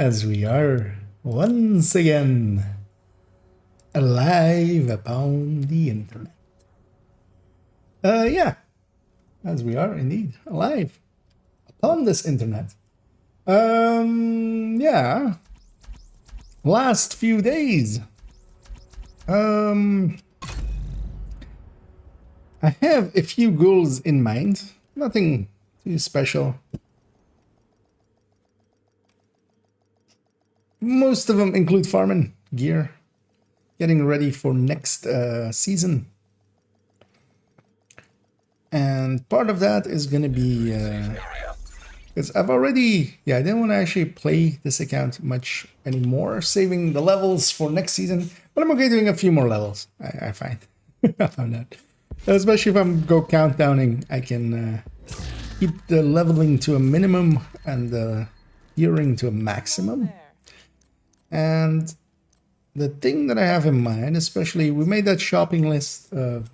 as we are once again alive upon the internet. Yeah, as we are indeed alive upon this internet. Yeah, last few days. I have a few goals in mind, nothing too special. Most of them include farming gear, getting ready for next season. And part of that is going to be because I've already, I didn't want to actually play this account much anymore, saving the levels for next season. But I'm okay doing a few more levels, I find. I found out. Especially if I'm go countdowning, I can keep the leveling to a minimum and the gearing to a maximum. And the thing that I have in mind, especially, we made that shopping list.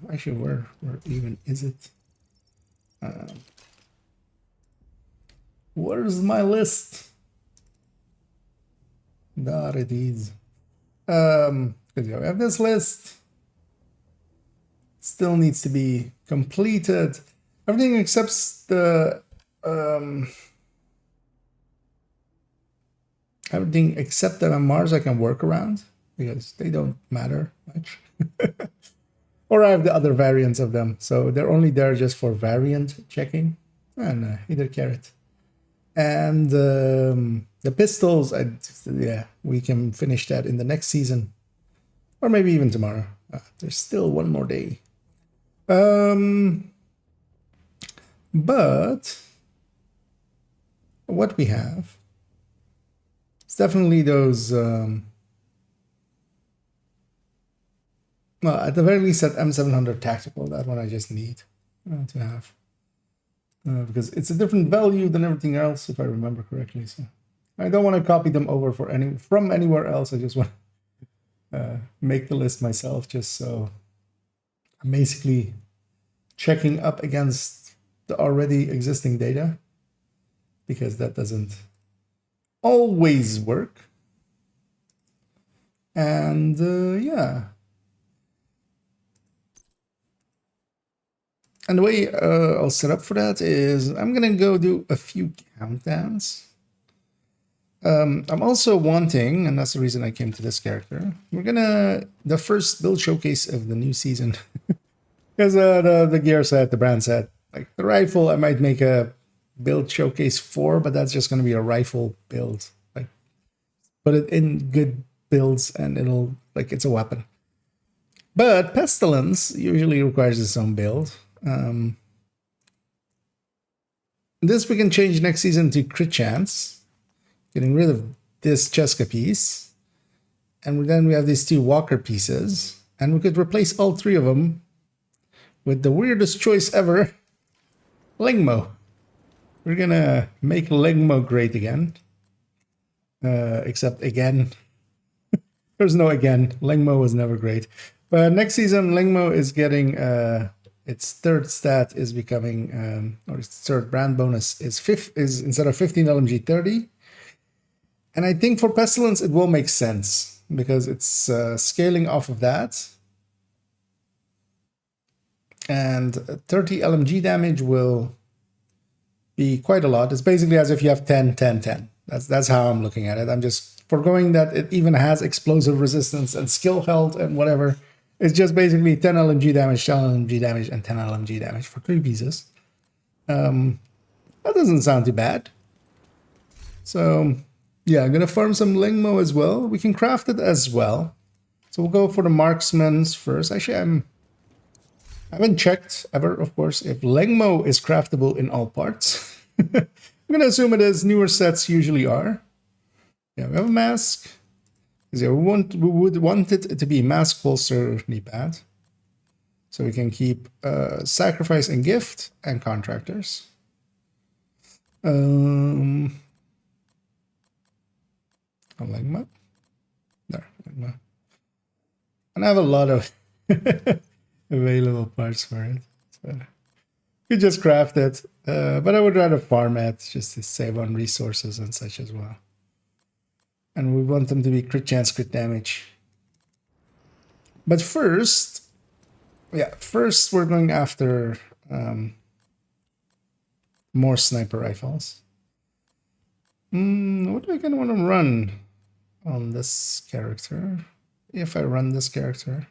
Actually, where even is it? Where's my list? There it is. Because we have this list. Still needs to be completed. Everything except the everything except the Mars I can work around because they don't matter much. Or I have the other variants of them, so they're only there just for variant checking. And either carrot. And the pistols, yeah, we can finish that in the next season, or maybe even tomorrow. There's still one more day. But what we have, it's definitely those. Well, at the very least, that M700 tactical, that one I just need to have. Because it's a different value than everything else, if I remember correctly. So I don't want to copy them over from anywhere else. I just want to make the list myself, just so I'm basically checking up against the already existing data, because that doesn't always work. And yeah. And the way I'll set up for that is I'm going to go do a few countdowns. I'm also wanting, and that's the reason I came to this character, the first build showcase of the new season. Because the gear set, the brand set, like the rifle, I might make a build showcase for, but that's just going to be a rifle build. Like, put it in good builds and it'll, like, it's a weapon. But Pestilence usually requires its own build. This we can change next season to crit chance, getting rid of this Cheska piece, and then we have these two Walker pieces, and we could replace all three of them with the weirdest choice ever, Lingmo. We're gonna make Lingmo great again, except again. There's no again. Lingmo was never great, but next season Lingmo is getting its third stat is becoming, or its third brand bonus is instead of 15 LMG 30. And I think for Pestilence it will make sense because it's scaling off of that. And 30 LMG damage will be quite a lot. It's basically as if you have 10, 10, 10. That's how I'm looking at it. I'm just foregoing that it even has explosive resistance and skill health and whatever. It's just basically 10 LMG damage, 10 LMG damage, and 10 LMG damage for 3 pieces. That doesn't sound too bad. So, yeah, I'm going to farm some Lingmo as well. We can craft it as well. So we'll go for the marksmans first. Actually, I haven't checked ever, of course, if Lingmo is craftable in all parts. I'm going to assume it is. Newer sets usually are. Yeah, we have a mask. Because we would want it to be mask full certainly bad. So we can keep sacrifice and gift and contractors. Lingma. There, Lingma. And I have a lot of available parts for it. So you just craft it. But I would rather farm it just to save on resources and such as well. And we want them to be crit chance, crit damage. But first, first we're going after more sniper rifles. What do I kind of want to run on this character? If I run this character.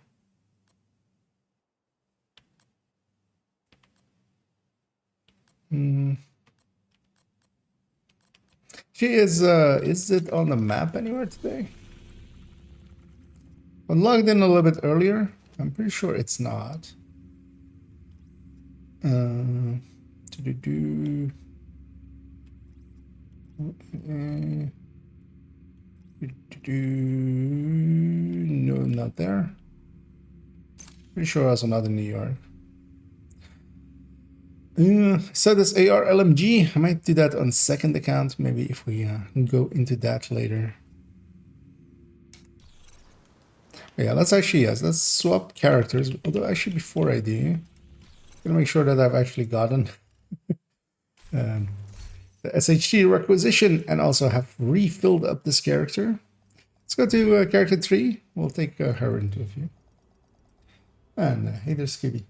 She is it on the map anywhere today? I logged in a little bit earlier. I'm pretty sure it's not. No, not there. Pretty sure also not in New York. So this AR LMG, I might do that on second account, maybe if we go into that later. Yeah, let's swap characters. Although actually before I do, I'm gonna make sure that I've actually gotten the SHT requisition and also have refilled up this character. Let's go to character 3. We'll take her into a few. And hey there, Skibby.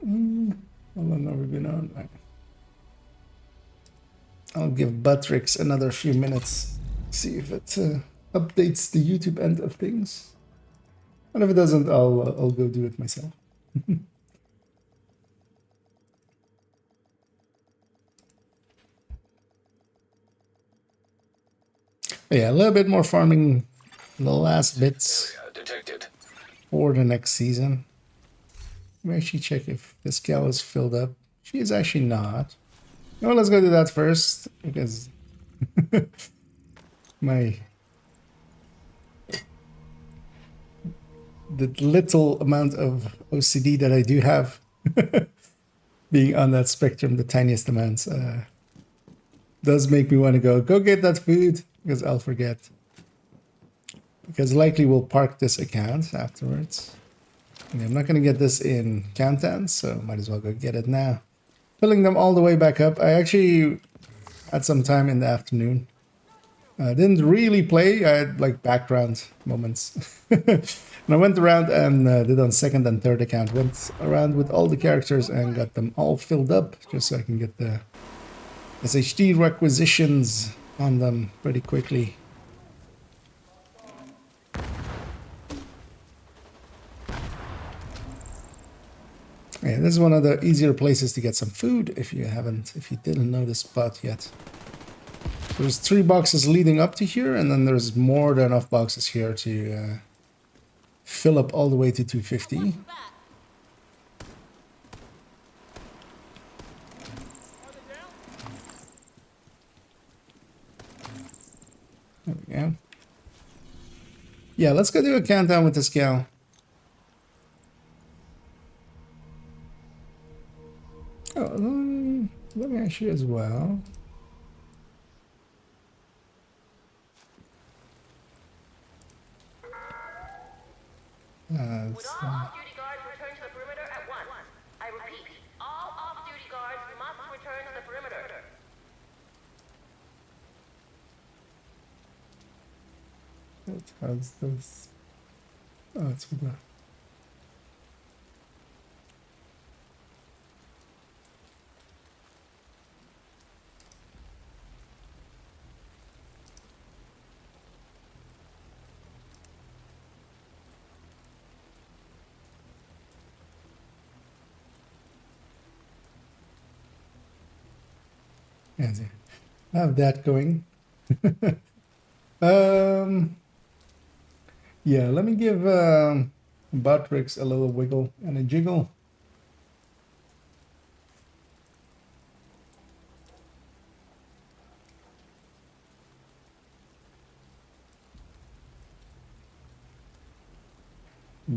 How long have we been on? I'll give Buttrix another few minutes, see if it updates the YouTube end of things. And if it doesn't, I'll go do it myself. Yeah, a little bit more farming the last bits for the next season. Let me actually check if this gal is filled up. She is actually not. Well, let's go do that first, because the little amount of OCD that I do have being on that spectrum, the tiniest amounts, does make me want to go get that food, because I'll forget. Because likely we'll park this account afterwards. And I'm not going to get this in countdowns, so might as well go get it now. Filling them all the way back up. I actually had some time in the afternoon. Didn't really play. I had like background moments. And I went around and did on second and third account. Went around with all the characters and got them all filled up, just so I can get the SHT requisitions on them pretty quickly. Yeah, this is one of the easier places to get some food if you didn't know this spot yet. There's 3 boxes leading up to here, and then there's more than enough boxes here to fill up all the way to 250. There we go. Yeah, let's go do a countdown with this gal. Oh, let me actually as well. Would all off-duty guards return to the perimeter at once? I repeat, all off-duty guards must return to the perimeter. It has this. Oh, it's good. Yeah, I have that going. Yeah, let me give Buttrix a little wiggle and a jiggle.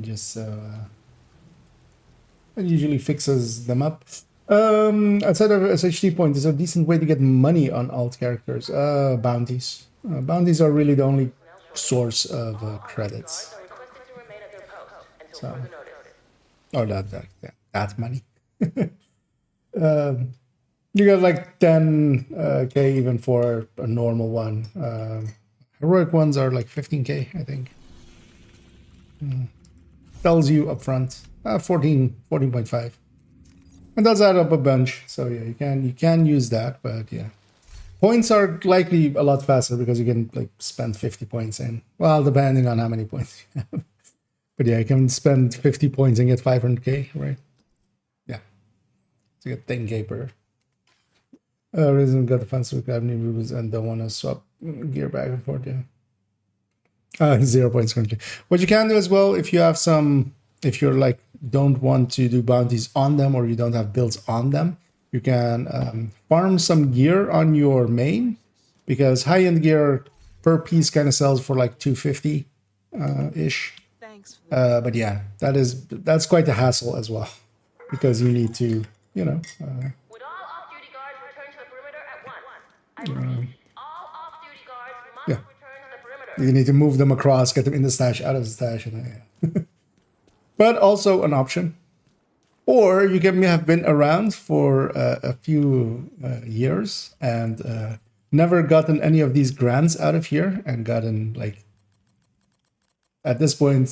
Just so it usually fixes them up. Outside of SHT point, is a decent way to get money on alt characters. Bounties. Bounties are really the only source of credits. So, or that money. You got like 10k even for a normal one. Heroic ones are like 15k, I think. Tells you up front. 14.5. And does add up a bunch. So yeah, you can use that, but yeah. Points are likely a lot faster because you can like spend 50 points in. Well, depending on how many points you have. But yeah, you can spend 50 points and get 500k, right? Yeah. So you get 10k per. Reason got the fans to grab new rubles and don't want to swap gear back and forth, yeah. 0 points currently. What you can do as well, if you have some, if you're like, don't want to do bounties on them or you don't have builds on them, you can farm some gear on your main, because high-end gear per piece kind of sells for like 250 ish. But yeah, that's quite a hassle as well, because you need to, you know. Would all off-duty guards return to the perimeter at once? I repeat, all off-duty guards must Yeah. return to the perimeter. You need to move them across, get them in the stash, out of the stash, and yeah. But also an option. Or you can have been around for a few years and never gotten any of these grants out of here and gotten like, at this point,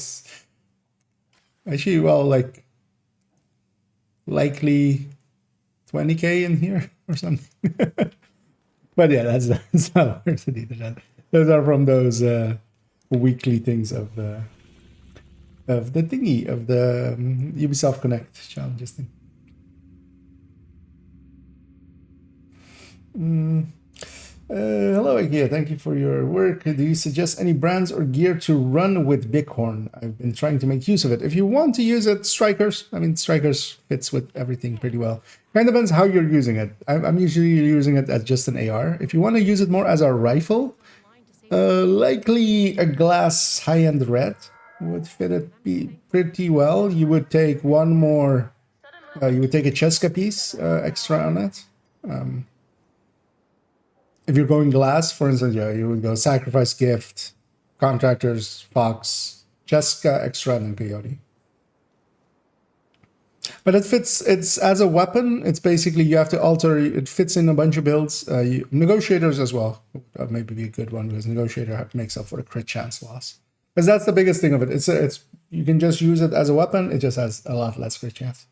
actually, well, like likely 20k in here or something. But yeah, that's not worth it either. Those are from those weekly things of the thingy, of the Ubisoft Connect challenges thing. Hello, IKEA. Thank you for your work. Do you suggest any brands or gear to run with Bighorn? I've been trying to make use of it. If you want to use it, Strikers. I mean, Strikers fits with everything pretty well. Kind of depends how you're using it. I'm usually using it as just an AR. If you want to use it more as a rifle, likely a glass high-end red would fit it pretty well. You would take one more, you would take a Cheska piece extra on it. If you're going glass, for instance, yeah, you would go Sacrifice, Gift, Contractors, Fox, Cheska, extra, and Coyote. But it fits, it's as a weapon, it's basically, you have to alter, it fits in a bunch of builds. Negotiators as well, maybe be a good one, because Negotiator makes up for the crit chance loss. Because that's the biggest thing of it. It's you can just use it as a weapon, it just has a lot less crit chance.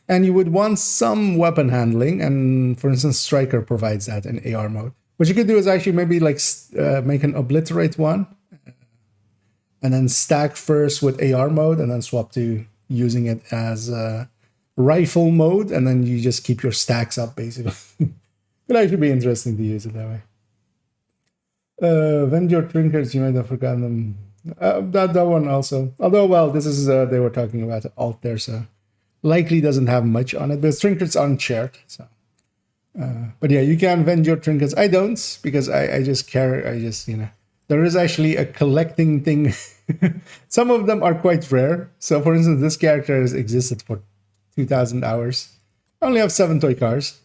And you would want some weapon handling, and for instance, Striker provides that in AR mode. What you could do is actually maybe like make an Obliterate one, and then stack first with AR mode, and then swap to using it as rifle mode, and then you just keep your stacks up, basically. It'd actually be interesting to use it that way. Vendor trinkets, you might have forgotten them. That one also. Although, well, this is, they were talking about alt there, so likely doesn't have much on it, but trinkets aren't shared, so. But yeah, you can vend your trinkets. I don't, because I just care, you know. There is actually a collecting thing. Some of them are quite rare. So for instance, this character has existed for 2,000 hours. I only have 7 toy cars.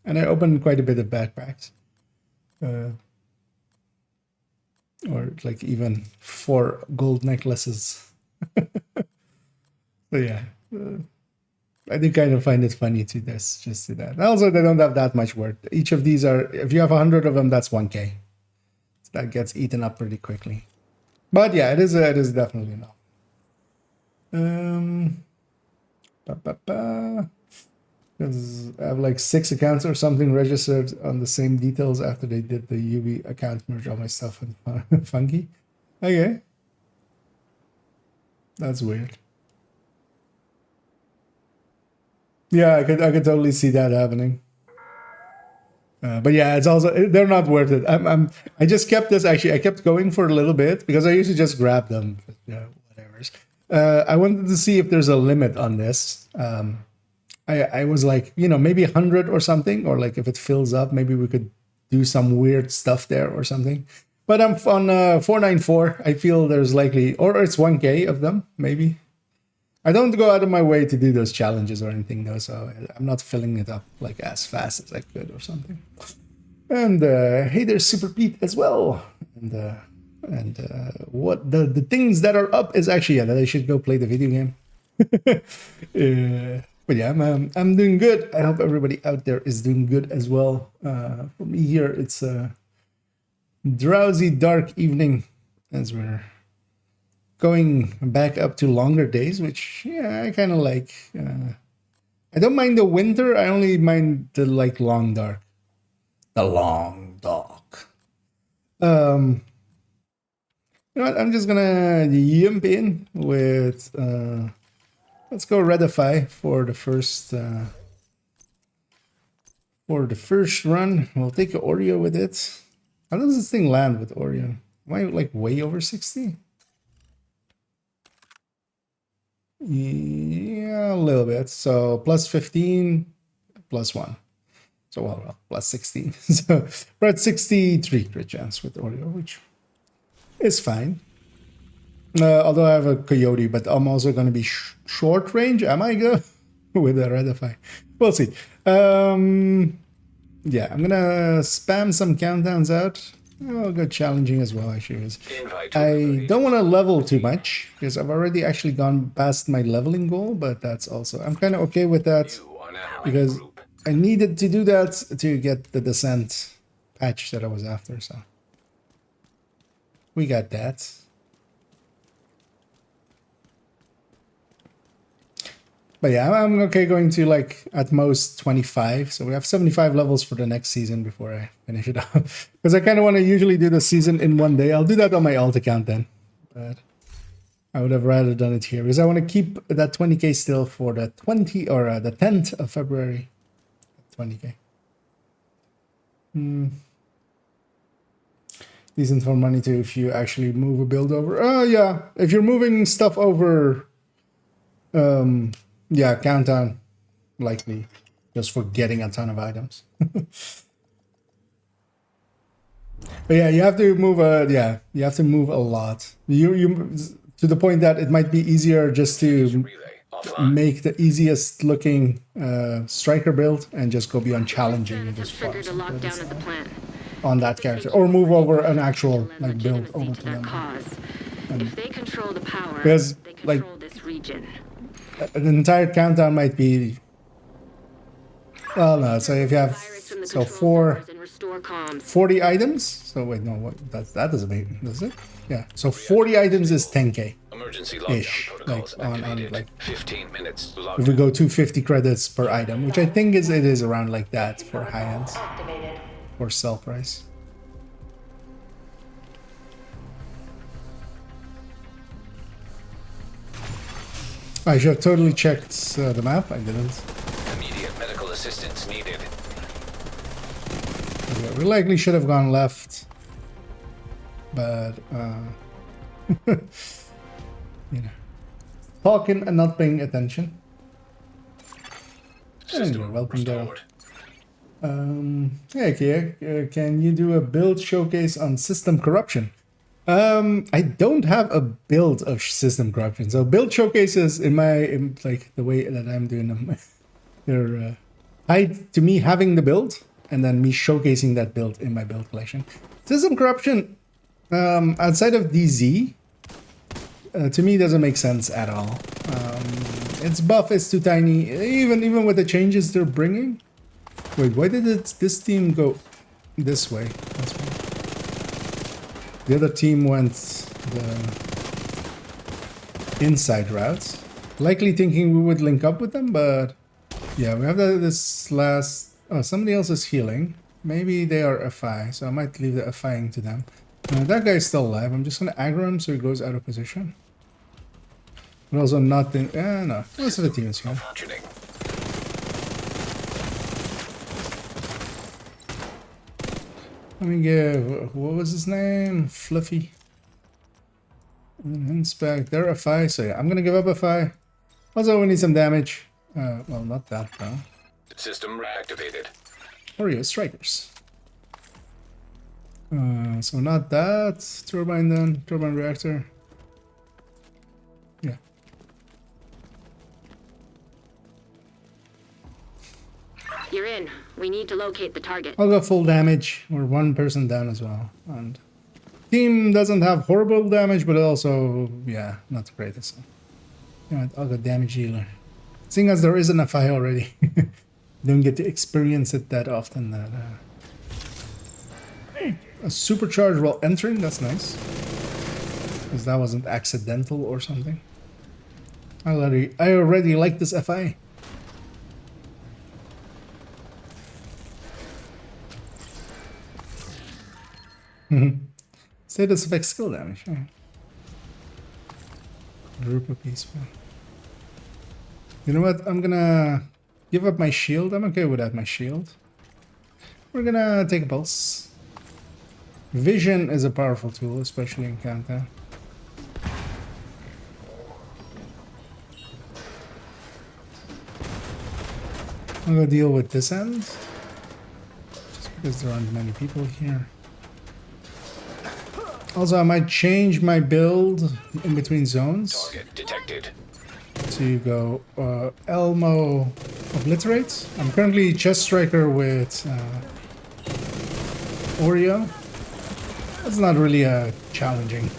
And I opened quite a bit of backpacks. Or like even 4 gold necklaces. So yeah. I do kind of find it funny to just do that. Also, they don't have that much worth. Each of these are, if you have 100 of them, that's 1k. So that gets eaten up pretty quickly. But yeah, it is definitely enough. Because I have like 6 accounts or something registered on the same details after they did the UB account merge all my stuff and funky. Okay. That's weird. Yeah, I could totally see that happening. But yeah, it's also, they're not worth it. I just kept this, actually, I kept going for a little bit because I used to just grab them. But, you know, whatever. I wanted to see if there's a limit on this. I was like, you know, maybe 100 or something, or like if it fills up, maybe we could do some weird stuff there or something. But I'm on 494. I feel there's likely, or it's 1k of them, maybe. I don't go out of my way to do those challenges or anything though, so I'm not filling it up like as fast as I could or something. And hey, there's Super Pete as well. And what the things that are up is actually, yeah, that I should go play the video game. But yeah, I'm doing good. I hope everybody out there is doing good as well. For me here, it's drowsy dark evening as we're going back up to longer days, which yeah, I kind of like. I don't mind the winter. I only mind the like long dark. The long dark. You know what? I'm just gonna jump in with. Let's go Redify for the first. For the first run, we'll take an Oreo with it. How does this thing land with Oreo? Am I like way over 60? Yeah, a little bit. So plus 15, plus 1. So well, plus 16. So we're at 63 crit chance with Oreo, which is fine. Although I have a Coyote, but I'm also going to be short range. Am I good with a Redify? We'll see. Yeah, I'm gonna spam some countdowns out. I'll go challenging as well, actually. I don't want to level too much because I've already actually gone past my leveling goal, but that's also, I'm kind of okay with that because I needed to do that to get the descent patch that I was after, so we got that. But yeah, I'm okay going to like at most 25. So we have 75 levels for the next season before I finish it off. Because I kind of want to usually do the season in one day. I'll do that on my alt account then. But I would have rather done it here because I want to keep that 20k still for the 20 or the 10th of February. 20k. Decent for money too if you actually move a build over. Oh yeah, if you're moving stuff over. Yeah, countdown likely just for getting a ton of items. But yeah, you have to move you have to move a lot. You to the point that it might be easier just to make the easiest looking striker build and just go beyond challenging and just farm on that character or move over an actual like build over to them. If they control the power, because they control like this region. an entire countdown might be, well no, so if you have 40 items, so wait, no, what that doesn't make, does it? Yeah, so 40 items is 10k ish, like on like 15 minutes. If we go 250 credits per item, which I think it is around like that for high ends or sell price. I should have totally checked the map. I didn't. Immediate medical assistance needed. Okay, we likely should have gone left, but you know, talking and not paying attention. Anyway, welcome there. Hey Kia, can you do a build showcase on system corruption? I don't have a build of system corruption, so build showcases in like the way that I'm doing them, they're tied to me having the build and then me showcasing that build in my build collection. System corruption, outside of DZ, to me doesn't make sense at all. Its buff is too tiny, even with the changes they're bringing. Wait, why did this team go this way? That's weird. The other team went the inside route, likely thinking we would link up with them, but yeah, we have this last... Oh, somebody else is healing. Maybe they are FI, so I might leave the FIing to them. That guy's still alive. I'm just going to aggro him so he goes out of position. But also not... no, most of the team is here. Let me give, what was his name? Fluffy. Inspect, they're FI, so yeah, I'm gonna give up FI. Also, we need some damage. Well, not that though. System reactivated. Oreo strikers. So not that. Turbine then, turbine reactor. Yeah. You're in. We need to locate the target. I'll go full damage. We're one person down as well. And team doesn't have horrible damage, but also, yeah, not the greatest. So, yeah, I'll go damage dealer. Seeing as there isn't a FI already, don't get to experience it that often. That a supercharge while entering. That's nice. Because that wasn't accidental or something. I already like this FI. Status affects skill damage. Right. Group of peaceful. You know what? I'm gonna give up my shield. I'm okay without my shield. We're gonna take a pulse. Vision is a powerful tool, especially in Countdown. I'm gonna deal with this end. Just because there aren't many people here. Also, I might change my build in between zones. Target detected. To go Elmo Obliterate. I'm currently Chest Striker with Oreo. That's not really a challenging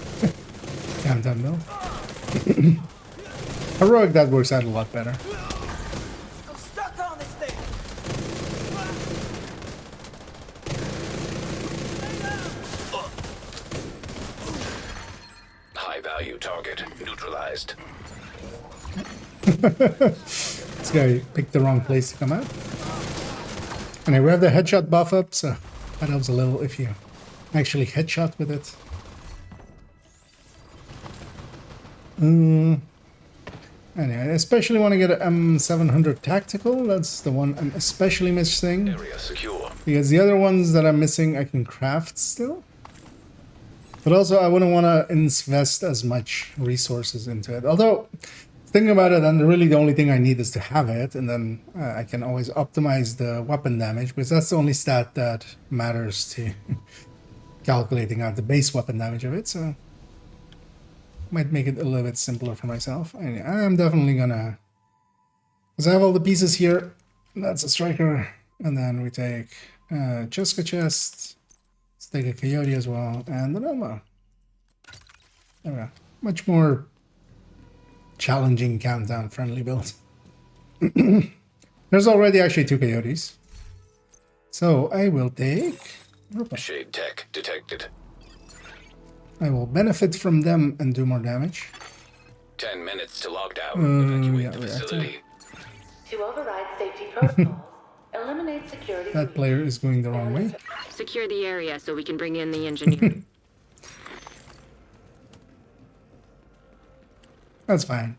Countdown build. Heroic, that works out a lot better. I'm stuck on this thing. High value target neutralized. This guy picked the wrong place to come out. And we have the headshot buff up, so that helps a little if you actually headshot with it. Anyway, I especially want to get an M700 Tactical. That's the one I'm especially missing. Area secure. Because the other ones that I'm missing I can craft still. But also I wouldn't want to invest as much resources into it. Although, thinking about it, and really the only thing I need is to have it, and then I can always optimize the weapon damage, because that's the only stat that matters to calculating out the base weapon damage of it, so might make it a little bit simpler for myself. And I'm definitely gonna, because I have all the pieces here. That's a striker, and then we take Cheska chest. Let's take a coyote as well, and an Elmo. There we go. Much more challenging Countdown friendly build. There's already actually 2 coyotes. So I will take Rupa. Shade tech detected. I will benefit from them and do more damage. 10 minutes to lockdown. Evacuate yeah, the reactor. facility. To override safety protocols, eliminate security. That player is going the wrong way. Secure the area so we can bring in the engineer. That's fine.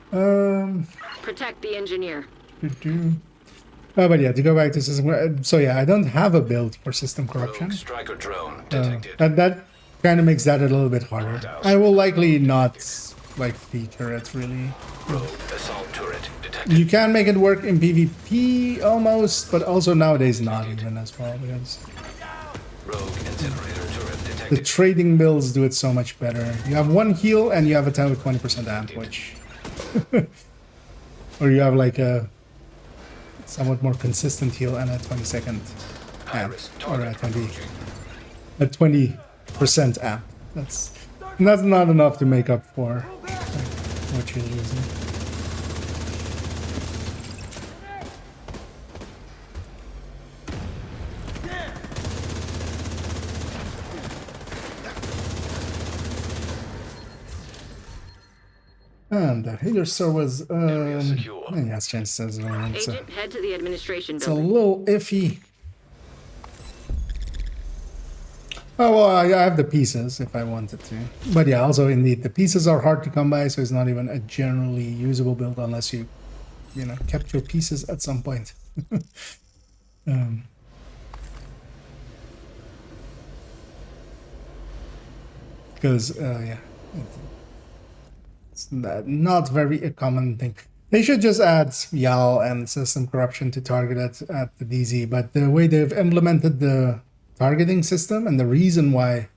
Protect the engineer. But yeah, to go back to system. So yeah, I don't have a build for system corruption. Rogue striker drone detected. That kind of makes that a little bit harder. I will likely not like feature it really. Rogue assault turret detected. You can make it work in PvP almost, but also nowadays not even as well, because Rogue incinerator turret the detected. trading builds do it so much better. You have 1 heal and you have a 10 with 20% amp, which or you have like a somewhat more consistent heal and a 20-second amp, or a 20% amp. That's not enough to make up for what you're losing. And the hater star was secure. yes, chance says Agent, head to the administration it's a building. little iffy. Oh well, I have the pieces if I wanted to, but yeah, also indeed the pieces are hard to come by, so it's not even a generally usable build unless you know, kept your pieces at some point. Because yeah, it's not very a common thing. They should just add YAL and system corruption to target it at the DZ, but the way they've implemented the targeting system and the reason why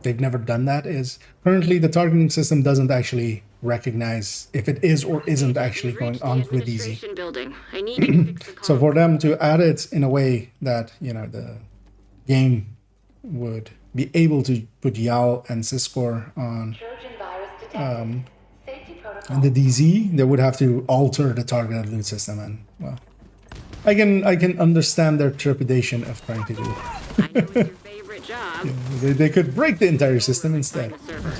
they've never done that is currently the targeting system doesn't actually recognize if it is or isn't actually going on the with DZ. administration building. I need you to fix the So comm. for them to add it in a way that, you know, the game would be able to put YAL and Syscore on Trojan virus detected. Safety protocol. and the DZ, they would have to alter the targeted loot system, and well, I can understand their trepidation of trying to do it. I know it's your favorite job. They could break the entire system instead. Find the server.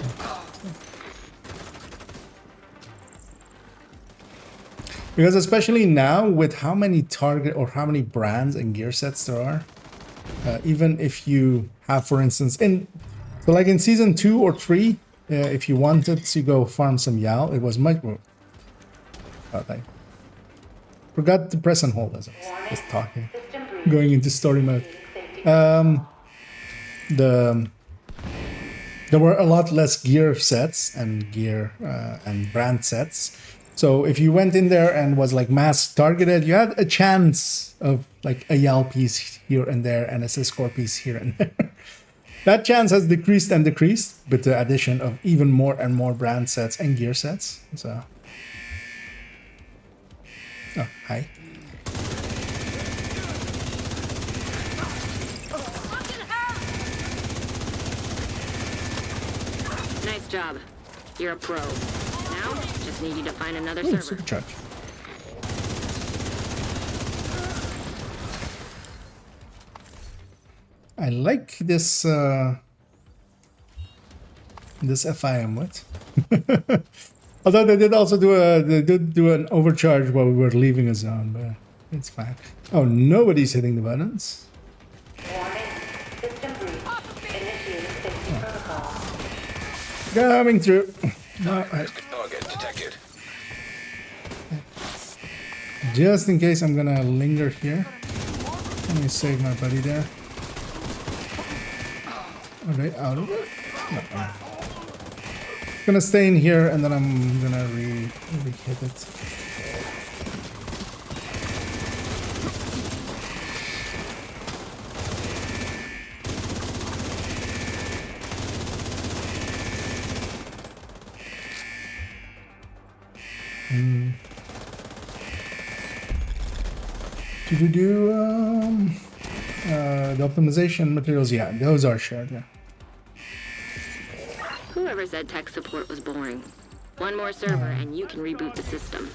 Because especially now with how many target or how many brands and gear sets there are, even if you have, for instance, so like in season 2 or 3, if you wanted to go farm some Yao, it was much more. I forgot to press and hold as I was just talking, going into story mode. There were a lot less gear sets and gear and brand sets. So if you went in there and was like mass targeted, you had a chance of like a Yao piece here and there and a Cisco piece here and there. That chance has decreased and decreased with the addition of even more and more brand sets and gear sets. So, oh, hi. Nice job. You're a pro. Now, just need you to find another Ooh, server. supercharge. I like this this FI I'm with. Although they did also do an overcharge while we were leaving a zone, but it's fine. Oh, nobody's hitting the buttons. Coming through. No, Target detected. just in case, I'm gonna linger here. Let me save my buddy there. Are they out of it? No. Gonna stay in here and then I'm gonna re-hit it. The optimization materials, yeah, those are shared, yeah. Whoever said tech support was boring. One more server and you can reboot the system.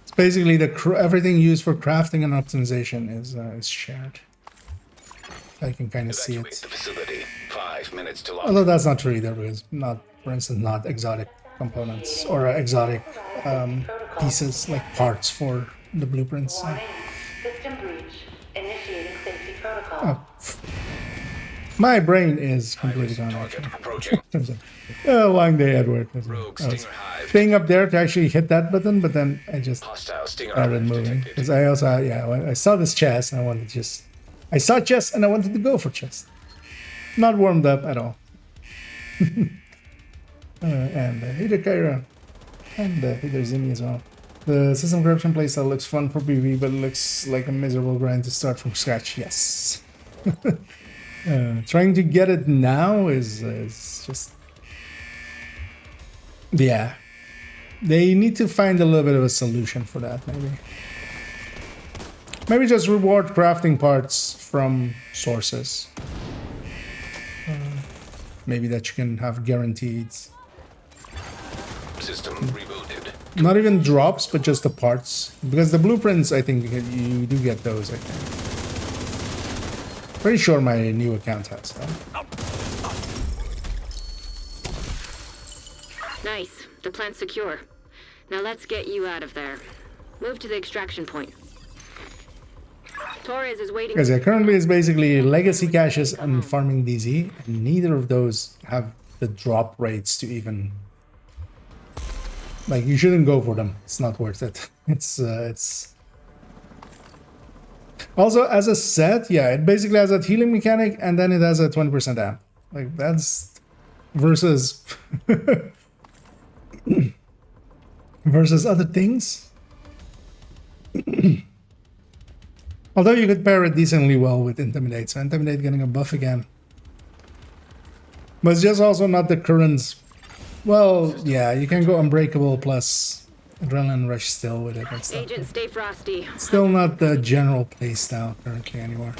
It's basically everything used for crafting and optimization is shared. I can kind of see Evacuate it. the facility. 5 minutes to launch. Although that's not true either, because not, for instance, not exotic components or exotic pieces like parts for the blueprints. System breach. Initiating safety protocol. Oh. My brain is completely gone. Target Actually. approaching. A long day at work. Rogue I was Stinger Hive. staying up there to actually hit that button, but then I just Hostile Stinger started Hive moving detected. because I also I saw this chest and I wanted to just I saw chest and I wanted to go for chest. Not warmed up at all. And hey there, Kyra. And hey there, Zimmy as well. The system corruption playstyle looks fun for PvP, but it looks like a miserable grind to start from scratch. Yes. Trying to get it now is just... Yeah. They need to find a little bit of a solution for that, maybe. Maybe just reward crafting parts from sources. Maybe that you can have guaranteed. System rebooted. Not even drops, but just the parts. Because the blueprints, I think you do get those, I think. Pretty sure my new account has them. Nice. The plant's secure. Now let's get you out of there. Move to the extraction point. Torres is waiting. Because currently it's basically legacy caches and farming DZ, and neither of those have the drop rates to even... Like, you shouldn't go for them. It's not worth it. It's... Also, as a set, yeah, it basically has a healing mechanic, and then it has a 20% amp. Like, that's... Versus... versus other things. Although you could pair it decently well with Intimidate, so Intimidate getting a buff again. But it's just also not the current... Well, yeah, you can go Unbreakable plus Adrenaline Rush still with it and stuff. Agent, stay frosty. Still not the general playstyle currently anymore.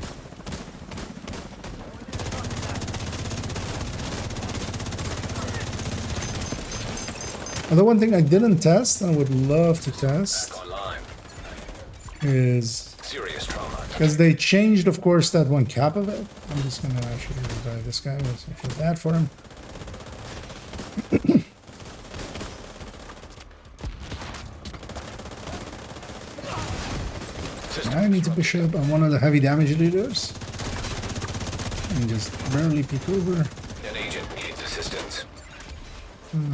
The one thing I didn't test and I would love to test Online. is Serious trauma. because they changed, of course, that one cap of it. I'm just gonna actually revive this guy. I feel bad for him. I need to push up on one of the heavy damage leaders and just barely peek over. An agent needs assistance.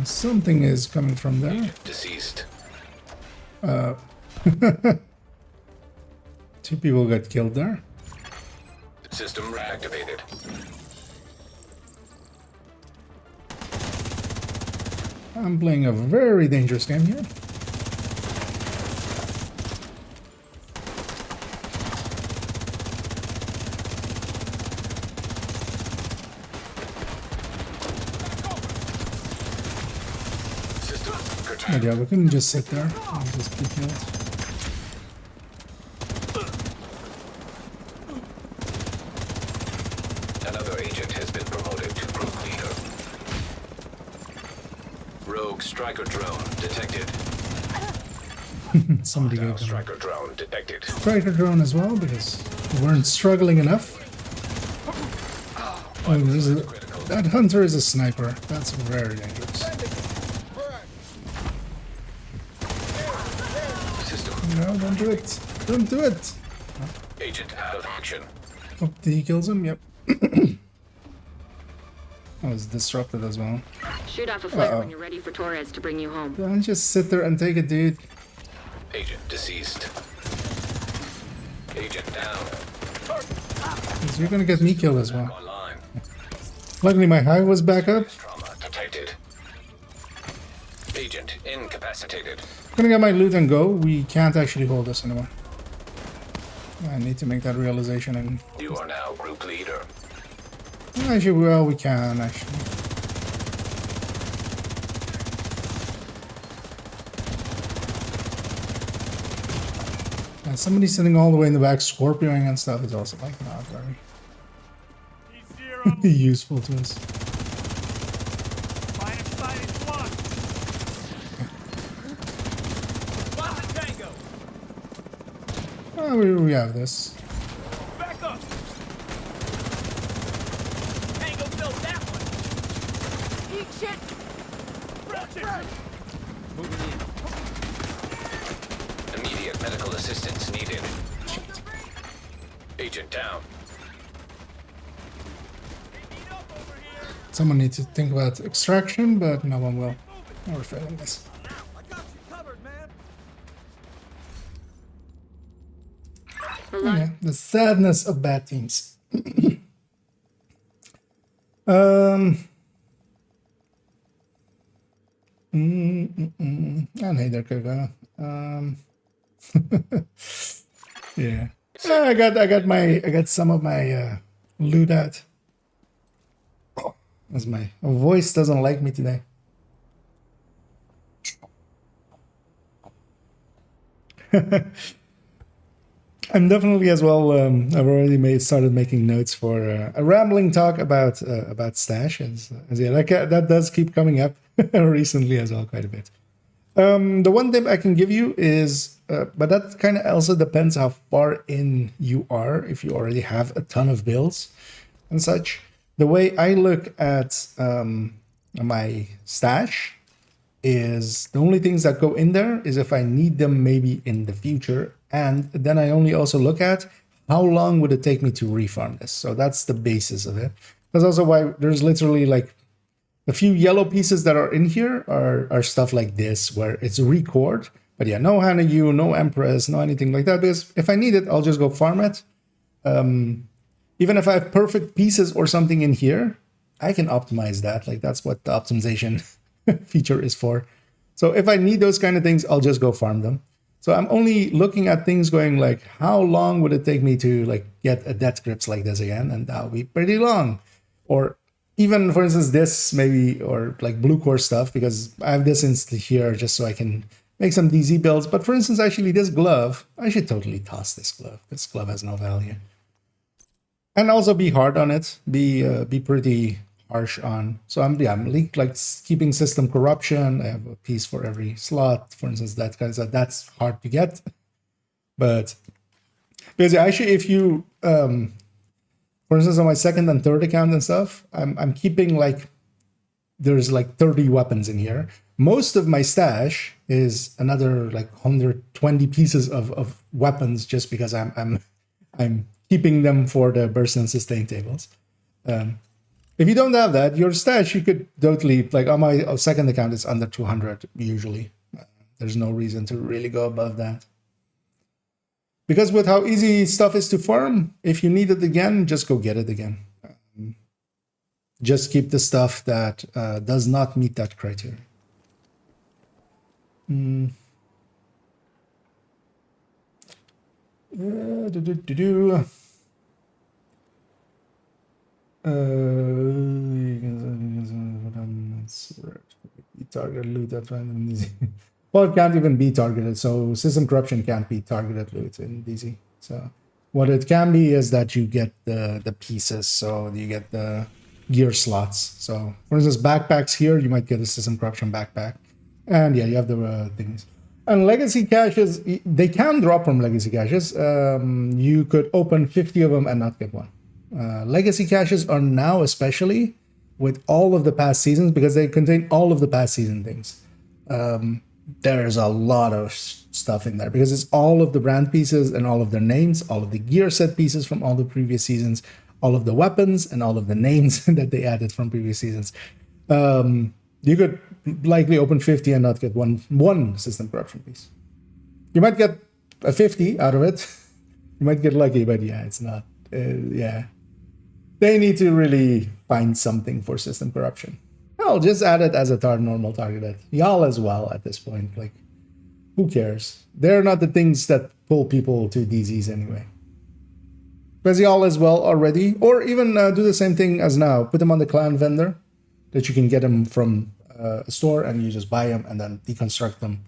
Something is coming from there. Deceased. Two people got killed there. System reactivated. I'm playing a very dangerous game here. System Good curtailed. job, we couldn't just sit there and just be killed. Another agent has been promoted to group leader. Rogue striker drone detected. Somebody Now gave them striker drone detected. a striker drone as well because we weren't struggling enough. Oh, that hunter is a sniper. That's very dangerous. System No, don't do it. Don't do it. agent out of action. Hope he kills him. Yep. I was disrupted as well. Shoot off a flare when you're ready for Torres to bring you home. Don't just sit there and take it, dude. Agent deceased. Agent down. 'Cause you're gonna get me killed as well. Online. Luckily, my hive was back up. Trauma detected. Agent incapacitated. I'm gonna get my loot and go. We can't actually hold this anymore. I need to make that realization. And You are now group leader. actually, well, we can actually. Somebody sitting all the way in the back, scorpioing and stuff is also like not very useful to us. Line of sight is one. Lock the tango. Oh, we have this. Back up. Tango filled that one. Eat shit. Ratchet. Moving in. Immediate medical assistance needed. Agent down. Someone needs to think about extraction, but no one will. We're failing this. I got you covered, man. Yeah, the sadness of bad teams. And hey there, Koga. Yeah. I got some of my loot out. As my voice doesn't like me today. I'm definitely as well. I've already started making notes for a rambling talk about stash, as yeah, that does keep coming up recently as well, quite a bit. The one tip I can give you is, but that kind of also depends how far in you are. If you already have a ton of builds and such, the way I look at my stash is the only things that go in there is if I need them maybe in the future. And then I only also look at how long would it take me to refarm this. So that's the basis of it. That's also why there's literally like a few yellow pieces that are in here are stuff like this, where it's record. But yeah, no Hana U, no Empress, no anything like that. Because if I need it, I'll just go farm it. Even if I have perfect pieces or something in here, I can optimize that. Like that's what the optimization feature is for. So if I need those kind of things, I'll just go farm them. So I'm only looking at things going like, how long would it take me to like get a death grips like this again? And that would be pretty long. Or even, for instance, this maybe, or like blue core stuff, because I have this instead here just so I can make some DZ builds. But for instance, actually this glove, I should totally toss this glove. This glove has no value. And also be hard on it. Be pretty harsh on. So I'm like keeping system corruption. I have a piece for every slot, for instance. That kind of stuff. That's hard to get, but because actually, if you for instance, on my second and third account and stuff, I'm keeping like there's like 30 weapons in here. Most of my stash is another like 120 pieces of weapons, just because I'm keeping them for the burst and sustain tables. If you don't have that, your stash, you could totally, like on my second account, it's under 200 usually. There's no reason to really go above that. Because with how easy stuff is to farm, if you need it again, just go get it again. Just keep the stuff that does not meet that criteria. Target loot at random. Well, it can't even be targeted, so system corruption can't be targeted loot in DZ. So what it can be is that you get the pieces, so you get the gear slots. So for instance, backpacks here, you might get a system corruption backpack. And yeah, you have the things. And legacy caches, they can drop from legacy caches. You could open 50 of them and not get one. Legacy caches are now, especially with all of the past seasons, because they contain all of the past season things. There's a lot of stuff in there because it's all of the brand pieces and all of their names, all of the gear set pieces from all the previous seasons, all of the weapons and all of the names that they added from previous seasons. You could likely open 50 and not get one system corruption piece. You might get a 50 out of it. You might get lucky, but yeah, it's not. Yeah, they need to really find something for system corruption. I'll just add it as a normal targeted. Y'all as well at this point. Like, who cares? They're not the things that pull people to DZs anyway. Because y'all as well already, or even do the same thing as now. Put them on the clan vendor, that you can get them from a store and you just buy them and then deconstruct them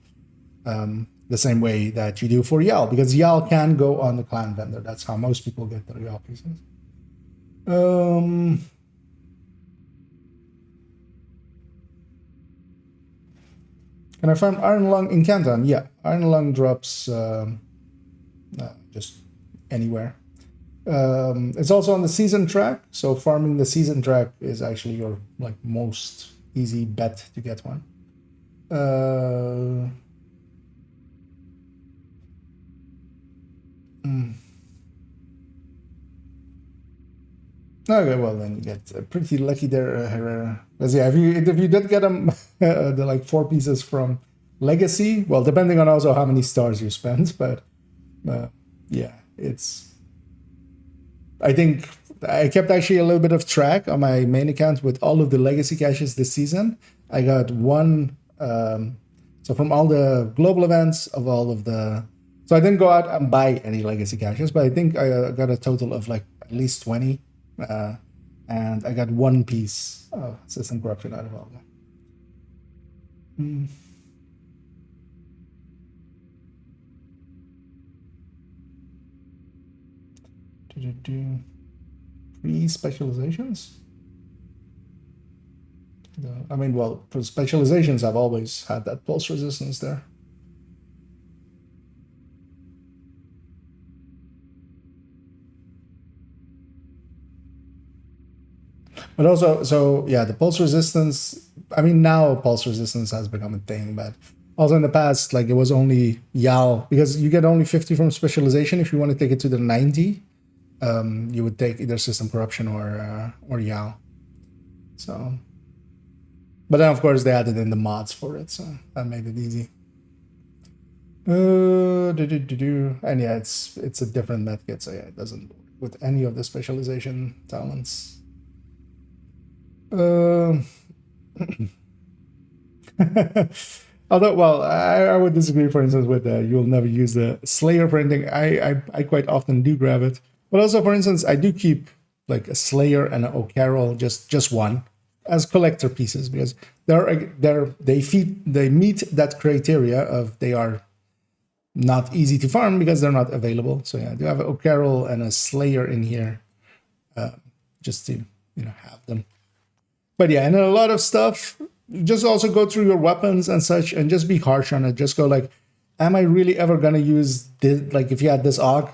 the same way that you do for y'all. Because y'all can go on the clan vendor. That's how most people get their y'all pieces. Can I find Iron Lung in Canton? Yeah, Iron Lung drops just anywhere. It's also on the season track, so farming the season track is actually your like most easy bet to get one. Okay, well then you get pretty lucky there, Herrera. Let's see, if you did get them the like 4 pieces from Legacy, well, depending on also how many stars you spend, but yeah, it's. I think I kept actually a little bit of track on my main account with all of the Legacy caches this season. I got one, so from all the global events of all of the. So I didn't go out and buy any Legacy caches, but I think I got a total of like at least 20. And I got 1 piece of system corruption out of all that. Pre-specializations? I mean, well, for specializations, I've always had that pulse resistance there. But also, so yeah, the pulse resistance, I mean, now pulse resistance has become a thing, but also in the past, like it was only YAL, because you get only 50 from specialization. If you want to take it to the 90, you would take either system corruption or YAL. So, but then of course they added in the mods for it, so that made it easy. And yeah, it's a different medkit, so yeah, it doesn't work with any of the specialization talents. Although, well, I would disagree, for instance, with you'll never use the Slayer printing. I quite often do grab it. But also, for instance, I do keep like a Slayer and an O'Carroll, just one, as collector pieces, because they meet that criteria of they are not easy to farm because they're not available. So yeah, I do have an O'Carroll and a Slayer in here, just to have them. But yeah, and a lot of stuff, just also go through your weapons and such and just be harsh on it. Just go like, am I really ever going to use this? Like if you had this AUG,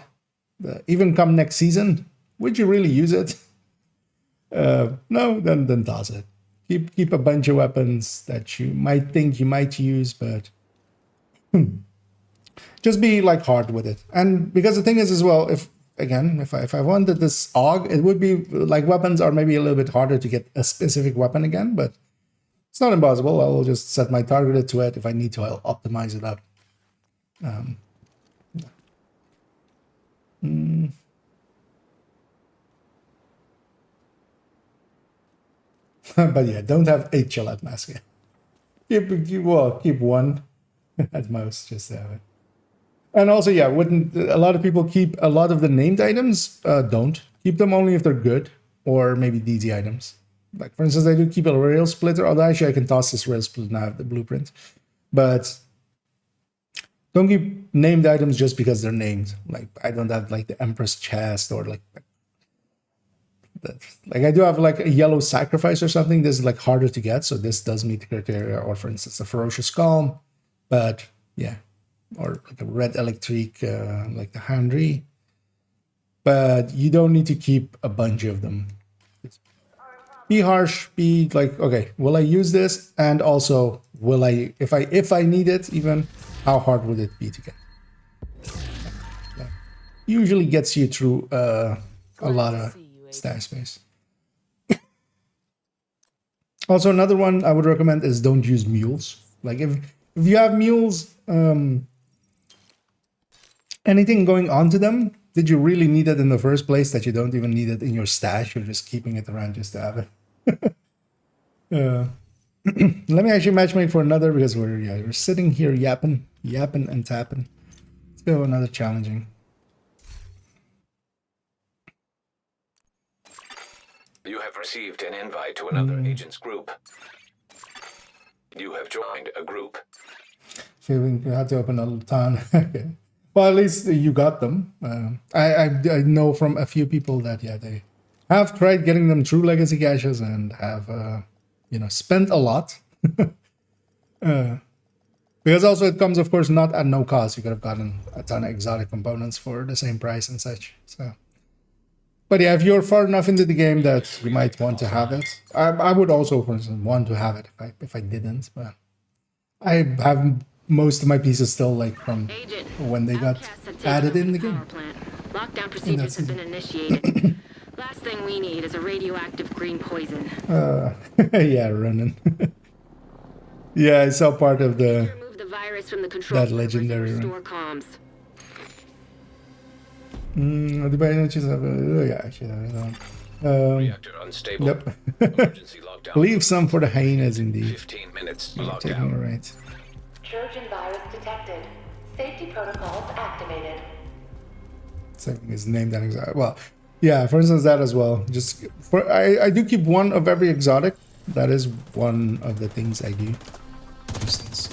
even come next season, would you really use it? No, then toss it. Keep a bunch of weapons that you might think you might use, but just be like hard with it. And because the thing is as well, if I wanted this AUG, it would be like weapons are maybe a little bit harder to get a specific weapon again, but it's not impossible. I will just set my target to it. If I need to, I'll optimize it up. But yeah, don't have 8 Gillette masks. Keep one at most, just to have it. And also, yeah, wouldn't a lot of people keep a lot of the named items? Don't keep them only if they're good or maybe DZ items. Like for instance, I do keep a rail splitter. Although actually, I can toss this rail split now. I have the blueprint, but don't keep named items just because they're named. Like I don't have like the Empress chest or like I do have like a yellow sacrifice or something. This is like harder to get, so this does meet the criteria. Or for instance, a ferocious calm, but yeah. Or like a red electric, like the Henry. But you don't need to keep a bunch of them. Be harsh, be like, okay, will I use this? And also, will I, if I need it, even, how hard would it be to get? That usually gets you through a lot of stash space. Also, another one I would recommend is don't use mules. Like if you have mules, anything going onto them, did you really need it in the first place that you don't even need it in your stash? You're just keeping it around just to have it. Let me actually matchmake for another because we're sitting here yapping and tapping. Let's go another challenging. You have received an invite to another agent's group. You have joined a group. Feeling you had to open a ton. Okay. Well, at least you got them. I know from a few people that they have tried getting them through legacy caches and have spent a lot. Because also it comes, of course, not at no cost. You could have gotten a ton of exotic components for the same price and such. So, but yeah, if you're far enough into the game that you might want to have it, I would also, for instance, want to have it if I didn't. But I have most of my pieces still like from when they got added in the game. Lockdown procedures have been initiated. Last thing we need is a radioactive green poison. Yeah, running. Yeah, I saw part of Remove the virus from the control that legendary run. restore comms. Yeah, actually, Reactor unstable. Yep. Emergency lockdown. Leave some for the hyenas, indeed. 15 minutes Taking it lockdown. right. Trojan virus detected. Safety protocols activated. Something is named that exotic. Well, yeah, for instance, that as well. Just for I do keep one of every exotic. That is one of the things I do. For instance,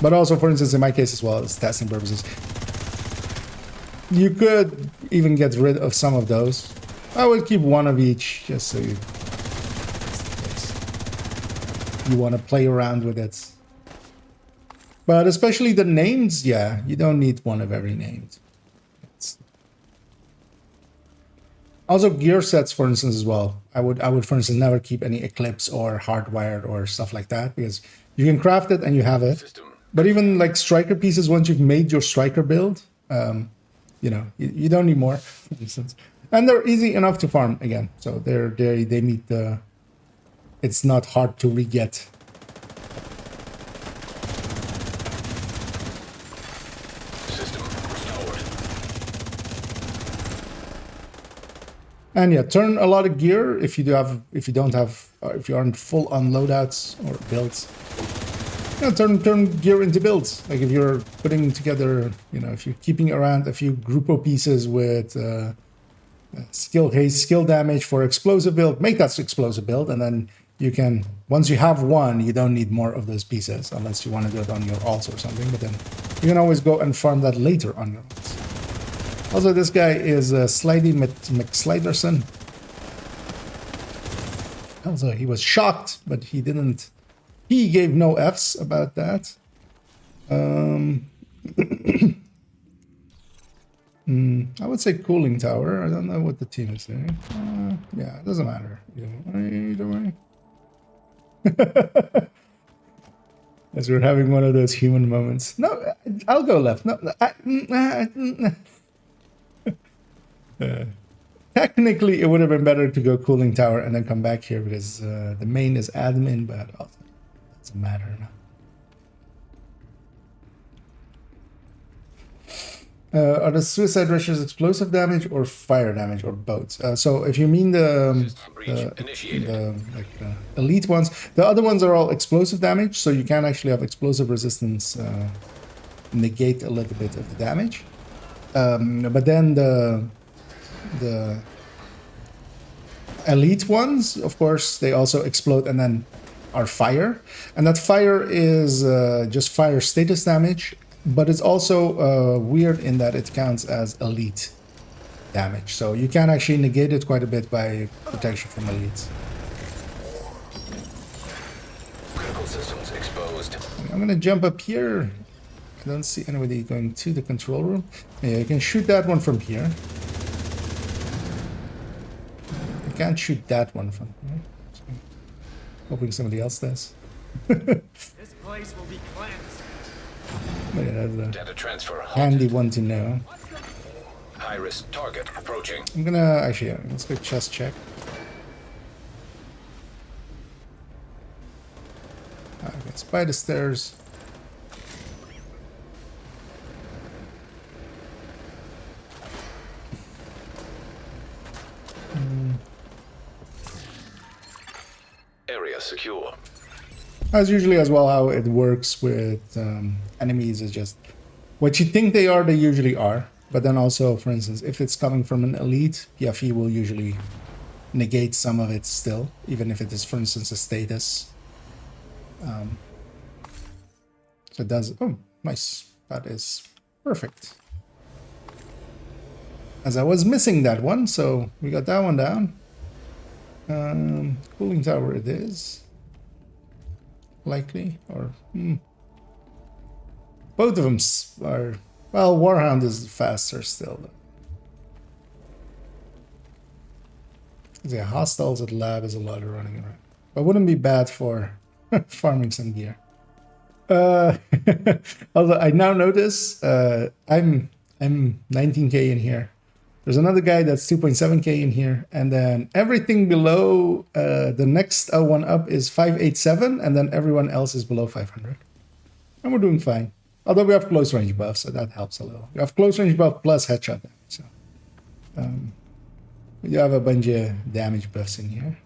but also, for instance, in my case as well, it's testing purposes. You could even get rid of some of those. I would keep one of each, just so you want to play around with it. But especially the names, yeah, you don't need one of every name. Also, gear sets, for instance, as well. I would, for instance, never keep any Eclipse or Hardwired or stuff like that, because you can craft it and you have it. But even like striker pieces, once you've made your striker build, you don't need more, for instance. And they're easy enough to farm again. So they meet the. It's not hard to re-get. System restored. And yeah, turn a lot of gear if you aren't full on loadouts or builds. Turn gear into builds. Like if you're putting together, if you're keeping around a few Grupo pieces with skill haste, skill damage for explosive build, make that explosive build, and then you can, once you have one, you don't need more of those pieces unless you want to do it on your alts or something, but then you can always go and farm that later on your alts. Also, this guy is Slidey McSliderson. Also, he was shocked, but he didn't. He gave no Fs about that. I would say cooling tower. I don't know what the team is doing. Yeah, it doesn't matter. Either way. As we're having one of those human moments. No, I'll go left. No, technically, it would have been better to go cooling tower and then come back here because the main is admin, but also it doesn't matter now. Are the suicide rushes explosive damage or fire damage or both? So if you mean the elite ones, the other ones are all explosive damage, so you can actually have explosive resistance negate a little bit of the damage. But then the elite ones, of course, they also explode and then are fire, and that fire is just fire status damage. But it's also weird in that it counts as elite damage. So you can actually negate it quite a bit by protection from elites. Critical systems exposed. I'm going to jump up here. I don't see anybody going to the control room. Yeah, you can shoot that one from here. You can't shoot that one from here. So, hoping somebody else does. This place will be cleansed. Yeah, that's a Data transfer handy halted. one to know. High-risk target approaching. I'm gonna actually, yeah, let's go chest check. Okay, it's by the stairs. Area secure. As usually as well, how it works with enemies is just what you think they are, they usually are. But then also, for instance, if it's coming from an elite, PFE will usually negate some of it still, even if it is, for instance, a status. So it does. Oh, nice. That is perfect. As I was missing that one, so we got that one down. Cooling tower it is. Likely, or both of them are, well, Warhound is faster still though. Yeah, hostiles at lab is a lot of running around, but wouldn't be bad for farming some gear. Although I now notice I'm 19k in here. There's another guy that's 2.7k in here, and then everything below the next one up is 587, and then everyone else is below 500. And we're doing fine. Although we have close range buff, so that helps a little. We have close range buff plus headshot damage, so we do have a bunch of damage buffs in here.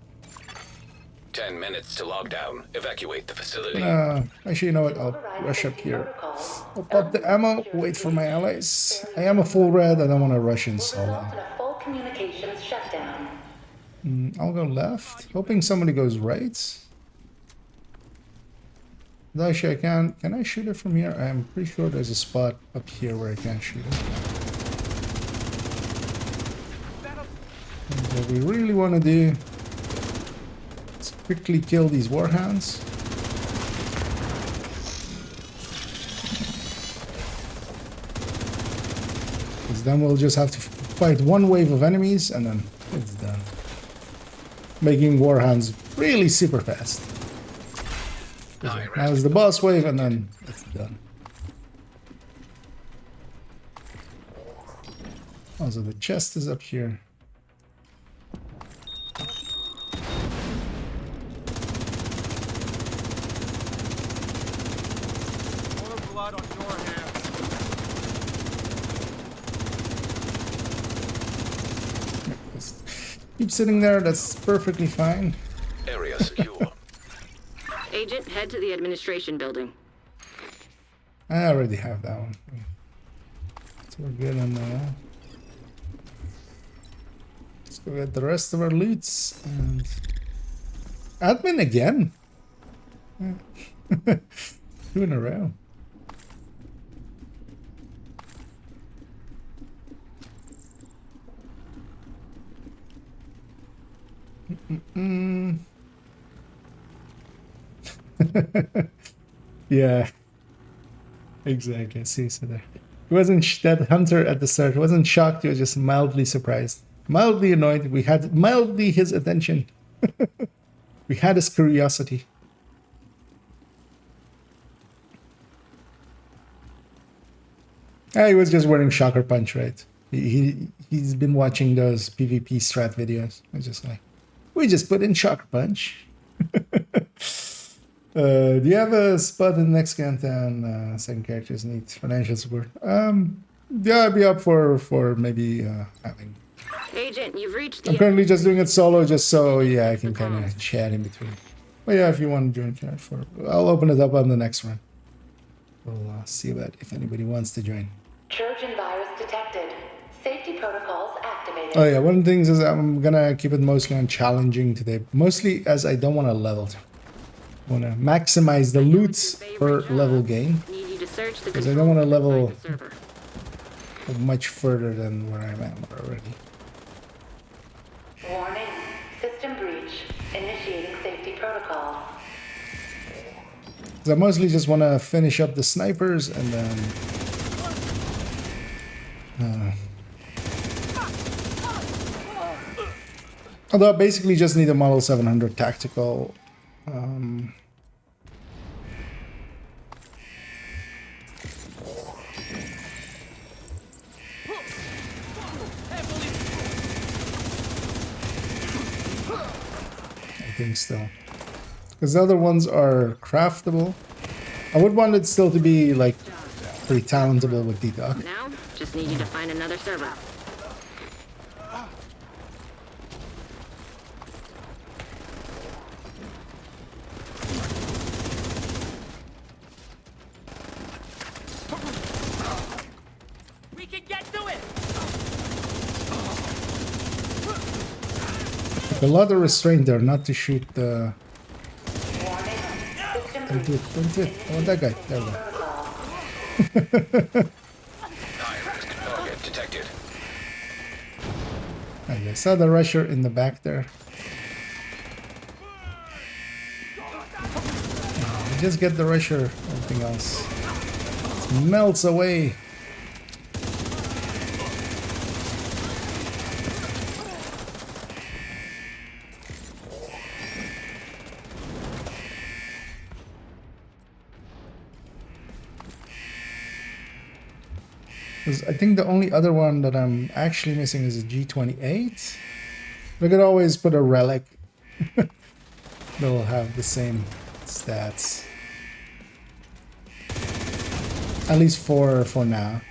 10 minutes to lockdown. Evacuate the facility. Actually, you know what? I'll rush up here. I'll pop the ammo, wait for my allies. I am a full red, I don't want to rush in solo. A full communications shutdown. I'll go left, hoping somebody goes right. Actually, I can. Can I shoot it from here? I'm pretty sure there's a spot up here where I can't shoot it. And what we really want to do is quickly kill these warhounds. Because then we'll just have to fight one wave of enemies and then it's done. Making warhounds really super fast. Now is the boss wave and then it's done. Also, the chest is up here. More blood on your hands. Just keep sitting there, that's perfectly fine. Area secure. Agent, head to the administration building. I already have that one. So we're good on that. Let's go get the rest of our loots and admin again. 2 in a row. Yeah, exactly. See, so there. He wasn't that hunter at the start wasn't shocked. He was just mildly surprised, mildly annoyed. We had mildly his attention. We had his curiosity. He was just wearing Shocker Punch, right? He's been watching those PvP strat videos. It's just like, we just put in Shocker Punch. Do you have a spot in the next countdown? Second characters need financial support. Yeah, I'd be up for maybe having. Agent, you've reached the. I'm currently just doing it solo, just so yeah, I can kind of chat in between. But yeah, if you want to join chat I'll open it up on the next one. We'll see about if anybody wants to join. Trojan virus detected. Safety protocols activated. Oh yeah, one of the things is I'm gonna keep it mostly on challenging today. Mostly as I don't want to level. I want to maximize the loot per level gain. Because I don't want to level much further than where I'm at already. Warning. System breach. Initiating safety protocol. So I mostly just want to finish up the snipers and then... although I basically just need a Model 700 tactical. I think still. Because the other ones are craftable. I would want it still to be like pretty talentable with D-Doc. Now, just need you to find another server. We can get to it. A lot of restraint there, not to shoot the... Warning. System Don't do breach. it, don't do it. I want that guy. There we go. High-risk target detected. I saw the rusher in the back there. Just get the rusher, everything else melts away. I think the only other one that I'm actually missing is a G28. We could always put a relic. They'll have the same stats. At least for now.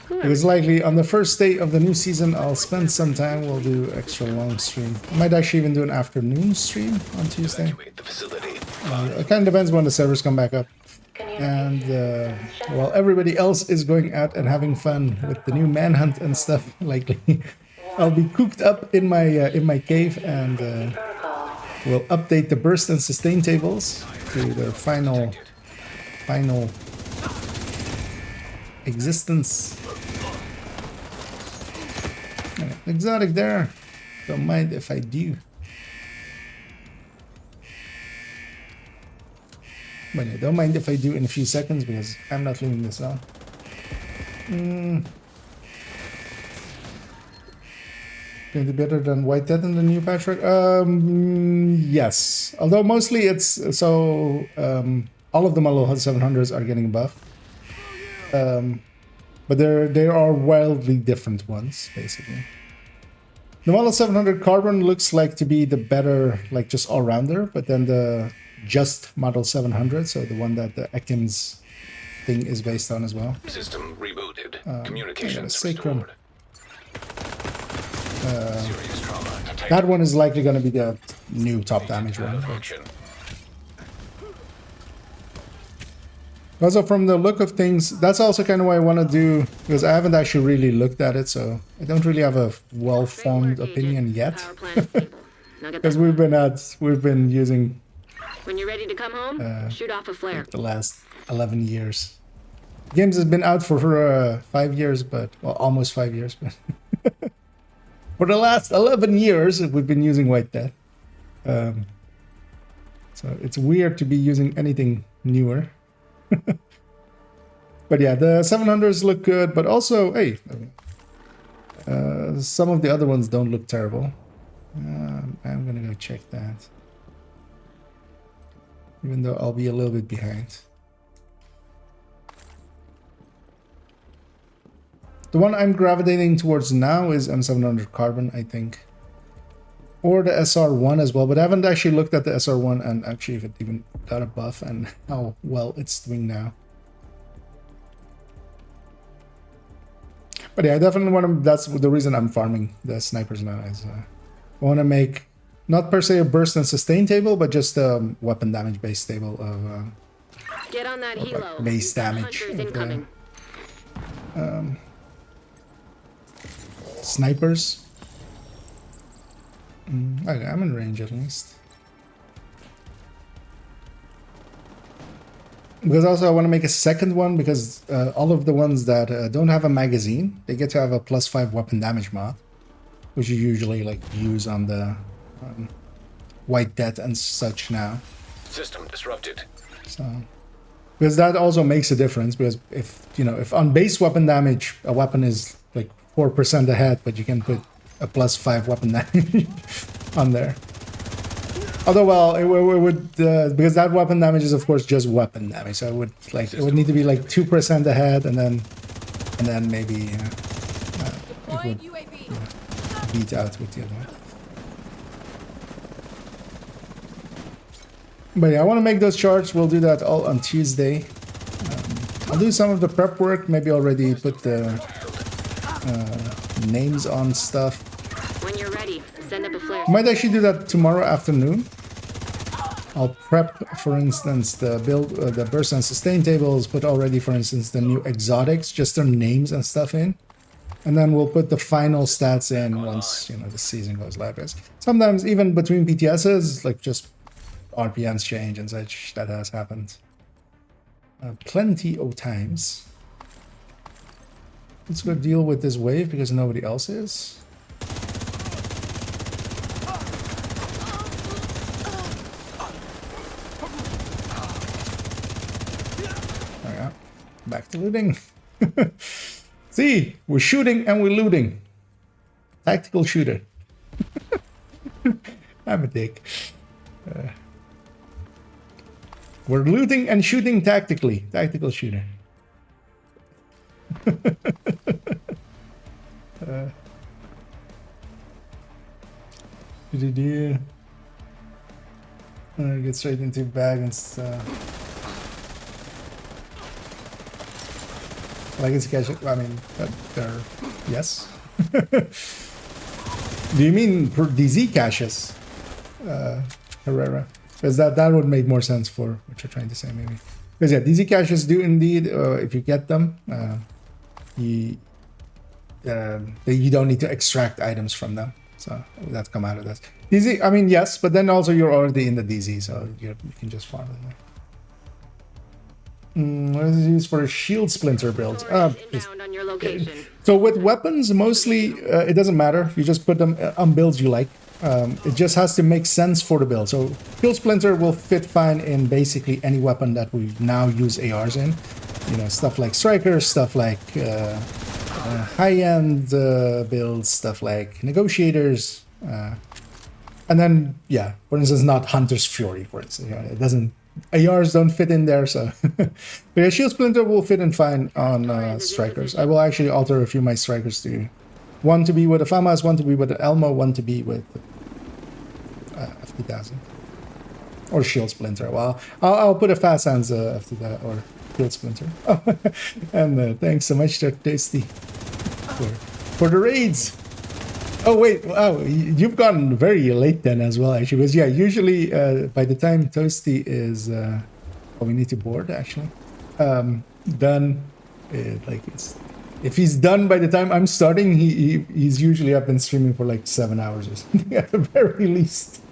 Because likely on the first day of the new season, I'll spend some time. We'll do extra long stream. I might actually even do an afternoon stream on Tuesday. Evacuate the facility. It kind of depends when the servers come back up. And while everybody else is going out and having fun with the new manhunt and stuff, likely I'll be cooped up in my cave and we'll update the burst and sustain tables to their final existence. Exotic there. Don't mind if I do. But yeah, don't mind if I do in a few seconds because I'm not leaving this on. Going to be better than White Death in the new patch, right? Yes. Although mostly it's so all of the Model 700s are getting buffed. But there are wildly different ones, basically. The Model 700 Carbon looks like to be the better, like just all-rounder, but then the just Model 700, so the one that the Ekins thing is based on as well. System rebooted. Communications Sacrum. restored. Serious trauma detected. That one is likely going to be the new top damage one. Malfunction. Also, from the look of things, that's also kind of what I want to do, because I haven't actually really looked at it, so I don't really have a well-formed opinion yet. Power plant stable. Now get Because that. we've been using When you're ready to come home, shoot off a flare. the last 11 years. Games has been out for 5 years, but well, almost 5 years, but for the last 11 years we've been using White Death. So it's weird to be using anything newer. But yeah, the 700s look good, but also, hey, some of the other ones don't look terrible. I'm gonna go check that. Even though I'll be a little bit behind. The one I'm gravitating towards now is M700 Carbon, I think. Or the SR1 as well, but I haven't actually looked at the SR1 and actually if it even got a buff and how well it's doing now. But yeah, I definitely want to, that's the reason I'm farming the snipers now, is I want to make, not per se a burst and sustain table, but just a weapon damage based table of Get on that helo. base damage. Hunters incoming. Snipers. Okay, I'm in range at least. Because also I want to make a second one, because all of the ones that don't have a magazine, they get to have a +5 weapon damage mod, which you usually like use on the White Death and such now. System disrupted. So, because that also makes a difference, because if, you know, if on base weapon damage, a weapon is like 4% ahead, but you can put a +5 weapon damage on there. Although, well, it would because that weapon damage is of course just weapon damage, so it would need to be like 2% ahead, and then maybe it would beat out with the other one. But yeah, I want to make those charts. We'll do that all on Tuesday. I'll do some of the prep work. Maybe already put the names on stuff. When you're ready, send up a flare. Might actually do that tomorrow afternoon. I'll prep, for instance, the build, the burst and sustain tables. Put already, for instance, the new exotics, just their names and stuff in, and then we'll put the final stats in once, you know, the season goes live. Because sometimes even between PTSs, like just RPMs change and such. That has happened plenty of times. Let's go deal with this wave because nobody else is. Back to looting. See, we're shooting and we're looting. Tactical shooter. I'm a dick. We're looting and shooting tactically. Tactical shooter. Get straight into bag and legacy cache. I mean, they're yes. Do you mean for DZ caches, Herrera? Because that would make more sense for what you're trying to say, maybe. Because yeah, DZ caches do indeed. If you get them, you don't need to extract items from them, so that come out of that. DZ, I mean, yes, but then also you're already in the DZ, so you can just farm it there. What is it used for a shield splinter build? Inbound on your location. So with weapons, mostly it doesn't matter. You just put them on builds you like. It just has to make sense for the build. So shield splinter will fit fine in basically any weapon that we now use ARs in. You know, stuff like strikers, stuff like high-end builds, stuff like negotiators, and then yeah, for instance, not Hunter's Fury, for instance. Yeah, it doesn't. ARs don't fit in there, so but yeah, shield splinter will fit in fine on strikers. I will actually alter a few of my strikers to one to be with a FAMAS, one to be with an Elmo, one to be with FT1000 or shield splinter. Well, I'll put a fast hands after that, or shield splinter. And thanks so much to Tasty for the raids. Oh wait, wow, you've gotten very late then as well, actually. Because yeah, usually by the time Toasty is, we need to board actually. Done, like if he's done by the time I'm starting, he's usually up and streaming for like 7 hours or something at the very least.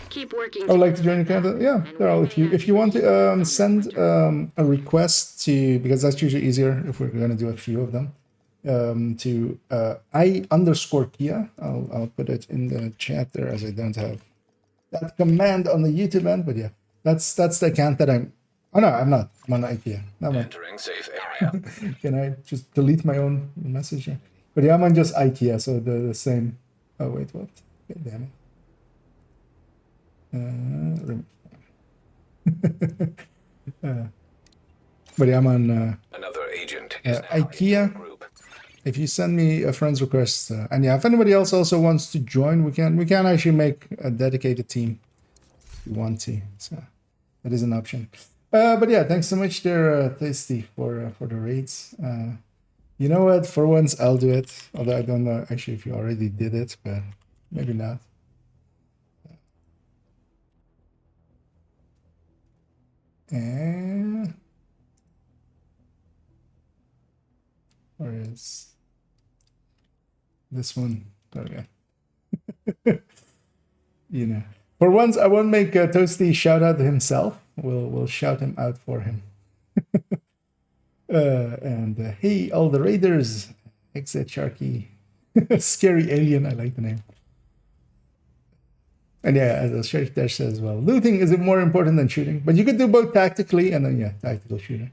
Keep working. I would like to join the Canada. Yeah, there are. If you want to send a request to, because that's usually easier if we're going to do a few of them. To I_Kia. I'll put it in the chat there, as I don't have that command on the YouTube end, but yeah, that's the account that I'm. Oh no, I'm not. I'm on IKEA. Never mind. Entering safe area. Can I just delete my own message here? But yeah, I'm on just IKEA, so they're the same. Oh wait, what? God damn it. But yeah, I'm on Another agent is now in IKEA. your group. If you send me a friend's request, and yeah, if anybody else also wants to join, we can actually make a dedicated team if you want to. So that is an option. But yeah, thanks so much there, Tasty, for the raids. You know what? For once, I'll do it. Although I don't know actually if you already did it, but maybe not. And where is this one? Okay. You know, for once, I won't make Toasty shout out himself. We'll shout him out for him. And hey, all the raiders, exit Sharky, scary alien. I like the name. And yeah, as Shark Dash says as well, looting is more important than shooting, but you could do both tactically and then yeah, tactical shooter.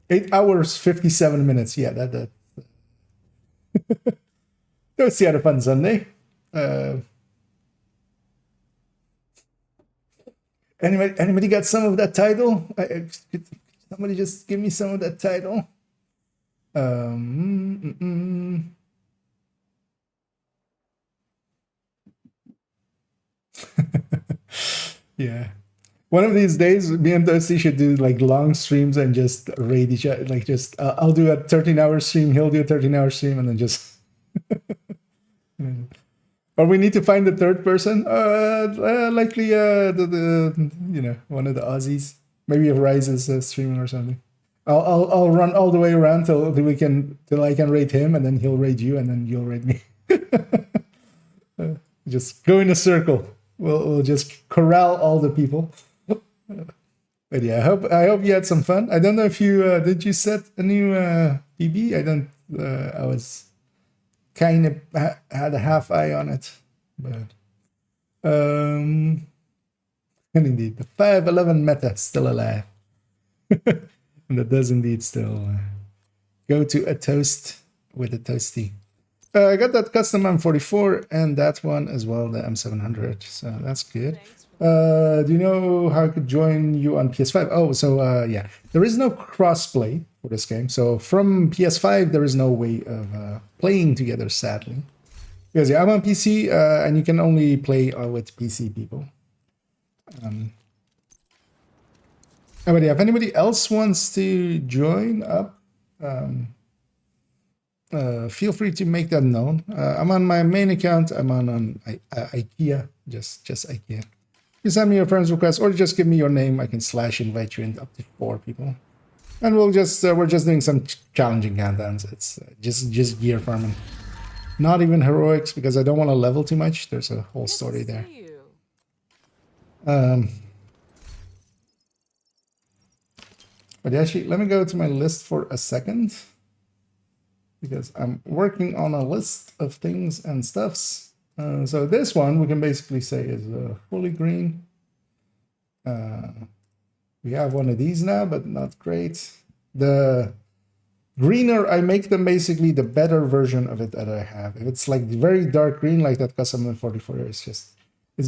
8 hours 57 minutes. Yeah, that. Toasty had a fun Sunday. Anybody got some of that title? Could somebody just give me some of that title? Yeah. One of these days, me and Toasty should do like long streams and just raid each other. Like just, I'll do a 13-hour stream, he'll do a 13-hour stream, and then just. Or we need to find the third person. Likely the one of the Aussies. Maybe if Rise is streaming or something. I'll run all the way around till I can raid him, and then he'll raid you, and then you'll raid me. Just go in a circle. We'll just corral all the people. But yeah, I hope you had some fun. I don't know if you did you set a new PB? I don't. I was kind of had a half eye on it, but and indeed the 511 meta still alive, and that does indeed still go to a toast with a toasty. I got that custom M44 and that one as well, the M700, so that's good. Do you know how I could join you on PS5? Oh, so yeah, there is no crossplay for this game. So from PS5, there is no way of playing together, sadly. Because yeah, I'm on PC and you can only play with PC people. But yeah, if anybody else wants to join up, feel free to make that known. I'm on my main account. I'm on IKEA, just IKEA. You send me your friend's request, or just give me your name. I can /invite you in up to 4 people, and we're just doing some challenging countdowns. It's just gear farming, not even heroics because I don't want to level too much. There's a whole story there. But actually, let me go to my list for a second because I'm working on a list of things and stuffs. So this one we can basically say is fully green. We have one of these now, but not great. The greener I make them, basically the better version of it that I have. If it's like very dark green like that custom 44, it's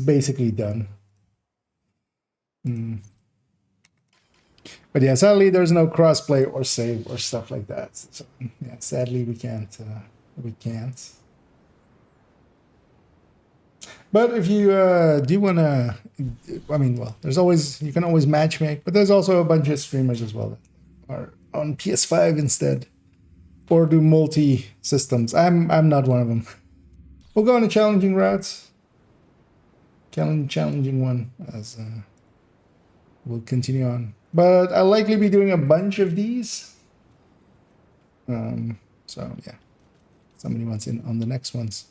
basically done. But yeah, sadly there's no crossplay or save or stuff like that. So yeah, sadly we can't. But if you do want to, I mean, well, you can always matchmake, but there's also a bunch of streamers as well that are on PS5 instead, or do multi-systems. I'm not one of them. We'll go on a challenging route. Challenging one as we'll continue on. But I'll likely be doing a bunch of these. So yeah, somebody wants in on the next ones.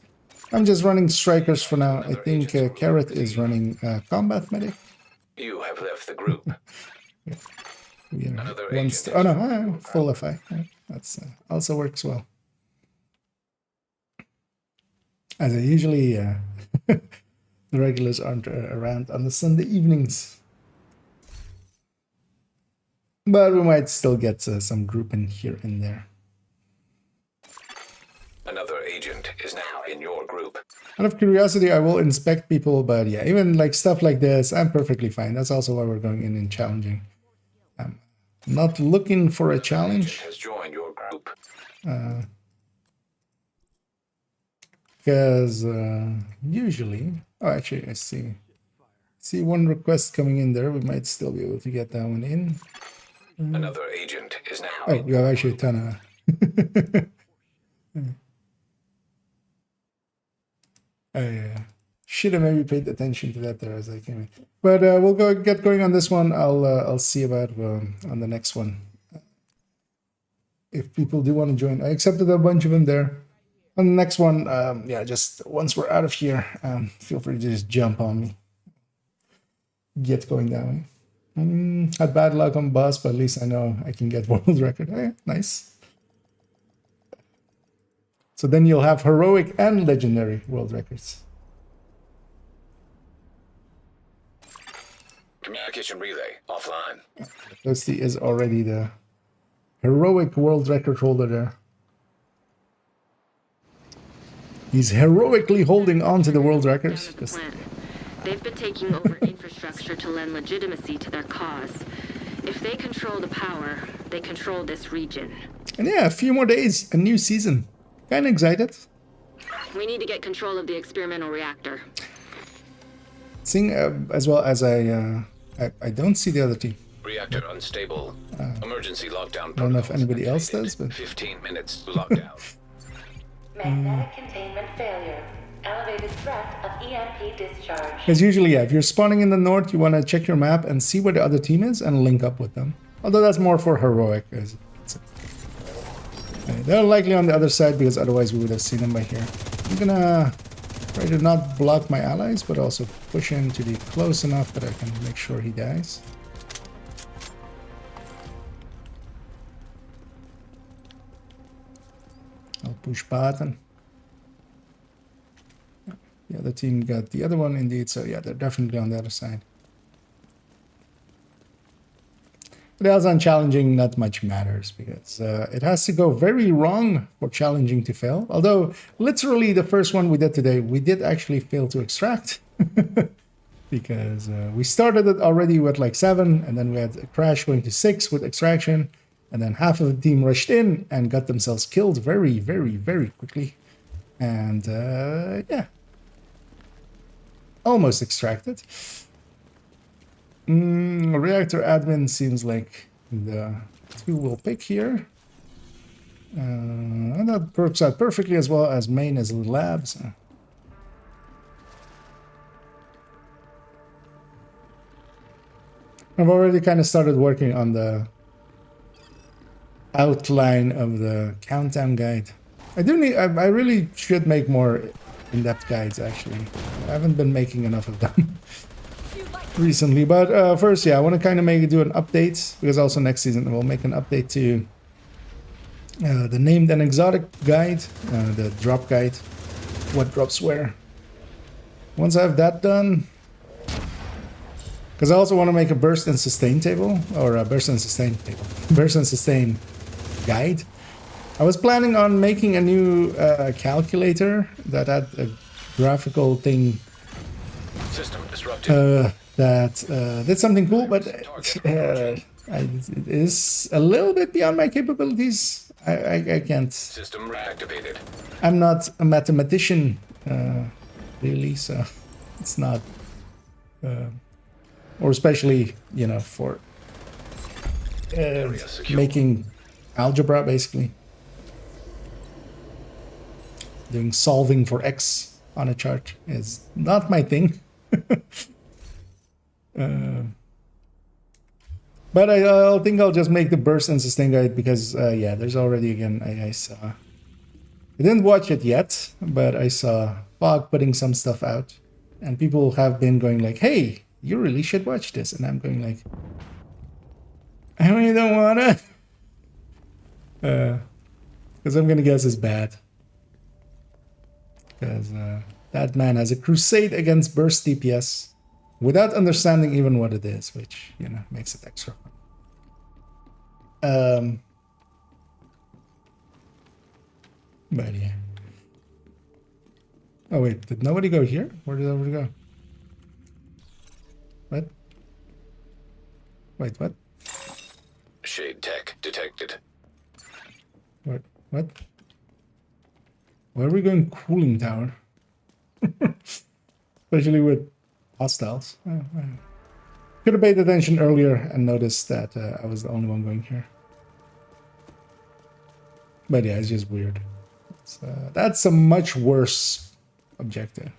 I'm just running strikers for now. I think Carrot is running combat medic. You have left the group. Yeah. Oh no, full FI. That's also works well. As I usually The regulars aren't around on the Sunday evenings. But we might still get some grouping here and there. Another agent is now in your group. Out of curiosity, I will inspect people, but yeah, even like stuff like this, I'm perfectly fine. That's also why we're going in and challenging. I'm not looking for a challenge. Has joined your group. Because usually, oh, actually, I see one request coming in there. We might still be able to get that one in. Another agent is now. Oh, you have actually a ton of. I should have maybe paid attention to that there as I came in. But we'll get going on this one. I'll see about on the next one. If people do want to join, I accepted a bunch of them there. On the next one, yeah, just once we're out of here, feel free to just jump on me. Get going that way. Had bad luck on boss, but at least I know I can get world record. Hey, nice. So then you'll have heroic and legendary world records. Communication relay offline. Toasty is already the heroic world record holder there. He's heroically holding on to the world records. Down at the plant. They've been taking over infrastructure to lend legitimacy to their cause. If they control the power, they control this region. And yeah, a few more days, a new season. Kind of excited. We need to get control of the experimental reactor. Seeing as well as I don't see the other team. Reactor unstable. Emergency lockdown. I don't know if anybody else does, but 15 minutes lockdown. Magnetic containment failure. Elevated threat of EMP discharge. because usually, yeah, if you're spawning in the north, you want to check your map and see where the other team is and link up with them. Although that's more for heroic. They're likely on the other side because otherwise we would have seen them by here. I'm gonna try to not block my allies, but also push him to be close enough that I can make sure he dies. I'll push button. The other team got the other one indeed, so yeah, they're definitely on the other side. But else on challenging, not much matters because it has to go very wrong for challenging to fail. Although, literally the first one we did today, we did actually fail to extract. Because we started it already with like 7, and then we had a crash going to 6 with extraction. And then half of the team rushed in and got themselves killed very, very, very quickly. And yeah. Almost extracted. Reactor admin seems like the 2 we'll pick here. And that works out perfectly as well as main as labs. I've already kind of started working on the outline of the countdown guide. I really should make more in-depth guides actually. I haven't been making enough of them recently, but first, yeah, I want to kind of do an update because also next season we'll make an update to the named and exotic guide, the drop guide, what drops where. Once I have that done, because I also want to make a burst and sustain table, or a burst and sustain table, burst and sustain guide. I was planning on making a new calculator that had a graphical thing System disrupted. that did something cool, but it is a little bit beyond my capabilities. I can't. System reactivated. I'm not a mathematician, really, so it's not. Or especially, you know, for making algebra, basically. Doing solving for x on a chart is not my thing. But I think I'll just make the burst and sustain guide because, yeah, there's already, again, I saw... I didn't watch it yet, but I saw Fog putting some stuff out. And people have been going like, hey, you really should watch this. And I'm going like, I really don't wanna. Because I'm gonna guess it's bad. Because That man has a crusade against burst DPS without understanding even what it is, which, you know, makes it extra fun. But yeah. Oh wait, did nobody go here? Where did everybody go? What? Wait, what? Shade tech detected. What? What? Where are we going? Cooling tower. Especially with hostiles. Could have paid attention earlier and noticed that I was the only one going here. But yeah, it's just weird. That's a much worse objective.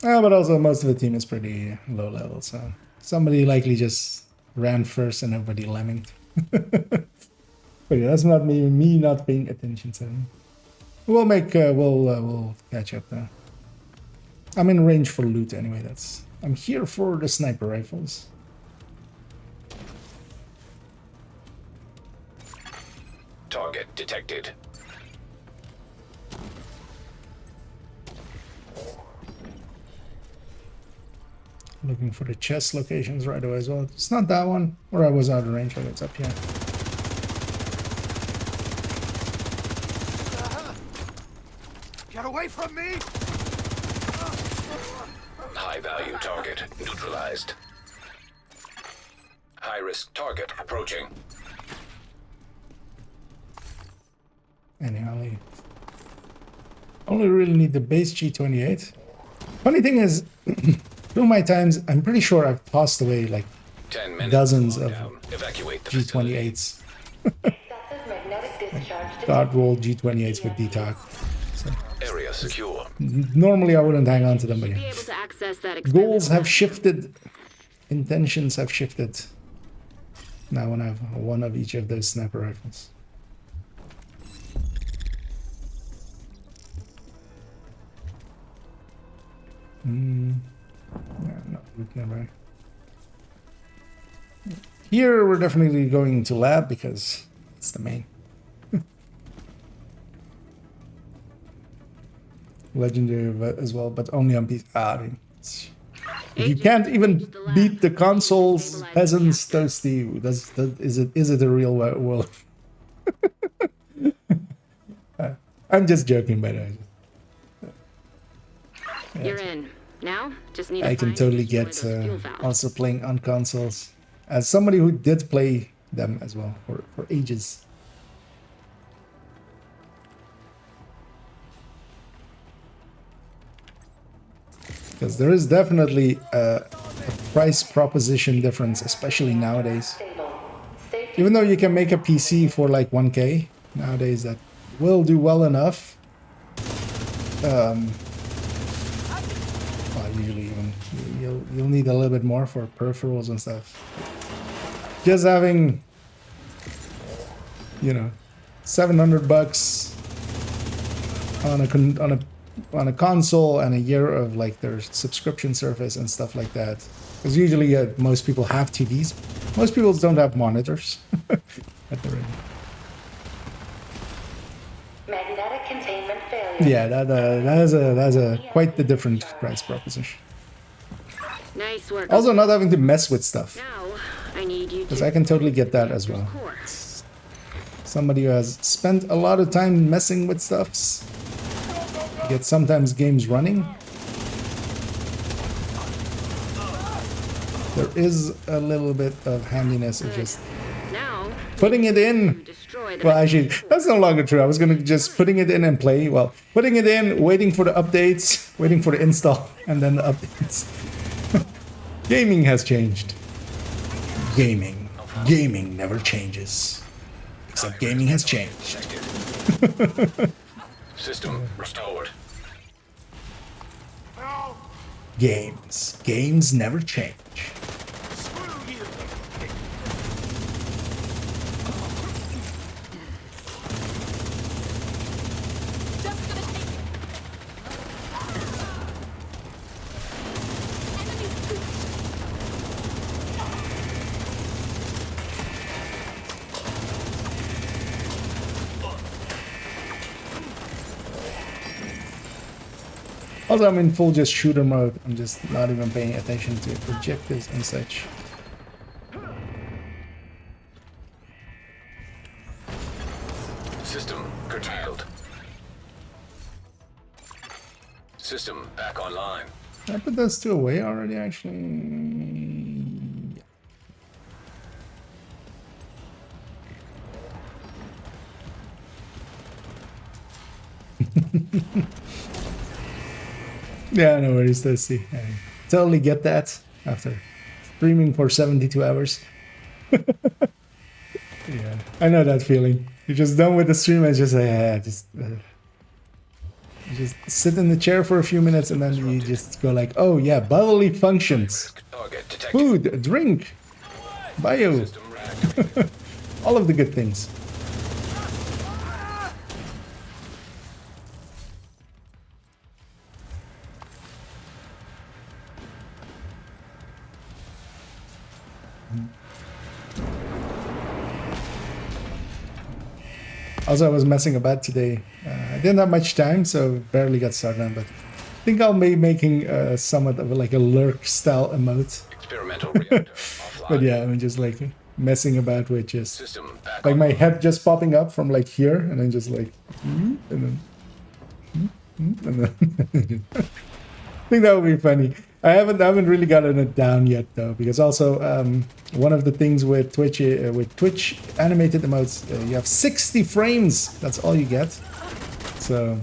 But also most of the team is pretty low level, so somebody likely just ran first and everybody lemminged. But yeah, that's not me not paying attention to them. We'll catch up though. I'm in range for loot anyway. I'm here for the sniper rifles. Target detected. Looking for the chest locations right away as well. It's not that one, or I was out of range. It's up here. Get away from me! High value target neutralized. High risk target approaching. Anyhow, only really need the base G28. Funny thing is, through my times, I'm pretty sure I've tossed away like 10 minutes. dozens of Evacuate the G28s. Excessive magnetic discharge God roll G28s with DTOC. So, area secure. normally I wouldn't hang on to them, but Be yeah. able to access that Goals have expendable- shifted. Intentions have shifted. Now I want to have one of each of those sniper rifles. Yeah, no, never. Here we're definitely going to lab because it's the main. Legendary as well, but only on PC. I mean, if you can't even beat the consoles, peasants, toasty. Is it a real world? I'm just joking, by the way. You're in. Now, just need to I can find totally and destroy get those fuel valves. also playing on consoles as somebody who did play them as well for ages. Because there is definitely a price proposition difference, especially nowadays. stable. Safety Even though you can make a PC for like 1K nowadays, that will do well enough. Well, usually even you'll need a little bit more for peripherals and stuff. Just having, you know, $700 on a console and a year of like their subscription service and stuff like that. Because usually most people have TVs. Most people don't have monitors at the rate. magnetic containment failure. Yeah, that's a quite the different price proposition. Nice work. Also, not having to mess with stuff, Now, I need you because to I can totally get that as well. course. Somebody who has spent a lot of time messing with stuffs, get sometimes games running. There is a little bit of handiness of just Now, putting it in. destroy the Well, actually, that's no longer true. I was gonna just putting it in and play. Well, putting it in, waiting for the updates, waiting for the install, and then the updates. Gaming has changed. Gaming never changes. Except gaming has changed. System restored. Games never change. Also, I'm in full just shooter mode. I'm just not even paying attention to objectives and such. System curtailed. System back online. I put those two away already, actually. Yeah, no worries, Toasty. I totally get that after streaming for 72 hours. Yeah, I know that feeling. You're just done with the stream and just you just sit in the chair for a few minutes and then you just go like, oh yeah, bodily functions, Target detected. food, drink, bio, System reactivated. all of the good things. Also, I was messing about today. I didn't have much time, so barely got started on, but I think I'll be making somewhat of like a lurk style emote. Experimental reactor offline. But yeah, I'm just like messing about with just System back like my online. head just popping up from like here, and then just like, and then, and then. I think that would be funny. I haven't really gotten it down yet though, because also one of the things with Twitch animated emotes, you have 60 frames. That's all you get. So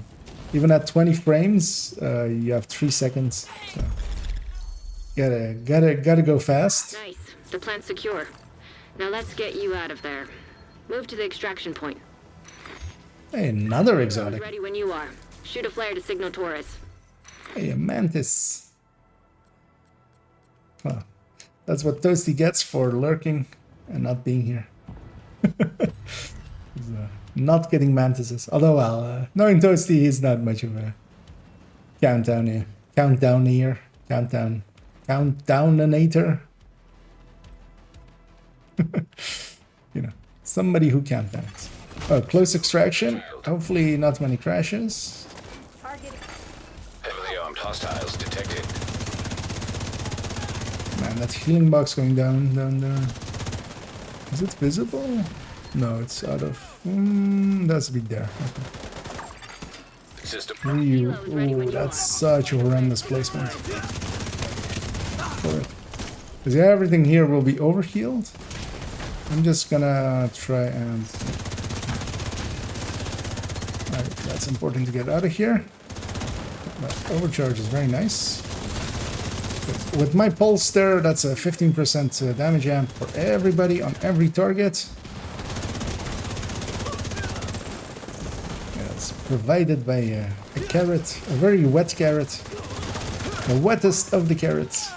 even at 20 frames, you have 3 seconds. So gotta go fast. Nice. The plant's secure. Now let's get you out of there. Move to the extraction point. Hey, another exotic. Ready when you are. Shoot a flare to signal Taurus. Hey, a mantis. Well, that's what Toasty gets for lurking and not being here. Not getting mantises. Although, well, knowing Toasty, he's not much of a countdownator. You know, somebody who countdowns. Oh, close extraction. Hopefully not many crashes. Heavily armed hostiles detected. Man, that healing box going down. Is it visible? No, it's out of... that's a bit there. Okay. System. Ooh, that's such a horrendous placement. Because everything here will be overhealed. I'm just gonna try and... Alright, that's important to get out of here. But overcharge is very nice. With my pulse there, that's a 15% damage amp for everybody on every target. Yeah, it's provided by a carrot, a very wet carrot. The wettest of the carrots.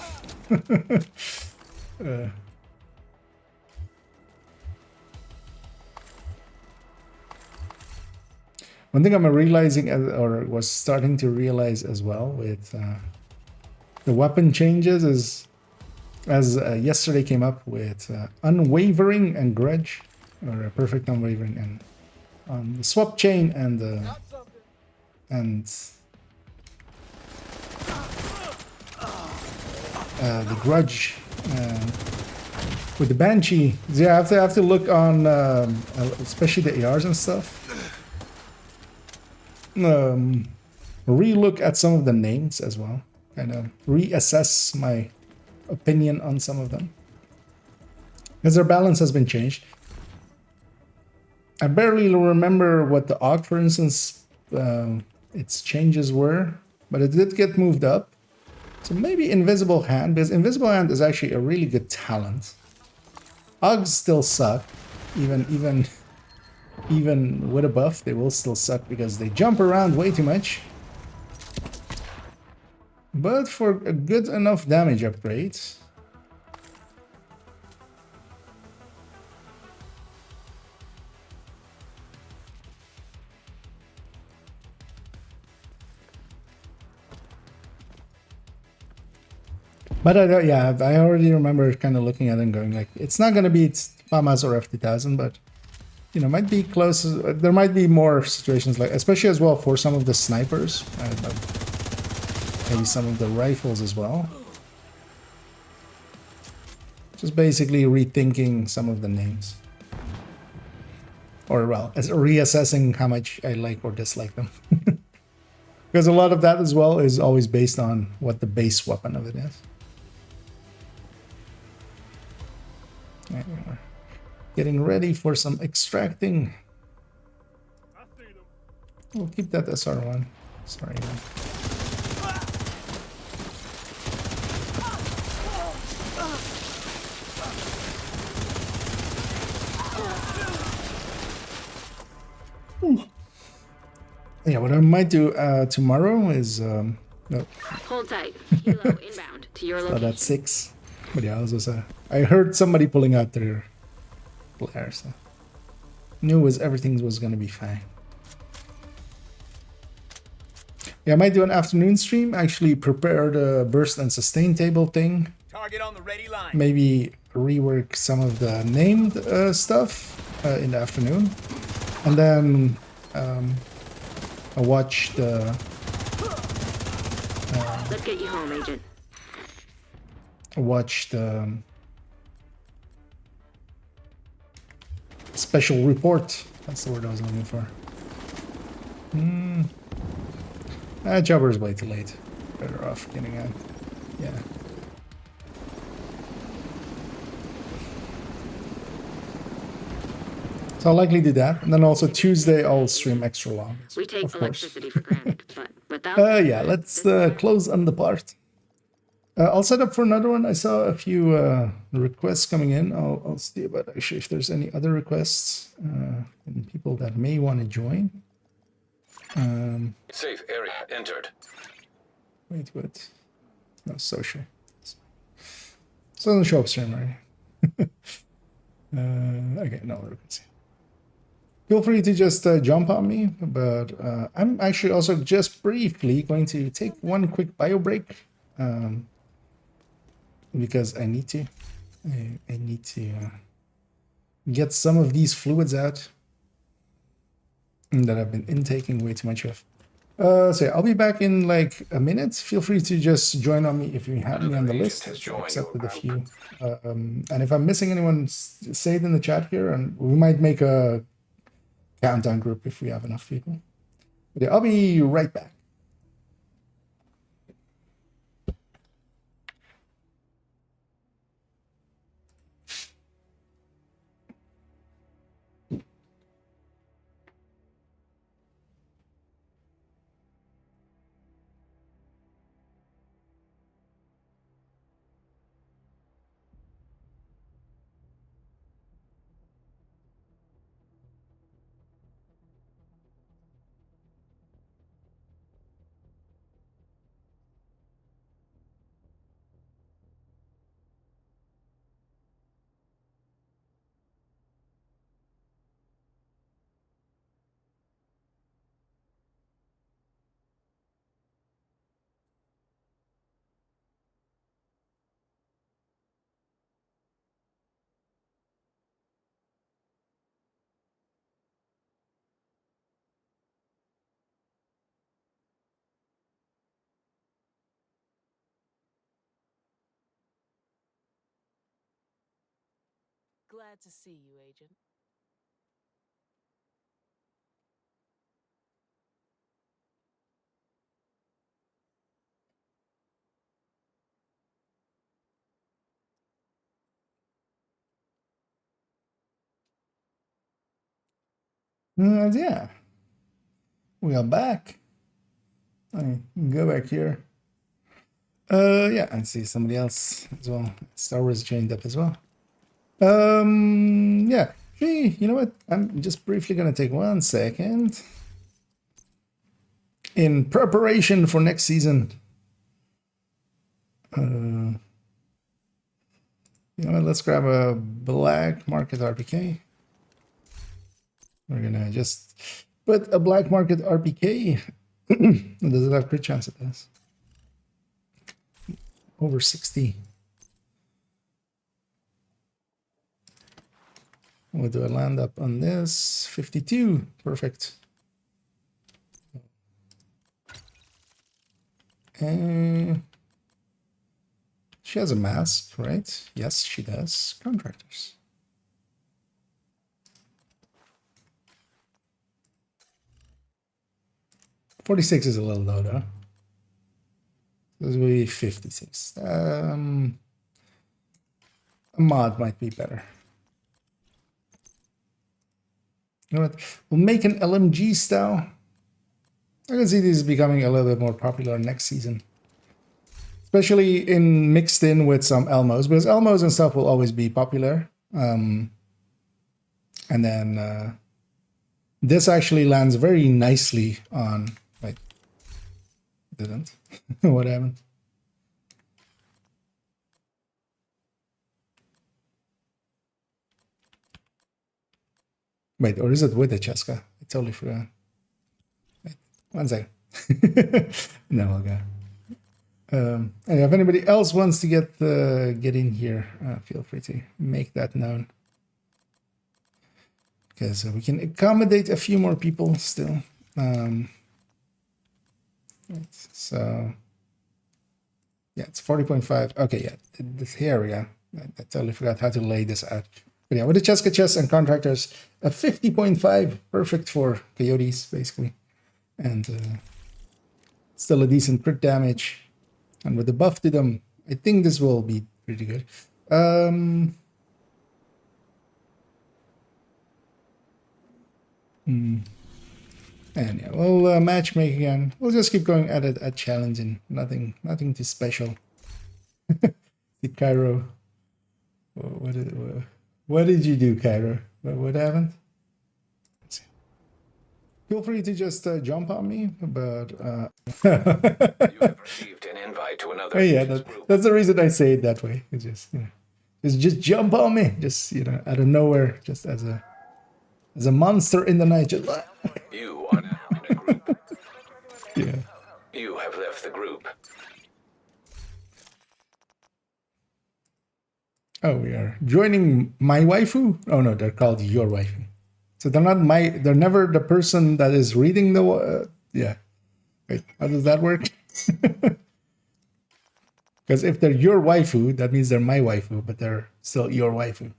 One thing I'm realizing, or was starting to realize as well with the weapon changes is, as yesterday came up with unwavering and grudge, or a perfect unwavering, and on the swap chain and the grudge with the Banshee. Yeah, I have to look on especially the ARs and stuff. Re-look at some of the names as well. Kind of reassess my opinion on some of them, because their balance has been changed. I barely remember what the AUG, for instance, its changes were, but it did get moved up. So maybe Invisible Hand, because Invisible Hand is actually a really good talent. AUGs still suck, even with a buff, they will still suck because they jump around way too much. But for a good enough damage upgrade, but I already remember kind of looking at it and going like, it's not going to beat FAMAS or F2000, but you know, might be close. There might be more situations like, especially as well for some of the snipers. Maybe some of the rifles as well. Just basically rethinking some of the names. Or, well, as reassessing how much I like or dislike them. Because a lot of that as well is always based on what the base weapon of it is. Right, we're getting ready for some extracting. We'll keep that SR1. Sorry, man. Yeah, what I might do tomorrow is no. Hold tight. Kilo inbound to your Oh, location. that's 6. But yeah, I heard somebody pulling out their flare, so knew everything was gonna be fine. Yeah, I might do an afternoon stream. Actually, prepare the burst and sustain table thing. Target on the ready line. Maybe rework some of the named stuff in the afternoon, and then I'll watch the. Let's get you home, Agent. Watch the special report. That's the word I was looking for. Jobber's way too late. Better off getting out. Yeah. So I'll likely do that. And then also Tuesday I'll stream extra long. We take of course. electricity for granted, but without Yeah, let's close on the part. I'll set up for another one. I saw a few requests coming in. I'll see about actually if there's any other requests and people that may want to join. Safe area entered. Wait, what? No, social. So doesn't show up stream, right? Okay, no requests. Feel free to just jump on me, but I'm actually also just briefly going to take one quick bio break. Because I need to. I need to get some of these fluids out that I've been intaking way too much of. So yeah, I'll be back in like a minute. Feel free to just join on me if you have me on the list. I accepted a few. And if I'm missing anyone, say it in the chat here, and we might make a countdown group if we have enough people. But yeah, I'll be right back. Glad to see you, Agent. Yeah, we are back. I can go back here. Yeah, and see somebody else as well. Star Wars joined up as well. Yeah. Hey, you know what? I'm just briefly gonna take 1 second. In preparation for next season. You know what? Let's grab a black market RPK. We're gonna just put a black market RPK. Does it have crit chance? It does. Over 60. What do I land up on this? 52. Perfect. She has a mask, right? Yes, she does. Contractors. $46 is a little low, though. This will be 56. A mod might be better. You know what? We'll make an LMG style. I can see this becoming a little bit more popular next season. Especially mixed in with some Elmos, because Elmos and stuff will always be popular. And then this actually lands very nicely on... Wait. Didn't. What happened? Wait, or is it with the Cheska? I totally forgot. Wait, one second. No, I'll go. And if anybody else wants to get in here, feel free to make that known. Because we can accommodate a few more people still. Right, so, yeah, it's 40.5. Okay, yeah, this area. I totally forgot how to lay this out. But yeah, with the Cheska chest and contractors, a 50.5, perfect for coyotes, basically. And still a decent crit damage. And with the buff to them, I think this will be pretty good. And yeah, we'll matchmake again. We'll just keep going at it at challenging. Nothing too special. The Cairo. What did you do, Cairo? What happened? Let's see. Feel free to just jump on me, but You have received an invite to another oh, yeah, agent's group. that's the reason I say it that way. It's just, you know, just jump on me, just, you know, out of nowhere, just as a monster in the night. Just You are now in a group. yeah. You have left the group. Oh, we are joining my waifu. Oh no, they're called your waifu. So they're never the person that is reading the. Yeah. Wait, how does that work? Because if they're your waifu, that means they're my waifu, but they're still your waifu.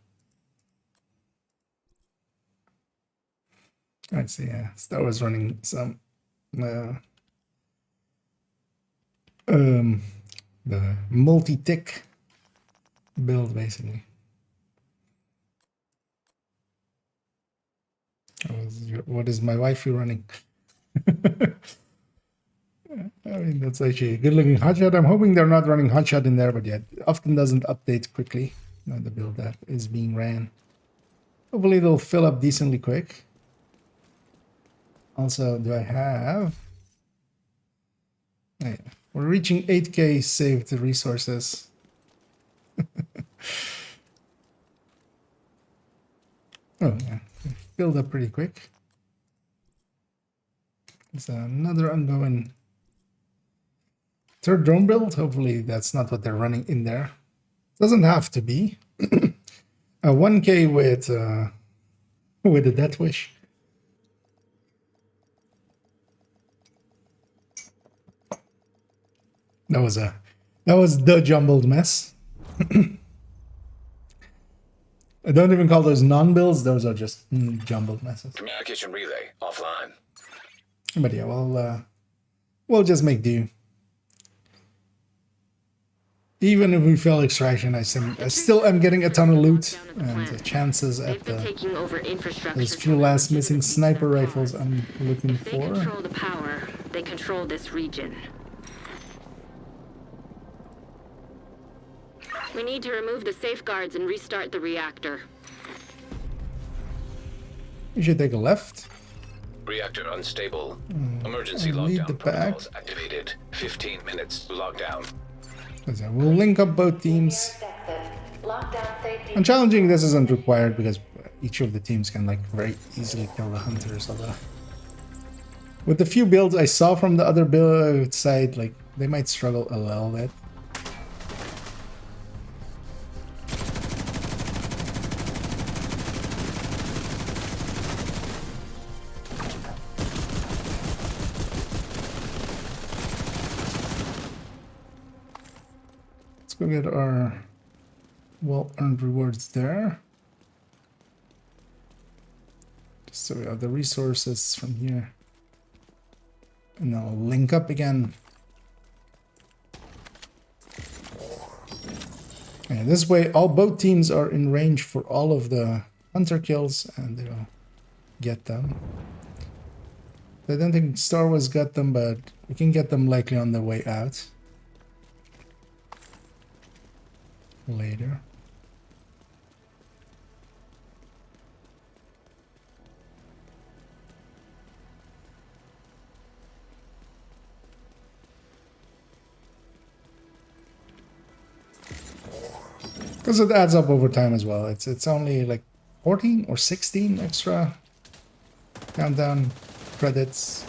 Let's see. Yeah, Star Wars running some. The multi-tick build, basically. What is my waifu running? I mean, that's actually a good-looking hotshot. I'm hoping they're not running hotshot in there, but yeah, it often doesn't update quickly. The build that is being ran. Hopefully, it'll fill up decently quick. Also, do I have? Oh, yeah. We're reaching 8K saved resources. Oh, yeah. Filled up pretty quick. There's another ongoing third drone build. Hopefully that's not what they're running in there. Doesn't have to be. A 1K with a Death Wish. That was the jumbled mess. I don't even call those non-builds. Those are just jumbled messes. Communication relay offline. But yeah, we'll just make do. Even if we fail extraction, I still am getting a ton of loot and the chances at those few last missing sniper rifles I'm looking If they for. control the power, they control this region. We need to remove the safeguards and restart the reactor. We should take a left. Reactor unstable. Emergency I'll lead the lockdown back. protocols activated. 15 minutes to lockdown. We'll link up both teams. Lockdown safety. And challenging this isn't required because each of the teams can like very easily kill the hunters. Although with the few builds I saw from the other build side, like they might struggle a little bit. go get our well-earned rewards there. Just so we have the resources from here. And then I'll link up again. And this way, both teams are in range for all of the hunter kills, and they'll get them. I don't think Star Wars got them, but we can get them likely on the way out. Later. Because it adds up over time as well. It's only like 14 or 16 extra countdown credits.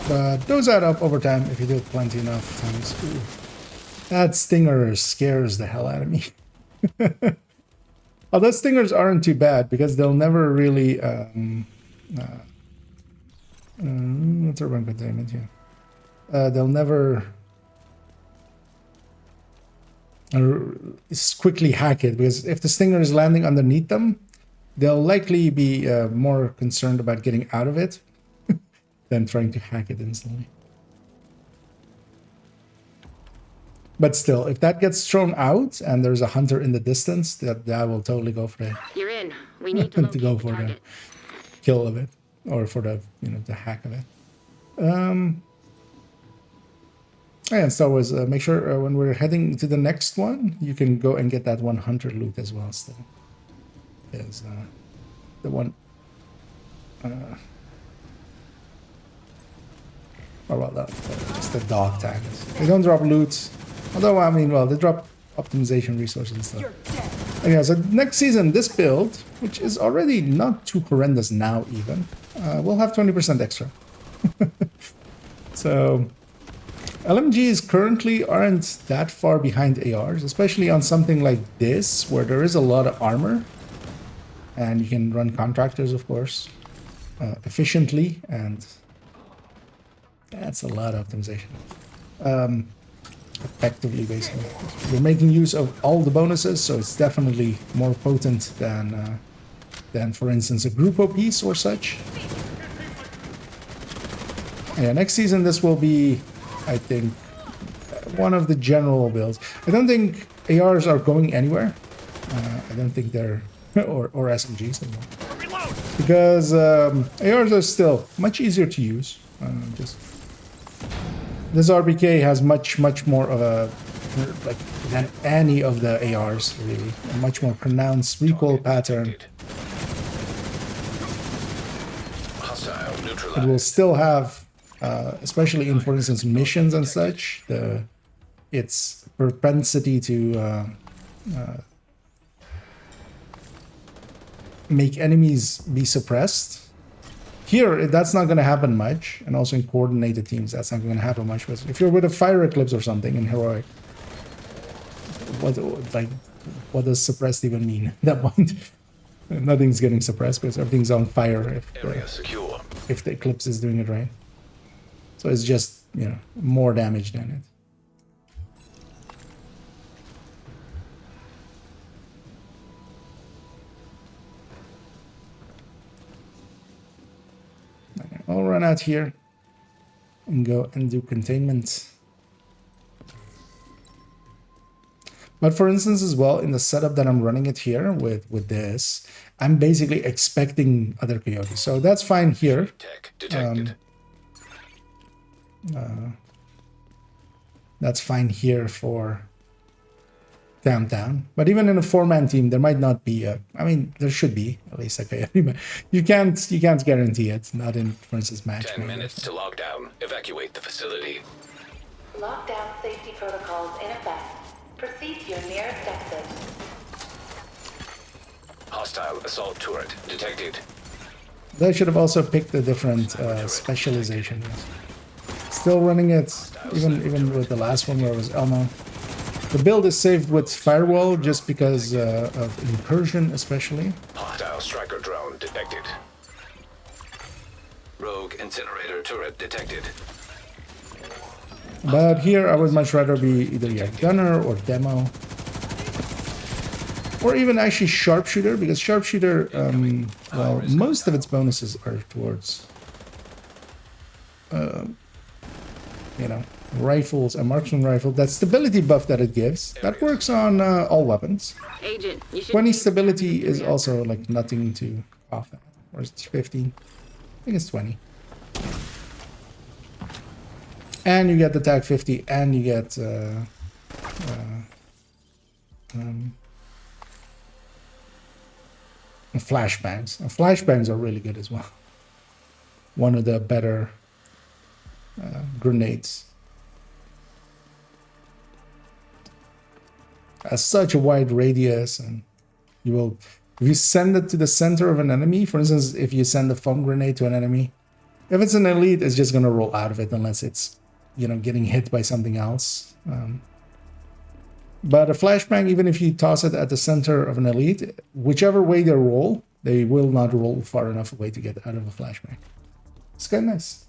But those add up over time if you do it plenty enough times. Ooh. That stinger scares the hell out of me. Although stingers aren't too bad because they'll never really what's urban containment here? They'll never quickly hack it, because if the stinger is landing underneath them, they'll likely be more concerned about getting out of it than trying to hack it instantly. But still, if that gets thrown out and there's a hunter in the distance, that will totally go for it. You're in. We need to to go for the kill of it, or for the the hack of it. And so was make sure when we're heading to the next one, you can go and get that one hunter loot as well. Still, is the one. Or well, just the dog tags. They don't drop loot. Although, I mean, well, they drop optimization resources and stuff. Yeah, so next season, this build, which is already not too horrendous now even, we'll have 20% extra. So, LMGs currently aren't that far behind ARs, especially on something like this, where there is a lot of armor. And you can run contractors, of course, efficiently, and that's a lot of optimization. Effectively, basically. You're making use of all the bonuses, so it's definitely more potent than, for instance, a group piece or such. Yeah, next season this will be, I think, one of the general builds. I don't think ARs are going anywhere. I don't think they're... or SMGs anymore. Because ARs are still much easier to use. This RBK has much more of a, like, than any of the ARs, really. A much more pronounced recoil pattern. It will still have, especially in, for instance, missions and such, its propensity to make enemies be suppressed. Here, that's not going to happen much, and also in coordinated teams, that's not going to happen much. But if you're with a Fire Eclipse or something in Heroic, what does suppressed even mean at that point? Nothing's getting suppressed because everything's on fire if the Eclipse is doing it right. So it's just, more damage than it. I'll run out here and go and do containment. But for instance, as well, in the setup that I'm running it here with this, I'm basically expecting other coyotes. So that's fine here. That's fine here for downtown. But even in a 4-man team, there might not be a... I mean, there should be at least a coyote. But you can't guarantee it. Not in, for instance, match. 10 minutes to lockdown. Evacuate the facility. Lockdown safety protocols in effect. Proceed to your nearest exit. Hostile assault turret detected. They should have also picked a different specialization. Still running it, even with the last one where it was Elmo. The build is saved with Firewall just because of incursion, especially. Hostile striker drone detected. Rogue incinerator turret detected. But here I would much rather be either gunner or demo. Or even actually sharpshooter, because sharpshooter, well, most of its bonuses are towards, you know, rifles, a marksman rifle. That stability buff that it gives, that works on all weapons. Agent, you should 20 be- stability is also like nothing to cough at. Or is it 15? I think it's 20. And you get the tag 50, and you get flashbangs. Flashbangs are really good as well. One of the better grenades. Has such a wide radius, and you will, if you send it to the center of an enemy, for instance, if you send a foam grenade to an enemy, if it's an elite, it's just gonna roll out of it unless it's, you know, getting hit by something else. But a flashbang, even if you toss it at the center of an elite, whichever way they roll, they will not roll far enough away to get out of a flashbang. It's kind of nice.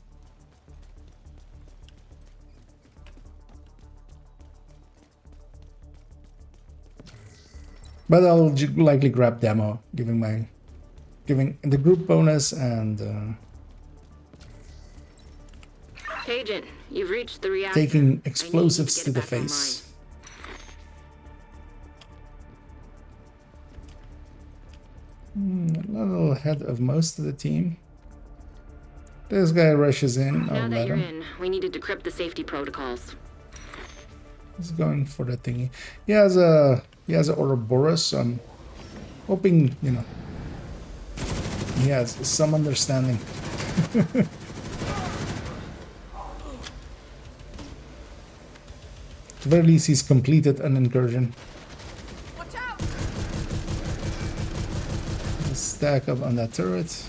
But I'll likely grab demo, giving the group bonus and Agent, you've reached the reactor. taking I explosives need to you the get it back face. A little ahead of most of the team. This guy rushes in. online. Now I'll that let you're him. in, we need to decrypt the safety protocols. He's going for the thingy. He has a Ouroboros, so I'm hoping, you know, he has some understanding. At the very least, he's completed an incursion. Watch out! Stack up on that turret.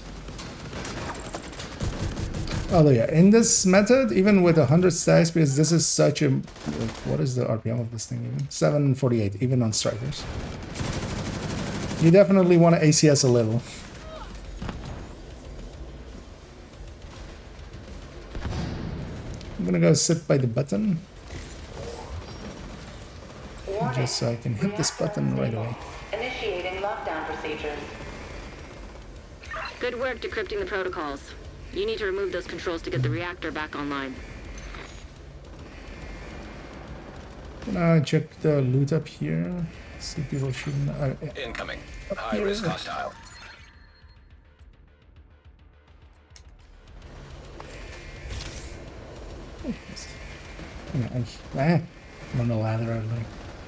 Oh yeah, in this method, even with 100 stacks, because this is such a, what is the RPM of this thing even? 748, even on strikers. You definitely want to ACS a little. I'm gonna go sit by the button, just so I can hit this button right away. Initiating lockdown procedures. Good work decrypting the protocols. You need to remove those controls to get the reactor back online. Gonna check the loot up here. See people shooting. Incoming. High risk hostile. I'm on the ladder.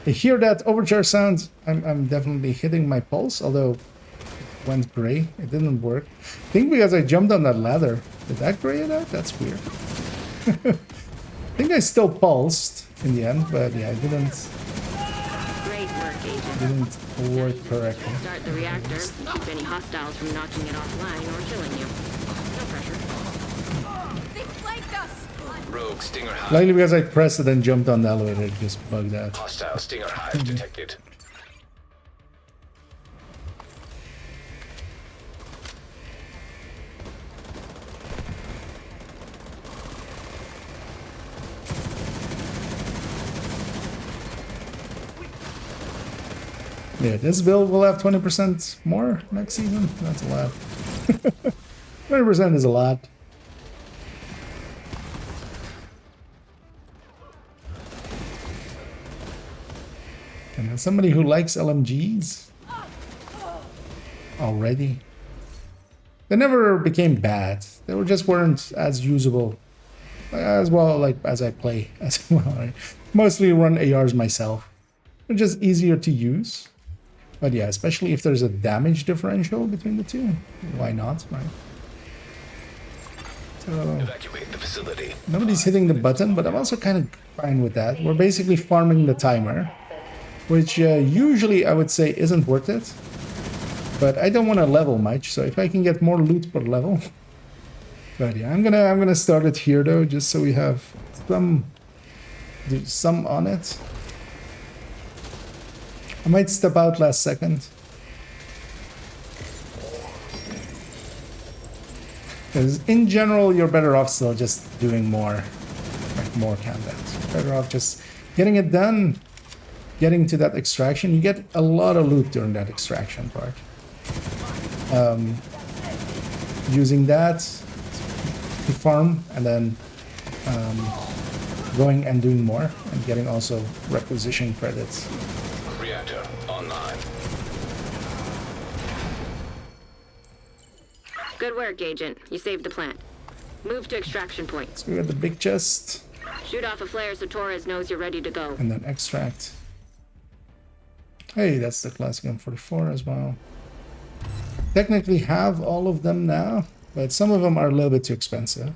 I hear that overcharge sound. I'm definitely hitting my pulse, although it went gray. It didn't work. I think because I jumped on that ladder. Did that gray it out? That's weird. I think I still pulsed in the end, but yeah, I didn't. Great work, Agent. Didn't work correctly. Start the reactor, keep any hostiles from knocking it offline or killing you. No pressure. They flanked us! Rogue Stinger Hive. Likely because I pressed it and jumped on the elevator, it just bugged out. Hostile Stinger Hive detected. Yeah, this build will have 20% more next season. That's a lot. 20% is a lot. And as somebody who likes LMGs already, they never became bad. They were just weren't as usable as well, like as I play as well. I mostly run ARs myself. They're just easier to use. But yeah, especially if there's a damage differential between the two, why not, right? So Evacuate the facility. nobody's hitting the button, but I'm also kind of fine with that. We're basically farming the timer, which usually I would say isn't worth it. But I don't want to level much, so if I can get more loot per level. But yeah, I'm gonna start it here though, just so we have some on it. I might step out last second. Because in general, you're better off still just doing more. Right. more countdowns. Better off just getting it done, getting to that extraction. You get a lot of loot during that extraction part. Using that to farm and then going and doing more and getting also requisition credits. Reactor online. Good work, Agent. You saved the plant. Move to extraction point. Let's go get the big chest Shoot off a flare so Torres knows you're ready to go. and then extract. Hey, that's the classic M44 as well. Technically have all of them now, but some of them are a little bit too expensive.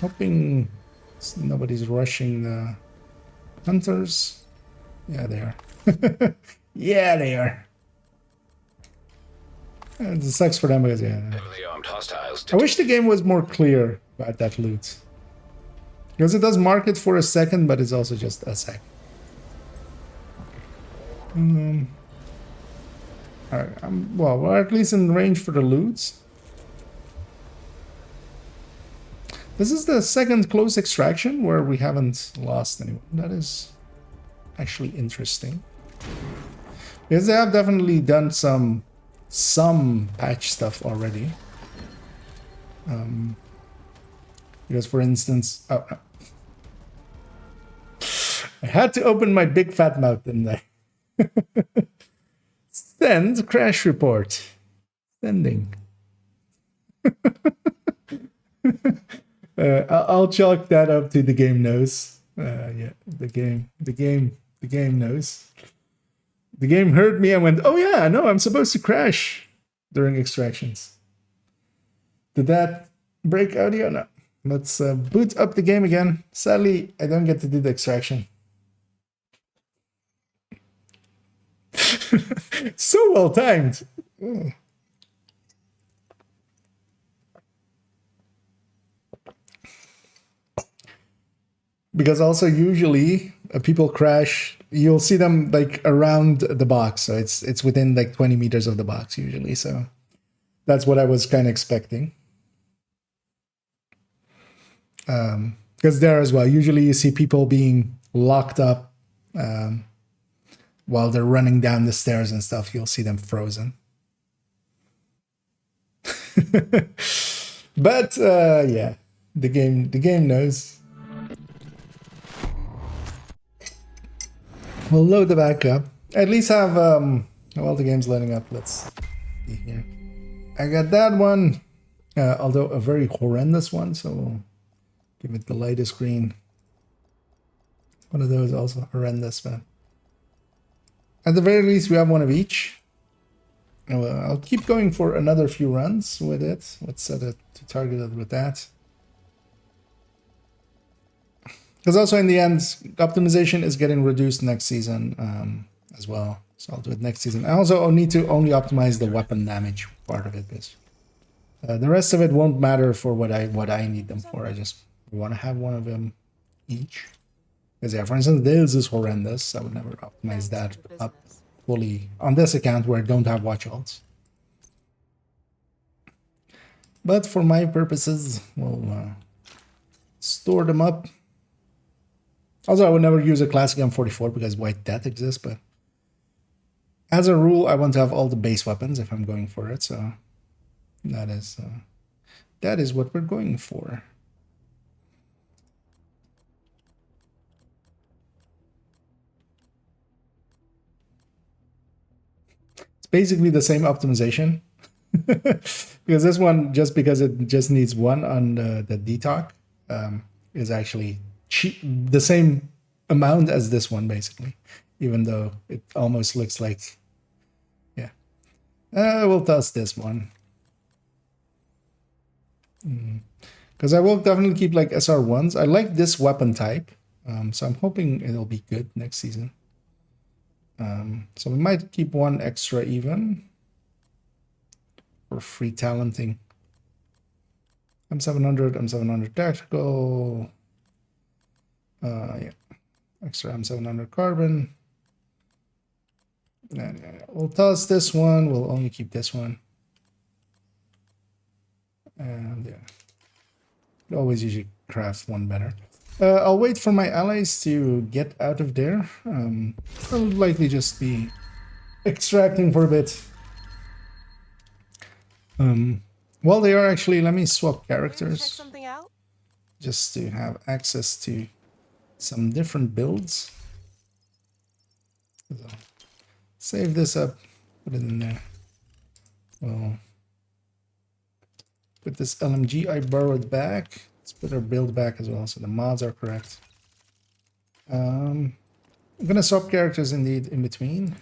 Hoping nobody's rushing the hunters. Yeah, they are. Yeah, they are. And it sucks for them because, yeah. Heavily armed hostiles. I wish the game was more clear about that loot. Because it does mark it for a second, but it's also just a sec. Alright, well, we're at least in range for the loot. This is the second close extraction where we haven't lost anyone. That is actually interesting. Because they have definitely done some patch stuff already. Because for instance, oh, no. I had to open my big fat mouth, didn't I? Send crash report. Sending. I'll chalk that up to the game knows. Yeah, the game knows. The game heard me and went, oh yeah, no, I'm supposed to crash during extractions. Did that break audio? No. Let's boot up the game again. Sadly, I don't get to do the extraction. So well timed. Because also usually people crash, you'll see them like around the box, so it's within like 20 meters of the box usually, so that's what I was kind of expecting. Because there as well, usually you see people being locked up while they're running down the stairs and stuff. You'll see them frozen. But yeah, the game knows. We'll load the backup. At least have well, the game's loading up. Let's see here. I got that one, although a very horrendous one, so we'll give it the lightest green. One of those also horrendous, man. At the very least, we have one of each. I'll keep going for another few runs with it. Let's set it to target it with that. Because also in the end, optimization is getting reduced next season as well. So I'll do it next season. I also need to only optimize the weapon damage part of it. Because the rest of it won't matter for what I need them for. I just want to have one of them each. Because yeah, for instance, this is horrendous. I would never optimize that up fully on this account where I don't have watch holds. But for my purposes, we'll store them up. Also, I would never use a classic M44 because White Death exists, but as a rule, I want to have all the base weapons if I'm going for it, so that is what we're going for. It's basically the same optimization. Because this one, just because it just needs one on the detox, is actually the same amount as this one, basically, even though it almost looks like, yeah. We'll toss this one. Because I will definitely keep like SR1s. I like this weapon type, so I'm hoping it'll be good next season. So we might keep one extra even for free talenting. M700 tactical. Yeah, extra M700 carbon. And we'll toss this one. We'll only keep this one. And yeah, always usually craft one better. I'll wait for my allies to get out of there. I'll likely just be extracting for a bit. While they are actually, let me swap Check characters something out? just to have access to some different builds. So, save this up, put it in there. Well, put this LMG I borrowed back. Let's put our build back as well, so the mods are correct. I'm gonna swap characters indeed in between.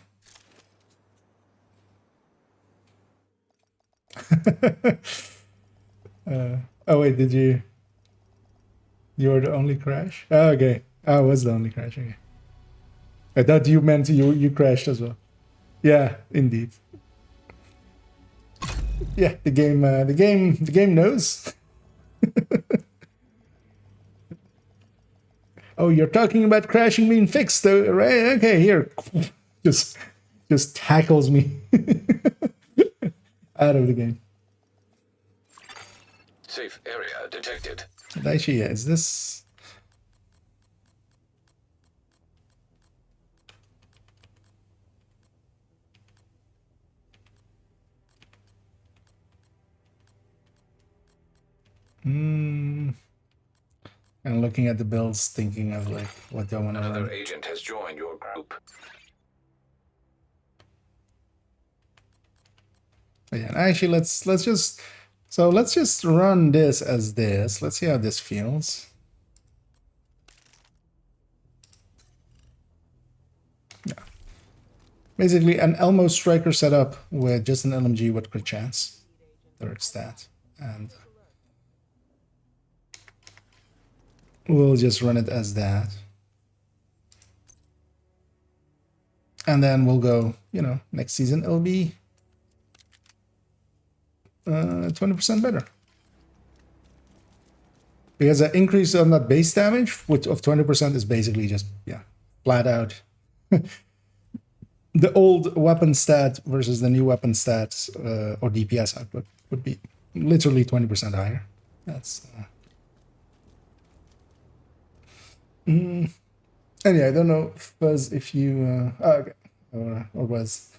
Oh wait, did you? You were the only crash? Oh, okay, I was the only crash. Okay, I thought you meant you crashed as well. Yeah, indeed. Yeah, the game knows. Oh, you're talking about crashing being fixed, though, right? Okay, here, just tackles me out of the game. Safe area detected. And actually, yeah, is this? And looking at the builds, thinking of like what do I want to Another run. agent has joined your group. But yeah, actually, let's just run this as this. Let's see how this feels. Yeah, basically an Elmo striker setup with just an LMG with crit chance, third stat, and we'll just run it as that. And then we'll go, you know, next season it'll be 20% better. Because the increase on that base damage of 20% is basically just, yeah, flat out. The old weapon stat versus the new weapon stats or DPS output would be literally 20% higher. That's... And yeah, I don't know, Fuzz, if you... okay. Or was...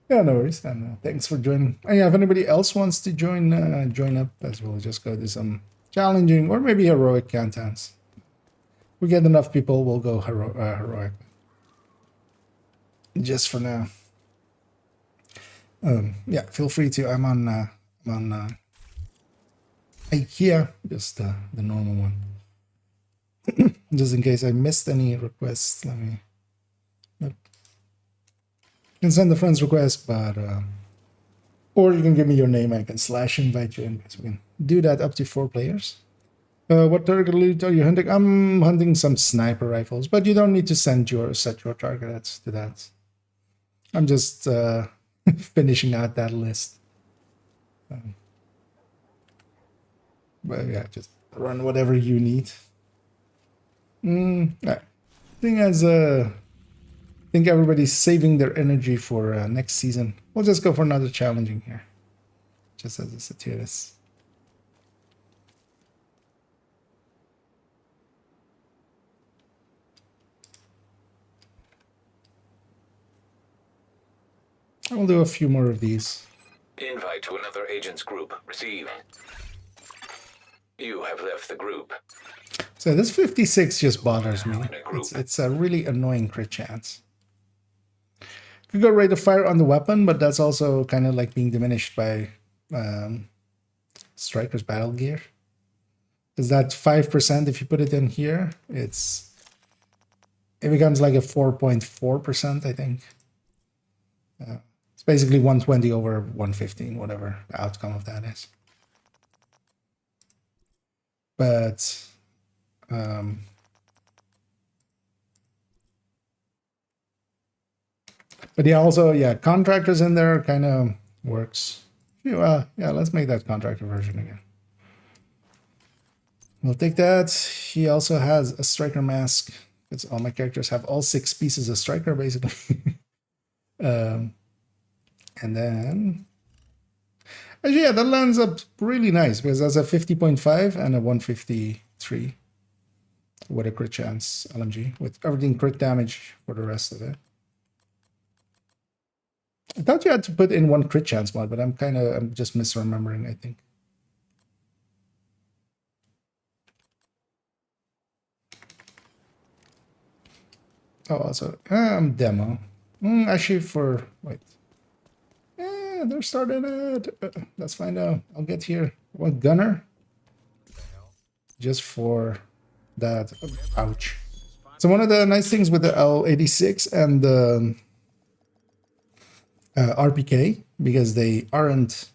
Yeah, no worries. And thanks for joining. And yeah, if anybody else wants to join, join up as well. Just go do some challenging or maybe heroic countdowns. We get enough people, we'll go heroic. Just for now. Yeah, feel free to. I'm on IKEA, just the normal one. Just in case I missed any requests, let me. Nope. You can send a friend's request, but or you can give me your name. I can /invite you in. So we can do that up to 4 players. What target loot are you hunting? I'm hunting some sniper rifles, but you don't need to set your targets to that. I'm just finishing out that list. But yeah, just run whatever you need. I think everybody's saving their energy for next season. We'll just go for another challenging here, just as a Satiris. I'll do a few more of these. Invite to another agent's group. Receive. You have left the group. So this 56 just bothers me. It's a really annoying crit chance. Could go rate of fire on the weapon, but that's also kind of like being diminished by Striker's battle gear. Because that 5%, if you put it in here, it becomes like a 4.4%, I think. It's basically 120 over 115, whatever the outcome of that is. But yeah, also, yeah, contractors in there kind of works. Yeah, let's make that contractor version again. We'll take that. He also has a striker mask. Because all my characters have all 6 pieces of striker, basically. And then Actually, yeah, that lands up really nice because that's a 50.5 and a 153 with a crit chance LMG with everything crit damage for the rest of it. I thought you had to put in one crit chance mod, but I'm just misremembering, I think. Oh, also, demo. Actually, wait. Yeah, they're starting it. Let's find out. I'll get here. What gunner? Just for that. Ouch. So one of the nice things with the L86 and the RPK, because they aren't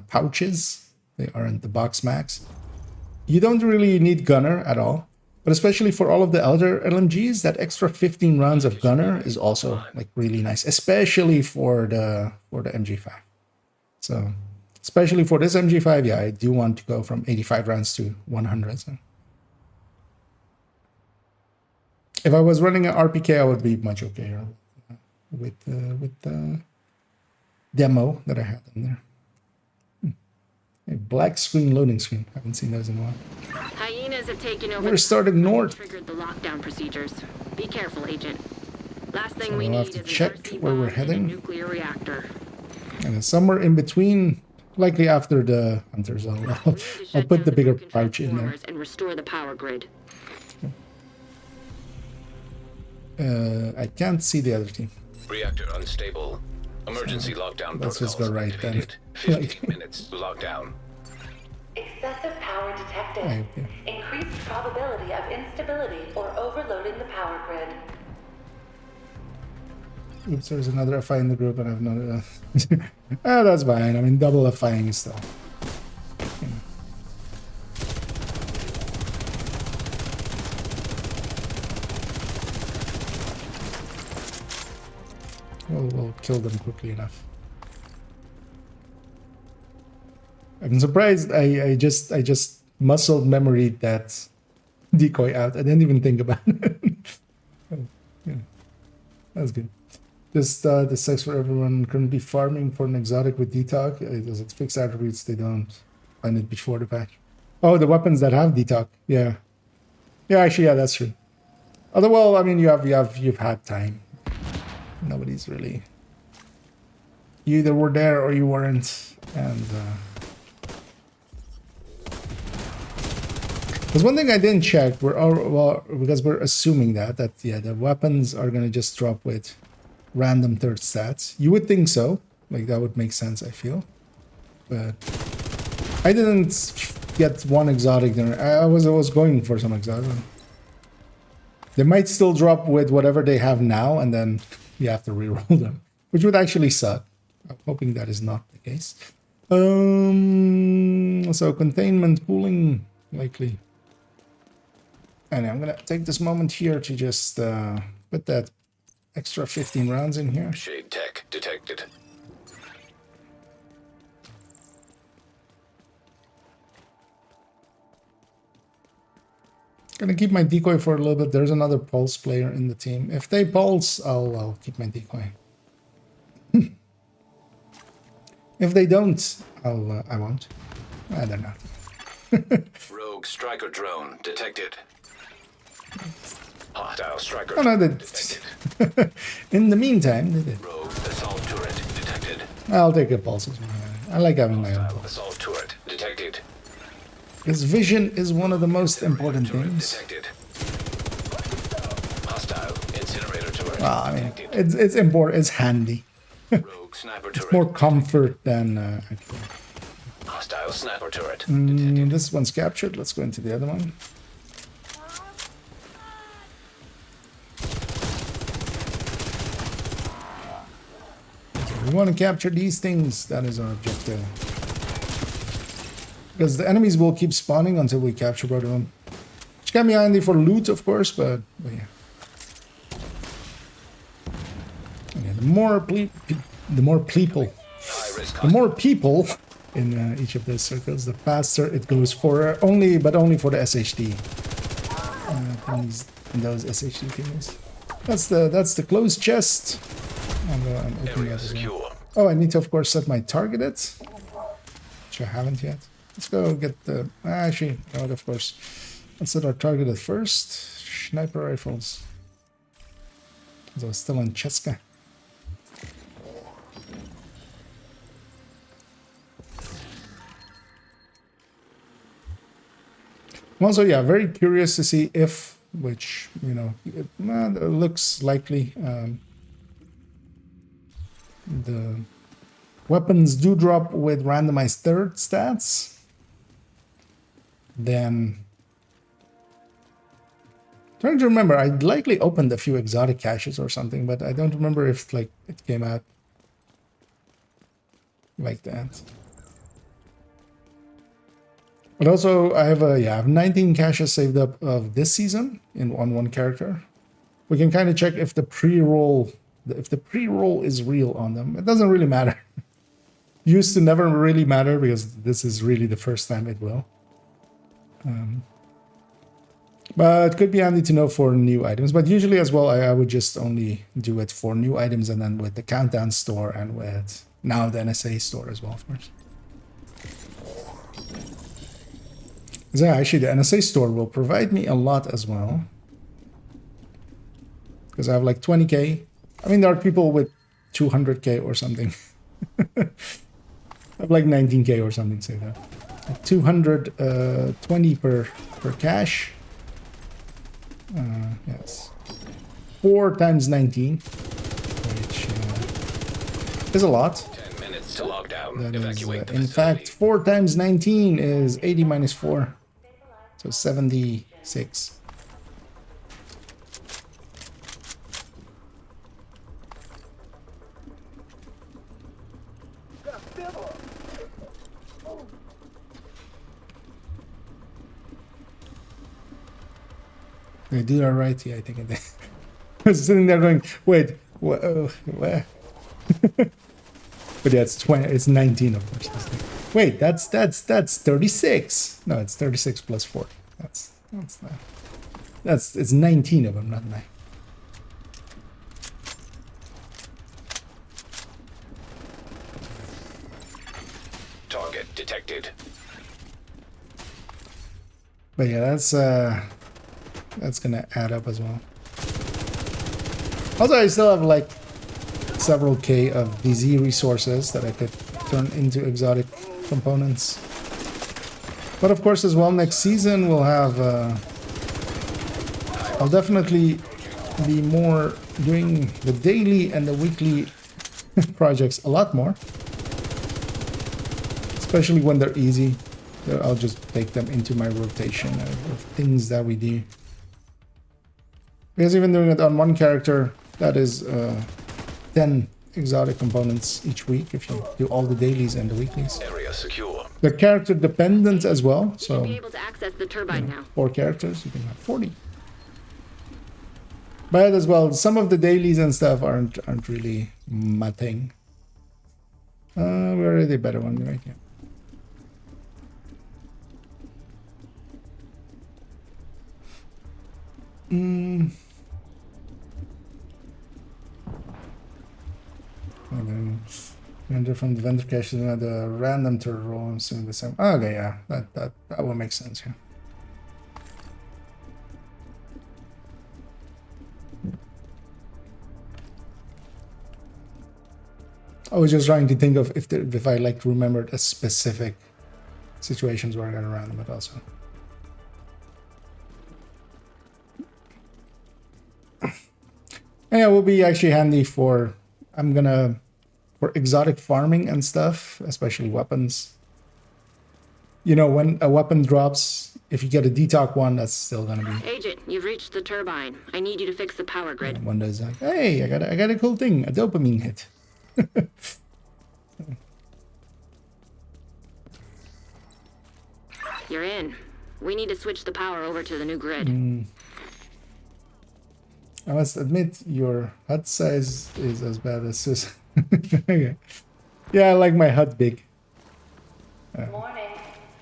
pouches, they aren't the box max. You don't really need gunner at all. But especially for all of the elder LMGs, that extra 15 rounds of gunner is also like really nice, especially for the MG5. So, especially for this MG5, yeah, I do want to go from 85 rounds to 100. So. If I was running an RPK, I would be much okayer with the demo that I had in there. A black screen, loading screen. Haven't seen those in a while. Hyenas have taken over. We're started north. Triggered the lockdown procedures. Be careful, Agent. Last thing So we we'll need have to is check an RC where we're bomb and a heading. nuclear reactor. And then somewhere in between, likely after the hunters, I'll put the bigger pouch in there. And restore the power grid. I can't see the other team. Reactor unstable. Emergency lockdown Let's just protocols go right then. activated. 15 minutes lockdown. Excessive power detected. Okay. Increased probability of instability or overloading the power grid. Oops, there's another FI in the group, and I've not. That's fine. I mean, double FIing is still. We'll kill them quickly enough. I'm surprised I just muscle memory that decoy out. I didn't even think about it. Yeah, that's good. Just the sex for everyone couldn't be farming for an exotic with detox. Does it fix attributes they don't find it before the patch? Oh, the weapons that have detox. Yeah. Yeah, actually, yeah, that's true. Although, well, I mean, you've had time. Nobody's really. You either were there or you weren't, and. There's one thing I didn't check. Because we're assuming that the weapons are gonna just drop with random third stats. You would think so, like that would make sense. I feel, but I didn't get one exotic there. I was going for some exotic. They might still drop with whatever they have now, and then you have to reroll them, which would actually suck. I'm hoping that is not the case. So containment pooling likely. And I'm gonna take this moment here to just put that extra 15 rounds in here. Shade tech detected. Gonna keep my decoy for a little bit. There's another pulse player in the team. If they pulse, I'll keep my decoy. If they don't, I won't. I don't know. Rogue striker drone detected. Hostile striker Oh no, detected. in the meantime, they did. Rogue assault turret detected. I'll take a pulse. I like having my own Hostile pulse. assault turret detected. Because vision is one of the most important Turret things. detected. Hostile incinerator turret Well, I mean, detected. it's important. It's handy. Rogue sniper turret. More comfort than. Actually. Hostile sniper turret detected. This one's captured. Let's go into the other one. We want to capture these things. That is our objective. Because the enemies will keep spawning until we capture both of them. Which can be handy for loot, of course, but yeah. Okay, the more people High-risk the more people in each of those circles, the faster it goes for only for the SHD. Those SHD things. That's the closed chest. I'm opening area that as well. secure. Oh, I need to of course set my target. which I haven't yet. Let's go get the... Actually, no, of course. Let's set our target at first. Sniper rifles. So it's still in Cheska. Also, yeah, very curious to see if, which, you know, it looks likely, the weapons do drop with randomized third stats. Then, trying to remember, I likely opened a few exotic caches or something, but I don't remember if like it came out like that. But also, I have I have 19 caches saved up of this season on one character. We can kind of check if the pre-roll is real on them. It doesn't really matter. Used to never really matter because this is really the first time it will. But it could be handy to know for new items. But usually as well, I would just only do it for new items and then with the countdown store and with now the NSA store as well, of course. So actually, the NSA store will provide me a lot as well. Because I have like 20k. I mean, there are people with 200k or something. I have like 19k or something, say that. 220 per cache. Yes. 4 times 19. Which is a lot. 10 minutes to log down. That is, Evacuate the in facility. fact, 4 times 19 is 80 minus 4. So 76. They do that right, yeah, I think it did. I was sitting there going, wait, what? But yeah, it's 19 of course. Wait, that's 36. No, it's 36 plus 4. It's 19 of them, not 9. Target detected. But yeah, that's gonna add up as well. Also, I still have like several K of DZ resources that I could turn into exotic components. But of course, as well, next season we'll have. I'll definitely be more doing the daily and the weekly projects a lot more, especially when they're easy. So I'll just take them into my rotation of things that we do. Because even doing it on one character, that is 10 exotic components each week if you do all the dailies and the weeklies. Area secure. They're character dependent as well, so You'll be able to access the turbine now. 4 characters, you can have 40. But as well, some of the dailies and stuff aren't really my thing. Where are the better one right here? Vendor from the vendor cache is another random turret roll. I'm assuming the same. Okay, yeah, that will make sense here. I was just trying to think of if I like remembered a specific situations where I got a random, but also. Yeah, it will be actually handy for. For exotic farming and stuff, especially weapons. You know, when a weapon drops, if you get a detox one, that's still gonna be. Agent, you've reached the turbine. I need you to fix the power grid. One does like, hey, I got a cool thing, a dopamine hit. You're in. We need to switch the power over to the new grid. I must admit, your hut size is as bad as Susan. Okay. Yeah, I like my hut big. Warning.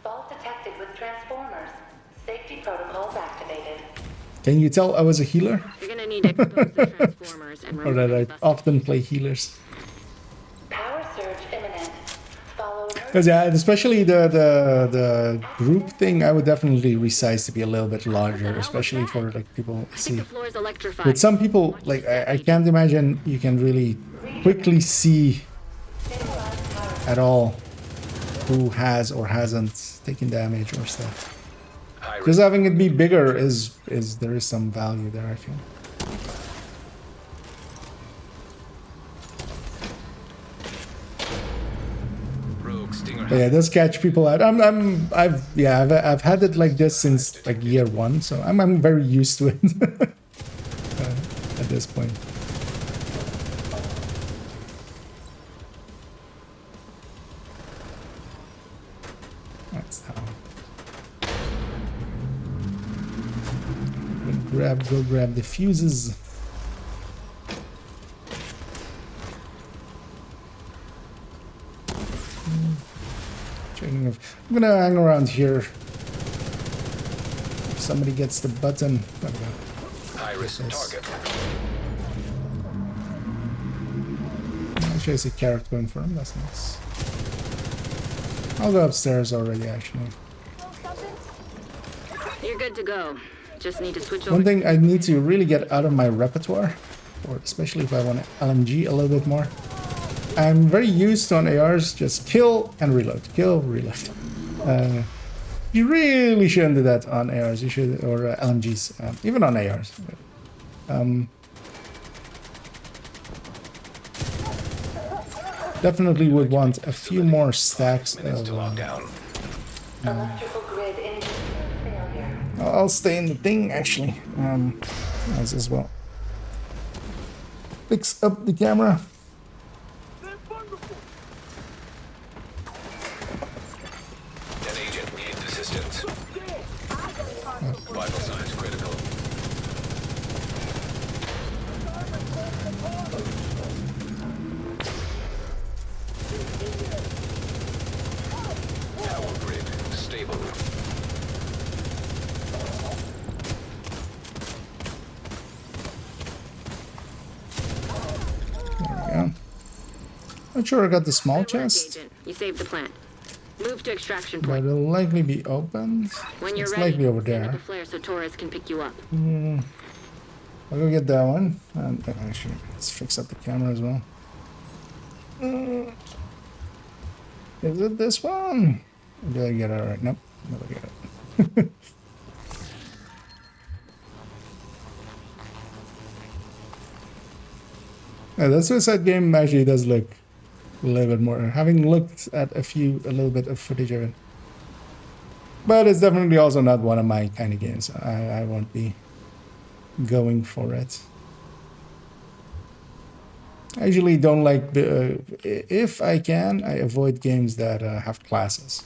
Fault detected with transformers. Safety protocols activated. Can you tell I was a healer? You're gonna need to expose the transformers and Or remove that any I busted often play healers? Power surge imminent. Follow no Because yeah, especially the group thing, I would definitely resize to be a little bit larger, especially for like people. I think See, the floor is electrified. with some people, Watch like your step, I Agent. can't imagine you can really quickly see at all who has or hasn't taken damage or stuff. High Just risk. having it be bigger is there is some value there, I feel. Rogue Stinger. But yeah, it does catch people out. I've had it like this since like year 1, so I'm very used to it at this point. That's how. Go grab the fuses. Checking if I'm gonna hang around here. If somebody gets the button. There we go. High risk Yes. target. Actually, I see Carrot going for him. That's nice. I'll go upstairs already, actually. You're good to go. Just need to switch over. One thing I need to really get out of my repertoire, or especially if I want to LMG a little bit more. I'm very used to on ARs, just kill and reload, kill, reload. You really shouldn't do that on ARs. You should, or LMGs, even on ARs. Definitely would want a few more stacks Minutes to of. lock down. Electrical grid in failure. I'll stay in the thing actually, as well. Fix up the camera. An agent needs assistance. Vital signs critical. Power grid stable. There we go. Not sure I got the small Good work, chest, Agent. You saved the plant. Move to extraction but point. it'll likely be opened. When you're It's ready, likely over stand at the there. flare so Torres can pick you up. I'll go get that one. And actually, let's fix up the camera as well. Is it this one? Or did I get it right? Nope, never get it. Yeah, that Suicide game actually does look a little bit more. Having looked at a little bit of footage of it. But it's definitely also not one of my kind of games. I won't be going for it. I usually don't like the... if I can, I avoid games that have classes.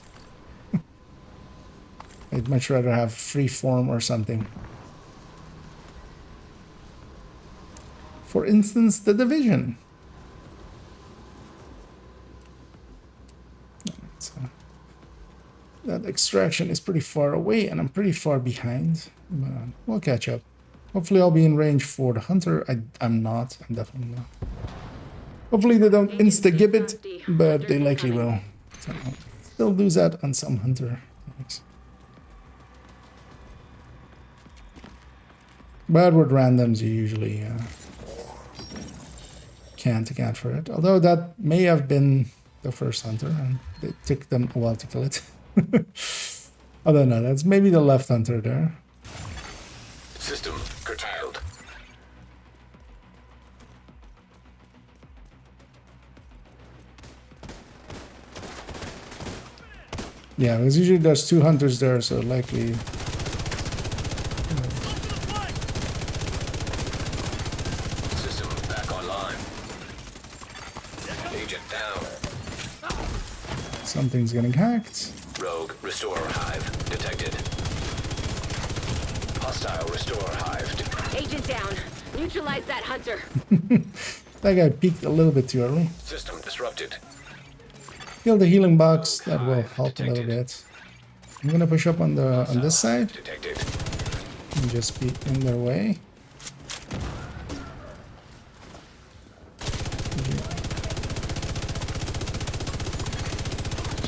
I'd much rather have freeform or something. For instance, The Division. So, that extraction is pretty far away and I'm pretty far behind. But we'll catch up. Hopefully I'll be in range for the hunter. I'm not. I'm definitely not. Hopefully they don't insta-gibbet, but they likely will. So they'll lose out on some hunter things. But with randoms you usually can't account for it. Although that may have been the first hunter and it took them a while to kill it. I don't know, that's maybe the left hunter there. System curtailed. Yeah, because usually there's 2 hunters there, so likely... System back online. Agent down. something's getting hacked. Rogue restore hive detected. Hostile restore hive. Agent down. Neutralize that hunter. That guy peeked a little bit too early. System disrupted. Kill the healing box, that will help a little bit. I'm gonna push up on this side Detected. and just be in their way.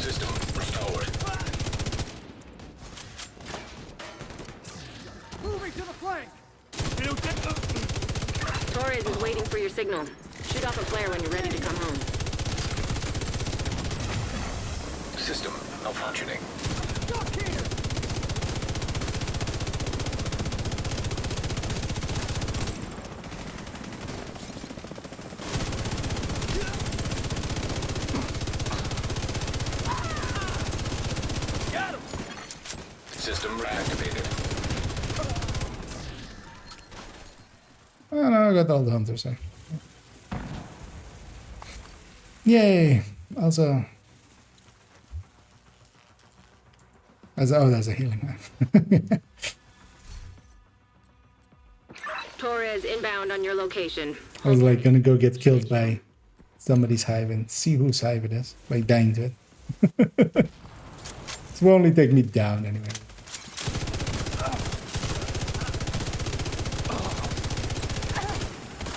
System restored. Moving to the flank. Torres is waiting for your signal. Shoot off a flare when you're ready to come home. System malfunctioning. Stuck here. Got him. System reactivated. Oh no, I got all the hunters. Eh? Yay! Also, oh, that's a healing man. Torres inbound on your location. I was like gonna go get killed by somebody's hive and see whose hive it is by dying to it. This will only take me down anyway.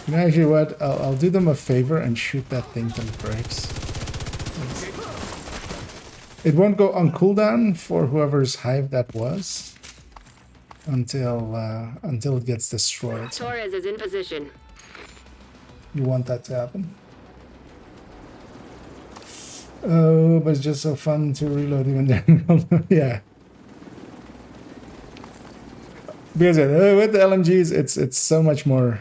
You know, actually what? I'll do them a favor and shoot that thing till it breaks. It won't go on cooldown for whoever's hive that was until it gets destroyed. So Torres is in position. you want that to happen? Oh, but it's just so fun to reload even then. Yeah. Because with the LMGs, it's so much more.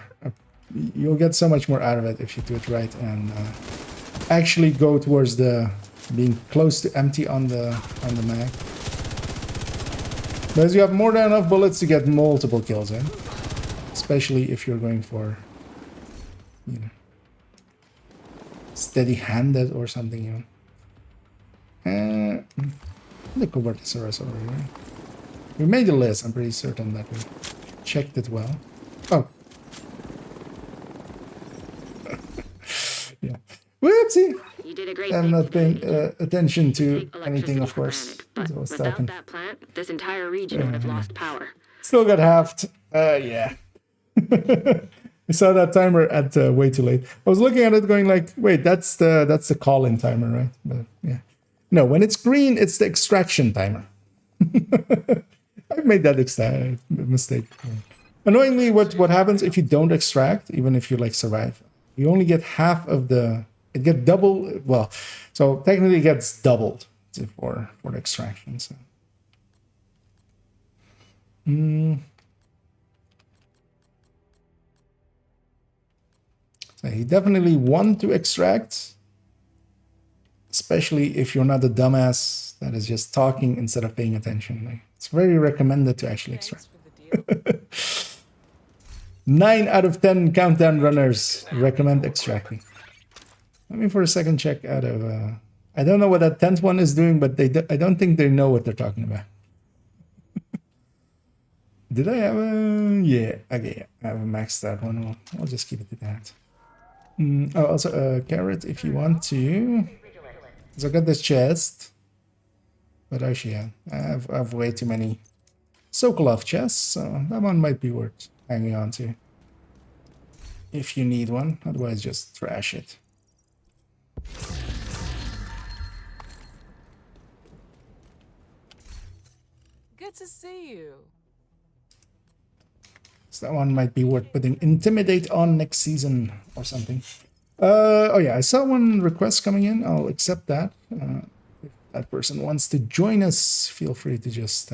You'll get so much more out of it if you do it right and actually go towards the being close to empty on the mag. Because you have more than enough bullets to get multiple kills in, especially if you're going for, you know, steady-handed or something even. The covert SRS over here. We made the list. I'm pretty certain that we checked it well. Oh. Yeah. Whoopsie! You did a great I'm thing not paying today. attention to Take anything, electricity of for course. granted, but That's what's without happened. that plant, this entire region would have lost power. Still got halved. Yeah. I saw that timer at way too late. I was looking at it going like, wait, that's the call-in timer, right? But yeah. No, when it's green, it's the extraction timer. I've made that mistake. Annoyingly, what happens if you don't extract, even if you like survive, you only get half of the. It gets double. Well, so technically it gets doubled for the extraction. So. So you definitely want to extract, especially if you're not a dumbass that is just talking instead of paying attention. Like, it's very recommended to actually extract. 9 out of 10 countdown runners recommend extracting. Let me for a second check out of. I don't know what that 10th one is doing, but I don't think they know what they're talking about. Did I have a? Yeah, okay, yeah, I have a maxed that one. I'll just keep it to that. Oh, also, carrot if you want to. So I got this chest, but actually, yeah, I have way too many Sokolov chests, so that one might be worth hanging on to if you need one. Otherwise, just trash it. Good to see you. So that one might be worth putting Intimidate on next season or something. Oh yeah, I saw one request coming in. I'll accept that. If that person wants to join us, feel free to just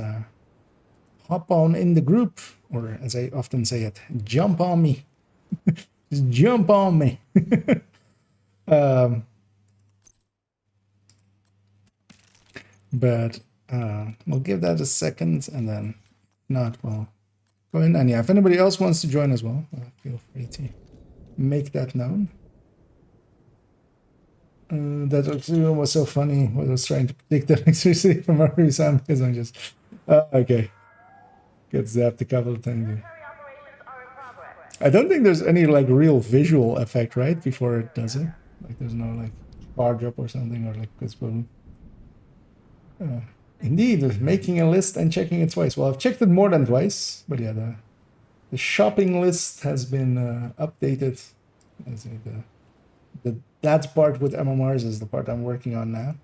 hop on in the group, or as I often say it, jump on me. Just jump on me. But we'll give that a second, and then not, well, go in. And yeah, if anybody else wants to join as well, feel free to make that known. That was so funny when I was trying to predict the electricity from every sound because I'm just okay. Get zapped a couple of times. Military operations are in progress. I don't think there's any like real visual effect right before it does it. Like there's no like bar drop or something or like this boom. Indeed, making a list and checking it twice. Well, I've checked it more than twice, but yeah, the shopping list has been updated. As that part with MMRs is the part I'm working on now.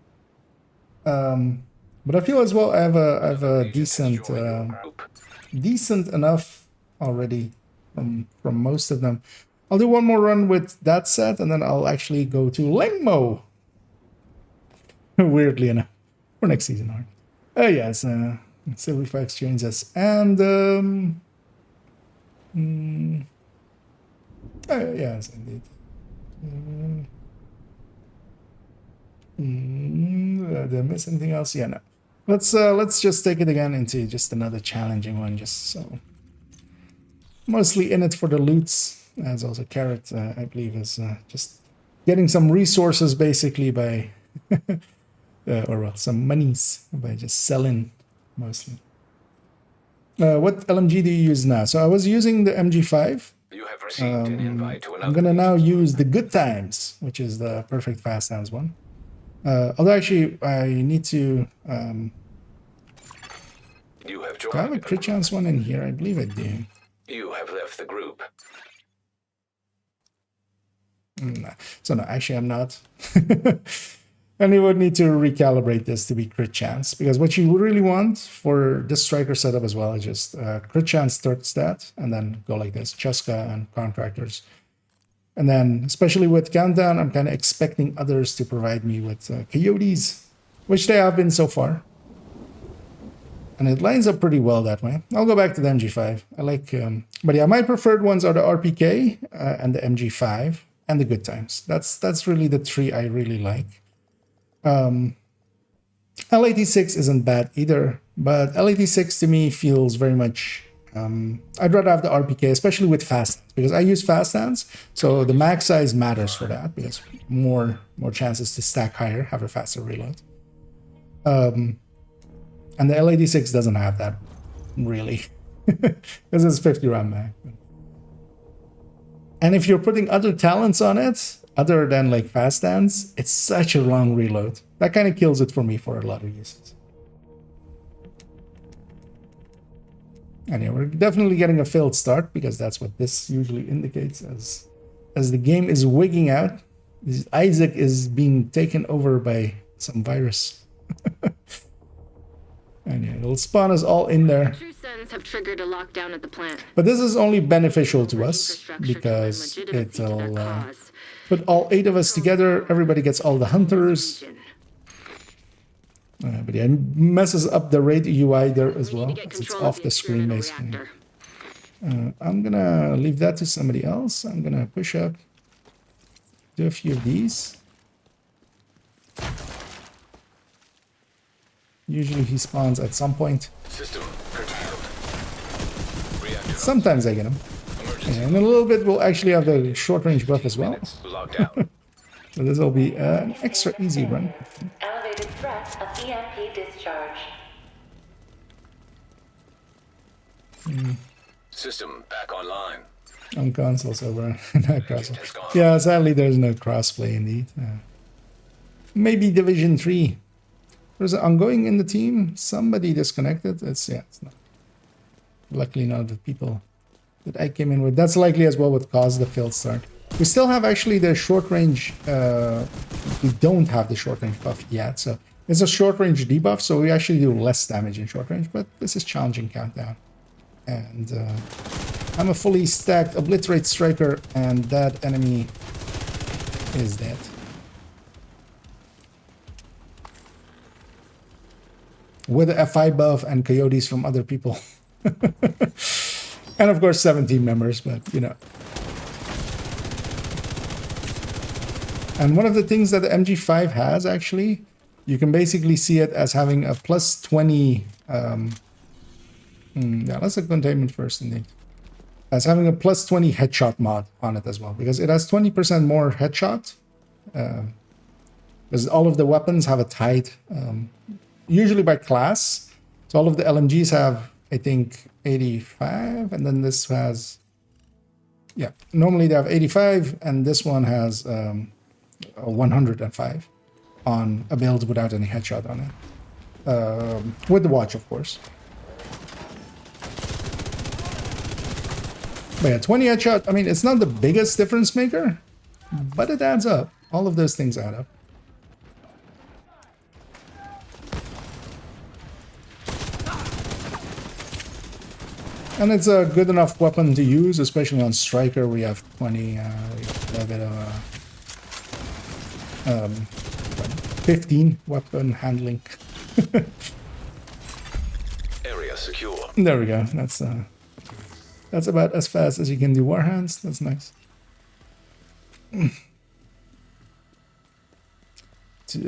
But I feel as well I have a Agent has decent joined your group. decent enough already from most of them. I'll do one more run with that set, and then I'll actually go to Lingmo. Weirdly enough, for next season, art. Oh yes, Silverfy exchange us, and yes, indeed. Did I miss anything else? Yeah, no. Let's just take it again into just another challenging one, just so. Mostly in it for the loots, as also Carrot, I believe, is just getting some resources basically by, or well, some monies by just selling mostly. What LMG do you use now? So I was using the MG5. You have received an invite to another. I'm gonna now agent's use the Good Times, which is the perfect fast times one. Although actually, I need to. You have Do I have a joined. crit chance one in here? I believe I do. You have left the group. No. So no, actually I'm not. And you would need to recalibrate this to be crit chance, because what you really want for this striker setup as well is just crit chance third stat, and then go like this, Cheska and Contractors. And then, especially with Countdown, I'm kind of expecting others to provide me with Coyotes, which they have been so far. And it lines up pretty well that way. I'll go back to the MG5. I like, but yeah, my preferred ones are the RPK and the MG5 and the Good Times. That's really the three I really like. L86 isn't bad either, but L86 to me feels very much. I'd rather have the RPK, especially with fast hands, because I use fast hands, so the max size matters for that, because more chances to stack higher, have a faster reload. And the L86 doesn't have that, really, because it's 50 round mag. And if you're putting other talents on it, other than like fast hands, it's such a long reload. That kind of kills it for me for a lot of uses. And yeah, we're definitely getting a failed start, because that's what this usually indicates as the game is wigging out. Isaac is being taken over by some virus. And yeah, it'll spawn us all in there. True Sons have triggered a lockdown at the plant. But this is only beneficial to us, because it'll put all 8 of us together. Everybody gets all the hunters. But yeah, it messes up the raid UI there as well, because it's off the screen basically. I'm gonna leave that to somebody else. I'm gonna push up, do a few of these. Usually he spawns at some point. System curtailed. Reactor Sometimes I get him. emergency. And in a little bit we'll actually have the short range buff as well. Minutes locked down. So this will be an extra easy run. Elevated threat of EMP discharge. System back online. On console server, not crossplay. Yeah, sadly there's no crossplay indeed. Maybe Division 3. There's an ongoing in the team. Somebody disconnected. It's not. Luckily not the people that I came in with. That's likely as well what caused the failed start. We still have actually the short range. We don't have the short range buff yet, so it's a short range debuff. So we actually do less damage in short range. But this is challenging Countdown, and I'm a fully stacked Obliterate Striker, and that enemy is dead. With the FI buff and Coyotes from other people. And of course 17 members, but you know. And one of the things that the MG5 has actually, you can basically see it as having a plus 20. Yeah, let's look containment first indeed. As having a plus 20 headshot mod on it as well, because it has 20% more headshot. Because all of the weapons have a tied, usually by class. So all of the LMGs have, I think, 85, and then this has, yeah, normally they have 85, and this one has 105 on a build without any headshot on it. With the watch, of course. But yeah, 20 headshot, I mean, it's not the biggest difference maker, but it adds up. All of those things add up. And it's a good enough weapon to use, especially on Striker. We have 20, a bit of 15 weapon handling. Area secure. There we go. That's about as fast as you can do war hands. That's nice.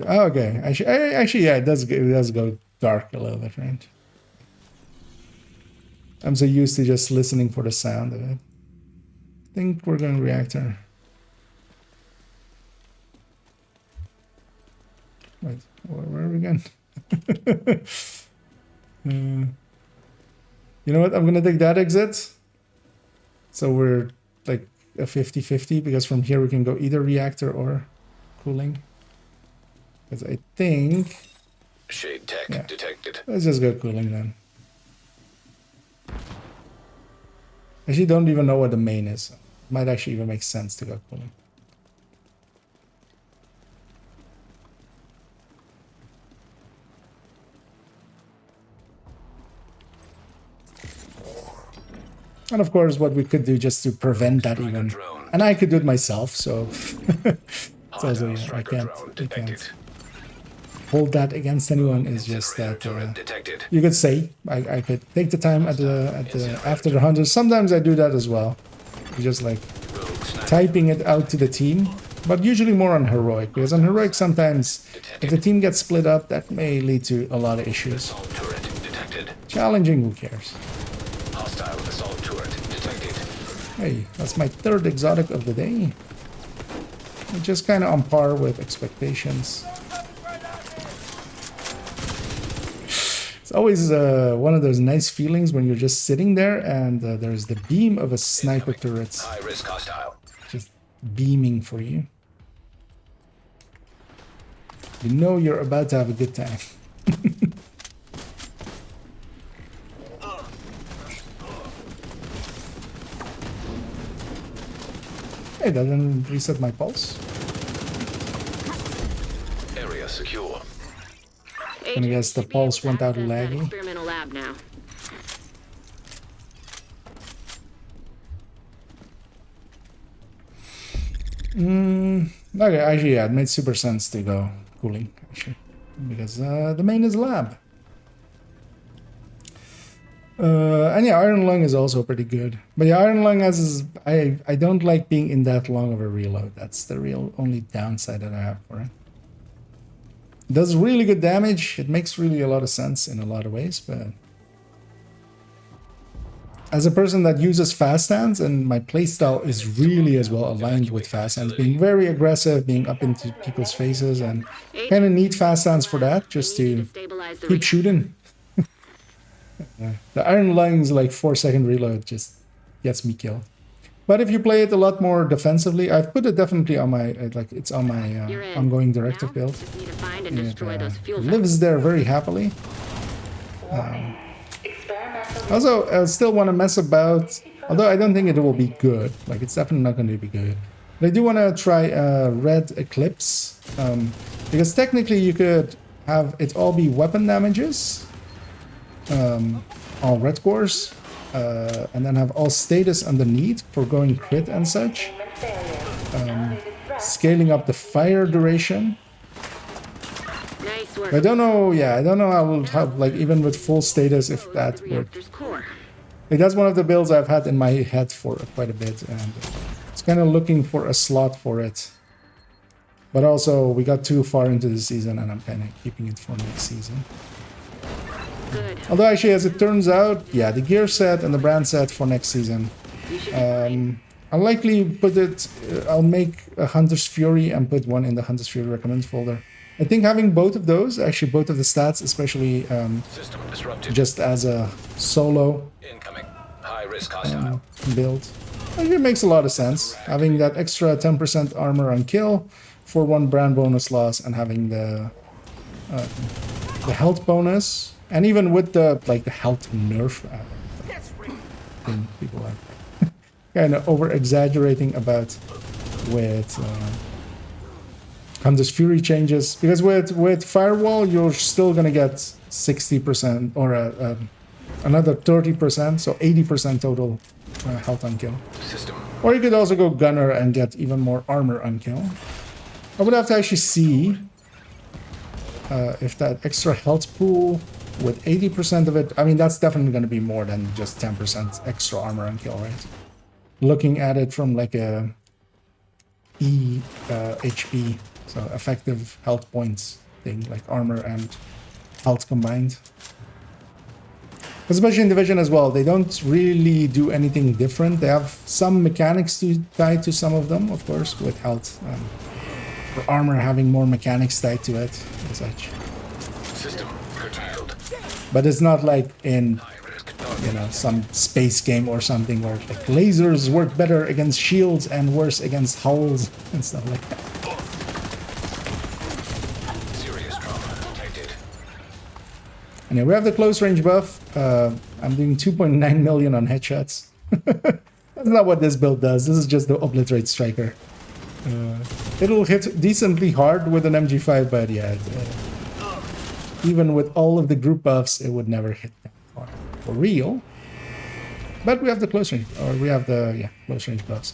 Oh, okay. Actually, yeah, it does go dark a little bit, right? I'm so used to just listening for the sound of it. I think we're going reactor. Wait, where are we going? You know what? I'm going to take that exit. So we're like a 50-50 because from here we can go either reactor or cooling. Because I think... Shade tech detected. Let's just go cooling then. Actually, don't even know what the main is. Might actually even make sense to go cooling. And of course, what we could do just to prevent that even... And I could do it myself, so... It's also, yeah, I can't hold that against anyone. Is just that you could say I could take the time at the after the hunters. Sometimes I do that as well, just like typing it out to the team, but usually more on heroic, because on heroic sometimes if the team gets split up, that may lead to a lot of issues. Challenging, who cares? Hostile assault turret detected. Hey, that's my third exotic of the day. Just kind of on par with expectations. It's always one of those nice feelings when you're just sitting there and there's the beam of a sniper turret High risk hostile. just beaming for you. You know you're about to have a good time. Hey, that didn't reset my pulse. Area secure. And I guess the pulse went out laggy. Experimental lab now. Okay, actually, yeah, it made super sense to go cooling, actually, because the main is lab. And yeah, Iron Lung is also pretty good. But yeah, Iron Lung has I don't like being in that long of a reload. That's the real only downside that I have for it. It does really good damage. It makes really a lot of sense in a lot of ways, but as a person that uses fast hands, and my playstyle is really as well aligned with fast hands, being very aggressive, being up into people's faces, and kind of need fast hands for that, just to keep shooting. The Iron Lung's like 4-second reload just gets me killed. But if you play it a lot more defensively, I've put it definitely on my it's on my ongoing directive build. It lives there very happily. Also, I still want to mess about, although I don't think it will be good. Like, it's definitely not going to be good. But I do want to try Red Eclipse, because technically you could have it all be weapon damages. All red cores, and then have all status underneath for going crit and such. Scaling up the fire duration. Nice work. I don't know, yeah, I don't know how like, even with full status, if that would... Like, that's one of the builds I've had in my head for quite a bit, and it's kind of looking for a slot for it. But also, we got too far into the season, and I'm kind of keeping it for next season. Good. Although actually, as it turns out, yeah, the gear set and the brand set for next season, I'll likely put it, I'll make a Hunter's Fury and put one in the Hunter's Fury recommend folder. I think having both of those, actually both of the stats, especially just as a solo Incoming. High risk hostile. build, actually makes a lot of sense. Having that extra 10% armor on kill for 1 brand bonus loss, and having the health bonus. And even with the the health nerf thing people are kind of over exaggerating about with Hunter's Fury changes, because with Firewall you're still gonna get 60% or Another 30%, so 80% total health on kill. System. Or you could also go gunner and get even more armor on kill. I would have to actually see if that extra health pool with 80% of it, I mean, that's definitely going to be more than just 10% extra armor on kill, right? Looking at it from like a HP, so effective health points thing, like armor and health combined. Especially in Division as well, they don't really do anything different. They have some mechanics tied to some of them, of course, with health. For armor having more mechanics tied to it and such. System curtailed. But it's not like in, you know, some space game or something where like lasers work better against shields and worse against hulls and stuff like that. Serious trauma detected. Anyway, we have the close range buff. I'm doing 2.9 million on headshots. That's not what this build does. This is just the obliterate striker. It'll hit decently hard with an MG5, but yeah, even with all of the group buffs, it would never hit that hard for real. But we have the close range, or we have the close range buffs.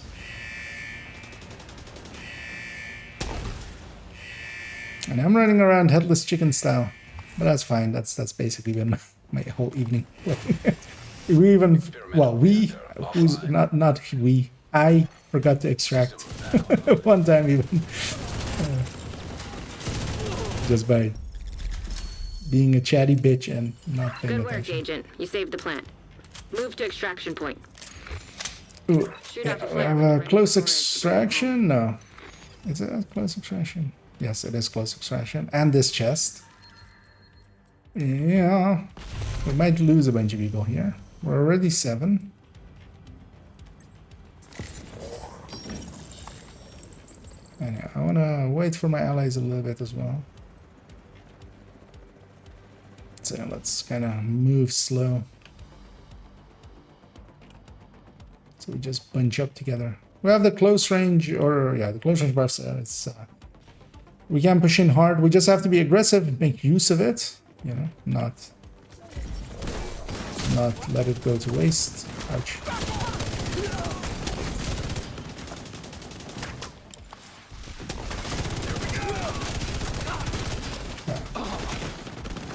And I'm running around headless chicken style, but that's fine. That's basically been my whole evening. We even, well, I forgot to extract one time even. Just by being a chatty bitch and not paying Good work, attention. Agent. You saved the plant. Move to extraction point. Ooh, Shoot yeah, out the we flare have when you're a ready close for it. extraction? No. Is it a close extraction? Yes, it is close extraction. And this chest. Yeah. We might lose a bunch of people here. We're already 7. Anyway, I want to wait for my allies a little bit as well. So let's kind of move slow. So we just bunch up together. We have the close range, or yeah, the close range buffs. We can push in hard. We just have to be aggressive, make use of it. You know, not let it go to waste. Ouch.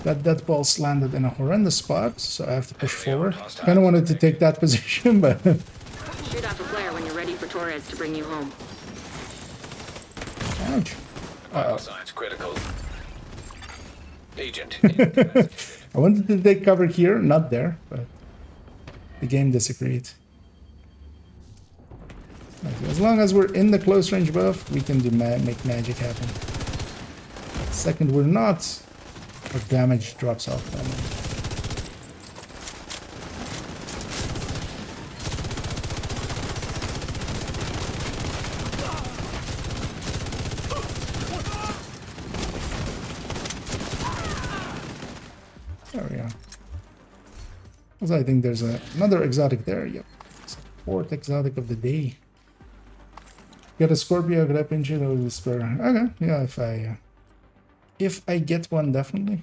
That pulse landed in a horrendous spot, so I have to push forward. Kind of wanted to take that position, but Shoot off a flare when you're ready for Torres to bring you home. ouch. Vital signs critical. Agent. I wanted to take cover here, not there, but the game disagreed. Okay, as long as we're in the close range buff, we can do make magic happen. Second, we're not, our damage drops off. There we go. Also, I think there's another exotic there. Yep. It's the 4th exotic of the day. Get a Scorpio, grab into the Whisper. Okay, yeah, if I get one, definitely.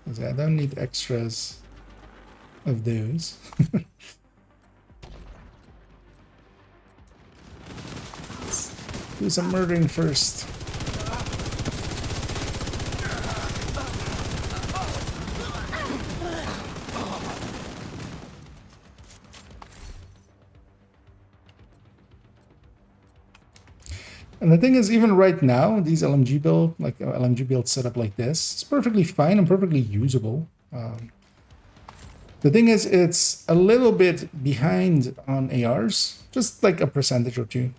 Because I don't need extras of those. Let's do some murdering first. And the thing is, even right now, these LMG build, like LMG build set up like this, it's perfectly fine and perfectly usable. The thing is, it's a little bit behind on ARs, just like a percentage or two.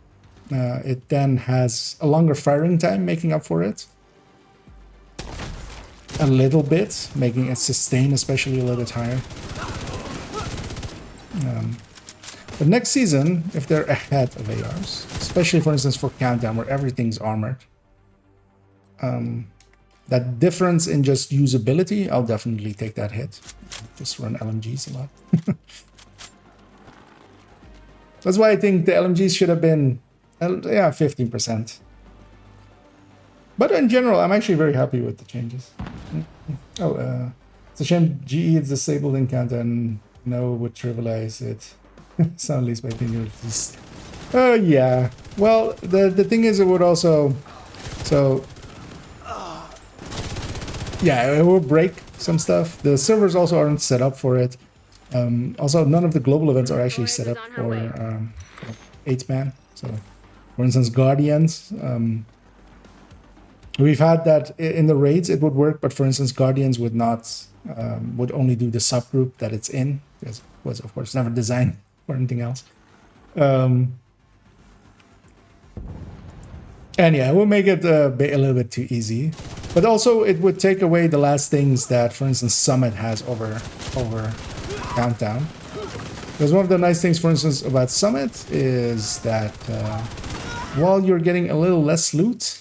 It then has a longer firing time, making up for it. A little bit, making it sustain, especially a little bit higher. But next season, if they're ahead of ARs, especially for instance for Countdown where everything's armored, that difference in just usability, I'll definitely take that hit. Just run LMGs a lot. That's why I think the LMGs should have been, yeah, 15%. But in general, I'm actually very happy with the changes. Oh, it's a shame GE is disabled in Canada and no would trivialize it. Soundly by fingers. Oh yeah. Well, the thing is, it would also, so yeah, it will break some stuff. The servers also aren't set up for it. Also, none of the global events are actually set up for 8-man. So, for instance, Guardians. We've had that in the raids, it would work, but for instance, Guardians would not, would only do the subgroup that it's in, because it was, of course, never designed for anything else. And yeah, it will make it a little bit too easy. But also, it would take away the last things that, for instance, Summit has over Countdown. Because one of the nice things, for instance, about Summit is that while you're getting a little less loot,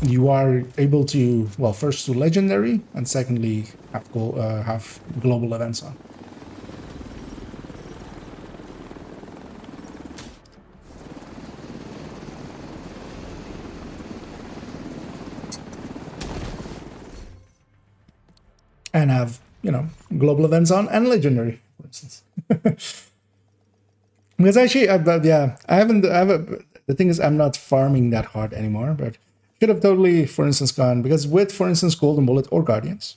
you are able to, well, first do legendary, and secondly have global events on. And have, you know, global events on and legendary, for instance. Because actually, yeah, the thing is, I'm not farming that hard anymore, but could have totally, for instance, gone, because with, for instance, Golden Bullet or Guardians,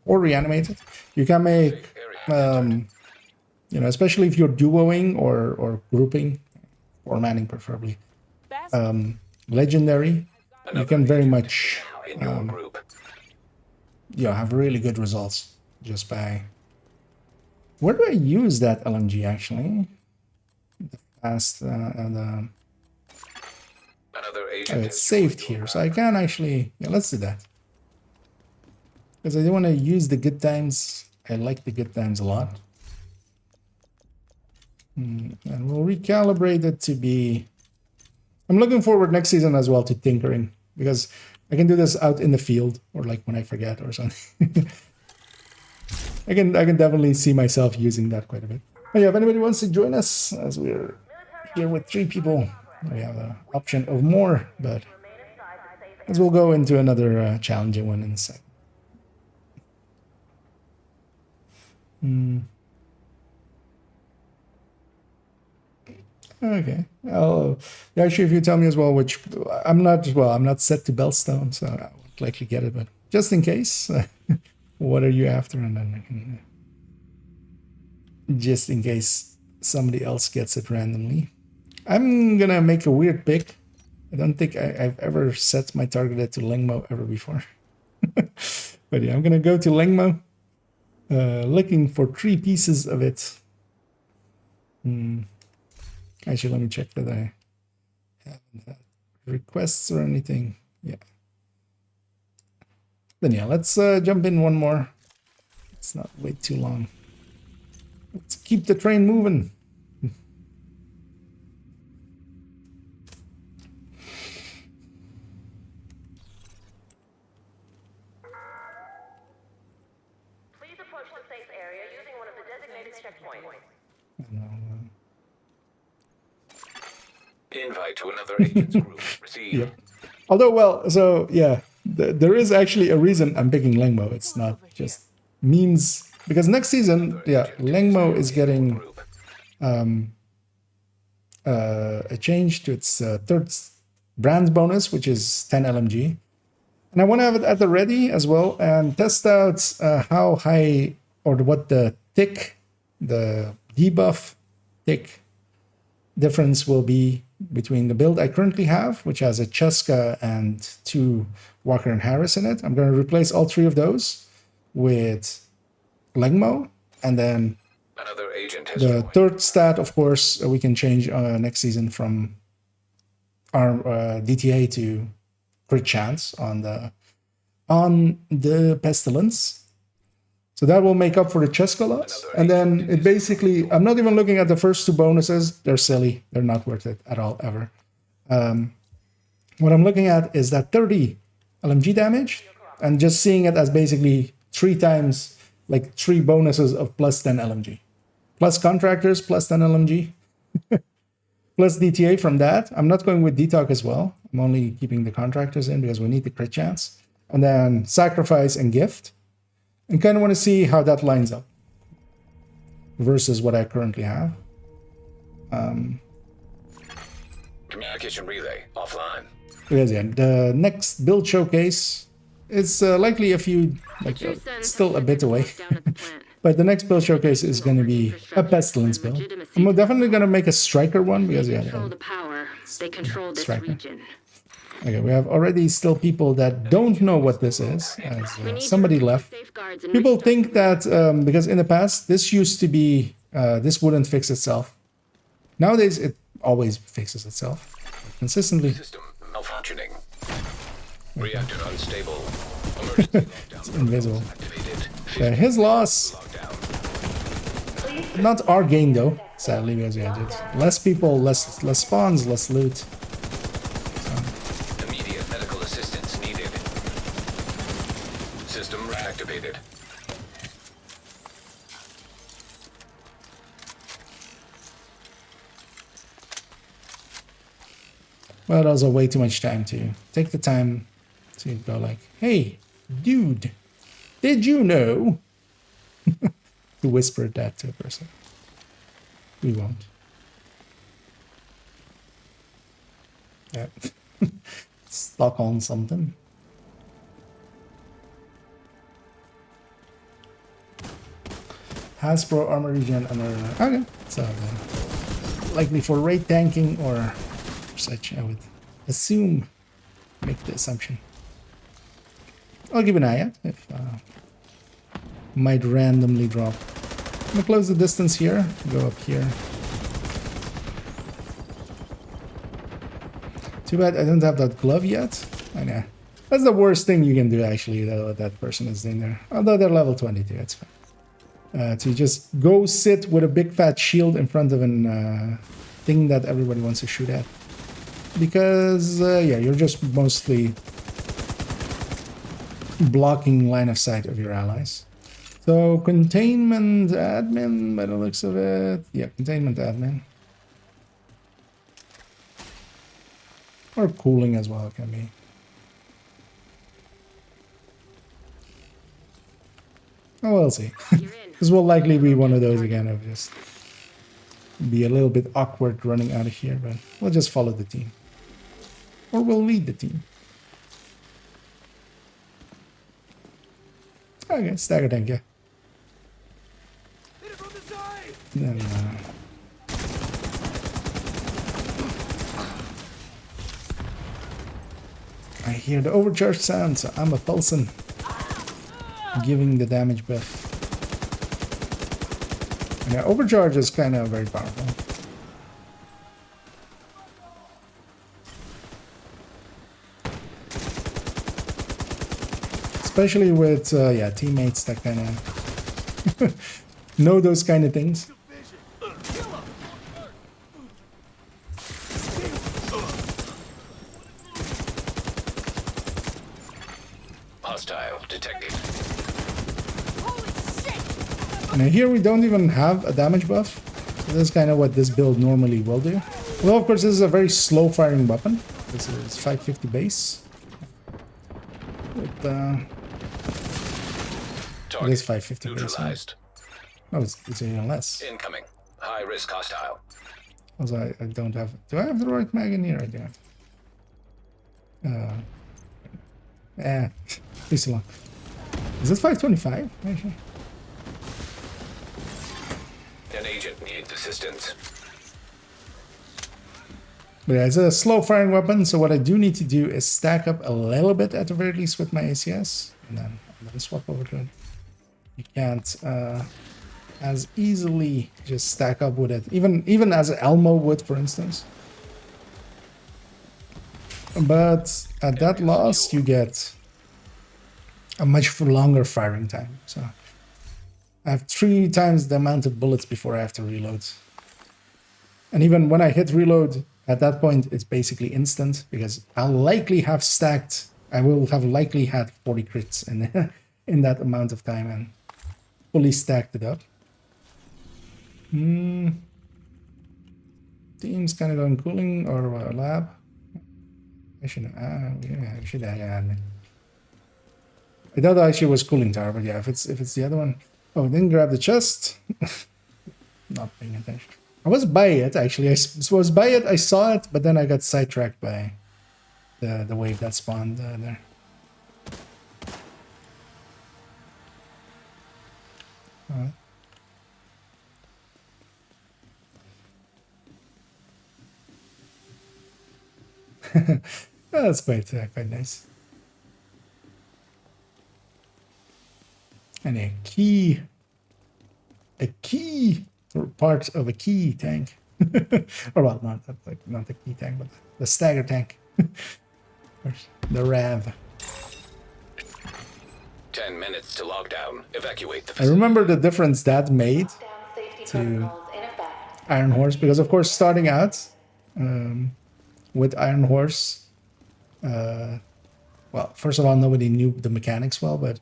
or Reanimated, you can make, you know, especially if you're duoing or grouping, or manning preferably, legendary, you can very much, you know, have really good results just by... Where do I use that LMG, actually? The fast, and it's saved here, so I can actually, yeah, let's do that. Because I don't want to use the good times. I like the good times a lot. And we'll recalibrate it to be... I'm looking forward next season as well to tinkering, because I can do this out in the field, or like when I forget or something. I can definitely see myself using that quite a bit. But yeah, if anybody wants to join us, as we're here with 3 people, we have an option of more, but as we'll go into another challenging one in a second. Okay. Yeah, actually, if you tell me as well, which I'm not set to Bellstone, so I won't likely get it, but just in case, what are you after? And then I can, just in case somebody else gets it randomly. I'm gonna make a weird pick. I don't think I've ever set my target to Lengmo ever before. But yeah, I'm gonna go to Lengmo, looking for 3 pieces of it. Actually, let me check that I haven't had requests or anything. Yeah. Then yeah, let's jump in one more. Let's not wait too long. Let's keep the train moving. Please approach the safe area using one of the designated checkpoints. Invite to another agent's group. Received. Yeah. Although, well, so yeah, there is actually a reason I'm picking Lengmo. It's not just memes, because next season, yeah, Lengmo is getting a change to its third brand bonus, which is 10 LMG. And I want to have it at the ready as well and test out how high, or what the tick, the debuff tick difference will be between the build I currently have, which has a Cheska and 2 Walker and Harris in it. I'm going to replace all 3 of those with Lengmo, and then Another agent has the joined. third stat, of course, we can change next season from our DTA to crit chance on the Pestilence. So that will make up for the Cheska loss. And then it basically, I'm not even looking at the first 2 bonuses. They're silly. They're not worth it at all, ever. What I'm looking at is that 30 LMG damage, and just seeing it as basically 3 times, like 3 bonuses of plus 10 LMG. Plus contractors, plus 10 LMG. plus DTA from that. I'm not going with DTOC as well. I'm only keeping the contractors in because we need the crit chance. And then sacrifice and gift. And kind of want to see how that lines up versus what I currently have. Communication relay offline. Because yeah, the next build showcase is likely a few, like still a bit away. But the next build showcase is going to be a pestilence build. I'm definitely going to make a striker one because yeah, Control the power. They control this striker. region. Okay, we have already still people that don't know what this is, as somebody left. People think that because in the past this used to be this wouldn't fix itself. Nowadays it always fixes itself consistently. System malfunctioning. Reactor unstable. Emergency lockdown. It's invisible. Activated. His loss, Lockdown. not our gain though. Sadly, because yeah, just less people, less spawns, less loot. Immediate medical assistance needed. System reactivated. Well, that was way too much time to take the time to go like, hey, dude, did you know? To whisper that to a person. We won't. Yeah. Stuck on something. Hasbro armor regen under. Okay, so likely for raid tanking or such, I would assume, make the assumption. I'll keep an eye out if might randomly drop. I'm gonna close the distance here, go up here. Too bad I don't have that glove yet. I know. That's the worst thing you can do actually, though, that person is in there. Although they're level 22, it's fine. To just go sit with a big fat shield in front of an thing that everybody wants to shoot at. Because, yeah, you're just mostly blocking line of sight of your allies. So, containment admin, by the looks of it. Yeah, containment admin. Or cooling as well, it can be. Oh, we'll see. This will likely be one of those again of just be a little bit awkward running out of here, but we'll just follow the team. Or we'll lead the team. Okay, stagger tank, yeah. Hit it from the side! Then, I hear the overcharge sound, so I'm a pulsing. Giving the damage buff. Yeah, overcharge is kind of very powerful. Especially with yeah, teammates that kind of know those kind of things. Hostile detected. Now here we don't even have a damage buff. So that's kind of what this build normally will do. Well, of course, this is a very slow firing weapon. This is 550 base. With, it is 550 base. Neutralized. Oh, it's even less. Incoming. High risk hostile. Also, I don't have... Do I have the right mag in here? I don't. Please long. Is this 525? Actually? An agent needs assistance. But yeah, it's a slow firing weapon, so what I do need to do is stack up a little bit at the very least with my ACS. And then I'm going to swap over to it. You can't as easily just stack up with it. Even as Elmo would, for instance. But at that loss, you get a much longer firing time. So I have 3 times the amount of bullets before I have to reload. And even when I hit reload, at that point, it's basically instant because I'll likely have stacked. I will have likely had 40 crits in that amount of time and fully stacked it up. Team team's kind of going cooling or lab. I should yeah, I should add. I thought actually was cooling tower, but yeah, if it's the other one. Oh, then grab the chest. Not paying attention. I was by it actually. I was by it. I saw it, but then I got sidetracked by the wave that spawned there. All right. That's quite nice. And a key, or part of a key tank, or well, not the key tank, but the stagger tank, the RAV. 10 minutes to lockdown. Evacuate the I facility. remember the difference that made Lockdown safety to protocols in effect. Iron Horse, because of course starting out with Iron Horse, well, first of all, nobody knew the mechanics well, but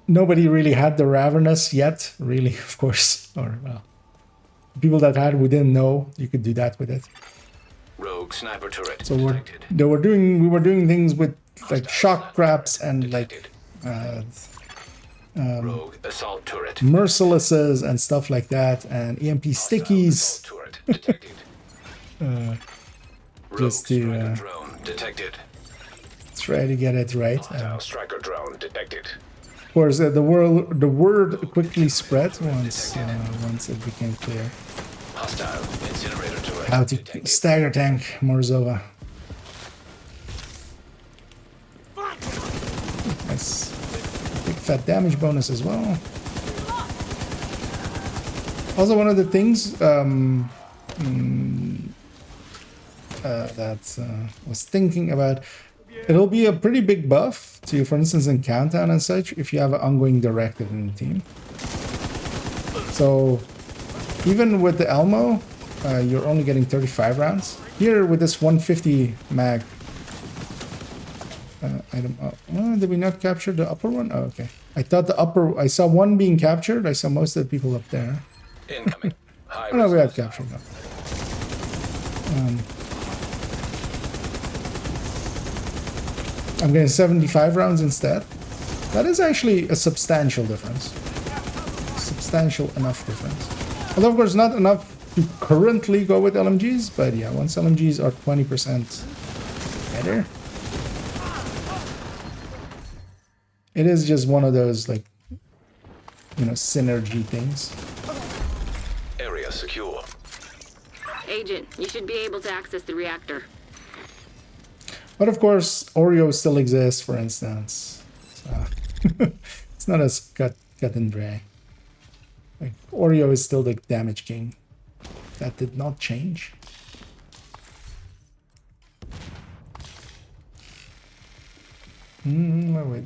nobody really had the Ravenous yet, really, of course, or well, people that had, we didn't know you could do that with it. Rogue sniper turret So detected. we were doing things with like shock traps and like Rogue assault turret. mercilesses and stuff like that, and EMP Assault stickies. turret detected. Rogue just to, striker drone detected. Try to get it right. Hostile striker drone detected. Of course, the word quickly spread once it became clear Hostile incinerator turret how to detected. stagger tank Morzova. Nice, big fat damage bonus as well. Also, one of the things that was thinking about, it'll be a pretty big buff to, for instance, in Countdown and such, if you have an ongoing directive in the team. So even with the Elmo, you're only getting 35 rounds. Here with this 150 mag item, did we not capture the upper one? Oh, okay. I thought the upper, I saw one being captured. I saw most of the people up there. Incoming. High Oh no, we had resistance. captured them. I'm getting 75 rounds instead. That is actually a substantial difference. Substantial enough difference. Although, of course, not enough to currently go with LMGs, but yeah, once LMGs are 20% better, it is just one of those, like, you know, synergy things. Area secure. Agent, you should be able to access the reactor. But of course, Oreo still exists, for instance. So it's not as cut and dry. Like, Oreo is still the damage king. That did not change. Wait,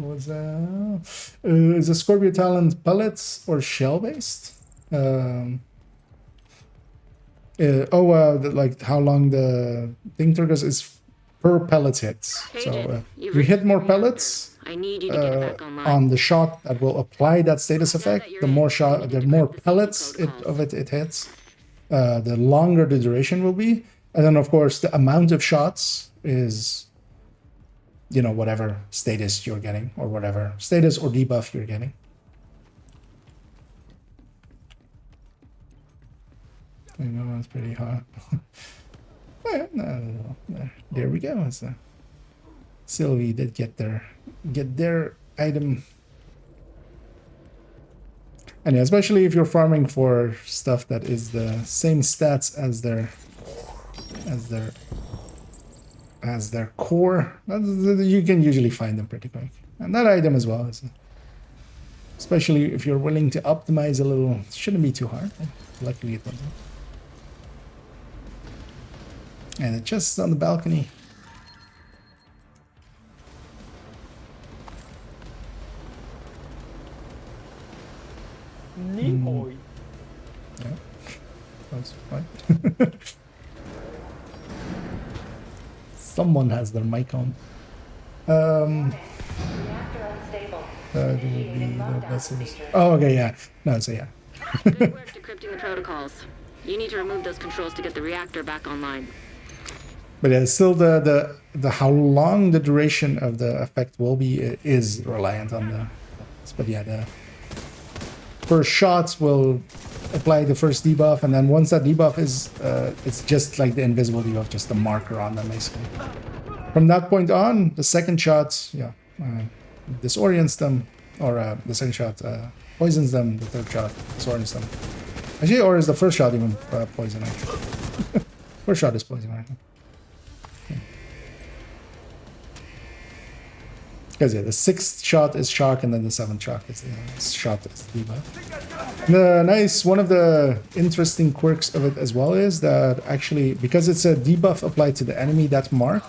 what's that? Is the Scorpio Talent pellets or shell based? Like how long the thing triggers is per pellets hits. So Agent, if you hit more pellets I need you to get back online. on the shot that will apply that status Now effect, that you're the in, more we shot, need to the more decrypt the pellets safety protocols. it hits, the longer the duration will be, and then of course the amount of shots is, you know, whatever status you're getting or whatever status or debuff you're getting. I know that's pretty hot. Well, no. There we go. So Sylvie did get their item. And yeah, especially if you're farming for stuff that is the same stats as their core, you can usually find them pretty quick. And that item as well, especially if you're willing to optimize a little, it shouldn't be too hard. Luckily it wasn't. And it's just on the balcony. Yeah, that's fine. Someone has their mic on. Reactor unstable. That would be Initiating the lockdown best. procedure. Oh, okay, yeah. No, so yeah. Good work decrypting the protocols. You need to remove those controls to get the reactor back online. But yeah, still the how long the duration of the effect will be is reliant on the. But yeah, the first shots will apply the first debuff, and then once that debuff is, it's just like the invisible debuff, just a marker on them basically. From that point on, the second shot, yeah, disorients them, or the second shot poisons them. The third shot disorients them. Actually, or is the first shot even poison? Actually, first shot is poison. I think. Because yeah, the sixth shot is shock, and then the seventh shot is shot is debuff. One of the interesting quirks of it as well is that actually, because it's a debuff applied to the enemy that mark,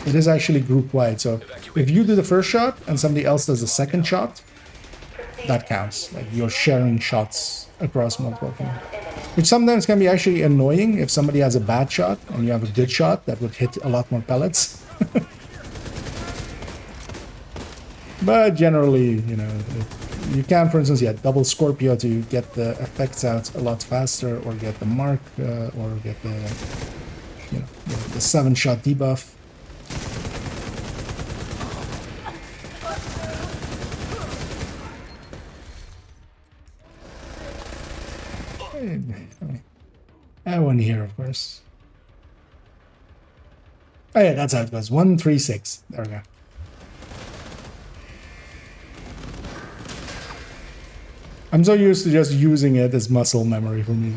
it is actually group wide. So if you do the first shot and somebody else does the second shot, that counts. Like you're sharing shots across multiple people. Which sometimes can be actually annoying if somebody has a bad shot and you have a good shot that would hit a lot more pellets. But generally, you know, you can, for instance, double Scorpio to get the effects out a lot faster, or get the mark, or get the, you know, the 7-shot debuff. I want here, of course. Oh yeah, that's how it goes. 1, 3, 6. There we go. I'm so used to just using it as muscle memory for me.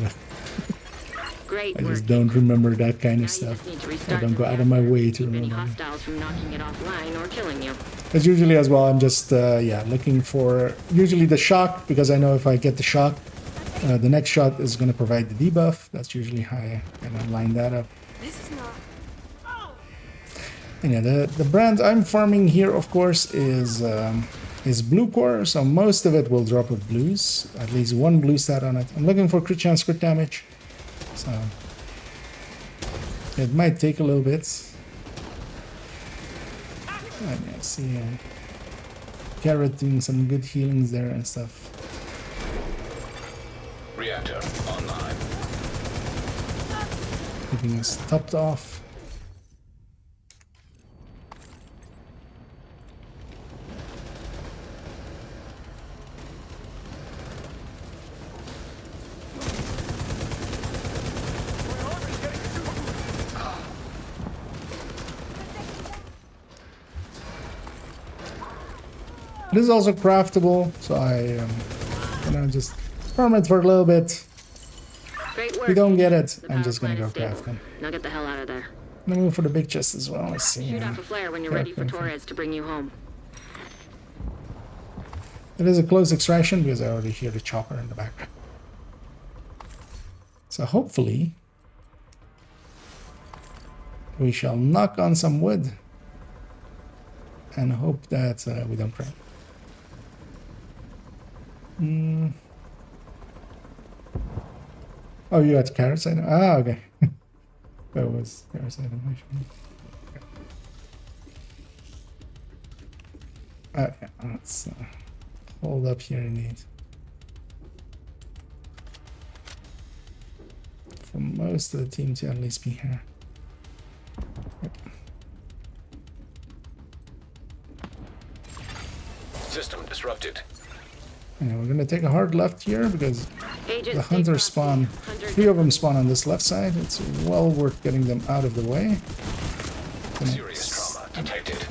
Great I just work. don't remember that kind Now of you stuff. just need to I restart don't the go out of my reactor, way to keep any remember. hostiles from knocking it offline or killing you. But usually as well, I'm just looking for usually the shock, because I know if I get the shock, the next shot is going to provide the debuff. That's usually how I kind of line that up. This is not. And yeah, the brand I'm farming here, of course, is blue core, so most of it will drop with blues. At least one blue stat on it. I'm looking for crit chance, crit damage, so it might take a little bit. And yeah, see Carrot doing some good healings there and stuff. Reactor online. Keeping us topped off. It is also craftable, so I just farm it for a little bit. Great work. If we don't get it, The I'm power just gonna plant go is craft stable. them. Now get the hell out of there. I'm gonna move for the big chest as well. Let's see. Shoot off a flare when you're ready for Torres to bring you home. It is a close extraction because I already hear the chopper in the back. So hopefully we shall knock on some wood and hope that we don't crack. Oh, you got carrots item? Ah, okay. That was carrots item. Yeah, let's hold up here indeed. For most of the team to at least be here. Yep. System disrupted. Yeah, we're gonna take a hard left here because Agent, the stay hunters frosty. spawn. Hunters 3 of them spawn on this left side. It's well worth getting them out of the way. Serious trauma detected.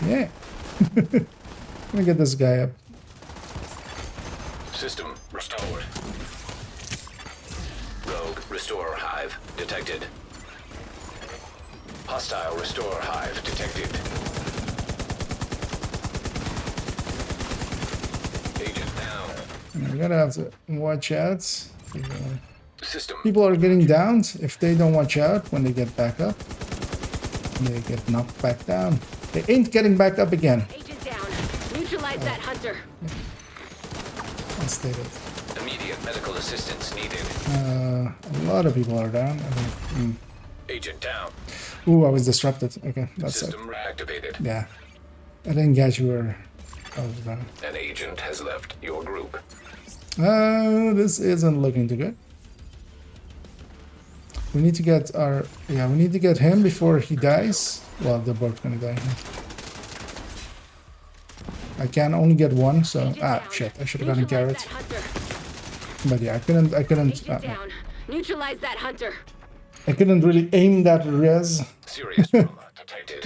Yeah. Gonna get this guy up. System restored. Rogue Restorer Hive detected. Hostile Restorer Hive detected. Agent down. And we're gonna have to watch out. System. People are getting downed. If they don't watch out when they get back up, they get knocked back down. They ain't getting back up again. Agent down. Neutralize that hunter. I stated. Immediate medical assistance needed. A lot of people are down. I think, Agent down. Ooh, I was disrupted. Okay, that's it. System reactivated. Yeah. I didn't catch you were. I was down. An agent has left your group. This isn't looking too good. We need to get our... Yeah, we need to get him before he dies. Well, they're both gonna die. I can only get one, so... Ah, shit. I should have gotten carrots. But yeah, I couldn't... Neutralize that hunter. I couldn't really aim that res. Serious trauma detected.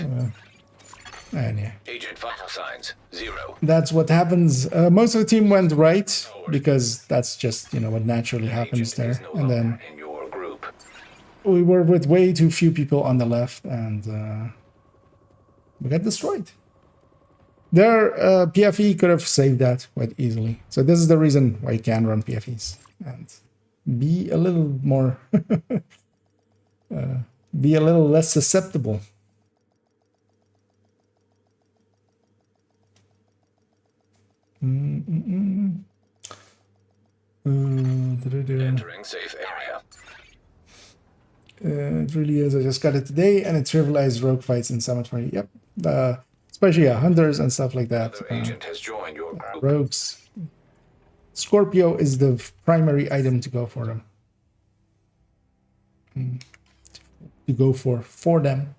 And yeah. Agent vital signs 0. That's what happens. Most of the team went right, because that's just, you know, what naturally happens Agent is there. no And then longer in your group. we were with way too few people on the left, and we got destroyed. Their PFE could have saved that quite easily. So this is the reason why you can run PFEs. And be a little more... be a little less susceptible. Entering safe area. It really is. I just got it today, and it trivialized rogue fights in Summit 40. Yep. Especially hunters and stuff like that. Another agent has joined your group. Rogues. Scorpio is the primary item to go for them. To go for them.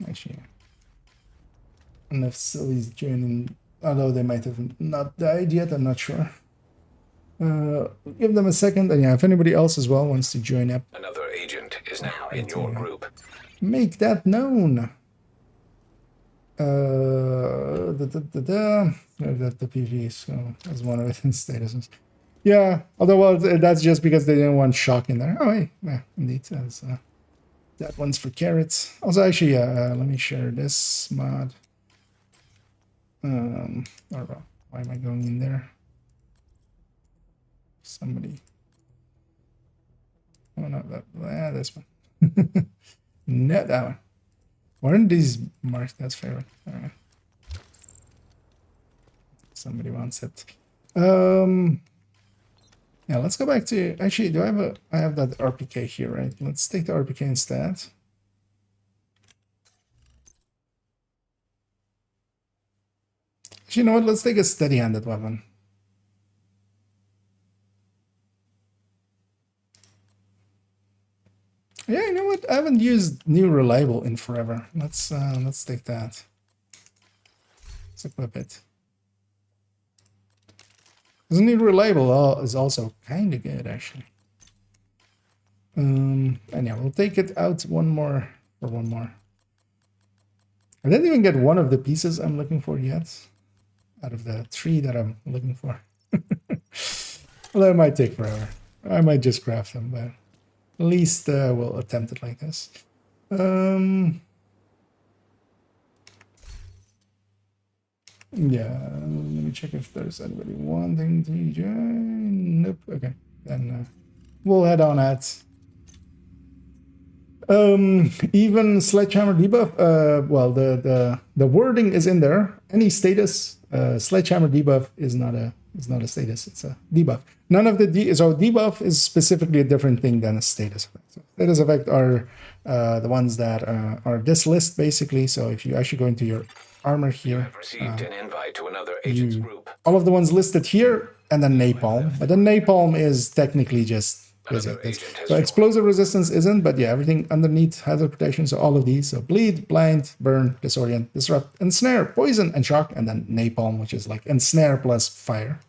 Actually, enough sillies joining, although they might have not died yet, I'm not sure. Give them a second, and yeah, if anybody else as well wants to join up, Another agent is now in your group. make that known. The PV, so as one of its statuses. Yeah, although, well, that's just because they didn't want shock in there. Oh, hey, yeah, indeed. That one's for carrots. Also, actually, let me share this mod. Or, why am I going in there? Somebody. Oh, no, this one. No, that one. Weren't these marked as favorite? I don't know. Somebody wants it. Yeah, let's go back to... Actually, do I have I have that RPK here, right? Let's take the RPK instead. Actually, you know what? Let's take a steady-handed weapon. Yeah, you know what? I haven't used new reliable in forever. Let's take that. Let's equip it. Because new reliable is also kind of good, actually. And yeah, we'll take it out one more. I didn't even get one of the pieces I'm looking for yet, out of the 3 that I'm looking for. Well, that might take forever. I might just craft them, but at least we'll attempt it like this. Yeah, let me check if there's anybody wanting to join. Nope. Okay, then we'll head on at. Even sledgehammer debuff. Well, the wording is in there. Any status sledgehammer debuff is not a status. It's a debuff. None of the so debuff is specifically a different thing than a status effect. So status effect are the ones that are this list basically. So if you actually go into your armor here, I've received an invite to another agent's group. all of the ones listed here, and then napalm. But then napalm is technically just so explosive resistance isn't, but yeah, everything underneath hazard protection. So all of these, so bleed, blind, burn, disorient, disrupt, ensnare, poison, and shock, and then napalm, which is like ensnare plus fire.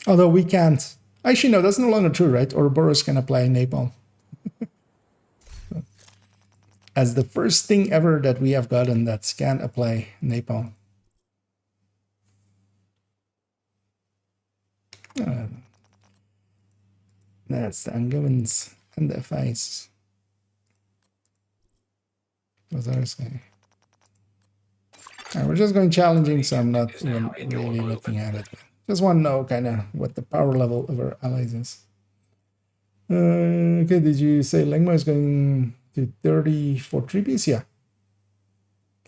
Although we can't. Actually, no, that's no longer true, right? Ouroboros can apply napalm. As the first thing ever that we have gotten that can apply napalm. That's the Angevins and the FIs. What are saying? We're just going challenging, so I'm not even really looking at it. Just want to know kind of what the power level of our allies is. Okay, did you say Lengmo is going to 30 for 3-piece? Yeah.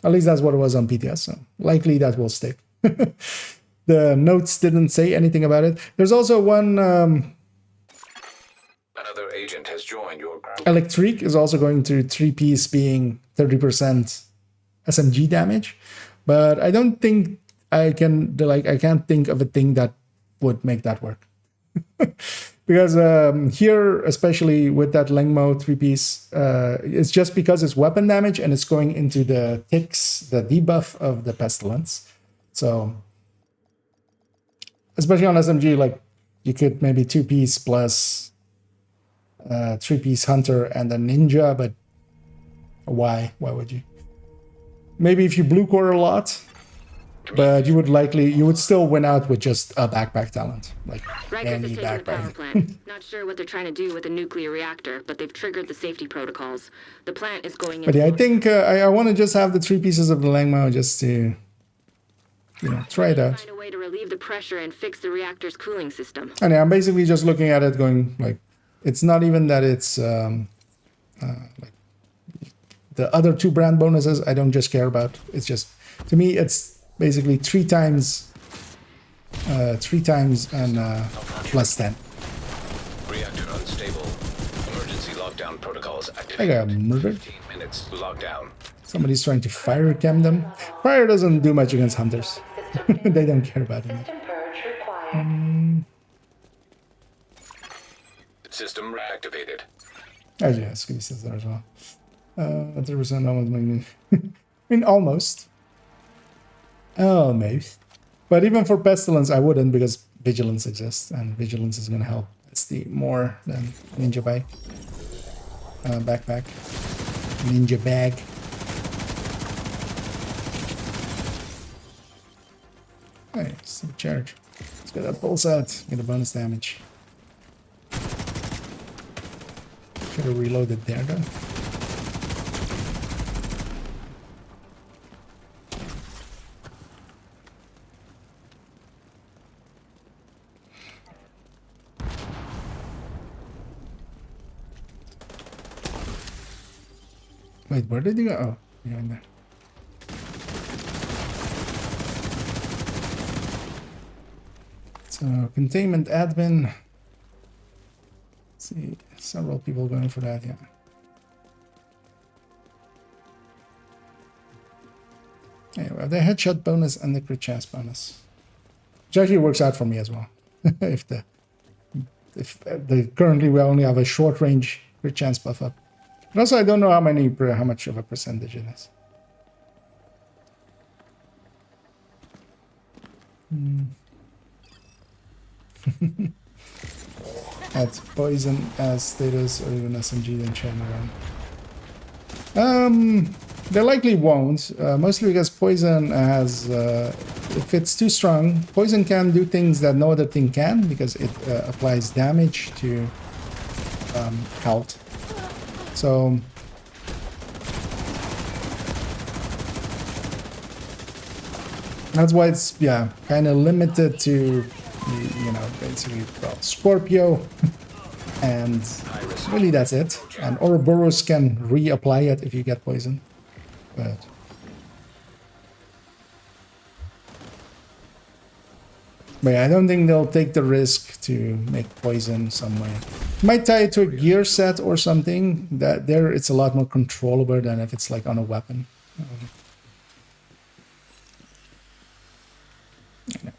At least that's what it was on PTS, so likely that will stick. The notes didn't say anything about it. There's also one... Another agent has joined your group. Electric is also going to 3-piece being 30% SMG damage, but I don't think I can't think of a thing that would make that work. Because here, especially with that Lengmo 3-piece, it's just because it's weapon damage and it's going into the ticks, the debuff of the Pestilence. So, especially on SMG, like you could maybe 2-piece plus 3-piece Hunter and a Ninja, but why? Why would you? Maybe if you blue core a lot, but you would still win out with just a backpack talent, like Rikers any has taken the power backpack. plant. Not sure what they're trying to do with a nuclear reactor, but they've triggered the safety protocols. The plant is going But into yeah, I think I want to just have the 3 pieces of the Langmo just to, try it out. find a way to relieve the pressure and fix the reactor's cooling system. And yeah, I'm basically just looking at it going, like, it's not even that it's, like, the other 2 brand bonuses I don't just care about. It's just, to me, it's basically 3 times and plus 10. Reactor unstable. Emergency lockdown protocols I activated. got murdered. 15 minutes lockdown. Somebody's trying to fire cam them. Fire doesn't do much against hunters. They don't care about it. System purge required. System reactivated. Oh yeah, Scooby says there as well. 30% almost making I mean, almost. Almost. But even for Pestilence, I wouldn't, because Vigilance exists, and Vigilance is going to help SD more than Ninja Bag. Backpack. Ninja Bag. Hey, still charge. Let's get that pulse out. Get a bonus damage. Should have reloaded there, though. Wait, where did he go? Oh, behind there. So, containment admin. Let's see, several people going for that, yeah. Anyway, the headshot bonus and the crit chance bonus, which actually works out for me as well. if currently we only have a short range crit chance buff up. But also, I don't know how much of a percentage it is. At poison as status or even SMG, then chain around. They likely won't, mostly because poison has, if it's too strong, poison can do things that no other thing can, because it applies damage to health. So that's why it's, yeah, kind of limited to, basically, well, Scorpio, and really that's it. And Ouroboros can reapply it if you get poison, but yeah, I don't think they'll take the risk to make poison somewhere. Might tie it to a gear set or something. That there, it's a lot more controllable than if it's like on a weapon.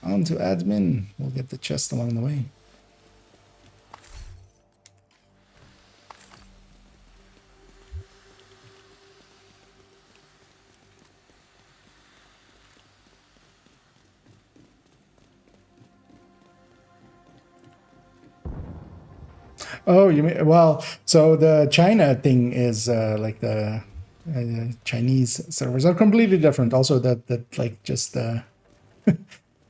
On to admin. We'll get the chest along the way. Oh, you mean, well, so the China thing is like the Chinese servers are completely different. Also, that like just the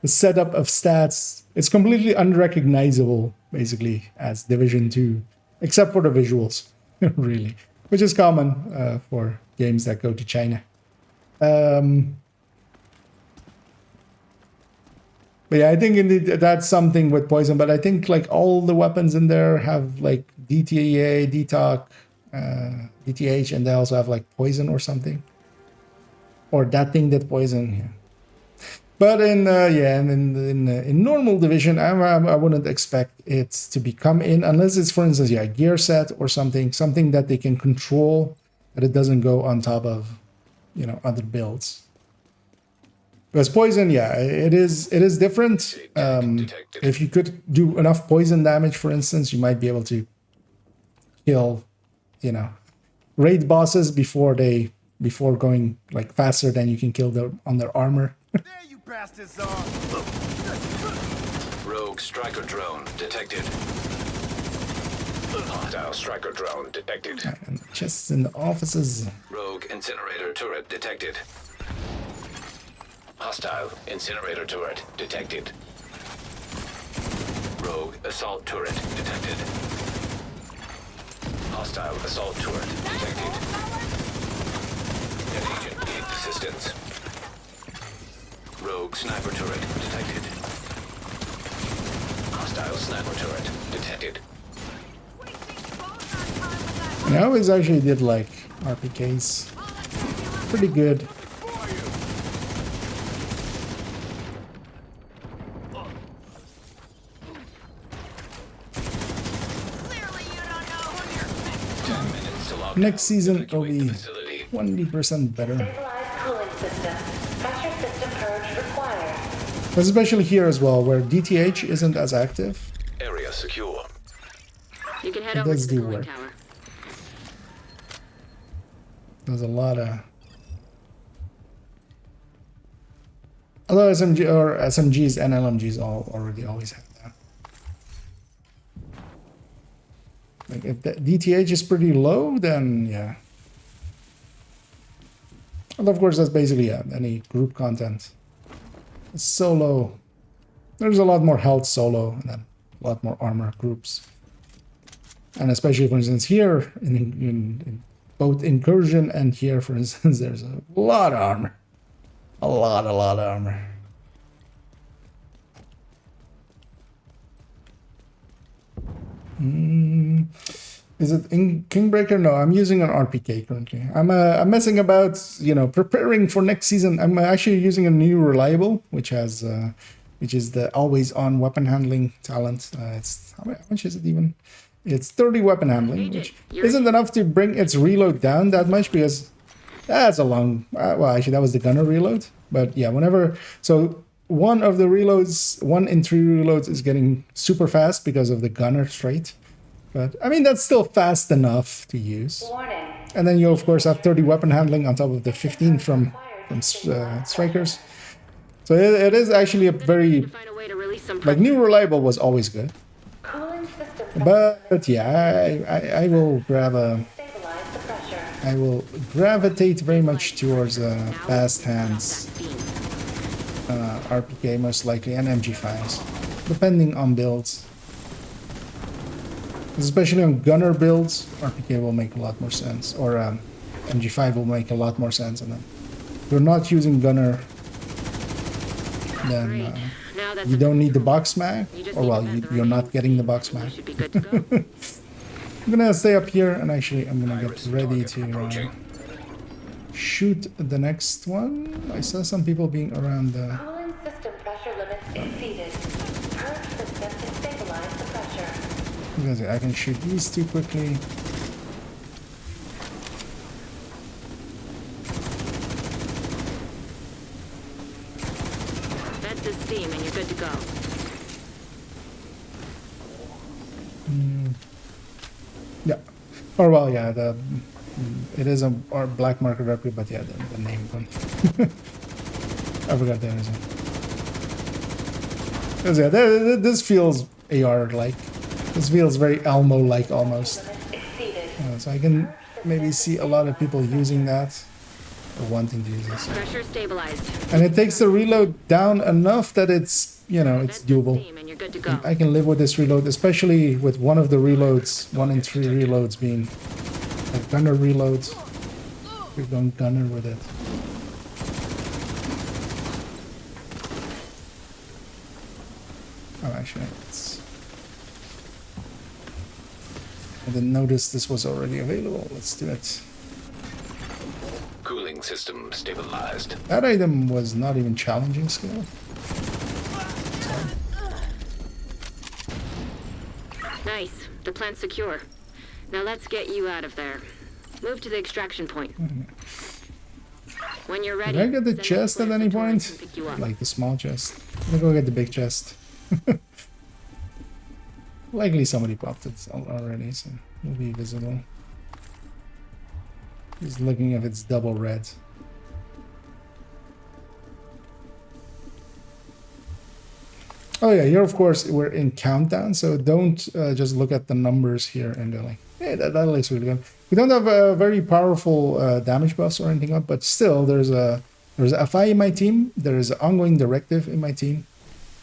setup of stats, it's completely unrecognizable, basically, as Division 2, except for the visuals, really, which is common for games that go to China. But yeah, I think indeed that's something with poison. But I think like all the weapons in there have like DTA, DTOC, DTH, and they also have like poison or something. Or that thing that poison. But in yeah, and in normal division, I wouldn't expect it to be come in unless it's, for instance, yeah, gear set or something that they can control, that it doesn't go on top of, you know, other builds. Because poison, yeah, it is different. If you could do enough poison damage, for instance, you might be able to kill, you know, raid bosses before going like faster than you can kill them on their armor. There you bastards are! Rogue striker drone detected. Hostile striker drone detected. And chests in the offices. Rogue incinerator turret detected. Hostile incinerator turret detected. Rogue assault turret detected. Hostile assault turret detected. An agent needs assistance. Rogue sniper turret detected. Hostile sniper turret detected. And I always actually did like RPKs. Pretty good. Next season will be 20% better. Stabilized cooling system. Pressure system purge required. Especially here as well, where DTH isn't as active. Area secure. You can head It over does to the do cooling work. tower. There's a lot of... Although SMGs and LMGs already always have that. Like if the DTH is pretty low, then yeah. And of course, that's basically any group content. Solo, there's a lot more health solo and then a lot more armor groups. And especially, for instance, here in both incursion and here, for instance, there's a lot of armor. A lot of armor. Is it in Kingbreaker? No, I'm using an RPK currently. I'm messing about, you know, preparing for next season. I'm actually using a new reliable, which is the always on weapon handling talent. It's how much is it even? It's 30 weapon handling, which isn't enough to bring its reload down that much because that's a long. Well, actually, that was the gunner reload. But yeah, whenever one of the reloads, 1 in 3 reloads is getting super fast because of the gunner trait. But I mean, that's still fast enough to use. Warning. And then you of course have 30 weapon handling on top of the 15 from strikers. So it is actually a very, Find a way to release some like, new reliable was always good. Cooling system But yeah, I will grab a, stabilize the pressure. I will gravitate very much towards fast hands RPK most likely, and MG5s, depending on builds. Especially on gunner builds, RPK will make a lot more sense, or MG5 will make a lot more sense. And then if you're not using gunner, then you don't need the box mag, or well, you're not getting the box mag. should be good to go. I'm gonna stay up here, and actually I'm gonna get ready to shoot the next one. I saw some people being around the... Cooling system pressure limits exceeded. Purge system to stabilize the pressure. I can shoot these two quickly. Vent the steam and you're good to go. Yeah. Or well, yeah, it is a black market replica, but yeah, the name one. I forgot there is one. 'Cause yeah, this feels AR-like. This feels very Elmo-like almost. Exceeded. So I can maybe see a lot of people using that or wanting to use this. Pressure stabilized. And it takes the reload down enough that it's, you know, it's Vent the doable. steam and you're good to go. I can live with this reload, especially with one of the reloads, 1 in 3 reloads being like gunner reloads. You're going gunner with it. Oh, actually, I didn't notice this was already available. Let's do it. Cooling system stabilized. That item was not even challenging skill. Nice. The plant's secure. Now let's get you out of there. Move to the extraction point. When you're ready. Did I get the send chest at Flare any Centaureans point? to pick you up. Like the small chest. I'm gonna go get the big chest. Likely somebody popped it already, so it'll be visible. Just looking if it's double red. Oh yeah, here of course we're in countdown, so don't just look at the numbers here and go like, hey, that looks really good. We don't have a very powerful damage buffs or anything up, but still there's a FI in my team. There is an ongoing directive in my team,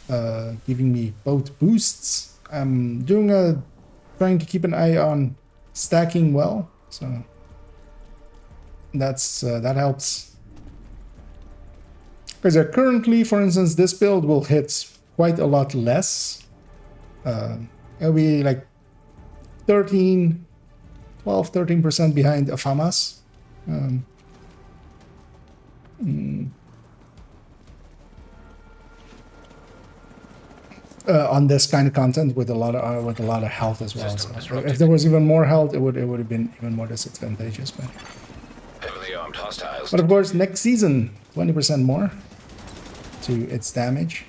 giving me both boosts. I'm trying to keep an eye on stacking well, so that helps. Because currently, for instance, this build will hit quite a lot less. It'll be like 13% behind Afamas. On this kind of content with a lot of health as well. So if there was even more health, it would have been even more disadvantageous. But Heavily armed hostiles. of course, next season, 20% more to its damage.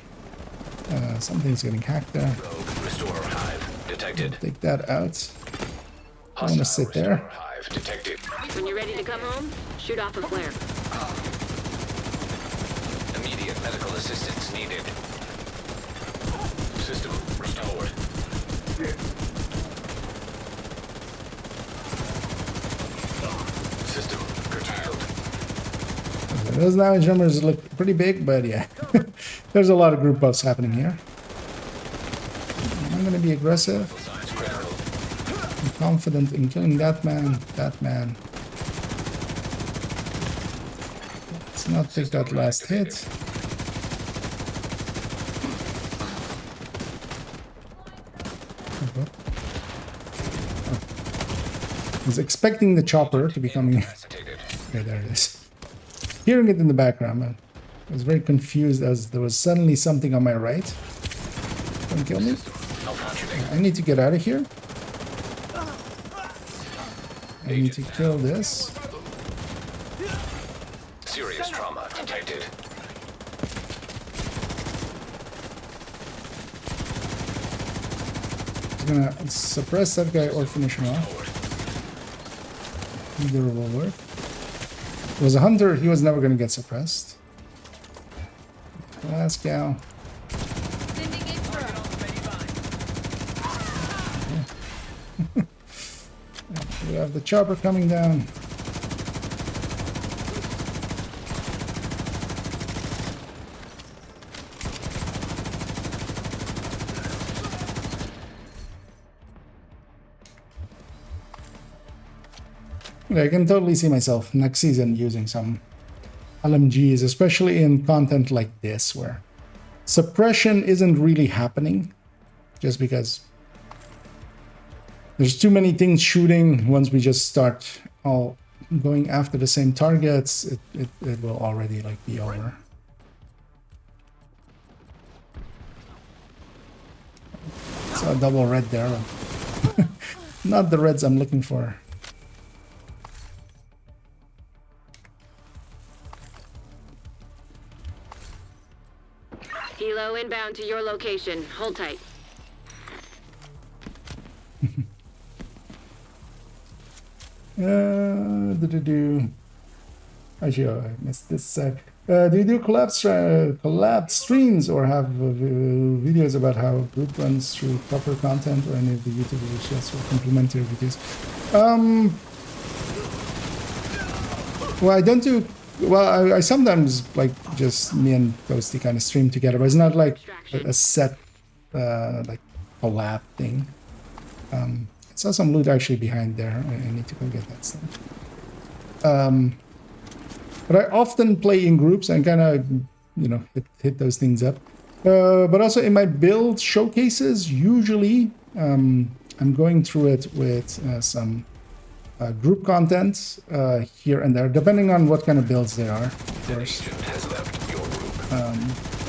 Something's getting hacked there. Rogue Restorer Hive detected. Take that out. I want to Hostile sit there. Restorer Hive detected. When you're ready to come home, shoot off a flare. Immediate medical assistance needed. System restored. System curtailed. Those damage numbers look pretty big, but yeah. There's a lot of group buffs happening here. I'm going to be aggressive. Signs critical. I'm confident in killing that man. Let's not take that last hit. I was expecting the chopper to be coming. Incapacitated. Okay, there it is. Hearing it in the background, man. I was very confused as there was suddenly something on my right. Don't kill me. Malfunctioning. I need to get out of here. I need to kill this. Serious trauma detected. I'm gonna suppress that guy or finish him off. Either will work. It was a hunter, he was never gonna get suppressed. Last gal. We have the chopper coming down. I can totally see myself next season using some LMGs, especially in content like this, where suppression isn't really happening, just because there's too many things shooting. Once we just start all going after the same targets, it will already like be over. Saw a double red there. Not the reds I'm looking for. Helo inbound to your location. Hold tight. Actually, I missed this. Do you do collab streams or have videos about how group runs through proper content or any of the YouTube videos or complimentary videos? Well, I don't do. Well, I sometimes like just me and Toasty kind of stream together, but it's not like a set like collab thing. I saw some loot actually behind there. I need to go get that stuff. But I often play in groups and kind of, you know, hit those things up. But also in my build showcases, usually I'm going through it with some group content here and there, depending on what kind of builds they are, of course. Agent has left your group.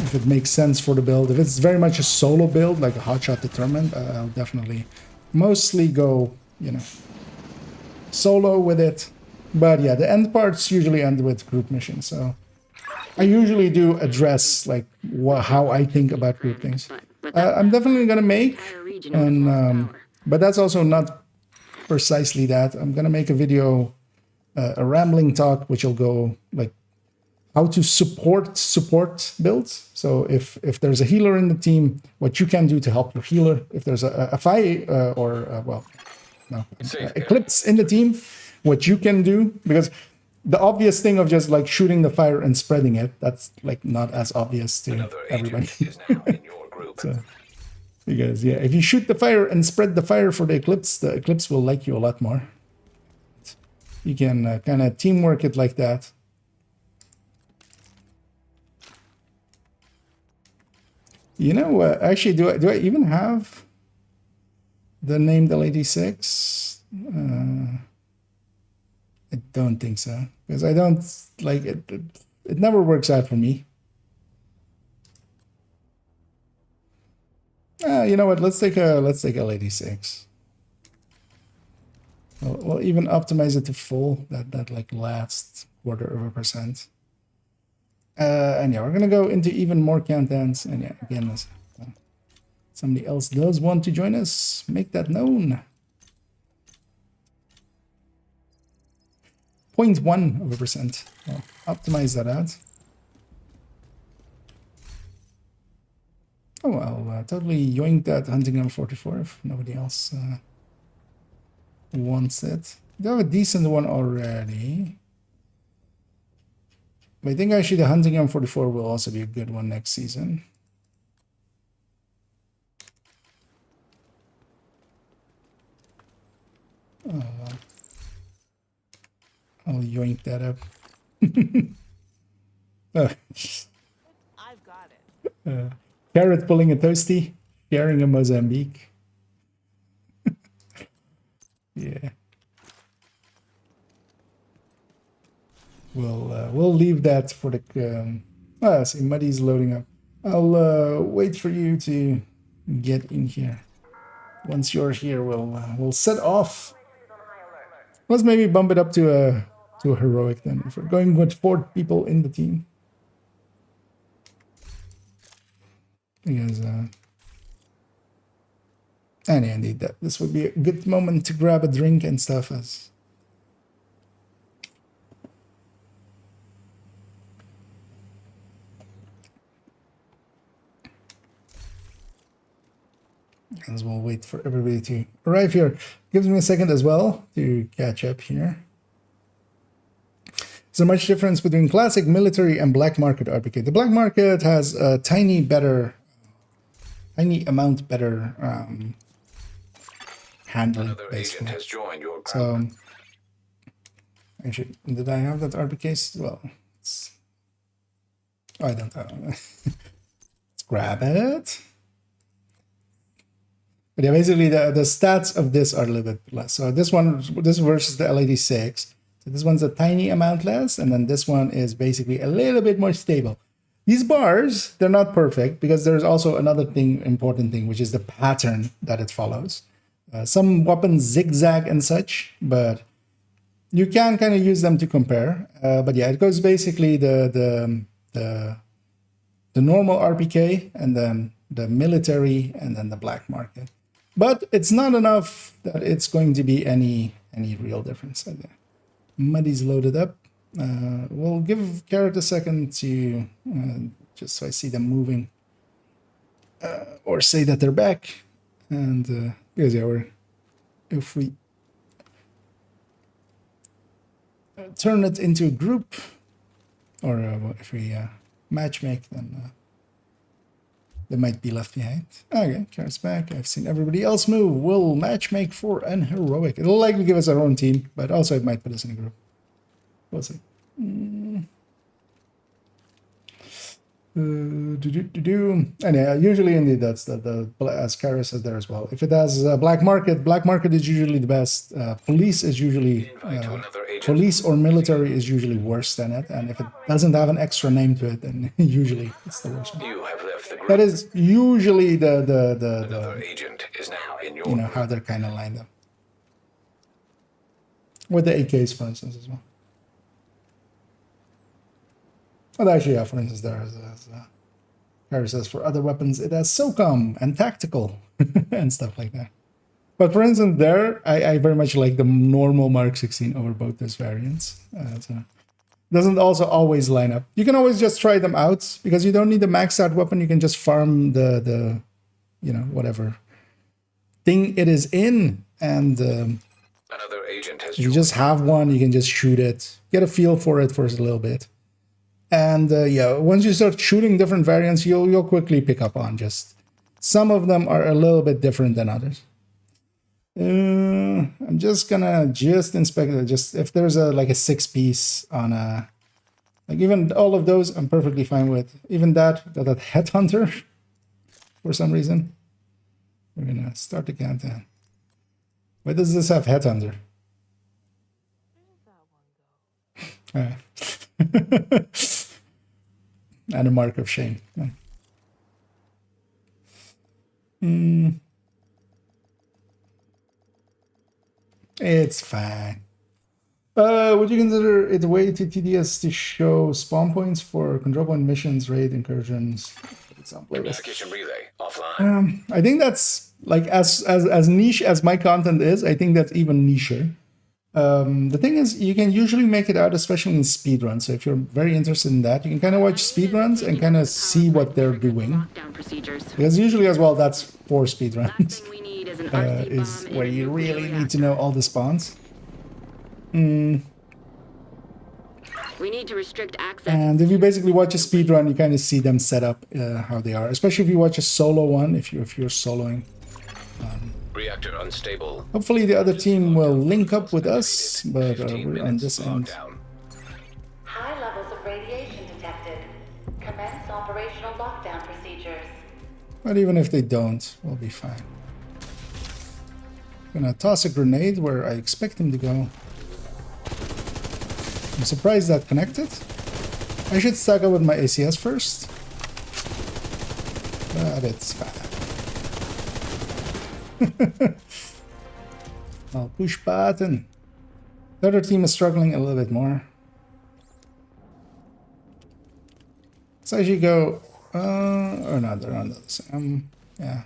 If it makes sense for the build. If it's very much a solo build, like a hotshot determined, I'll definitely mostly go, you know, solo with it. But yeah, the end parts usually end with group missions. So I usually do address like how I think about group things. I'm definitely gonna make, and but that's also not precisely that. I'm gonna make a video, a rambling talk, which will go like how to support builds. So if there's a healer in the team, what you can do to help your healer. If there's a fight Eclipse in the team, what you can do, because the obvious thing of just like shooting the fire and spreading it, that's like not as obvious to Another everybody. agent is now in your group. So, because yeah, if you shoot the fire and spread the fire for the Eclipse will like you a lot more. You can kind of teamwork it like that. You know, actually, do I even have the name L86? I don't think so, because I don't like it. It never works out for me. You know what? Let's take L86. We'll even optimize it to full. That like last 1/4%. And yeah, we're gonna go into even more countdowns. And yeah, again, somebody else does want to join us, make that known. 0.1%. Well, optimize that out. Oh, I'll totally yoink that hunting M44 if nobody else wants it. We have a decent one already. But I think actually the hunting M44 will also be a good one next season. Oh, well. I'll yoink that up. Oh. I've got it. Carrot pulling a toasty, sharing a Mozambique. Yeah. We'll leave that for the. See, Muddy's loading up. I'll wait for you to get in here. Once you're here, we'll set off. Let's maybe bump it up to a heroic then. If we're going with 4 people in the team. Because and yeah, indeed, that this would be a good moment to grab a drink and stuff. As we'll wait for everybody to arrive here. Gives me a second as well to catch up here. Is there much difference between classic, military, and black market RPK? The black market has a tiny amount better handling. Another agent has joined your group. So, actually, did I have that RPK? Well, I don't know. Let's grab it. But yeah, basically the stats of this are a little bit less. So this versus the L86. So this one's a tiny amount less, and then this one is basically a little bit more stable. These bars, they're not perfect because there's also another important thing, which is the pattern that it follows. Some weapons zigzag and such, but you can kind of use them to compare. But yeah, it goes basically the normal RPK, and then the military, and then the black market. But it's not enough that it's going to be any real difference. Muddy's loaded up. We'll give Carrot a second to just so I see them moving, or say that they're back. And because yeah, if we turn it into a group, or if we matchmake, then they might be left behind. Okay, Carrot's back. I've seen everybody else move. We'll matchmake for an heroic. It'll likely give us our own team, but also it might put us in a group. We'll see. And yeah, usually indeed that's the as Kara says there as well. If it has black market is usually the best. Police is usually Invite to another agent. police or military is usually worse than it. And if it doesn't have an extra name to it, then usually it's the worst one. You have left the group. That is usually Another agent is now in your group. how they're kind of lined up. With the AKs, for instance, as well. Well, actually, yeah, for instance, there is Harry says for other weapons, it has SOCOM and tactical and stuff like that. But for instance, there, I very much like the normal Mark 16 over both those variants. So doesn't also always line up. You can always just try them out because you don't need the maxed out weapon. You can just farm the whatever thing it is in, and Another agent has you joined. just have one. You can just shoot it, get a feel for it for a little bit. And yeah, once you start shooting different variants, you'll quickly pick up on just some of them are a little bit different than others. I'm just gonna inspect it. Just if there's a 6-piece on a even all of those, I'm perfectly fine with. Even that headhunter for some reason. We're gonna start the countdown. Why does this have headhunter? Alright. And a mark of shame. It's fine. Would you consider it way too tedious to show spawn points for control point missions, raid incursions? Investigation relay offline. I think that's as niche as my content is. I think that's even nicher. The thing is, you can usually make it out, especially in speedruns. So if you're very interested in that, you can kind of watch speedruns and kind of see what they're doing. Lockdown procedures. Because usually as well, that's for speedruns. Last thing we need is an RC Is bomb where in a you nuclear really need reactor. to know all the spawns. We need to restrict access. And if you basically watch a speedrun, you kind of see them set up how they are. Especially if you watch a solo one, if you're soloing. Reactor unstable. Hopefully the other team will link up with us, but 15 we're on minutes this end. lockdown. High levels of radiation detected. Commence operational lockdown procedures. But even if they don't, we'll be fine. Gonna toss a grenade where I expect him to go. I'm surprised that connected. I should stack up with my ACS first. But it's fine. I'll push button. The other team is struggling a little bit more. Let's actually go. Or not, they're on the same. Yeah. I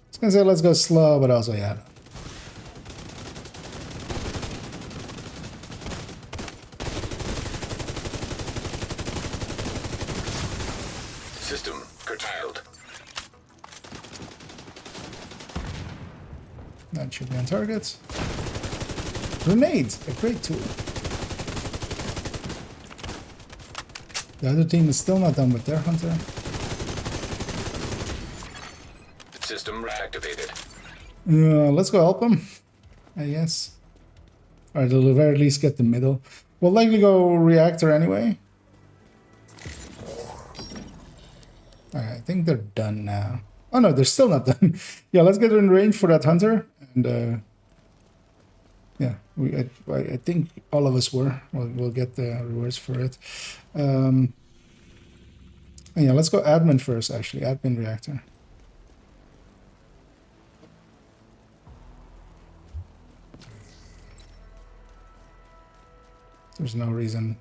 was gonna say let's go slow, but also yeah. System curtailed. That should be on target. Grenades, a great tool. The other team is still not done with their hunter. System reactivated. Let's go help them, I guess. Or at the very least get the middle. We'll likely go reactor anyway. Alright, I think they're done now. Oh no, they're still not done. Yeah, let's get in range for that hunter. And yeah, I think all of us were. We'll get the rewards for it. And yeah, let's go admin first, actually. Admin reactor. There's no reason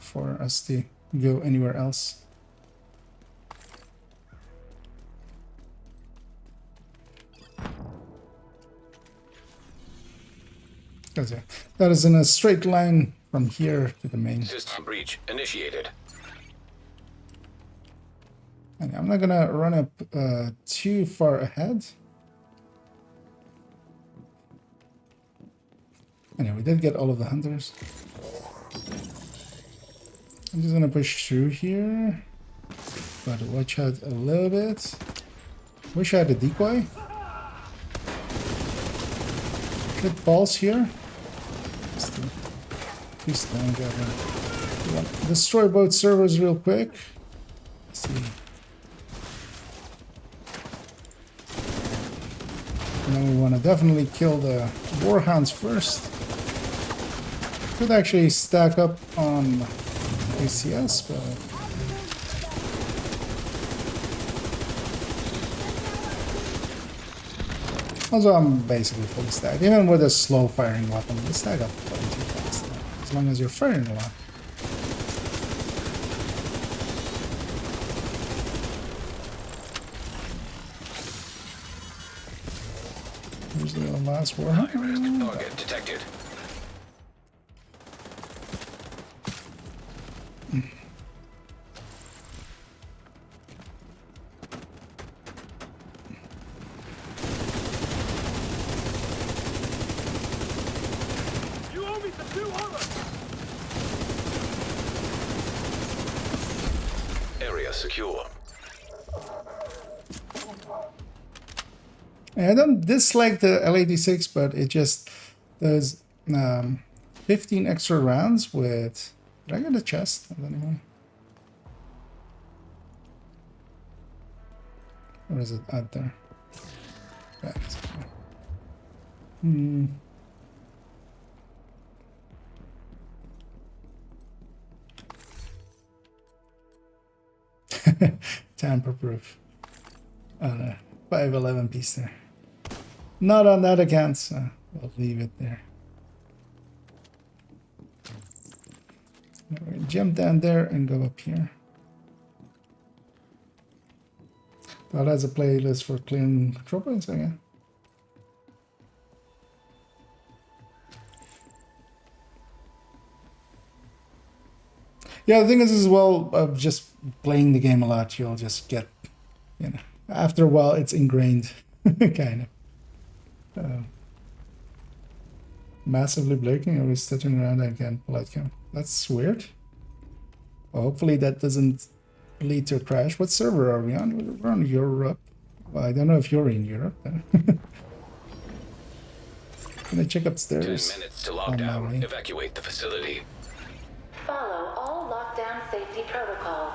for us to go anywhere else. Yeah, that is in a straight line from here to the main. System breach initiated. And I'm not gonna run up too far ahead. Anyway, we did get all of the hunters. I'm just gonna push through here. But watch out a little bit. Wish I had a decoy. Get balls here. Please don't get destroy both servers real quick. see. And then we want to definitely kill the warhounds first. Could actually stack up on ACS, but also I'm basically fully stacked. Even with a slow firing weapon, you stack up way too fast. As long as you're firing a lot. Here's the last warhound. High-risk target detected. You owe me some new armor! Area secure. I don't dislike the L86, but it just does 15 extra rounds with... Did I get a chest of anyone? Or is it out there? Yeah, it's okay. Tamper proof. Oh no, 511 piece there. Not on that account, so we'll leave it there. We'll jump down there and go up here. That has a playlist for clearing control points, so yeah. Yeah, the thing is as well, just playing the game a lot, you'll just get, you know, after a while it's ingrained, kind of. Massively blinking, always touching around and can't polite count. That's weird. Well, hopefully that doesn't lead to a crash. What server are we on? We're on Europe. Well, I don't know if you're in Europe. Can I check 10 upstairs? minutes to lockdown. Evacuate the facility. Follow all lockdown safety protocols.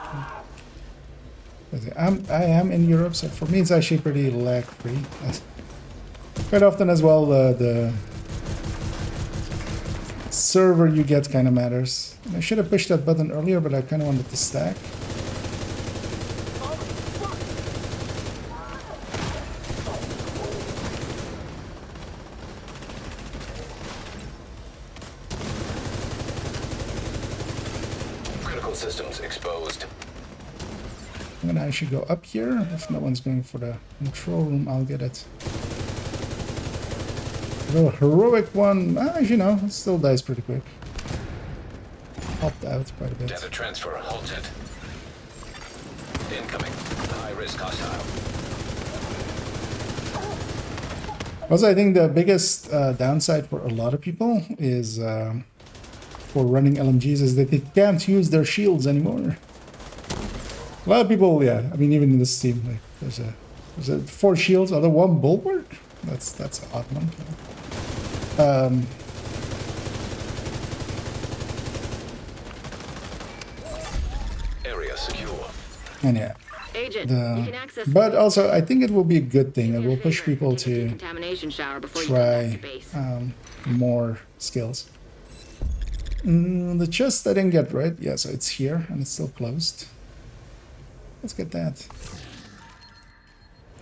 I am in Europe, so for me it's actually pretty lag-free. Quite often as well, the server you get kind of matters. I should have pushed that button earlier, but I kind of wanted to stack. Critical systems exposed. I'm gonna actually go up here. If no one's going for the control room, I'll get it. The heroic one, you know, it still dies pretty quick. Popped out quite a bit. Data transfer halted. Incoming. High-risk hostile. Also, I think the biggest downside for a lot of people is for running LMGs is that they can't use their shields anymore. A lot of people, yeah. I mean, even in this team, like there's a 4 shields, other 1 bulwark. That's an odd one. Area secure. And yeah, Agent, you can access but also I think it will be a good thing. Do It me a will push favor, people take a to decontamination shower before you go back try to base. more skills. The chest I didn't get right. Yeah, so it's here and it's still closed. Let's get that.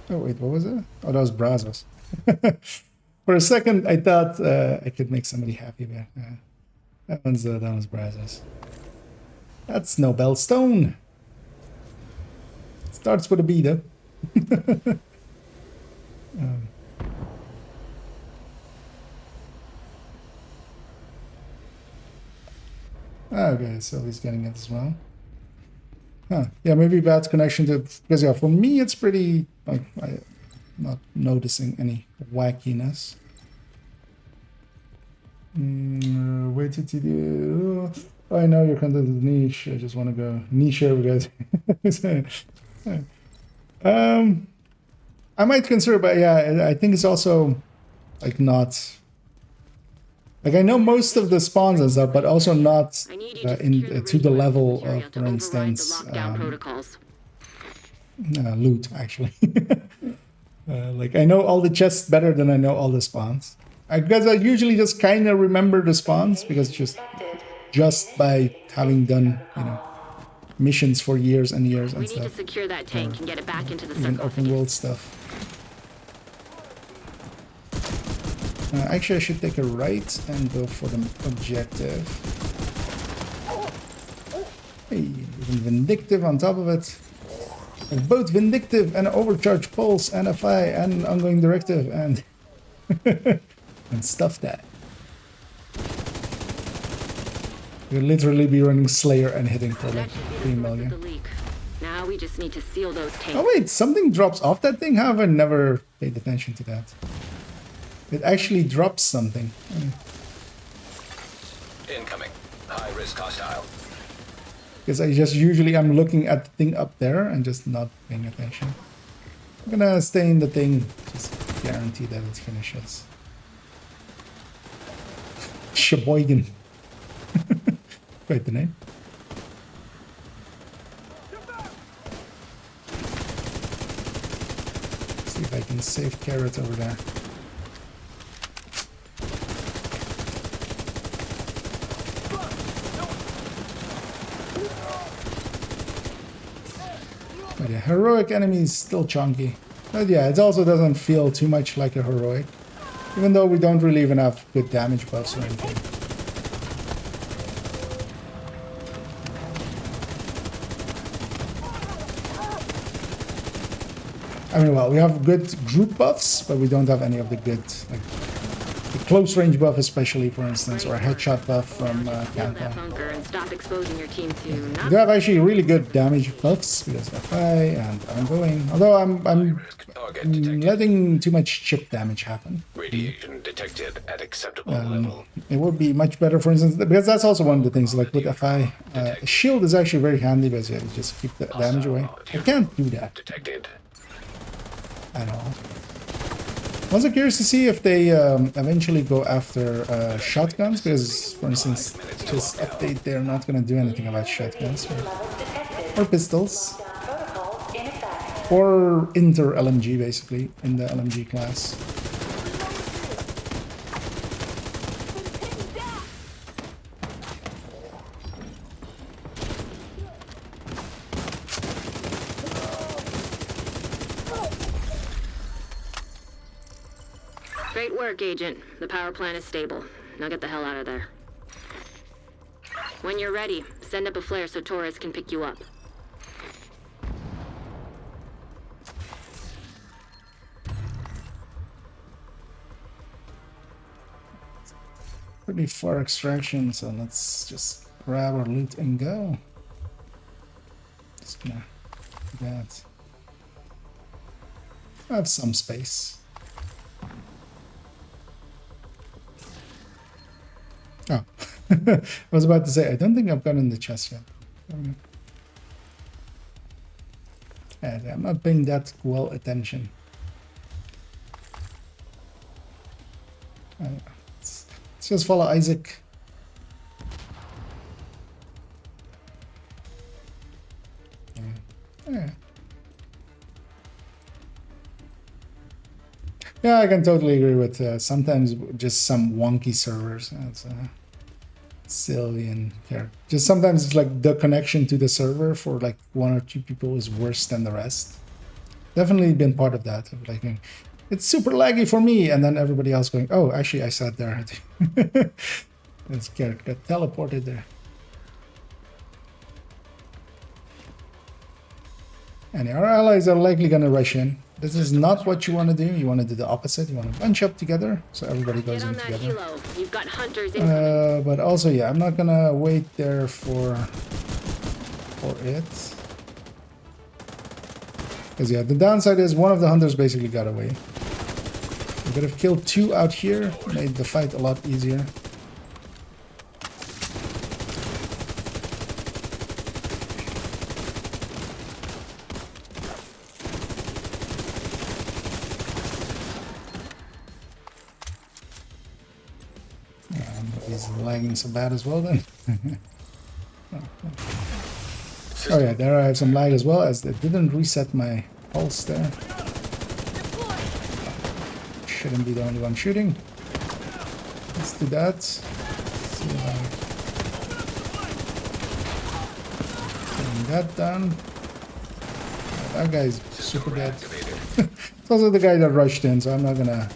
Oh wait, what was it? Oh, that was Brazos. For a second, I thought I could make somebody happy, but that was Brazos. That's Nobel Stone. Starts with a B, though. Okay, so he's getting it as well. Huh. Yeah, maybe bad connection to... Because, yeah, for me, it's pretty... Like, I'm not noticing any wackiness. Wait to do... Oh, I know your content is niche. I just want to go niche over, guys. I might consider, but yeah, I think it's also like not... Like I know most of the spawns and stuff, but also not I need you to secure the to the radioactive level material of, to for override instance, the lockdown protocols. Loot, actually. Like, I know all the chests better than I know all the spawns. I guess I usually just kind of remember the spawns because just by having done, you know, missions for years and years We and need to stuff. secure that tank and get it back into the Even open world sarcophagus. stuff. Actually, I should take a right and go for the objective. Hey, even Vindictive on top of it. Like both Vindictive and Overcharge Pulse and a FI and Ongoing Directive and and stuff that. You'll literally be running Slayer and hitting for like That should be 3 the source of million. the leak. Now we just need to seal those tanks. Oh wait, something drops off that thing? How have I never paid attention to that? It actually drops something. Incoming. High risk hostile. Because I just usually I'm looking at the thing up there and just not paying attention. I'm gonna stay in the thing, just guarantee that it finishes. Sheboygan. Quite the name. See if I can save Carrot over there. But yeah, heroic enemies still chunky. But yeah, it also doesn't feel too much like a heroic. Even though we don't really even have good damage buffs or anything. I mean, well, we have good group buffs, but we don't have any of the good, like, the close range buff especially, for instance, or a headshot buff from Seal that Kanto. bunker and stop exposing your team to We not do have actually really good damage buffs because of FI and ongoing. Although I'm Target detected. letting too much chip damage happen. Radiation detected at acceptable level. It would be much better, for instance, because that's also one of the things, like with FI, shield is actually very handy because you just keep the damage away. I can't do that Detected. at all. I'm also curious to see if they eventually go after shotguns, because, for instance, this update, they're not going to do anything about shotguns. Or pistols. Protocols in effect. Or inter LMG, basically, in the LMG class. Great work, Agent. The power plant is stable. Now get the hell out of there. When you're ready, send up a flare so Torres can pick you up. Pretty far extraction, so let's just grab our loot and go. Just gonna do that. I have some space. Oh, I was about to say, I don't think I've gotten the chest yet. Yeah, I'm not paying that well attention. Let's just follow Isaac. Yeah, I can totally agree with sometimes just some wonky servers. It's silly and just sometimes it's like the connection to the server for like 1 or 2 people is worse than the rest. Definitely been part of that. Of like, it's super laggy for me, and then everybody else going, "Oh, actually, I sat there." This character got teleported there. And our allies are likely gonna rush in. This is not what you want to do. You want to do the opposite. You want to bunch up together, so everybody goes Get on in that together. helo. You've got hunters incoming. But also, yeah, I'm not gonna wait there for it. Because yeah, the downside is one of the hunters basically got away. We could have killed 2 out here, made the fight a lot easier. He's lagging so bad as well then. Oh yeah, there I have some lag as well, as they didn't reset my pulse there. Shouldn't be the only one shooting. Let's do that. Getting that done. That guy's super dead. It's also the guy that rushed in, so I'm not gonna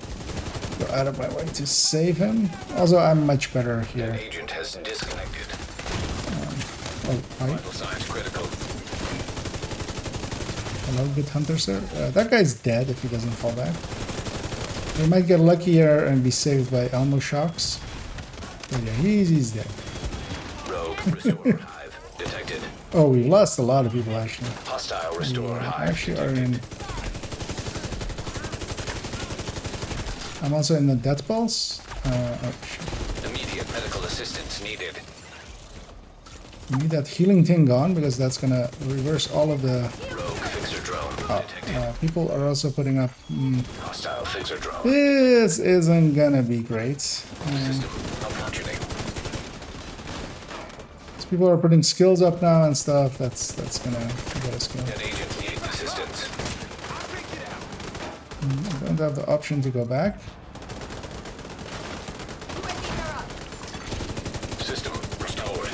go out of my way to save him. Also, I'm much better here. An agent has disconnected. Oh, hi. Vital signs critical. Hello, good hunter, sir. That guy's dead if he doesn't fall back. We might get lucky here and be saved by Elmo shocks. But yeah, he's dead. Rogue restore hive detected. Oh, we've lost a lot of people actually. Hostile restore Yeah, hive actually are detected. in. I'm also in the death balls. Oh, shit. Immediate medical assistance needed. We need that healing thing gone because that's gonna reverse all of the. Rogue fixer drone detected. People are also putting up. Hostile fixer drone. This isn't gonna be great. System malfunctioning. So people are putting skills up now and stuff. That's gonna get us killed. An agent needs assistance. I don't have the option to go back. System restored.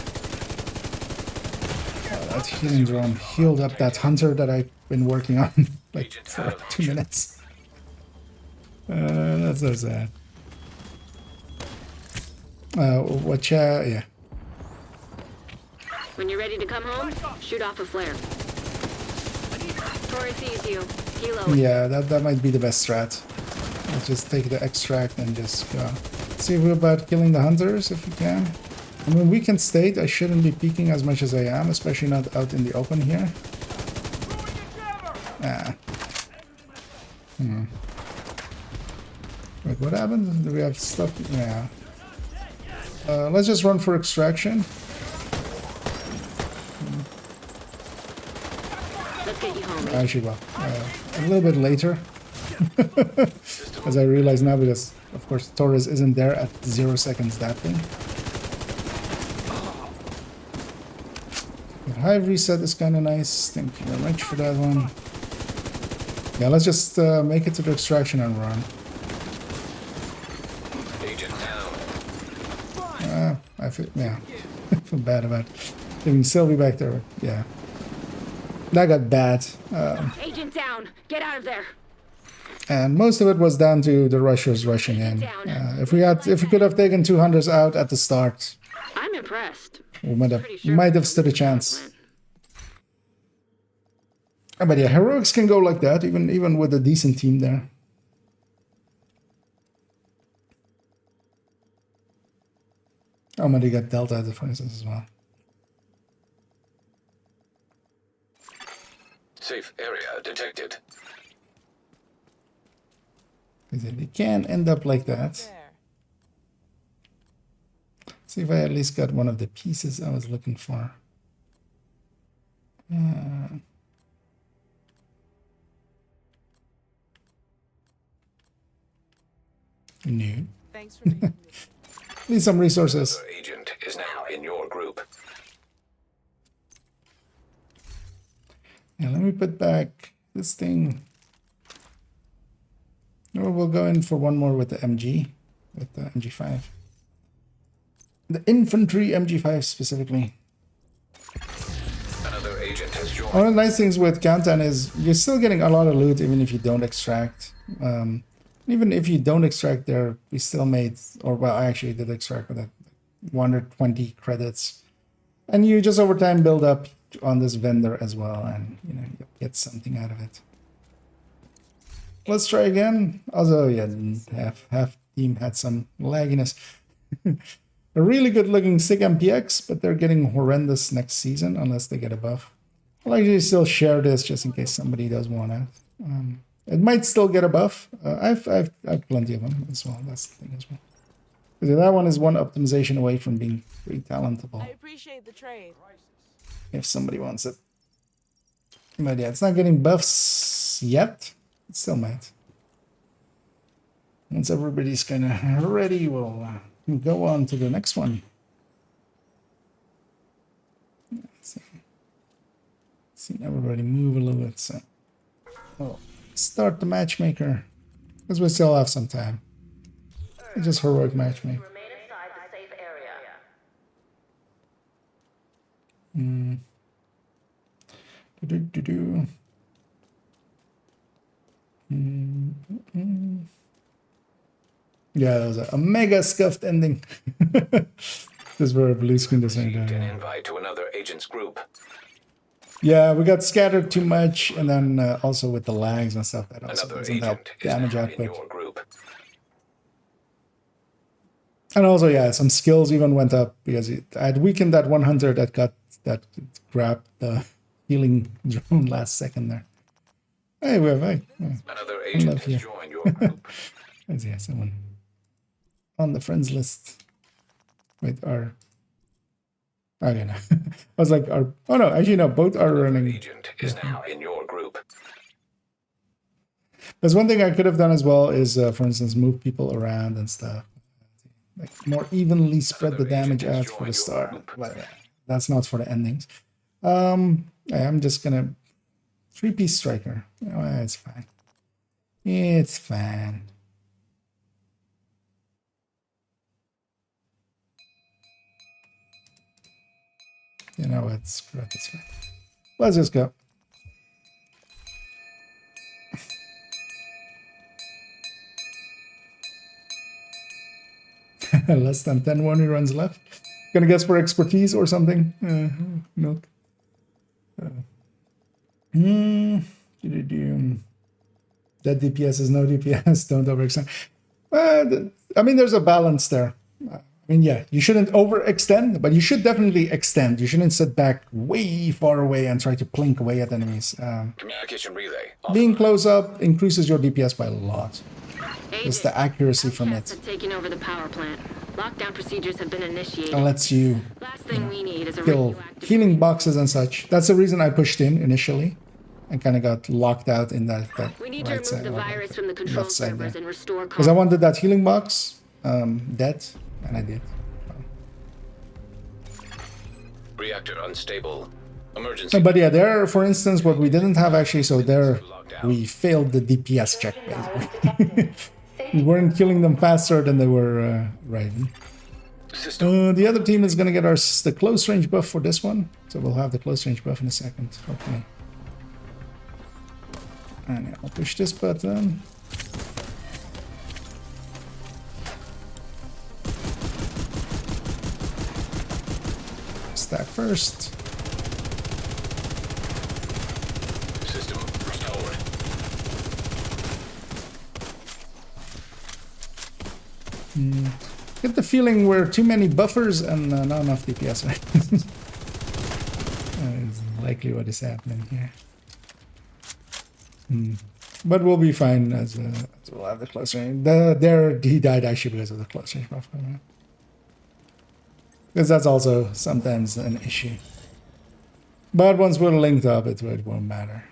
That healing drone healed up that hunter that I've been working on like Agent for out like of 2 action. minutes. That's so sad. Yeah. When you're ready to come home, shoot off a flare. Tori sees you. Helo. Yeah, that might be the best strat. Let's just take the extract and just go. See about killing the hunters if we can. I mean, weakened state, I shouldn't be peeking as much as I am, especially not out in the open here. Ah. Wait, what happened? Do we have stuff? Yeah. Let's just run for extraction. Let's get you home. Actually, well, a little bit later. As I realize now, because of course Torres isn't there at 0 seconds that thing. Hive reset is kind of nice. Thank you very much for that one. Yeah, let's just make it to the extraction and run. Agent down. I feel, yeah, I feel bad about leaving Sylvie back there. Yeah, that got bad. Agent down. Get out of there. And most of it was down to the rushers rushing in. If we could have taken 200s out at the start, I'm impressed. we might Pretty sure have stood a chance. But yeah, heroics can go like that, even with a decent team there. Oh, but they got Delta defenses as well. Safe area detected. It can end up like that. There. See if I at least got one of the pieces I was looking for. No. Thanks for making me. Need some resources. Another agent is now in your group. Yeah, let me put back this thing. Or we'll go in for one more with the MG, with the MG5. The infantry MG5 specifically. Another agent has joined. One of the nice things with Kantan is you're still getting a lot of loot even if you don't extract. Even if you don't extract there, we still made, or well, I actually did extract with that 120 credits. And you just over time build up on this vendor as well, and you know, you'll get something out of it. Let's try again. Also, yeah, half team had some lagginess. A really good looking SIG MPX, but they're getting horrendous next season unless they get a buff. I'll actually still share this just in case somebody does want it. It might still get a buff. I've plenty of them as well. That's the thing as well. Because that one is one optimization away from being pretty talentable I appreciate the trade. if somebody wants it. But yeah, it's not getting buffs yet. It still might. Once everybody's kind of ready, we'll go on to the next one. Let's see. seen everybody move a little bit, so we'll start the matchmaker. Because we still have some time. It's just heroic matchmaking. Remain inside the safe area. Do-do-do-do. Yeah, that was a mega scuffed ending. This where blue screen doesn't Received an invite to another agent's group. Yeah, we got scattered too much, and then also with the lags and stuff, that also Another doesn't help agent is damage now in output. your group. And also, yeah, some skills even went up because I had weakened that one hunter that grabbed the healing drone last second there. Hey, we have Another agent here. has joined your group. Let's see, someone on the friends list. Wait, okay, no. I was like, oh no, actually no, both are Another running. agent is now in your group. There's one thing I could have done as well is, for instance, move people around and stuff. Like more evenly spread the damage out for the start. But that's not for the endings. I'm just gonna 3-piece striker. It's fine. It's fine. You know what? Screw it. It's fine. Let's just go. Less than 10 1 runs left. Gonna guess for expertise or something. Milk. That DPS is no DPS. Don't overextend. I mean, there's a balance there. I mean, yeah, you shouldn't overextend, but you should definitely extend. You shouldn't sit back way far away and try to plink away at enemies. Communication relay. Being close up increases your DPS by a lot. Agent, It's the accuracy from outcasts it. have taken over the power plant. Lockdown procedures have been initiated. It lets you Last thing we need is a kill radioactive healing boxes and such. That's the reason I pushed in initially and kind of got locked out in that We need right to side remove the or virus from the control left side servers there. and restore Because I calm. wanted that healing box dead, and I did. Reactor unstable. Emergency. But yeah, there, for instance, what we didn't have actually, so there we failed the DPS check, basically. We weren't killing them faster than they were riding. System. The other team is going to get the close range buff for this one. So we'll have the close range buff in a second, hopefully. And yeah, I'll push this button. Stack first. System restored. Get the feeling we're too many buffers and not enough DPS, right? That is likely what is happening here. But we'll be fine as we'll have the close range. He died actually because of the close range buffer. Right? Because that's also sometimes an issue. But once we're linked up, it won't matter.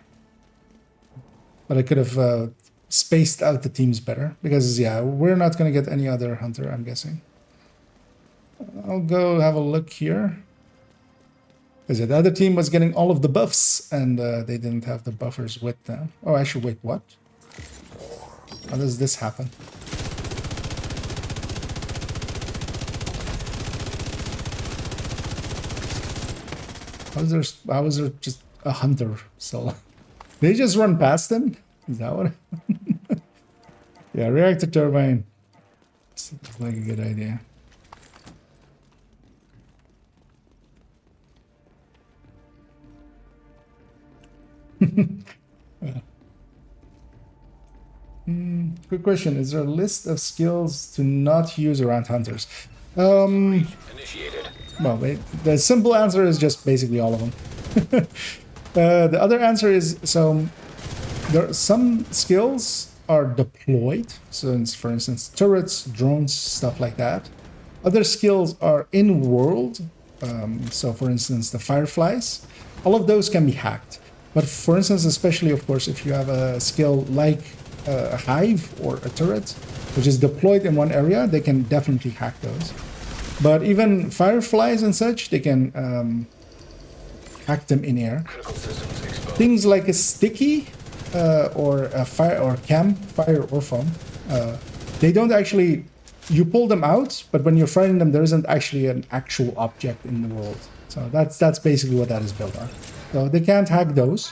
But I could have spaced out the teams better. Because, yeah, we're not going to get any other hunter, I'm guessing. I'll go have a look here. Because the other team was getting all of the buffs, and they didn't have the buffers with them. Oh, actually, wait, what? How does this happen? How is there just a hunter? So they just run past them? Is that what? Yeah, reactor turbine. Seems like a good idea. Quick question: is there a list of skills to not use around hunters? Initiated. Well, the simple answer is just basically all of them. The other answer is, so there are some skills are deployed. So for instance, turrets, drones, stuff like that. Other skills are in world. So for instance, the fireflies, all of those can be hacked. But for instance, especially of course, if you have a skill like a hive or a turret, which is deployed in one area, they can definitely hack those. But even fireflies and such, they can hack them in air. Critical systems things like a sticky or a fire or cam, fire or foam, they don't actually, you pull them out, but when you're fighting them, there isn't actually an actual object in the world. So that's basically what that is built on. So they can't hack those.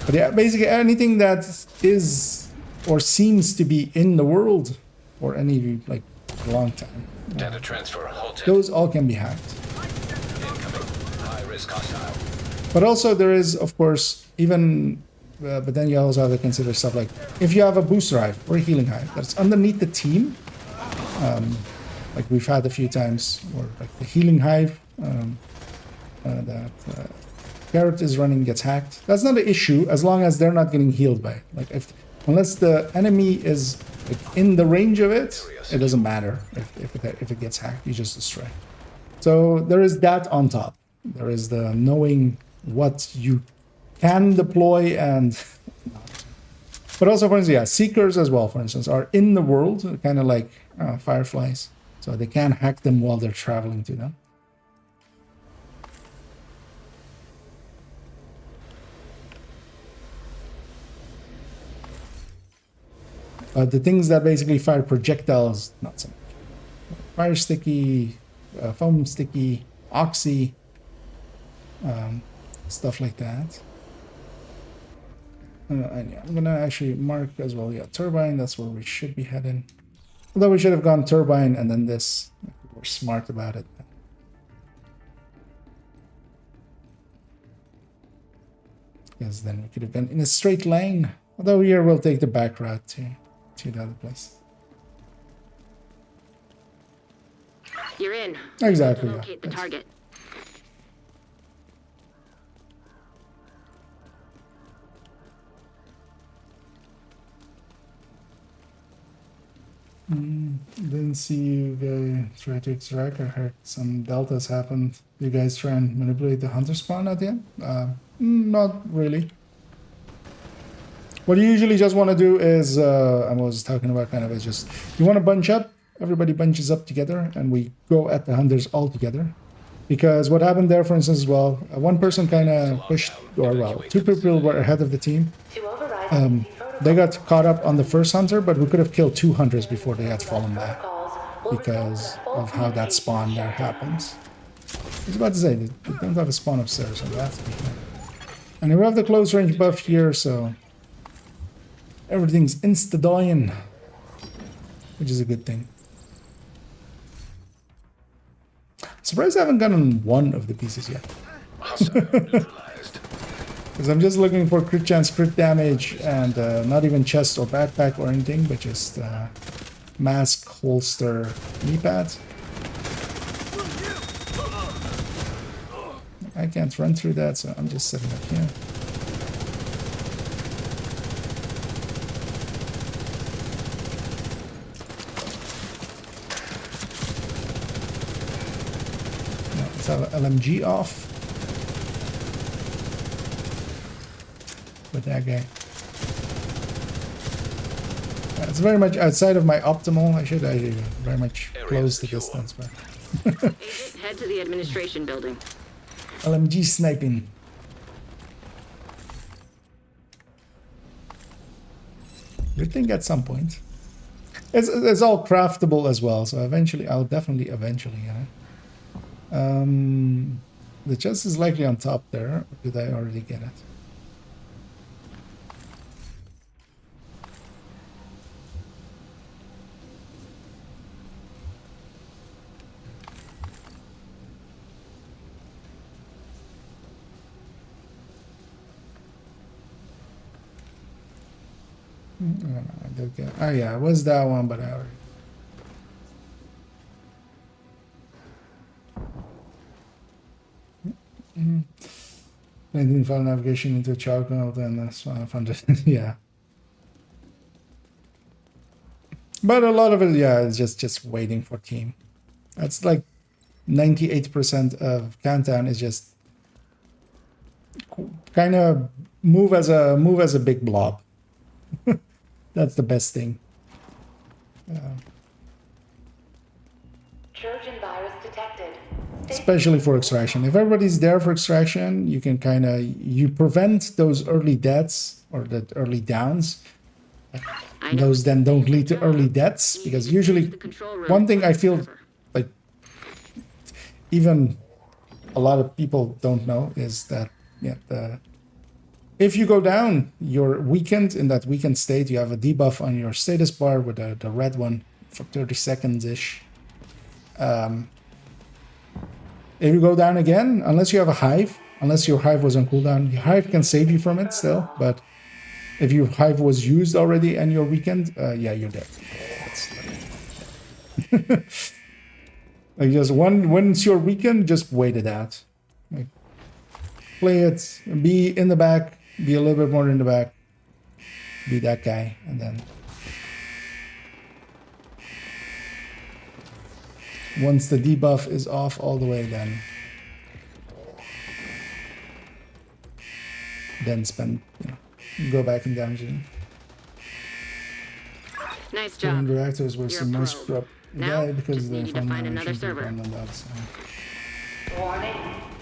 But yeah, basically anything that is or seems to be in the world for any like long time, Data transfer halted. those all can be hacked. Incoming. High-risk hostile. But also there is, of course, even, but then you also have to consider stuff like if you have a booster hive or a healing hive that's underneath the team, like we've had a few times, or like the healing hive that Garrett is running gets hacked. That's not an issue as long as they're not getting healed by it. Like unless the enemy is like in the range of it, it doesn't matter if it gets hacked. You just destroy. So there is that on top. There is the knowing what you can deploy and not. But also, for instance, yeah, seekers as well, for instance, are in the world, kind of like fireflies. So they can hack them while they're traveling to them. The things that basically fire projectiles, not so much. Fire sticky, foam sticky, oxy, stuff like that. And yeah, I'm gonna actually mark as well. Yeah, turbine. That's where we should be heading. Although we should have gone turbine and then this. We're smart about it. Because then we could have been in a straight line. Although here we'll take the back route to the other place. You're in. Exactly. Yeah. Locate the target. Didn't see you guys try to extract. I heard some deltas happened. You guys try and manipulate the hunter spawn at the end? Not really. What you usually just want to do is, I was talking about kind of is just, you want to bunch up, everybody bunches up together, and we go at the hunters all together. Because what happened there, for instance, as well, one person kind of pushed, or well, two people were ahead of the team. They got caught up on the first hunter, but we could have killed two hunters before they had fallen back because of how that spawn there happens. I was about to say, they don't have a spawn upstairs, so that's and we have the close range buff here, so everything's insta-dying, which is a good thing. Surprised I haven't gotten one of the pieces yet. Because I'm just looking for crit chance, crit damage, and not even chest or backpack or anything, but just mask, holster, knee pads. I can't run through that, so I'm just setting up here. Let's have an LMG off. With that guy. It's very much outside of my optimal. I should very much close the distance, but Agent, head to the administration building. LMG sniping. Good thing at some point. It's all craftable as well, so eventually I'll definitely eventually get it. The chest is likely on top there. Or did I already get it? I did get. Oh yeah, it was that one, but I already. I didn't find navigation into charcoal, then that's why I found it. Yeah. But a lot of it, yeah, is just waiting for team. That's like 98% of Countdown is just kind of move as a big blob. That's the best thing. Trojan virus detected. especially for extraction. If everybody's there for extraction, you can kind of you prevent those early deaths or the early downs. Those then don't lead to early deaths, because usually one thing I feel like even a lot of people don't know is that if you go down, you're weakened. In that weakened state, you have a debuff on your status bar with the red one for 30 seconds ish. If you go down again, unless you have a hive, unless your hive was on cooldown, your hive can save you from it still, but if your hive was used already and you're weakened, yeah, you're dead. Like just once you're weakened, just wait it out. Like, play it, be in the back, be a little bit more in the back, be that guy, and then once the debuff is off all the way, then spend, go back and damage it. Nice job. Reactors were You're some a most pro. corrupt. Now, Yeah, because just they're need you to from find another server. On the other side. Warning.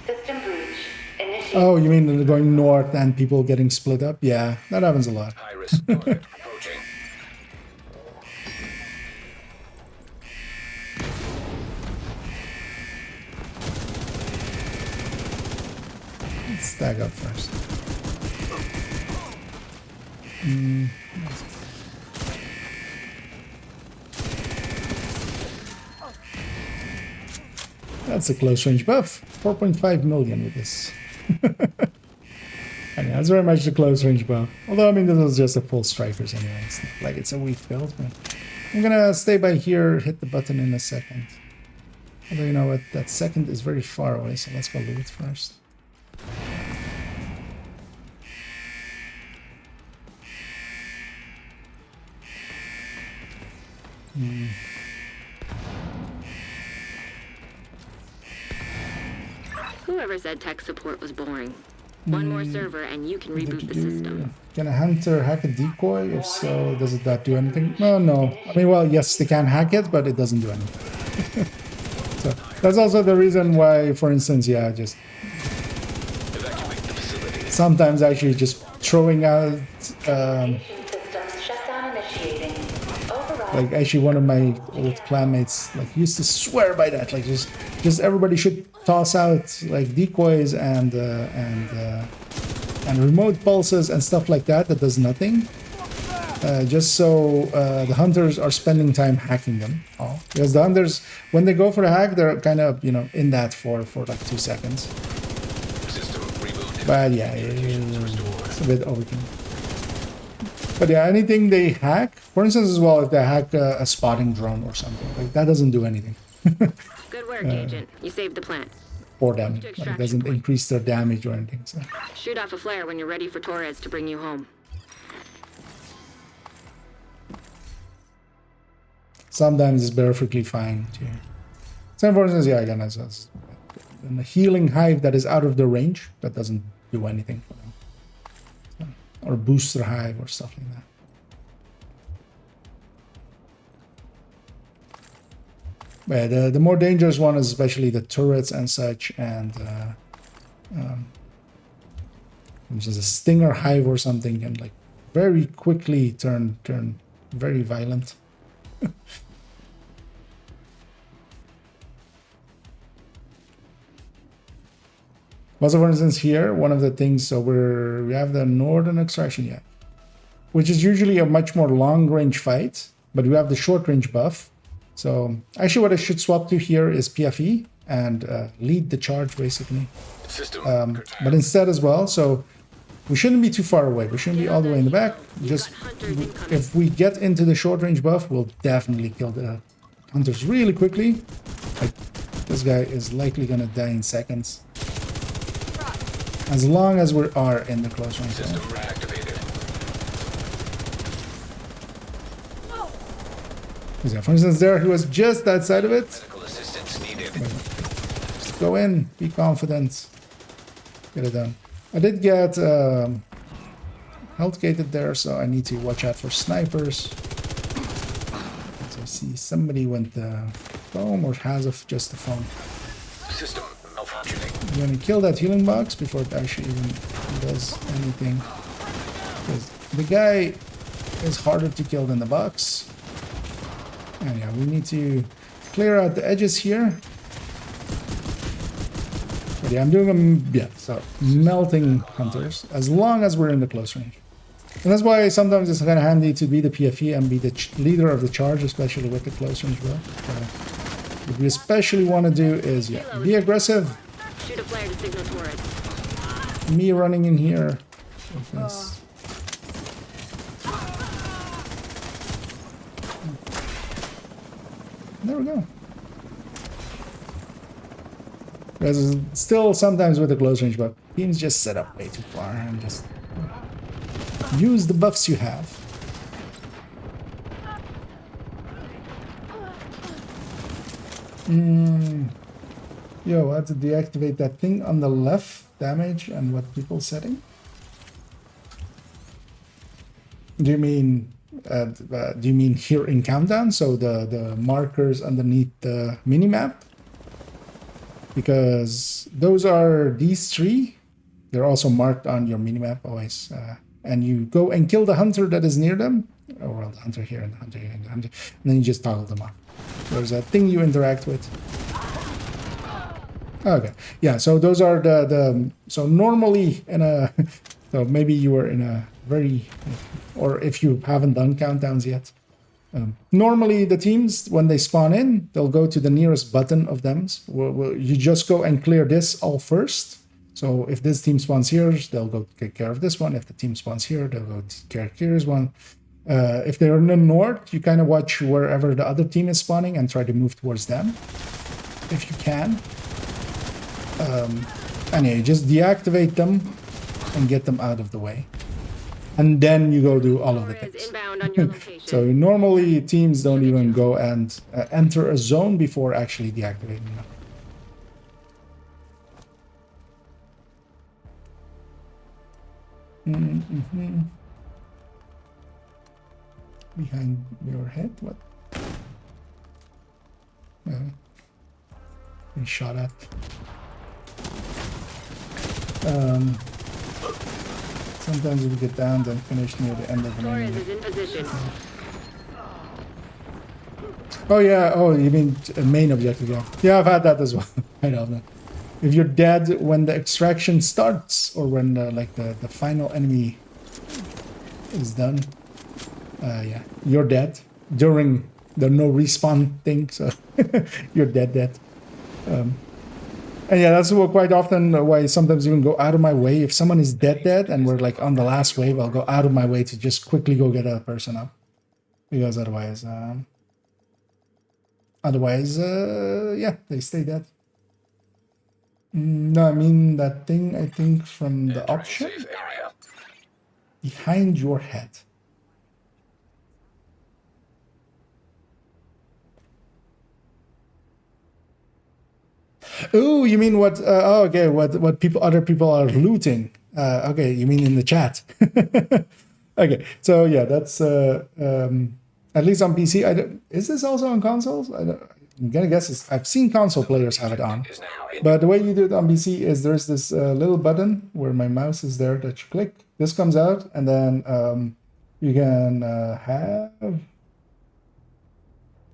System breach. Initiate. Oh, you mean they're going north and people getting split up? Yeah, that happens a lot. High risk target approaching. Let's stack up first. That's a close range buff. 4.5 million with this. And that's very much the close range buff. Although, I mean, this was just a full strikers anyway. It's not like it's a weak build, but I'm gonna stay by here, hit the button in a second. Although, you know what, that second is very far away, so let's go loot first. Whoever said tech support was boring. One more server and you can reboot the system. Can a hunter hack a decoy? If so, does it not do anything? No. I mean, well, yes, they can hack it, but it doesn't do anything. So that's also the reason why, for instance, yeah, just Evacuate the facility. sometimes actually just throwing out, Systems shutdown initiating. Override. like actually one of my old clanmates like used to swear by that, like just everybody should toss out like decoys and remote pulses and stuff like that does nothing. Just so the hunters are spending time hacking them all. Because the hunters, when they go for a hack, they're kind of, in that for like 2 seconds. System rebooted. But yeah, it's a bit overkill. But yeah, anything they hack, for instance as well, if they hack a spotting drone or something, like that doesn't do anything Good work, Agent. You saved the plant. for them. Like, it doesn't increase their damage or anything. So. Shoot off a flare when you're ready for Torres to bring you home. Sometimes it's perfectly fine too. So for instance, yeah, again, as a healing hive that is out of the range, that doesn't do anything for them. So, or booster hive or stuff like that. But the more dangerous one is especially the turrets and such, and which is a stinger hive or something, and like very quickly turn very violent. Also, for instance, here, one of the things, so we have the northern extraction yet, which is usually a much more long-range fight, but we have the short-range buff. So actually what I should swap to here is PFE and lead the charge, basically. System But instead as well, so we shouldn't be too far away. We shouldn't be all the way in the back. Just if we get into the short-range buff, we'll definitely kill the hunters really quickly. Like, this guy is likely gonna die in seconds. As long as we are in the close range. System reactivated. Yeah, for instance, there he was just outside of it. Medical assistance needed. Just go in, be confident, get it done. I did get health gated there, so I need to watch out for snipers. So I see somebody went the foam or has just the foam. System malfunctioning. I'm gonna kill that healing box before it actually even does anything. Because the guy is harder to kill than the box. And yeah, we need to clear out the edges here. But yeah, I'm doing so melting hunters as long as we're in the close range. And that's why sometimes it's kind of handy to be the PFE and be the leader of the charge, especially with the close range build. What we especially want to do is, be aggressive. Shoot a flare to signal towards. Me running in here. Because there we go. Because still sometimes with the close range, but teams just set up way too far and just use the buffs you have. Yo, I have to deactivate that thing on the left, damage and what people setting? Do you mean here in countdown? So the markers underneath the minimap? Because those are these three. They're also marked on your minimap always. And you go and kill the hunter that is near them. Oh, well, the hunter here and the hunter here and the hunter. And then you just toggle them on. There's a thing you interact with. Okay, yeah, so those are so normally in a, so maybe you were in a very, or if you haven't done countdowns yet, normally the teams, when they spawn in, they'll go to the nearest button of them. You just go and clear this all first. So if this team spawns here, they'll go take care of this one. If the team spawns here, they'll go take care of this one. If they're in the north, you kind of watch wherever the other team is spawning and try to move towards them, if you can. Anyway, just deactivate them and get them out of the way. And then you go do all of the things. Inbound on your location. So normally teams don't even go and enter a zone before actually deactivating them. Behind your head? What? Been shot at. Sometimes if you get down, then finish near the end of the Torres main. is in position. Oh yeah, oh you mean main objective, yeah. Yeah, I've had that as well. I know. If you're dead when the extraction starts, or when the final enemy is done, yeah, you're dead during the no respawn thing, so you're dead. And yeah, that's what quite often why sometimes even go out of my way. If someone is dead and we're like on the last wave, I'll go out of my way to just quickly go get a person up, because otherwise, yeah, they stay dead. No, I mean that thing, I think, from the option Safe area. behind your head. Oh, you mean what? Oh, okay. What other people are looting? Okay, you mean in the chat? Okay, so yeah, that's at least on PC. Is this also on consoles? I'm gonna guess I've seen console players have it on. Is now in. But the way you do it on PC is there's this little button where my mouse is there that you click. This comes out, and then you can have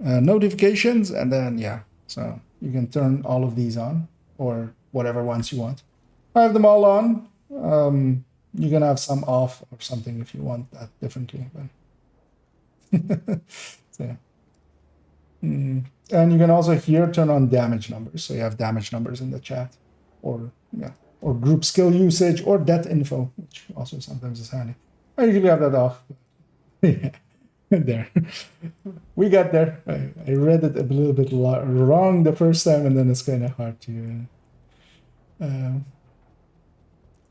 notifications, and then yeah, so you can turn all of these on, or whatever ones you want. I have them all on. You can have some off or something if you want that differently. But so yeah. And you can also here turn on damage numbers, so you have damage numbers in the chat, or yeah, or group skill usage, or death info, which also sometimes is handy. I usually have that off. Yeah, there, we got there. I read it a little bit wrong the first time, and then it's kind of hard to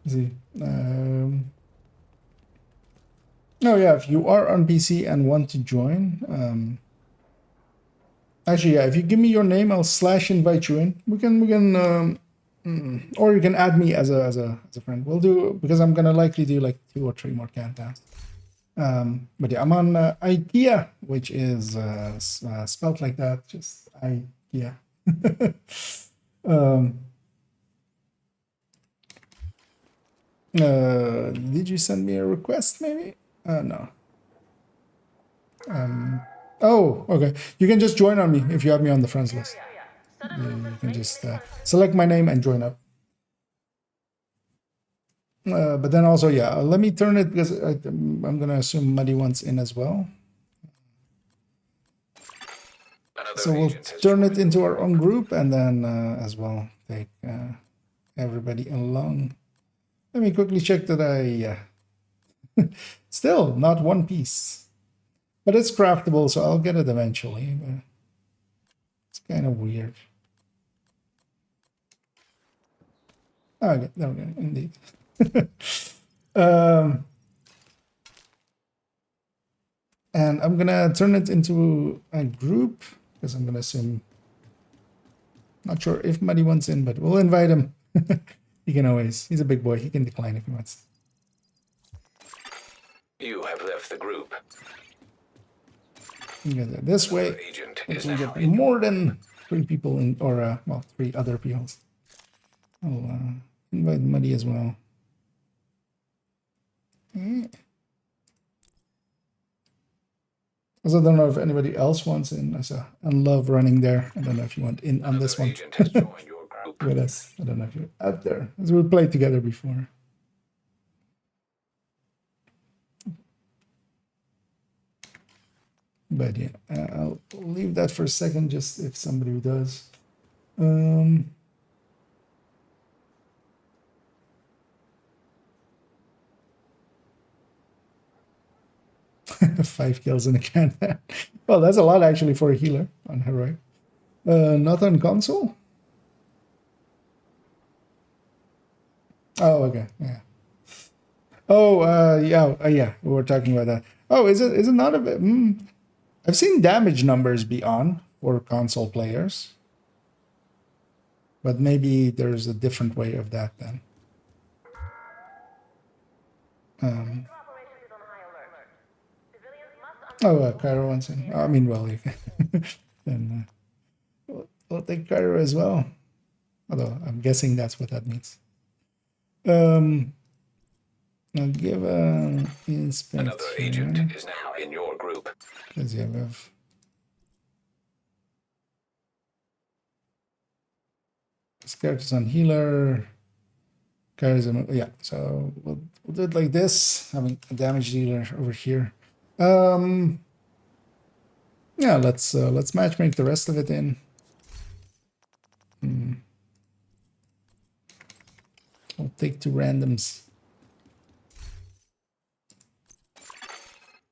see. Oh yeah, if you are on PC and want to join, actually, yeah, if you give me your name, I'll /invite you in. We can, or you can add me as a friend. We'll do, because I'm gonna likely do like 2 or 3 more countdowns. But yeah, I'm on IKEA, which is spelled like that, just IKEA. Did you send me a request maybe? No. Oh, okay. You can just join on me if you have me on the friends list. You can just select my name and join up. But then also, yeah, let me turn it because I'm going to assume Muddy wants in as well. Another So we'll agent has turn joined it into our own group and then as well take everybody along. Let me quickly check that still not one piece. But it's craftable, so I'll get it eventually. But it's kind of weird. Okay, there we go, indeed. And I'm gonna turn it into a group because I'm gonna assume. Not sure if Muddy wants in, but we'll invite him. He can always. He's a big boy. He can decline if he wants. You have left the group. This way, Another agent we is can now get in. more than 3 people in, or well, 3 other people. I'll invite Muddy as well. Also, don't know if anybody else wants in. I love running there. I don't know if you want in on this Another one agent has joined your group. with us. I don't know if you're out there, as we played together before. But yeah, I'll leave that for a second, just if somebody does. 5 kills in a can. Well, that's a lot actually for a healer on heroic. Not on console. Oh, okay, yeah. Oh, yeah. We were talking about that. Oh, is it not a bit? I've seen damage numbers be on for console players, but maybe there's a different way of that then. Operations is on high alert. Civilians must Cairo wants in. I mean, well, you can then we'll take Cairo as well. Although I'm guessing that's what that means. I'll give inspect. Another agent is now in your group. Because you have this character's on healer. Charisma, yeah. So we'll do it like this, having a damage dealer over here. Yeah, let's matchmake the rest of it in. I'll take 2 randoms.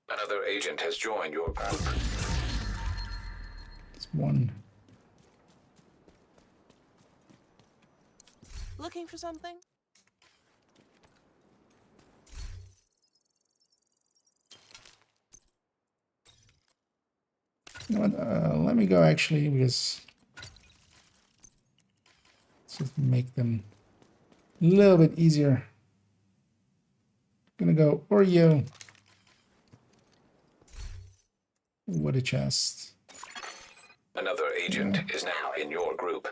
Another agent has joined your group. It's 1. Looking for something? You know what? Let me go actually, because let's just make them a little bit easier. Gonna go Oreo. What a chest. Another agent is now in your group.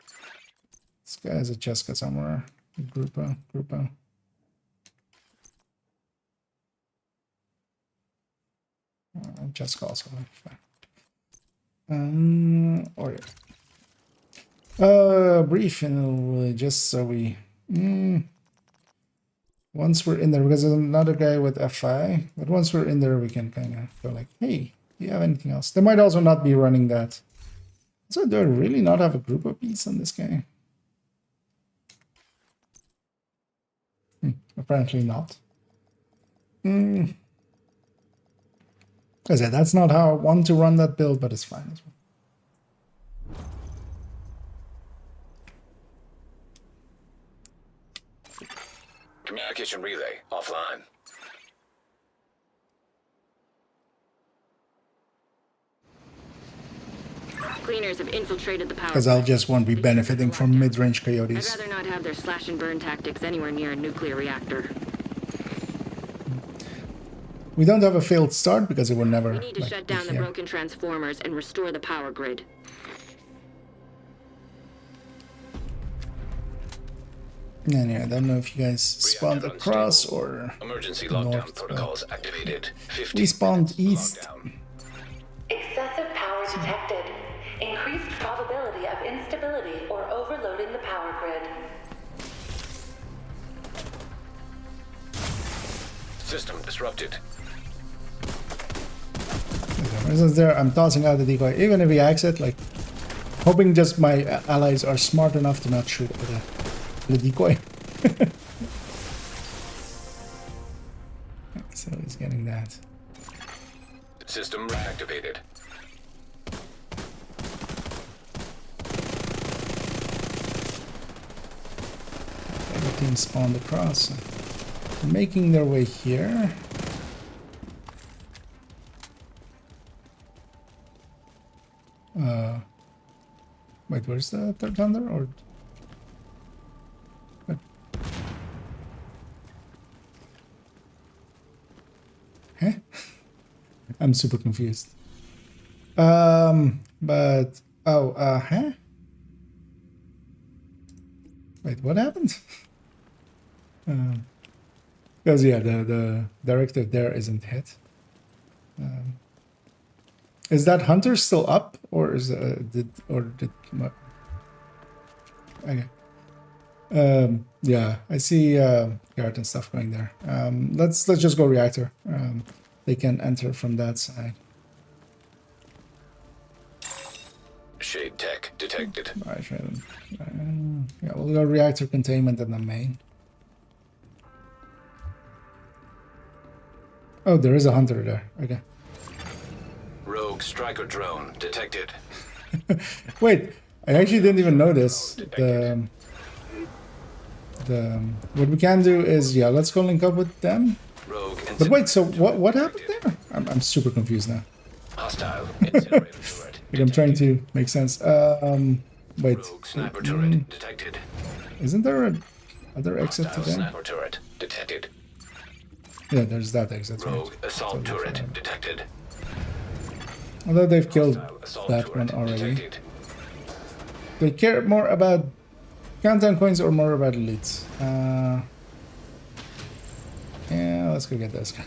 This guy has a chest somewhere. Grupo. Jessica also. Oreo. Brief and just so we. Once we're in there, because there's another guy with FI, but once we're in there, we can kind of go like, hey, do you have anything else? They might also not be running that. So do I really not have a group of beats on this guy? Apparently not. I said that's not how I want to run that build, but it's fine as well. Communication relay offline. Cleaners have infiltrated the power. Because I'll just won't be benefiting from mid-range I'd coyotes. rather not have their slash and burn tactics anywhere near a nuclear reactor. We don't have a failed start because it will never. We need to shut down the broken transformers and restore the power grid. And yeah, I don't know if you guys spawned Reactor across unstable. or Emergency lockdown north, protocols activated. 50 we spawned minutes east. lockdown. Excessive power detected. Increased probability of instability or overloading the power grid. System disrupted. For instance, there I'm tossing out the decoy. Even if he exit, like hoping just my allies are smart enough to not shoot at the decoy. So he's getting that. System reactivated. Every team spawned across. Making their way here. Wait, where's the third thunder? Or what? Huh? I'm super confused. But huh? Wait, what happened? Because yeah, the directive there isn't hit. Is that hunter still up, or is did okay? Yeah, I see Garrett and stuff going there. Let's just go reactor. They can enter from that side. Shade tech detected. Right, yeah, we'll go reactor containment in the main. Oh, there is a hunter there. Okay. Rogue striker drone detected. Wait, I actually didn't even notice what we can do is, yeah, let's go link up with them. Rogue But wait, so incinerator what turret happened detected. there? I'm super confused now. Hostile incinerator turret. Like I'm trying to make sense. Wait, Rogue sniper turret detected. isn't there a other exit to Hostile there? sniper turret detected. Yeah, there's that exit. Right? Rogue assault turret detected. Although they've killed Hostile assault that one turret already. detected. They care more about countdown coins or more about loot? Yeah, let's go get this guy.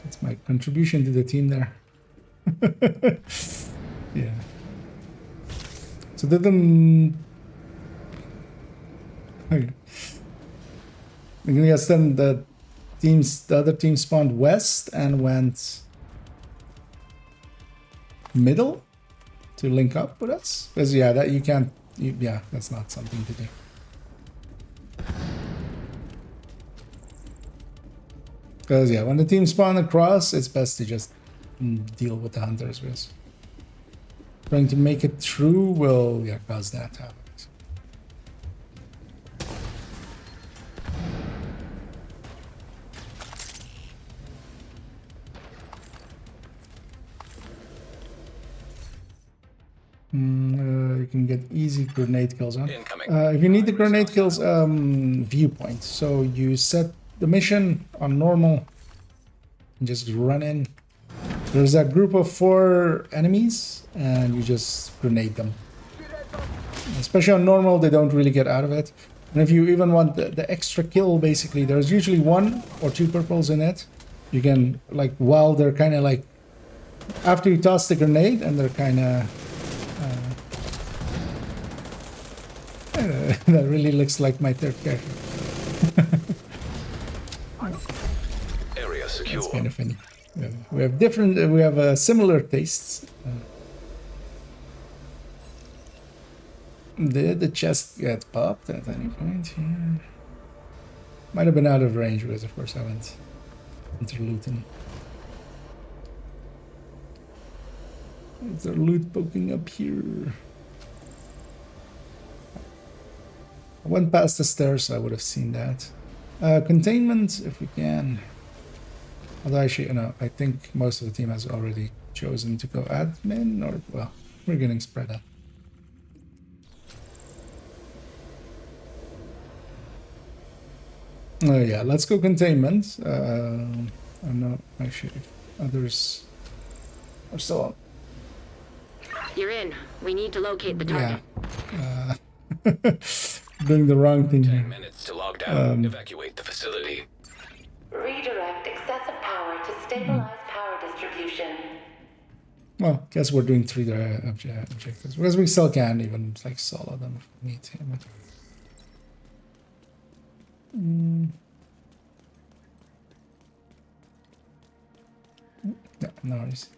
That's my contribution to the team there. Yeah. So didn't. Okay. I'm gonna guess then the other team spawned west and went middle to link up with us. Because yeah, that you can't. Yeah, that's not something to do. Because yeah, when the team spawn across, it's best to just deal with the hunters. Because trying to make it through will cause that to happen. You can get easy grenade kills on. If you need the grenade kills, viewpoint. So you set the mission on normal and just run in. There's a group of 4 enemies and you just grenade them. Especially on normal, they don't really get out of it. And if you even want the extra kill, basically, there's usually 1 or 2 purples in it. You can, like, while they're kind of like, after you toss the grenade and they're kind of that really looks like my third character. Area secure. It's kind of funny. We have similar tastes. Did the chest get popped at any point? Yeah. Might have been out of range because, of course, I went interlooting. Is there loot poking up here? I went past the stairs, so I would have seen that. Containment, if we can. Although actually, I think most of the team has already chosen to go admin, or, well, we're getting spread out. Oh yeah, let's go containment. I don't know, actually, if others are still on. You're in. We need to locate the Yeah. target. Doing the wrong thing 10 here. minutes to lockdown. Evacuate the facility. Redirect excessive power to stabilize power distribution. Well, guess we're doing 3 objectives because we still can even like solo them if we need to. But... No worries.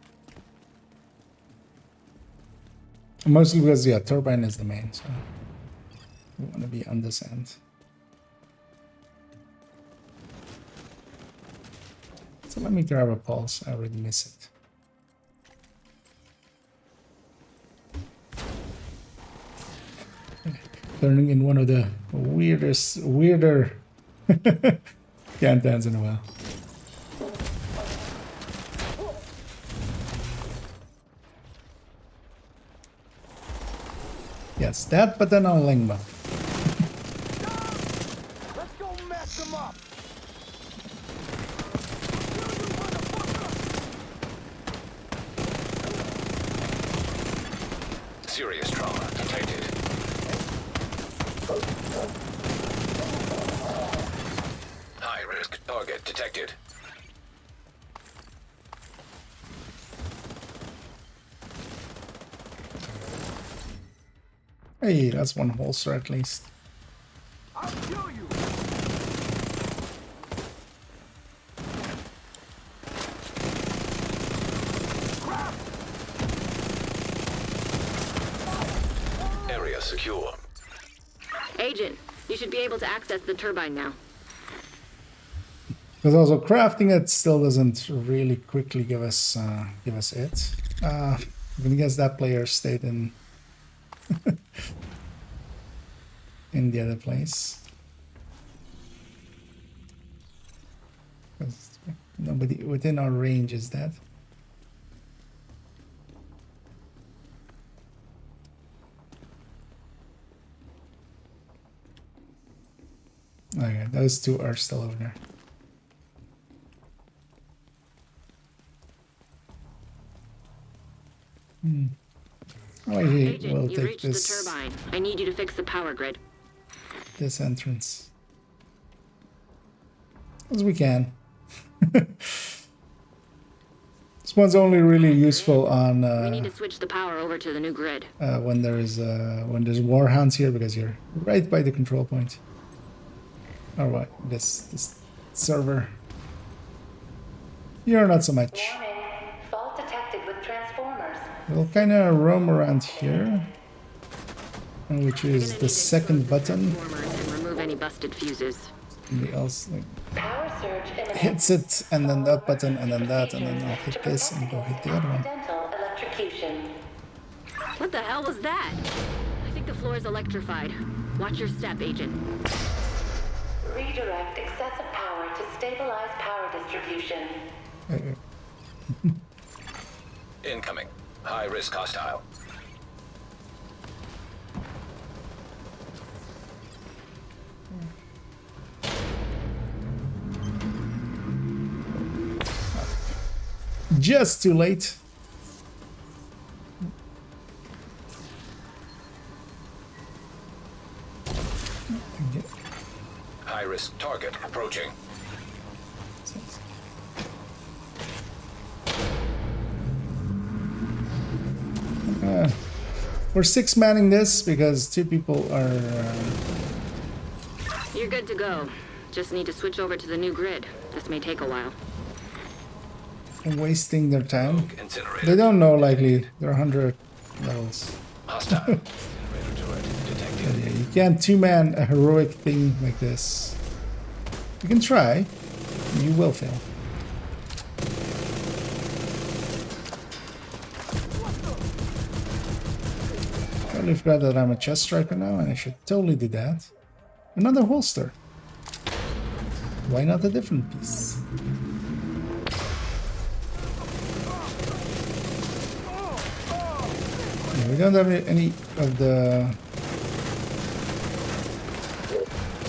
Mostly because yeah, turbine is the main, so we want to be on this end. So let me grab a pulse. I already miss it. Turning in one of the weirder countdowns in a while. Yes, that, but then on Lingma. Let's go mess them up. Serious trauma detected. High risk target detected. Hey, that's one holster at least. I'll kill you. Area secure. Agent, you should be able to access the turbine now. Because also crafting it still doesn't really quickly give us it. Even against that player stayed in in the other place. 'Cause nobody within our range is dead. Okay, those two are still over there. Oh, Agent, we'll you take reached this the turbine. I need you to fix the power grid. this entrance as we can. This one's only really useful on We need to switch the power over to the new grid. when there's warhounds here because you're right by the control point. All right, this server. You're not so much. Warning. Fault detected with transformers. We'll kind of roam around here, which is the second button. Transformers and remove any busted fuses. Somebody else like Power surge imminent. hits it, and then that button, and then that, and then I'll hit this and go hit the other one. Accidental electrocution. What the hell was that? I think the floor is electrified. Watch your step, Agent. Redirect excessive power to stabilize power distribution. Incoming. High risk hostile. Just too late. High risk target approaching. We're 6-manning this because 2 people are. You're good to go. Just need to switch over to the new grid. This may take a while. Wasting their time. Incinerator. They don't know, likely. They're 100 levels. Hostile. Incinerator turret detected. Yeah, you can't 2-man a heroic thing like this. You can try. You will fail. Totally forgot that I'm a chest striker now, and I should totally do that. Another holster. Why not a different piece? Yeah, we don't have any of the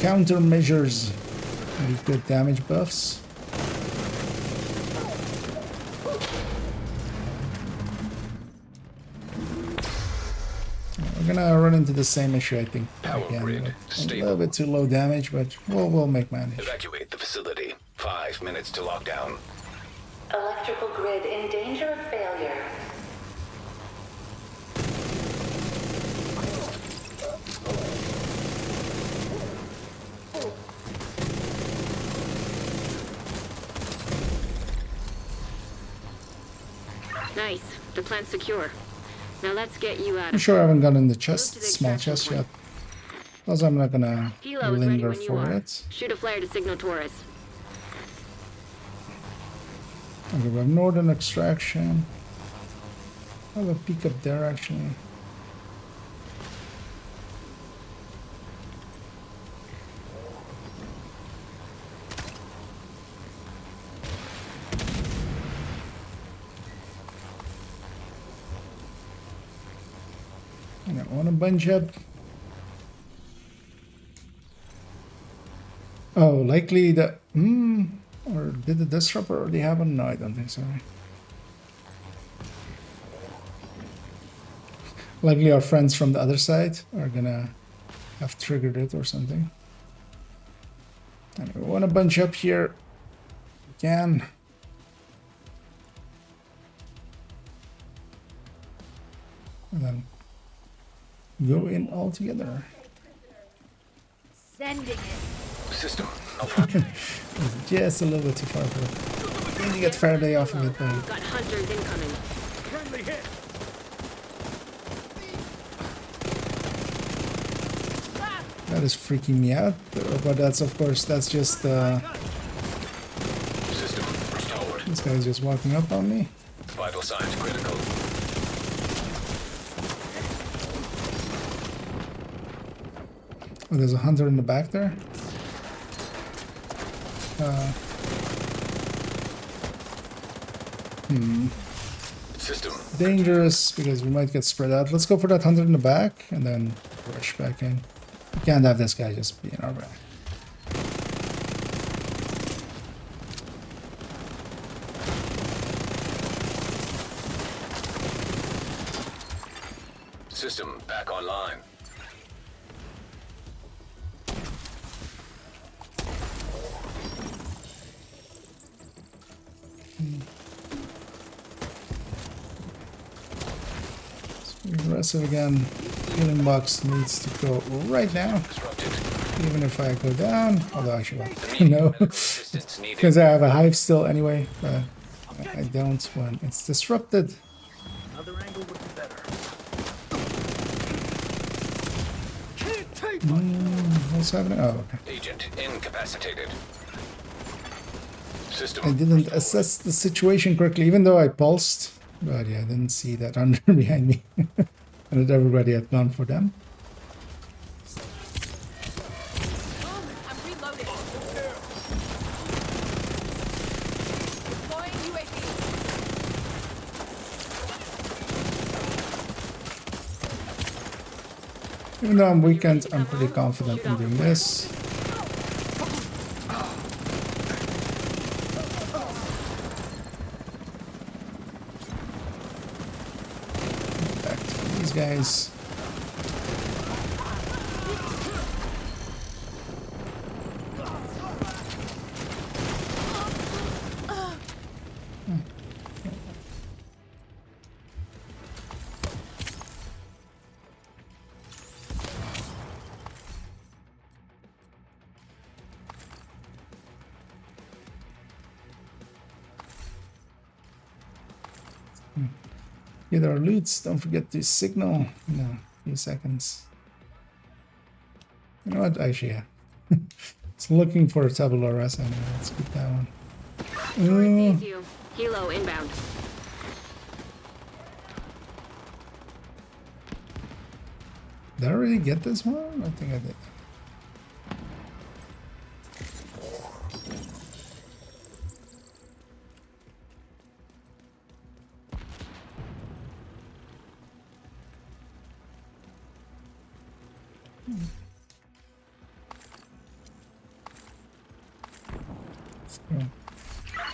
countermeasures. Any good damage buffs. We're gonna run into the same issue, I think. Power Again, grid with a stable. little bit too low damage, but we'll make manage. Evacuate the facility. 5 minutes to lockdown. Electrical grid in danger of failure. Nice. The plant's secure. Now let's get you out I'm of sure I haven't gotten the chest, to the small extraction chest point. yet. Also, I'm not gonna Hilo is ready linger when you for are. it. Shoot a flare to signal Taurus. Okay, we have northern extraction. I have a peek up there actually. And I want a bunch up. Oh, likely the or did the disruptor already happen? No, I don't think so. Likely our friends from the other side are gonna have triggered it or something. And we want to bunch up here again. And then go in all together. Sending it. System malfunction. Just a little bit too far for it. Need to get Faraday off of it, but Got hunters incoming. Friendly hit. that is freaking me out. But that's, of course, that's just System restored. this guy's just walking up on me. Vital signs critical. Oh, there's a hunter in the back there. System Dangerous because we might get spread out. Let's go for that hunter in the back and then rush back in. We can't have this guy just be in our back. system back online. Aggressive again. Healing box needs to go right now. Disrupted. Even if I go down, although actually Immediate no, medical assistance needed. because I have a hive still anyway. But I don't when it's disrupted. Another angle would be better. Can't take What's happening? Oh, okay. Agent incapacitated. System. I didn't assess the situation correctly, even though I pulsed. But yeah, I didn't see that hunter behind me, and that everybody had gone for them. I'm reloading. Deploying UAV. Even though I'm weakened, I'm pretty confident in doing this. Back to these guys. Get our loots. Don't forget to signal. No, a few seconds. You know what? Actually, yeah. It's looking for a tabula rasa anyway. Let's keep that one. Taurus sees you. Hilo inbound. Did I already get this one? I think I did.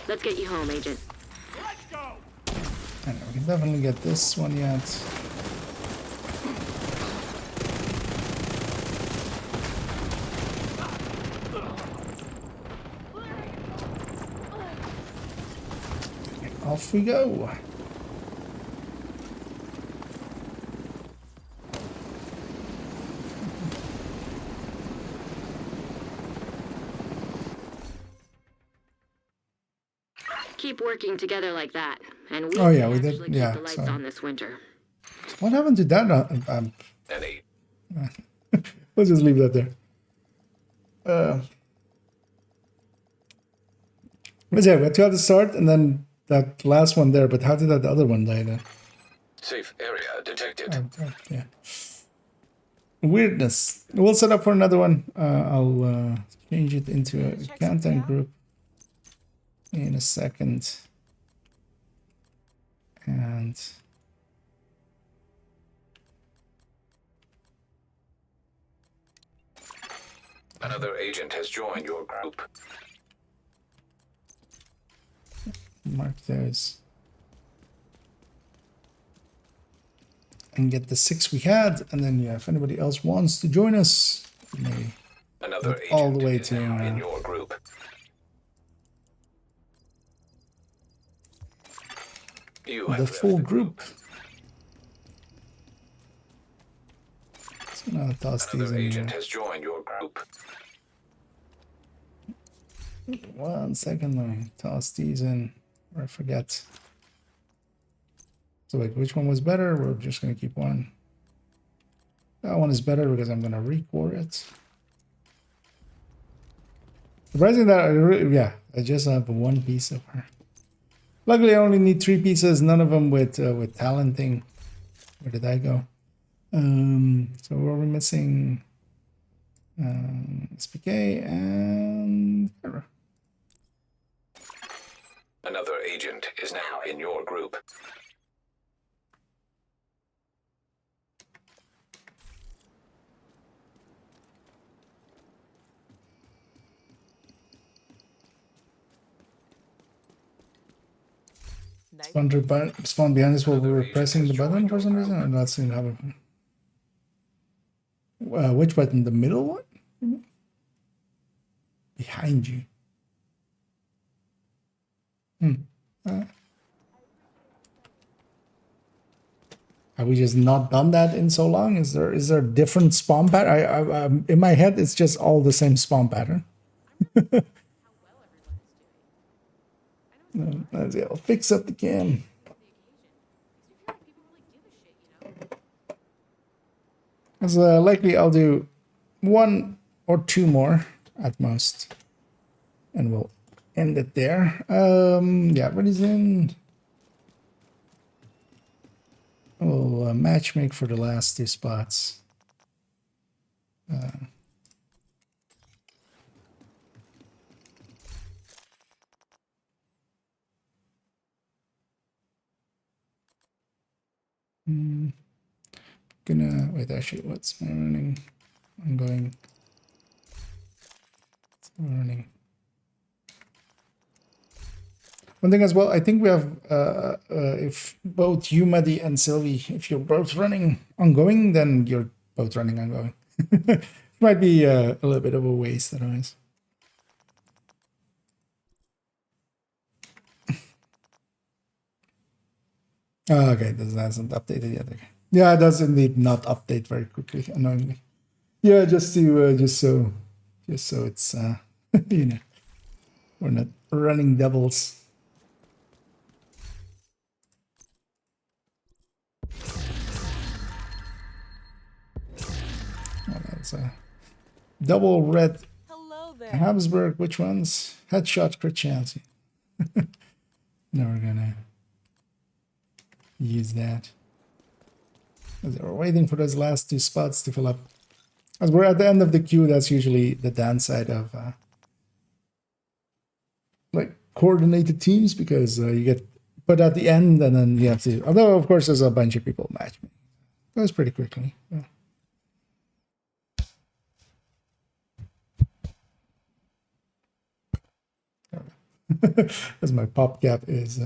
Let's get you home, Agent. Let's go. I know, we can definitely get this one yet. Off we go. Keep working together like that, and we Oh, yeah, can we did. actually keep Yeah, the lights sorry. on this winter. What happened to that? Any. We'll just leave that there. But yeah, we had 2 at the start and then that last one there, but how did that other one die then? Safe area detected. Yeah. Weirdness. We'll set up for another one. I'll change it into a Check content something out? group in a second. And Another agent has joined your group. mark those. And get the 6 we had. And then, yeah, if anybody else wants to join us, maybe Another But all agent the way is to, now in your group. You have the left full the group. So now toss these Another in agent here. has joined your group. 1 second, let me toss these in, or I forget. So wait, which one was better? We're just gonna keep one. That one is better because I'm gonna recore it. Surprising that I just have 1 piece of her. Luckily, I only need 3 pieces. None of them with talenting. Where did I go? So we're missing SPK and Terra. Another agent is now in your group. Nice. Spawn behind us while we Another were agent pressing has the button joined for your some reason. group. I'm not seeing how. Which button? The middle one? Behind you. Have we just not done that in so long? Is there a different spawn pattern? In my head, it's just all the same spawn pattern. I'll fix up the cam. As likely, I'll do 1 or 2 more at most, and we'll end it there. Yeah, what is in? We'll match make for the last 2 spots. Gonna wait. Actually, what's my running? I'm going. Running. One thing as well, I think we have, if both you, Muddy, and Sylvie, if you're both running ongoing, then you're both running ongoing. It might be a little bit of a waste otherwise. Oh, okay, this hasn't updated yet. Okay. Yeah, it does indeed not update very quickly, annoyingly. Yeah, just so it's you know, we're not running doubles. Oh, that's a double red Hello there. Habsburg. Which ones? Headshot, crit chance. Never gonna use that. We're waiting for those last 2 spots to fill up. As we're at the end of the queue, that's usually the downside of like coordinated teams, because you get put at the end and then you have to. Although of course there's a bunch of people match me. Goes pretty quickly. Yeah. As my pop gap is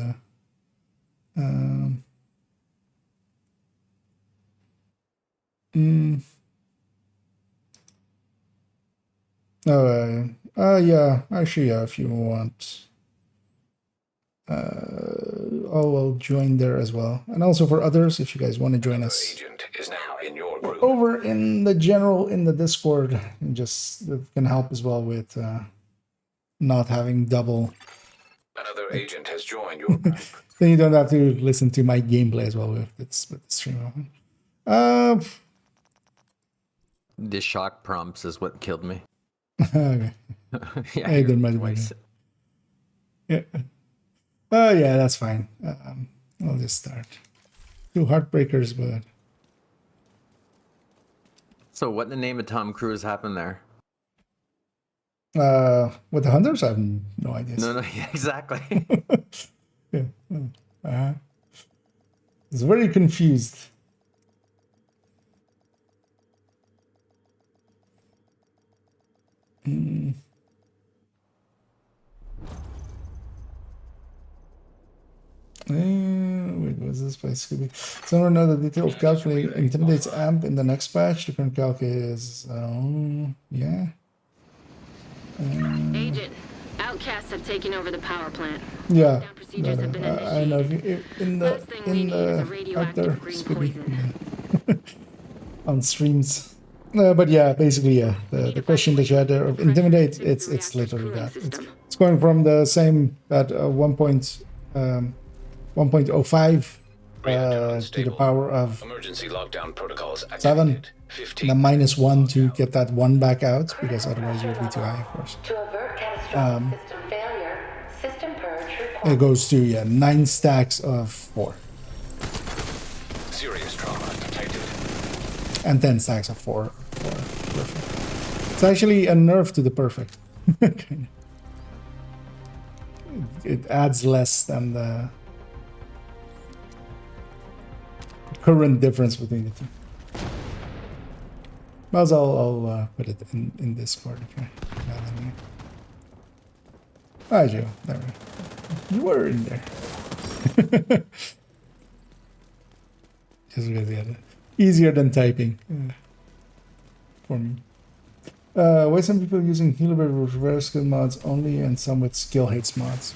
yeah, actually, yeah, if you want I'll join there as well. And also for others, if you guys want to join Another us agent is now in your group. over in the general in the Discord, and just that can help as well with not having double. Another agent has joined your group. Then you don't have to listen to my gameplay as well with the stream open. The shock prompts is what killed me. Okay. Yeah, Hey, your there might be voice. Yeah. Oh yeah, that's fine. I'll just start. 2 heartbreakers, but So what in the name of Tom Cruise happened there? with the hunters, I have no idea. No, yeah, exactly. Yeah. It's very confused. Wait, what's this place? Could be. Someone know the detail of calculating intimidates amp in the next patch. The current calc is yeah. Agent, outcasts have taken over the power plant. Yeah. Down procedures have been I know in the Last thing we need is a out radioactive there green Scooby, poison. on streams. But yeah, basically, yeah. The question that you had there of intimidate, it's literally that. It's going from the same at 1.05 Reactor to the unstable. power of Emergency lockdown protocols 7, activated. and a 15. -1 to get that 1 back out, because otherwise you'll be too high, of course. To avert catastrophic system failure, system purge required. It goes to 9 stacks of 4 Serious trauma detected. and 10 stacks of 4. Perfect. It's actually a nerf to the perfect. It adds less than the current difference between the two. But I'll put it in Discord. Okay. Hi, Joe. There we go. You were in there. Just because easier than typing for me. Why some people using healer with reverse skill mods only, and some with skill hates mods?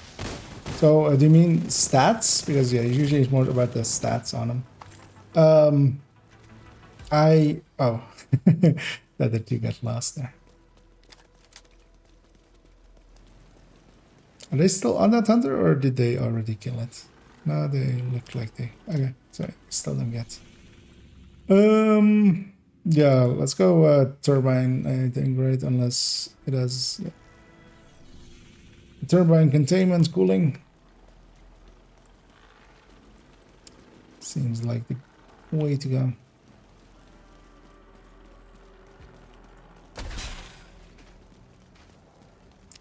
So do you mean stats? Because yeah, usually it's more about the stats on them. The other two got lost there. Are they still on that hunter, or did they already kill it? No, they look like they. Okay, sorry, still don't get. Yeah, let's go turbine. I think, right? Unless it has turbine containment cooling. Seems like the way to go.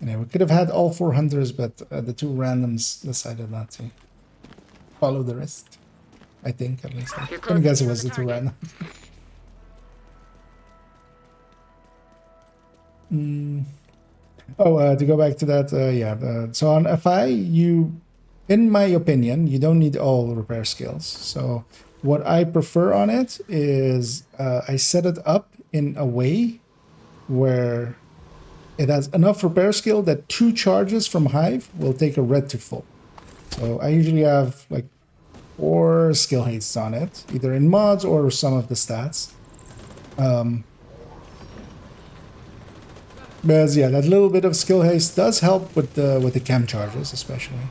Yeah, we could have had all 4 hunters, but the 2 randoms decided not to follow the rest. I think, at least. You're I guess it closing in was on the the 2 target. randoms. To go back to that, so on FI, in my opinion, you don't need all repair skills. So what I prefer on it is I set it up in a way where it has enough repair skill that 2 charges from Hive will take a red to full. So I usually have like 4 skill hastes on it, either in mods or some of the stats. Because yeah, that little bit of skill haste does help with the chem charges, especially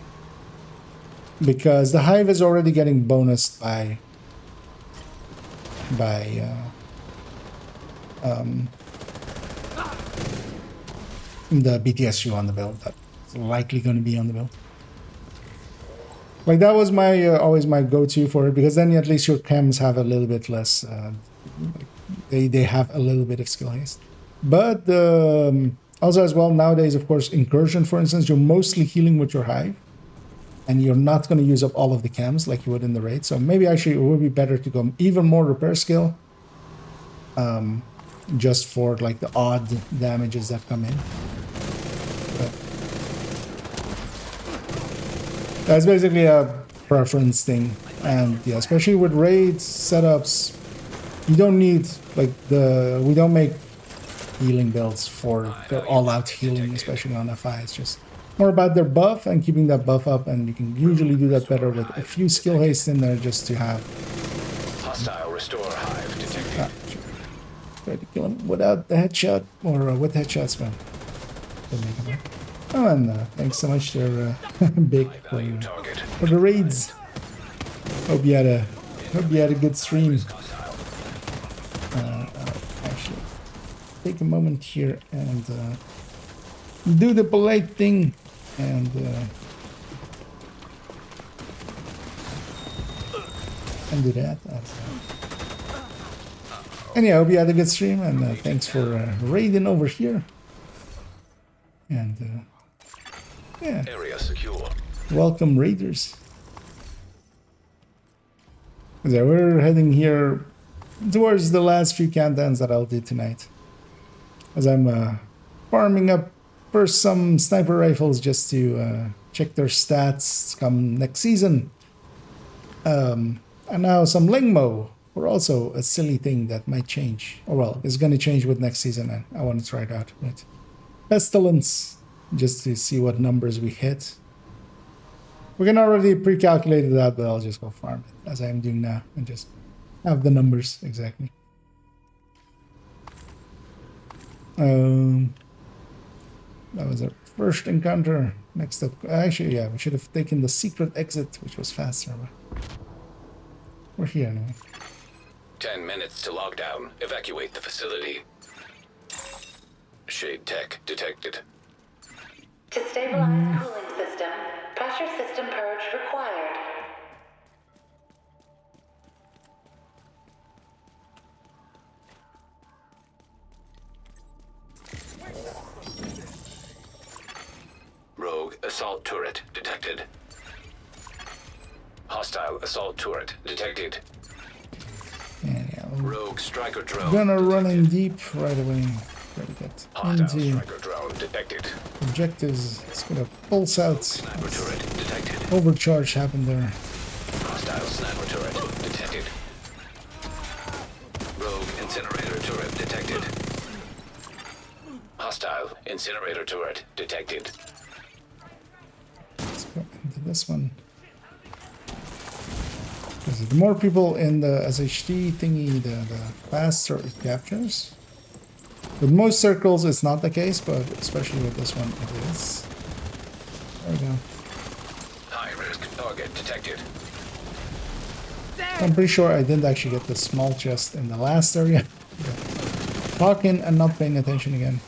because the Hive is already getting bonused by the BTSU on the build. That's likely going to be on the build. Like that was my always my go-to for it, because then at least your chems have a little bit less. They have a little bit of skill haste. But also as well, nowadays, of course, incursion, for instance, you're mostly healing with your Hive, and you're not going to use up all of the chems like you would in the raid. So maybe actually it would be better to go even more repair skill, just for like the odd damages that come in. But that's basically a preference thing, and yeah, especially with raid setups, you don't need like we don't make healing builds for the all-out healing, especially on FI. It's just more about their buff and keeping that buff up, and you can usually do that better with a few skill haste in there just to have. Hostile restore hive detected. Try to kill him without the headshot, or with headshots, man. Oh, and thanks so much to Big for the raids. Hope you had a good stream. Actually, take a moment here and do the polite thing and do that. Anyhow, hope you had a good stream, and thanks for raiding over here. And yeah, Area secure. welcome raiders. So we're heading here towards the last few countdowns that I'll do tonight, as I'm farming up first some sniper rifles just to check their stats come next season. And now some Lingmo, or also a silly thing that might change. Or well, it's going to change with next season, and I want to try it out with Pestilence, just to see what numbers we hit. We can already pre-calculate that, but I'll just go farm it, as I am doing now, and just have the numbers exactly. That was our first encounter. Next up, actually, yeah, we should have taken the secret exit, which was faster, but we're here anyway. 10 minutes to lockdown. Evacuate the facility. Shade tech detected. To stabilize cooling system, pressure system purge required. Rogue assault turret detected. Hostile assault turret detected. Anyhow, we're Rogue striker drone. gonna run in deep right away. Try to get Hostile into striker drone detected. objectives. It's gonna pulse out. Sniper turret detected. Overcharge happened there. Hostile sniper turret detected. Rogue incinerator turret detected. Hostile incinerator turret detected. Let's go into this one. Because the more people in the SHT thingy, the faster it captures. With most circles, it's not the case, but especially with this one, it is. There we go. High risk target detected. I'm pretty sure I didn't actually get the small chest in the last area. Talking and not paying attention again.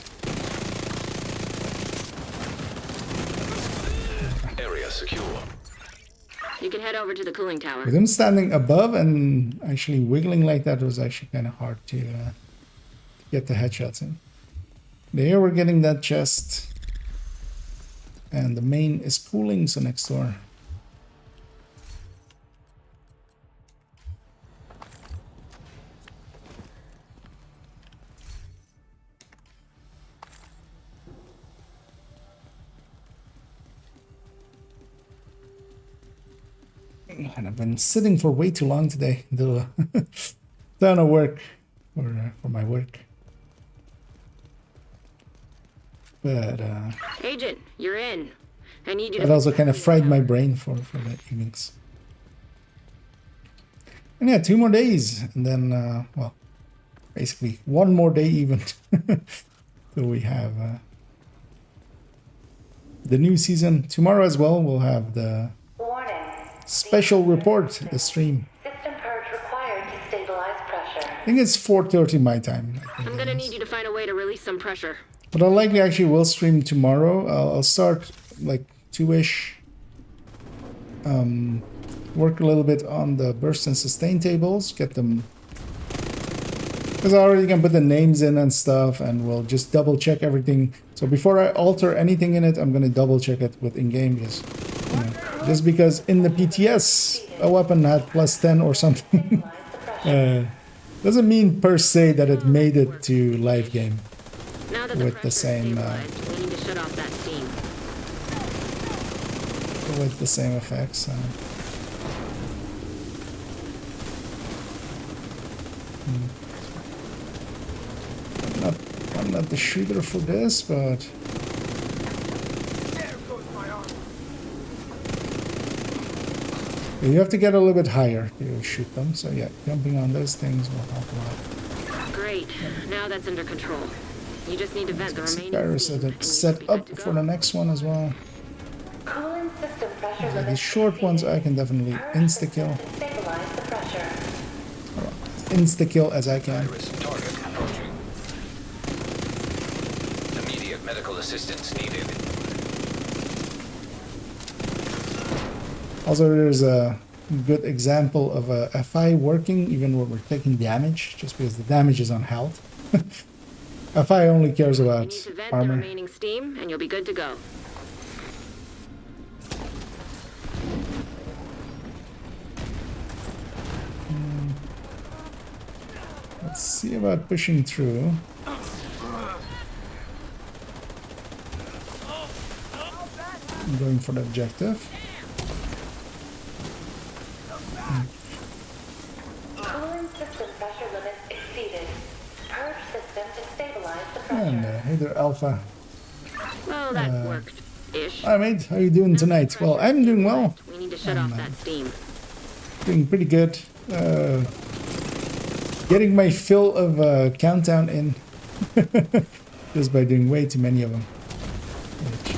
Area secure. You can head over to the cooling tower. With him standing above and actually wiggling like that was actually kind of hard to get the headshots in. There we're getting that chest. And the main is cooling, so next door. And I've been sitting for way too long today. Done a work for my work. But Agent, you're in. I need you it to... also kind of fried my brain for the evenings. And yeah, 2 more days, and then well, basically 1 more day even till we have the new season. Tomorrow as well, we'll have the Warning. special report, the stream. System purge required to stabilize pressure. I think it's 4:30 my time. I think I'm it gonna is. need you to find a way to release some pressure. But I'll likely actually will stream tomorrow. I'll start like 2-ish. Work a little bit on the burst and sustain tables. Get them. Because I already can put the names in and stuff. And we'll just double check everything. So before I alter anything in it, I'm going to double check it with in-game. Just because in the PTS, a weapon had +10 or something. Doesn't mean per se that it made it to live game. Now that the With the pressure's same, stabilized, we need to shut off that steam. With the same effects. I'm not the shooter for this, but You have to get a little bit higher to shoot them. So yeah, jumping on those things will help a lot. Great. Now that's under control. You just need to vent the remaining Barriers steam, and you set should be good up to for go. the next one as well. Coolant system pressure The limits short ones I can definitely insta-kill. stabilize the pressure. Insta-kill as I can. Iris target approaching. Immediate medical assistance needed. Also, there's a good example of a FI working even when we're taking damage, just because the damage is on health. FI only cares You about need to vent the armor. remaining steam, and you'll be good to go. Let's see about pushing through. I'm going for the objective. Coolant system pressure limits exceeded. Purge system to stabilize the pressure. And hey there, Alpha. Well, that worked-ish. Hi mate, how you doing tonight? Well, I'm doing well. We need to shut off that steam. Doing pretty good. Getting my fill of countdown in. Just by doing way too many of them. Which,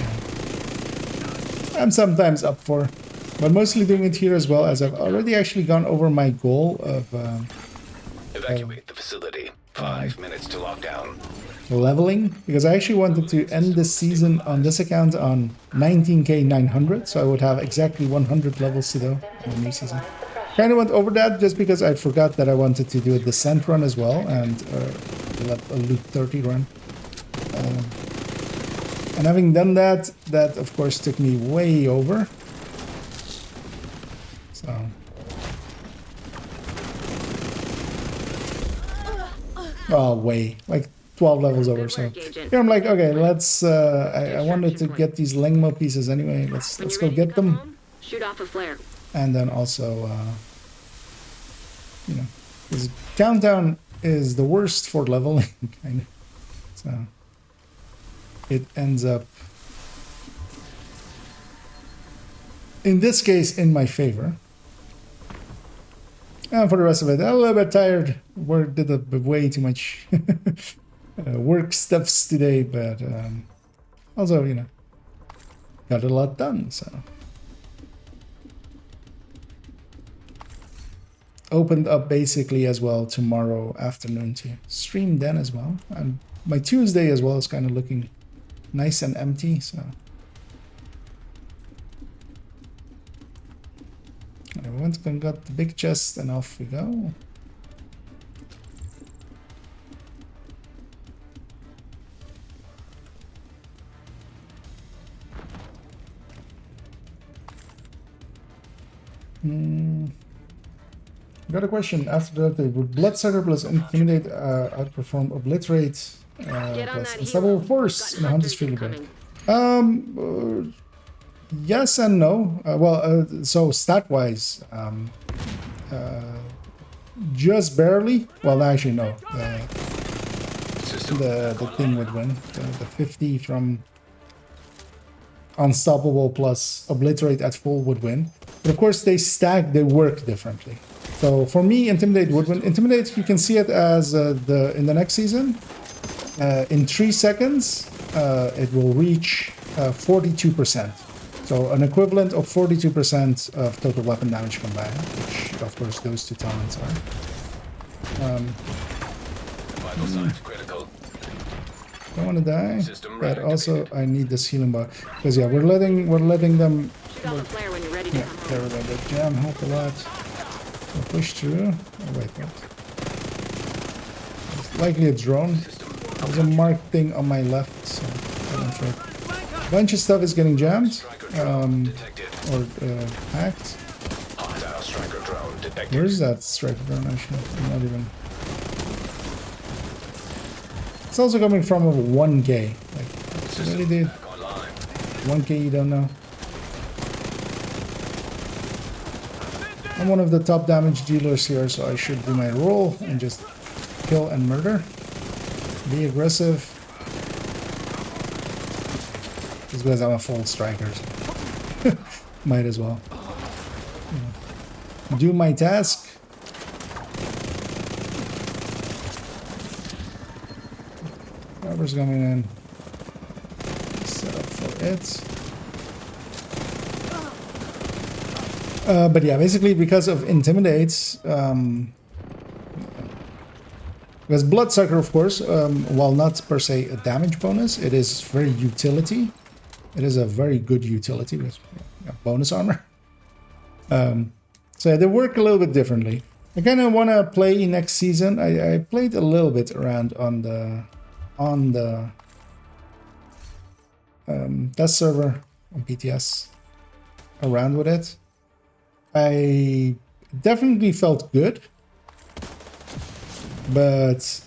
I'm sometimes up for. But mostly doing it here as well, as I've already actually gone over my goal of Evacuate the facility. 5 minutes to lockdown. leveling. Because I actually wanted to end this season on this account on 19k 900. So I would have exactly 100 levels to go in the new season. Kind of went over that just because I forgot that I wanted to do a descent run as well. And a loot 30 run. And having done that, that of course took me way over. So. Oh, way. Like 12 levels over, so. Here I'm like, okay, let's, I wanted to get these Lengmo pieces anyway. Let's go get them. Home, shoot off a flare. And then also, you know, because countdown is the worst for leveling, kind of. So it ends up, in this case, in my favor. And for the rest of it, I'm a little bit tired. Did way too much work stuffs today, but also, you know, got a lot done, so. Opened up basically as well tomorrow afternoon to stream then as well. And my Tuesday as well is kind of looking nice and empty, so. I went and got the big chest and off we go. Got a question after that. Would Bloodsucker plus Intimidate outperform Obliterate plus Unstoppable Force in the Hunter's Field break? Yes and no. So stat-wise, just barely. Well, actually, no. The thing would win. The 50 from Unstoppable plus Obliterate at full would win. But of course, they they work differently. So for me, Intimidate would win. Intimidate, you can see it as in the next season. In 3 seconds, it will reach 42%. So an equivalent of 42% of total weapon damage combined, which of course those two talents are. Vital signs critical. Don't want to die, System but reactivated. also I need this healing bar because yeah, we're letting them. Shoot off a flare when you're ready to Yeah, come there home. we go. The jam helped a lot. We'll push through. Oh wait, what? It's likely a drone. There's a marked thing on my left, so I'm afraid. A bunch of stuff is getting jammed Striker drone detected. or hacked. Hostile striker drone detected. Where's that striker drone actually? I'm not even. It's also coming from a 1K. Like, really, dude? Back online. 1K you don't know. I'm one of the top damage dealers here, so I should do my role and just kill and murder. Be aggressive. Just because I'm a full striker, so might as well. Yeah. do my task. Whoever's coming in, set up for it. But yeah, basically because of Intimidate, because Bloodsucker, of course, while not per se a damage bonus, it is very utility. It is a very good utility with bonus armor. So yeah, they work a little bit differently. I kind of want to play next season. I played a little bit around on the test server on PTS, around with it. I definitely felt good, but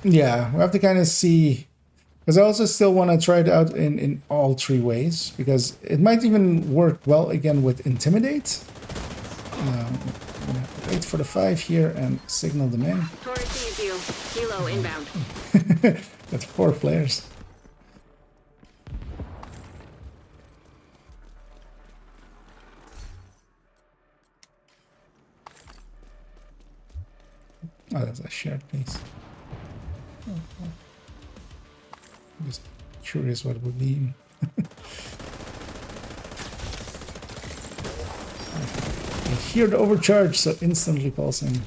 yeah, we have to kind of see, because I also still want to try it out in all three ways, because it might even work well again with Intimidate. I'm gonna wait for the 5 here and signal them in. Tori sees you. Kilo inbound. That's 4 players. Oh, that's a shared piece. Oh. I'm just curious what it would mean. I hear the overcharge, so instantly pulsing.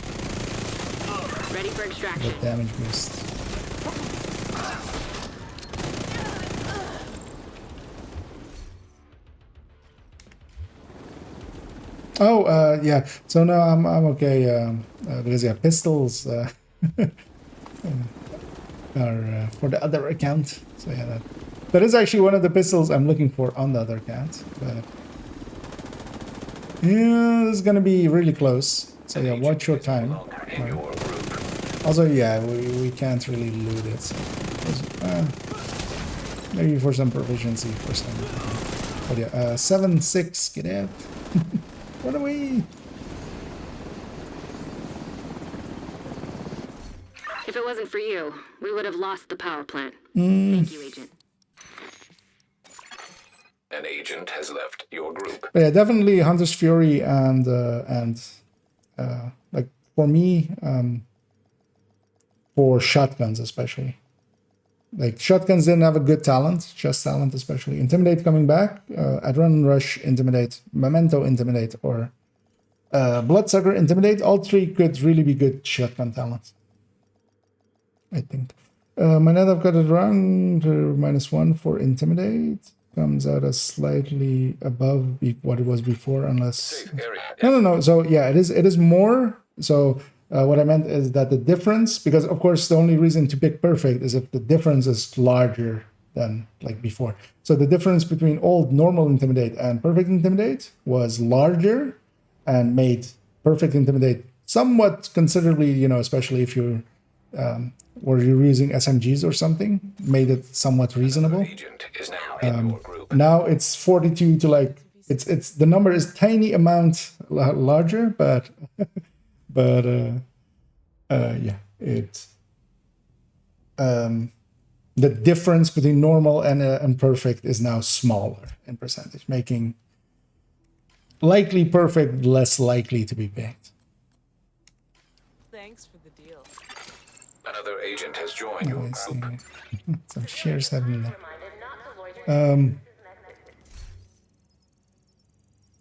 Ready for extraction. The damage boost. Oh, yeah. So no, I'm okay. Because yeah, pistols are for the other account. So yeah, that is actually one of the pistols I'm looking for on the other account. But yeah, this is gonna be really close. So yeah, watch your time. Also, yeah, we can't really loot it. So, maybe for some proficiency for some. But yeah, 7-6, get out. Run away! If it wasn't for you, we would have lost the power plant. Thank you, Agent. An agent has left your group. But yeah, definitely Hunter's Fury and like for me, for shotguns especially. Like shotguns didn't have a good talent, just talent especially. Intimidate coming back, Adrenaline Rush, Intimidate, Memento, Intimidate, or Bloodsucker, Intimidate. All 3 could really be good shotgun talents, I think. My net I've got it wrong. -1 for Intimidate. Comes out as slightly above what it was before, unless... No. So yeah, it is more. So what I meant is that the difference, because of course the only reason to pick perfect is if the difference is larger than like before. So the difference between old normal Intimidate and perfect Intimidate was larger and made perfect Intimidate somewhat considerably, you know, especially if you're or you're using SMGs or something, made it somewhat reasonable. Agent is now in your group. Now it's 42 to like it's the number is tiny amount larger, but yeah, it the difference between normal and perfect is now smaller in percentage, making likely perfect less likely to be picked. Thanks for the deal. Another agent has joined your I see. group. Some shares happening there. Reminded not to loiter.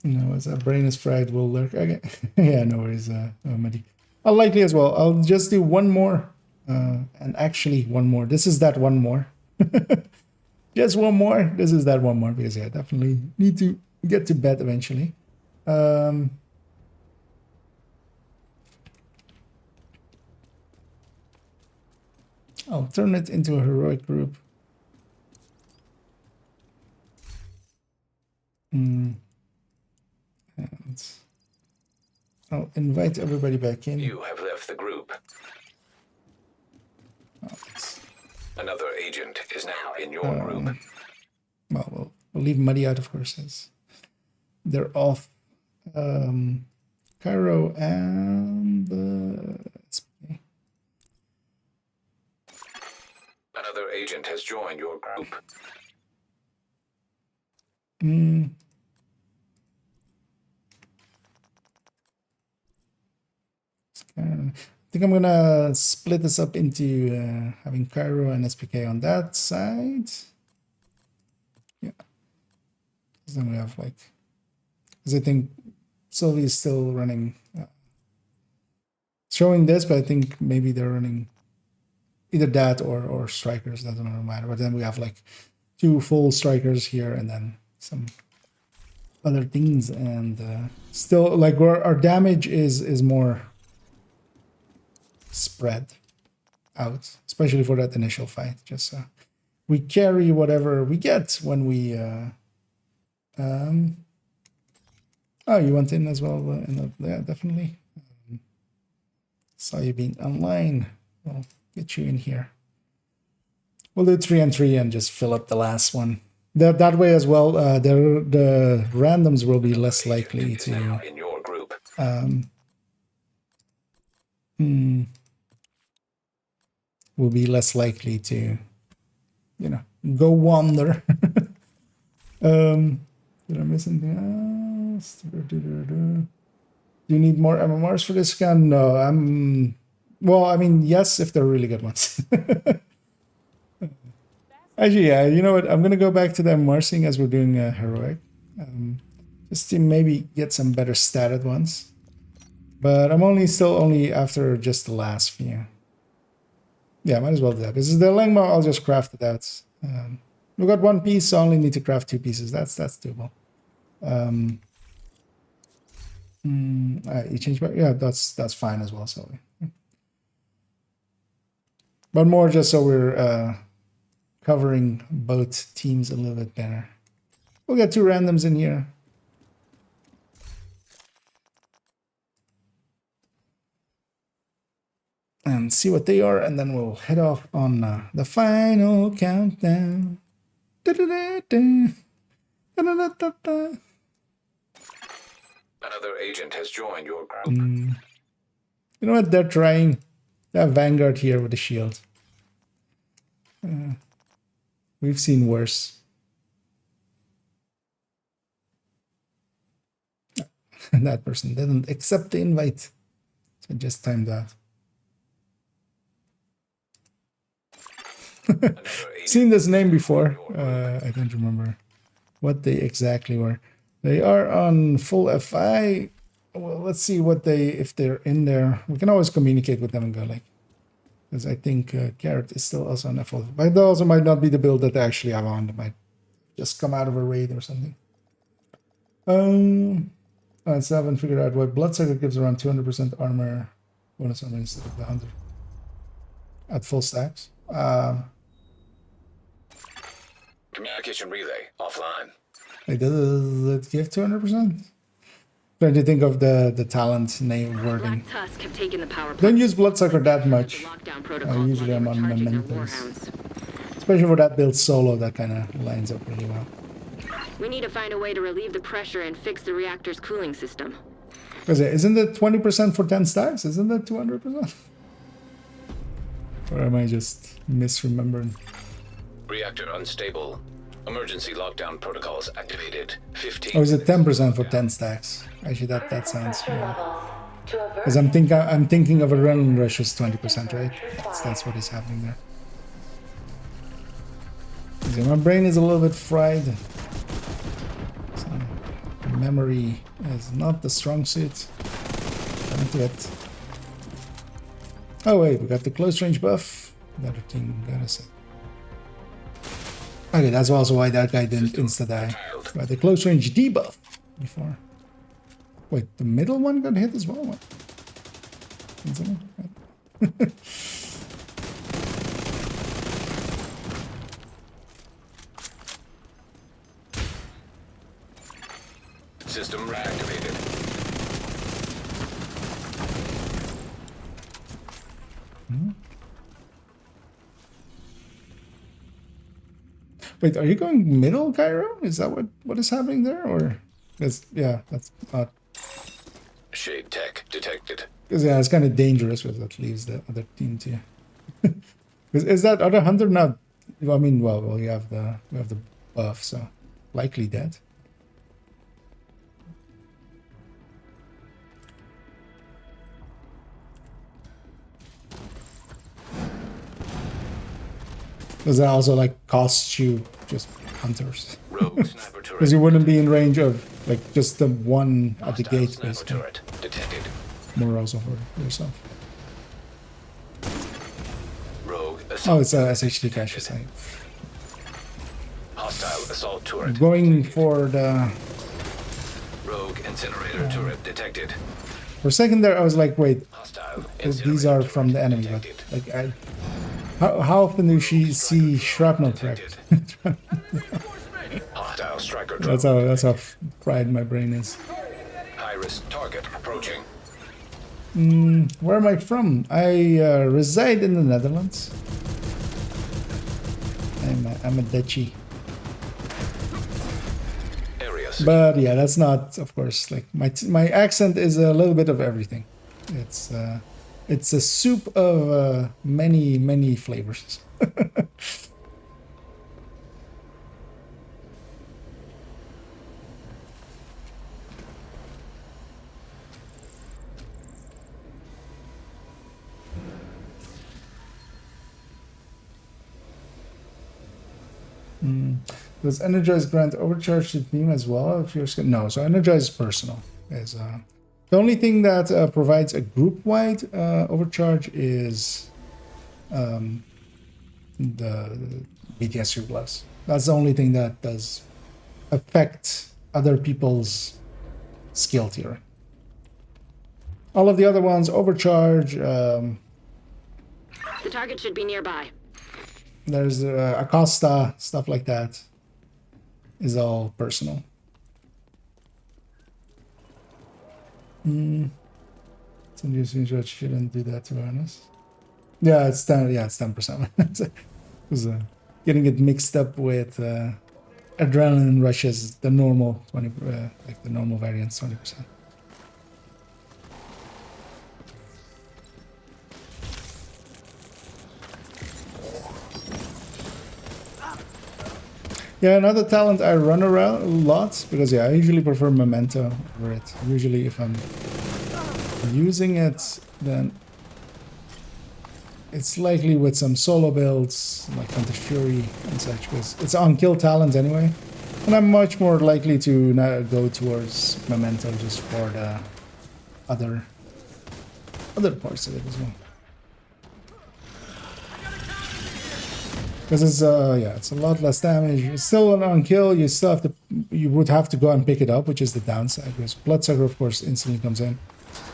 No, as a brain is fried will lurk again. Yeah, no worries, Muddy. Unlikely as well. I'll just do one more. And actually one more. This is that one more. Just one more. This is that one more, because yeah, I definitely need to get to bed eventually. I'll turn it into a heroic group. And I'll invite everybody back in. You have left the group. Another agent is now in your group. Well, we'll leave Muddy out, of course, as they're off. Cairo and Another agent has joined your group. think I'm gonna split this up into having Cairo and SPK on that side. Yeah. Because then we have like, because I think Sylvie is still running, showing this, but I think maybe they're running either that or strikers, doesn't really matter. But then we have like 2 full strikers here and then some other things, and still like our damage is more spread out, especially for that initial fight. Just we carry whatever we get when we oh, you want in as well? Yeah, definitely. Saw you being online. We'll get you in here. We'll do 3 and 3 and just fill up the last one. That way as well, the randoms will be less likely to. In your group. Will be less likely to, you know, go wander. Did I miss anything else? Do you need more MMRs for this scan? No, well, I mean, yes, if they're really good ones. Actually, yeah, you know what? I'm going to go back to the MMR seeing as we're doing heroic. Just to maybe get some better statted ones. But I'm still only after just the last few. Yeah, might as well do that. This is the Lengma, I'll just craft it out. We've got 1 piece, so I only need to craft 2 pieces. That's doable. You change back? Yeah, that's fine as well. So, but more just so we're covering both teams a little bit better. We'll get 2 randoms in here. And see what they are, and then we'll head off on the final countdown. Another agent has joined your group. You know what? They're trying. They have Vanguard here with the shield. We've seen worse. That person didn't accept the invite. So just timed that. Seen this name before. I don't remember what they exactly were. They are on full FI. Well, let's see what if they're in there. We can always communicate with them and go like, because I think Carrot is still also on full. But that also might not be the build that they actually have on. It might just come out of a raid or something. I still haven't figured out why Bloodsucker gives around 200% armor bonus armor instead of the 100 at full stacks. Communication relay offline. Like, does it give 200%? Trying to think of the talent name wording. Black Tusk have taken the power Don't use Bloodsucker that much. lockdown protocols Usually while I'm they on were charging their Mementos. warhounds. Especially for that build solo, that kind of lines up really well. We need to find a way to relieve the pressure and fix the reactor's cooling system. Because isn't it 20% for 10 stacks? Isn't that 200%? Or am I just misremembering? Reactor unstable. Emergency lockdown protocols activated. 15. Or is it 10% for 10 stacks? Actually, that sounds Pressure more. levels to avert Because I'm thinking of a run rush is 20%, right? That's what is happening there. See, my brain is a little bit fried. So, memory is not the strong suit. Don't it. Oh wait, we got the close range buff. Another thing got us. Okay, that's also why that guy didn't insta die. But the close range debuff before. Wait, the middle one got hit as well? What? System reactivated. Wait, are you going middle, Cairo? Is that what is happening there? Or because yeah, that's not. Shade tech detected. Because yeah, it's kind of dangerous because that leaves the other team too. Is that other hunter not? I mean, well, we have the buff, so likely dead. Because that also like costs you just hunters. Rogue sniper turret. Because you wouldn't be in range of like just the one at the Hostile gate, sniper basically. turret detected. More also for yourself. Rogue Oh, assault. it's a SHD cache site. Hostile assault turret. Going for the. Rogue incinerator turret detected. For a second there, I was like, wait, Hostile these incinerator are turret from the enemy, but detected. like, how often do she see shrapnel tracked? Hostile striker drone. that's how fried my brain is. High risk target approaching. Where am I from? I reside in the Netherlands. I'm a Dutchie. Area But yeah, that's not, of course, like my accent is a little bit of everything. It's a soup of many flavors. Does Energize grant overcharge to the team as well? If you're no, so Energize is personal. Is the only thing that provides a group-wide overcharge is the BTS Plus. That's the only thing that does affect other people's skill tier. All of the other ones overcharge. The target should be nearby. There's Acosta, stuff like that. Is all personal. Some screenshot shouldn't do that, to be honest. Yeah, it's 10. Yeah, it's 10%. Because getting it mixed up with adrenaline rushes, the normal 20, like the normal variants, 20%. Yeah, another talent I run around a lot because I usually prefer Memento over it. Usually, if I'm using it, then it's likely with some solo builds like Hunter Fury and such, because it's on kill talent anyway, and I'm much more likely to now go towards Memento just for the other parts of it as well. Because it's it's a lot less damage. It's still an on kill. You would have to go and pick it up, which is the downside. Because Bloodsucker, of course, instantly comes in,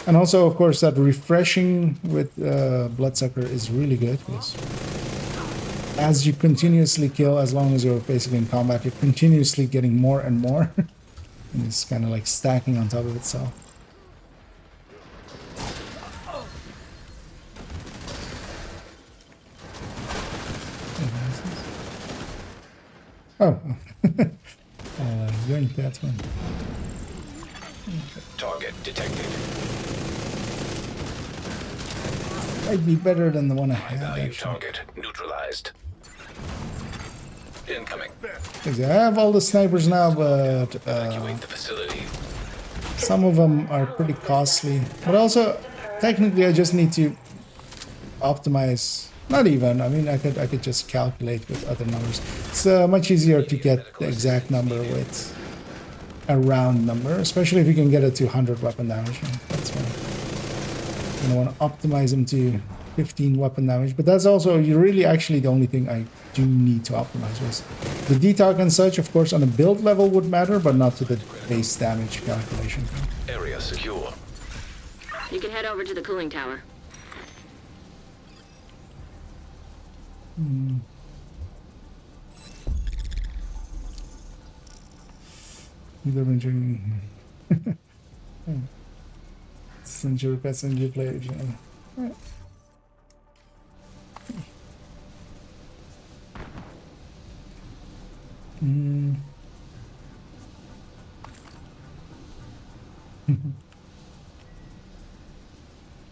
and also, of course, that refreshing with Bloodsucker is really good. Because as you continuously kill, as long as you're basically in combat, you're continuously getting more and more, and it's kind of like stacking on top of itself. Oh, yoink that one. Target detected. Might be better than the one I High had, value actually. target neutralized. Incoming. Because I have all the snipers now, but Evacuate the facility. some of them are pretty costly. But also, technically, I just need to optimize. Not even. I mean, I could just calculate with other numbers. It's much easier to get the exact number with a round number, especially if you can get it to 100 weapon damage. That's fine. You want to optimize them to 15 weapon damage, but that's also really actually the only thing I do need to optimize with. The detox and such, of course, on a build level would matter, but not to the base damage calculation. Area secure. You can head over to the cooling tower. Either entering Century passenger play. Right.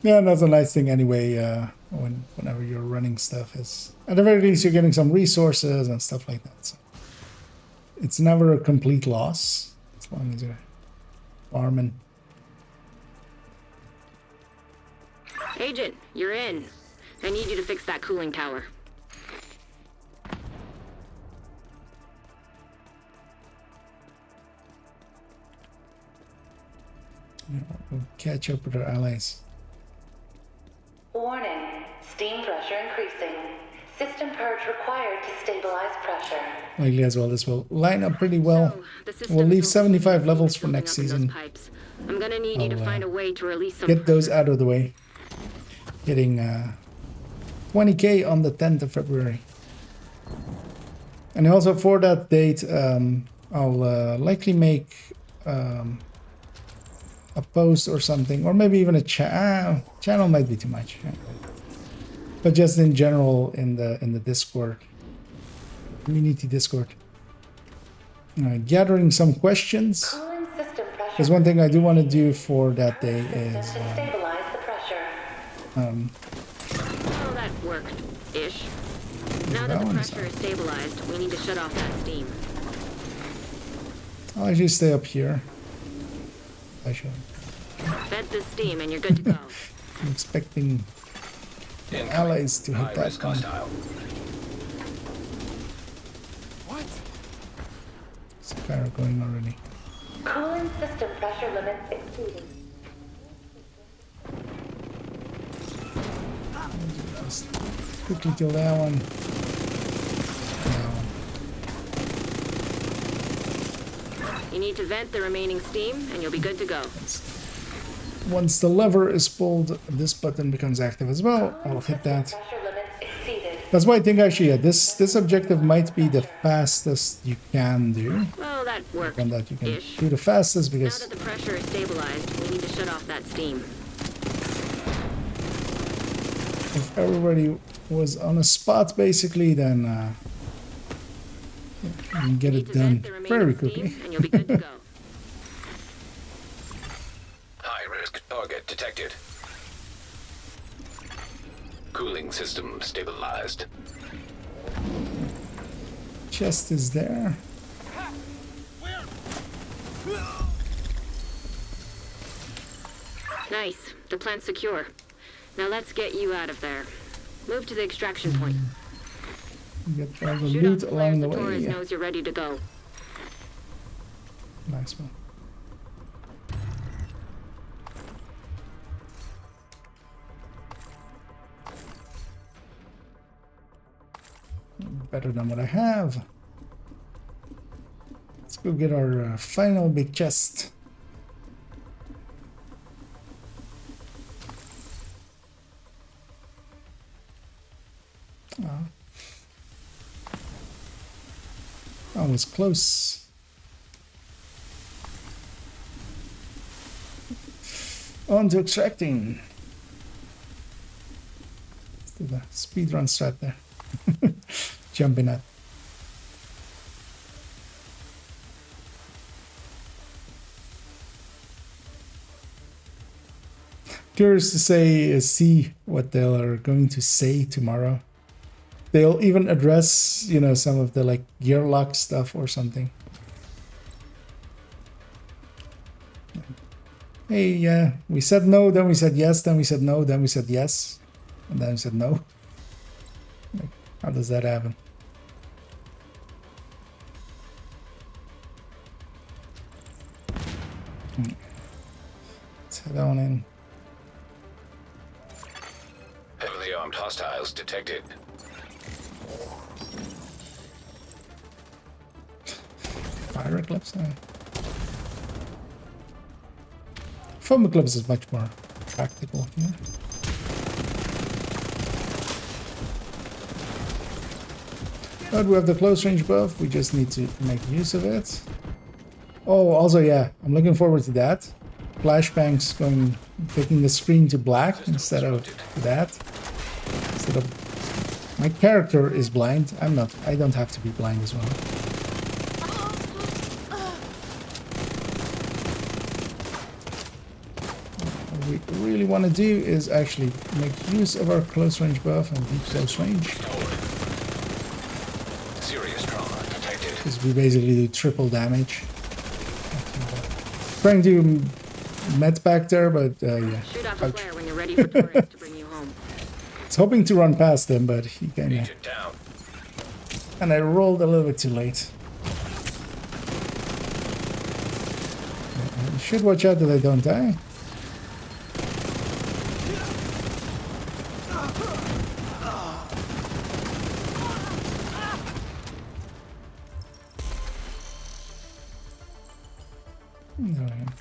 Yeah, that's a nice thing anyway, whenever you're running stuff is at the very least you're getting some resources and stuff like that. So it's never a complete loss as long as you're farming. Agent, you're in. I need you to fix that cooling tower. We'll catch up with our allies. Warning. Steam pressure increasing. System purge required to stabilize pressure. Likely as well. This will line up pretty well. So, the system We'll leave is 75 overheating levels and for building next up in those season. pipes. I'm gonna need you to I'll, find a way to release some Get those pressure. out of the way. Getting 20k on the 10th of February. And also for that date, I'll likely make a post or something, or maybe even a channel might be too much. But just in general in the Discord, community Discord, gathering some questions. Cooling system pressure. Because one thing I do want to do for that day is System to stabilize the pressure. Well, that worked-ish. Now That that the one's pressure is stabilized, we need to shut off that steam. I'll actually stay up here. I should. Vent the steam and you're good to go. I'm expecting Incoming. allies to hit High that risk one. hostile. What? Sparrow going already. Cooling system pressure limits exceeded. Just quickly kill that one. That one. You need to vent the remaining steam and you'll be good to go. Once the lever is pulled, this button becomes active as well. I'll hit that. Pressure limits exceeded. That's why I think actually, yeah, this objective might be the fastest you can do. Well, that worked. One that you can Ish. do the fastest Now because that the pressure is stabilized, we need to shut off that steam. if everybody was on a spot basically, then you can get You it need to done vent the remaining very steam quickly. and you'll be good to go. High risk target detected. Cooling system stabilized. Chest is there. Nice. The plant's secure. Now let's get you out of there. Move to the extraction point. Get all the Shoot loot off along flares the so Torres way. knows you're ready to go. Nice one. Better than what I have. Let's go get our final big chest. I was close. On to extracting. Let's do the speedrun strat there. Jumping at. Curious to see what they are going to say tomorrow. They'll even address, you know, some of the like gear lock stuff or something. Hey, yeah, we said no, then we said yes, then we said no, then we said yes, and then we said no. Like, how does that happen? Let's head on in. Heavily armed hostiles detected. Fire eclipse? Foam eclipse is much more practical here. But we have the close range buff, we just need to make use of it. Oh, also, yeah, I'm looking forward to that. Flashbangs taking the screen to black instead of that. Instead of my character is blind. I don't have to be blind as well. What we really want to do is actually make use of our close range buff and deep close range. Serious trauma detected. Because we basically do triple damage. Trying to do med back there, but yeah. Shoot off a flare when you're ready for Torres to bring you home. I was hoping to run past him, but he kind of... Agent down. And I rolled a little bit too late. You should watch out that I don't die. There I am.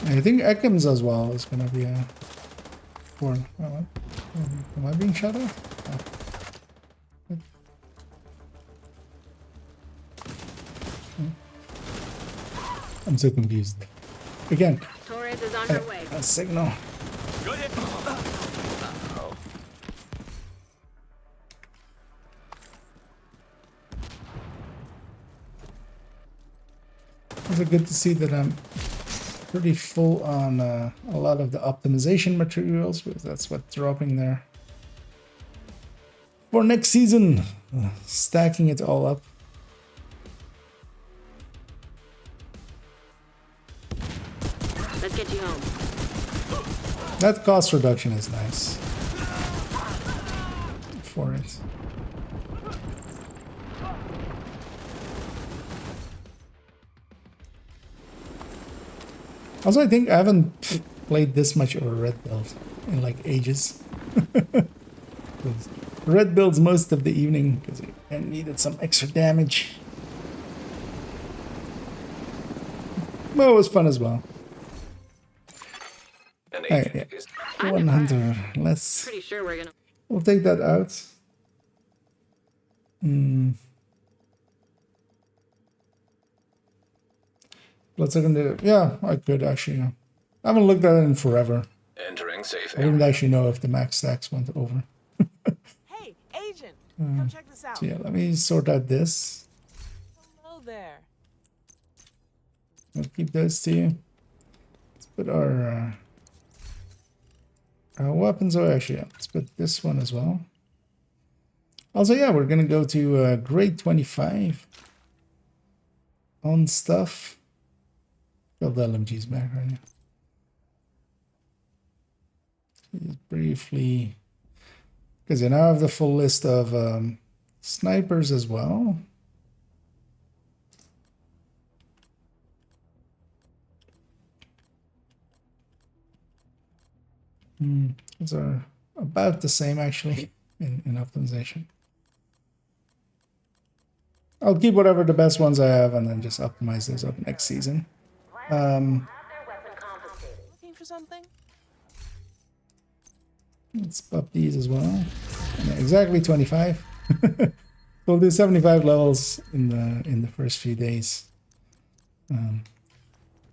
I think Ekim's as well is gonna be a porn. Am I being shut off? Oh. I'm so confused. Again, Torres is on her way. a signal. Good hit. It's good to see that I'm pretty full on a lot of the optimization materials, because that's what's dropping there for next season. Stacking it all up. Let's get you home. That cost reduction is nice for it. Also, I think I haven't played this much of a red build in like ages. Red builds most of the evening because I needed some extra damage. But it was fun as well. An Hey, agent is 100. Let's. Pretty sure we're gonna. We'll take that out. Let's look into. Yeah, I could actually. I haven't looked at it in forever. entering safe I didn't area. actually know if the max stacks went over. Hey, agent, come check this out. So yeah, let me sort out this. Hello there. I'll keep those to you. Let's put our weapons. Oh, actually, yeah. Let's put this one as well. Also, yeah, we're gonna go to grade 25 on stuff. Got the LMGs back right now. Just briefly, because you now have the full list of snipers as well. These are about the same actually in optimization. I'll keep whatever the best ones I have and then just optimize those up next season. Have their weapon confiscated. Looking for something? Let's pop these as well. Yeah, exactly 25. We'll do 75 levels in the first few days.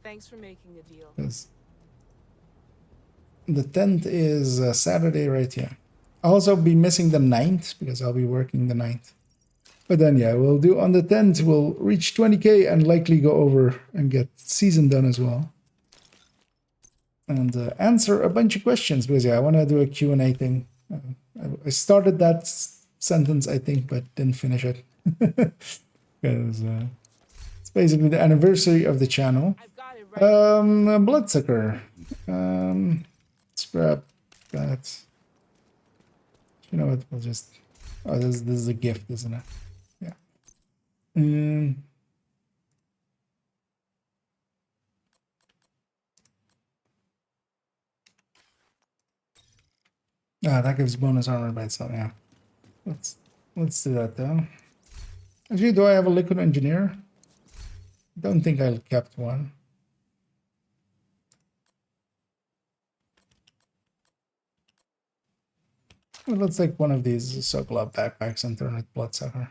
Thanks for making a deal. 'Cause the 10th is Saturday, right? Yeah. I'll also be missing the 9th because I'll be working the 9th. But then, yeah, we'll do on the 10th, we'll reach 20k and likely go over and get season done as well. And answer a bunch of questions because, yeah, I want to do a Q&A thing. I started that sentence, I think, but didn't finish it. Because it's basically the anniversary of the channel. I've got it right. Bloodsucker. Let's grab that. You know what? We'll just. Oh, this is a gift, isn't it? Yeah. That gives bonus armor by itself. Yeah. Let's do that though. Actually, do I have a liquid engineer? Don't think I kept one. Well, let's take one of these Sokolov backpacks and turn it bloodsucker.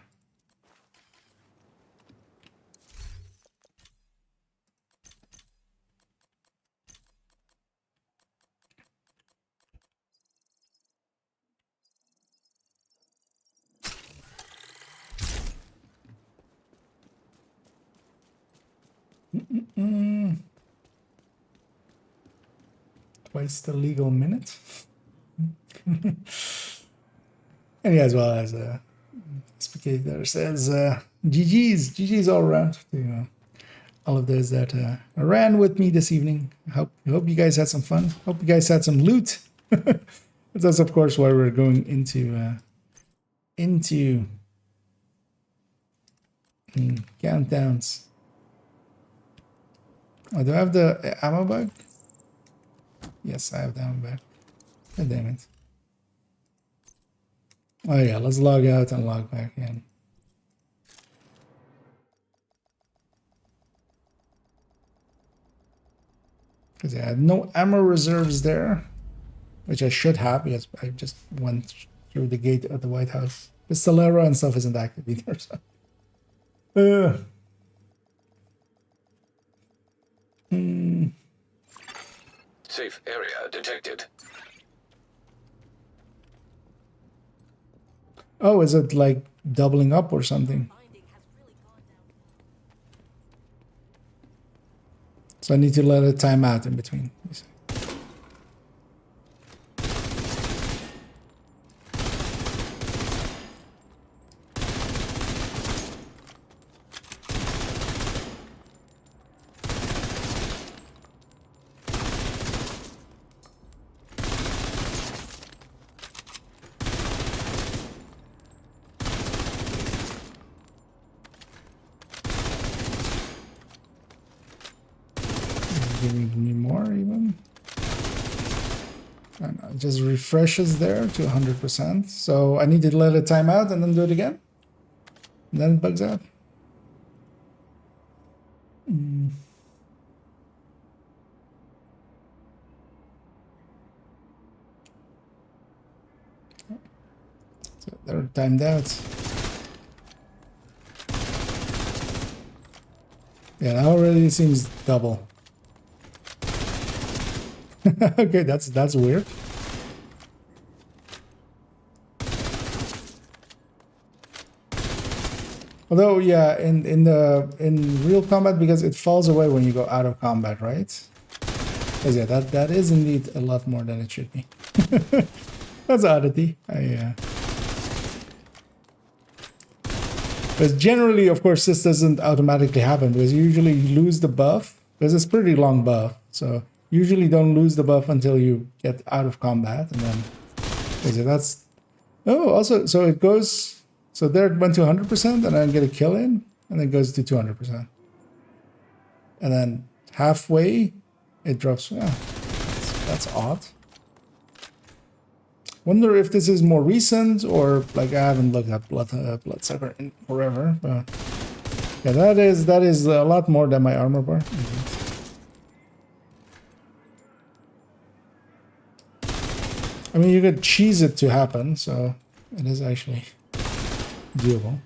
twice the legal minute. And yeah, as well as SPK there says GG's all around to all of those that ran with me this evening. Hope you guys had some fun. Hope you guys had some loot. That's of course why we're going into countdowns. Oh, do I have the ammo bag? Yes, I have the ammo bag. God damn it. Oh yeah, let's log out and log back in. Because I had no ammo reserves there, which I should have because I just went through the gate at the White House. Pistolero and stuff isn't active either, so. Safe area detected. Oh, is it like doubling up or something? So I need to let it time out in between. Giving me more even. And it just refreshes there to 100%. So I need to let it time out and then do it again. And then it bugs out. So they're timed out. Yeah, that already seems double. Okay, that's weird. Although, yeah, in real combat, because it falls away when you go out of combat, right? Because yeah, that is indeed a lot more than it should be. That's oddity. Because generally, of course, this doesn't automatically happen because you usually lose the buff because it's pretty long buff. So usually don't lose the buff until you get out of combat, and then that's also so it goes. So there it went to 100%, and I get a kill in, and then goes to 200%, and then halfway it drops. Yeah, that's odd. Wonder if this is more recent or like I haven't looked at Bloodsucker in forever, but yeah, that is a lot more than my armor bar. I mean, you could cheese it to happen, so it is actually doable.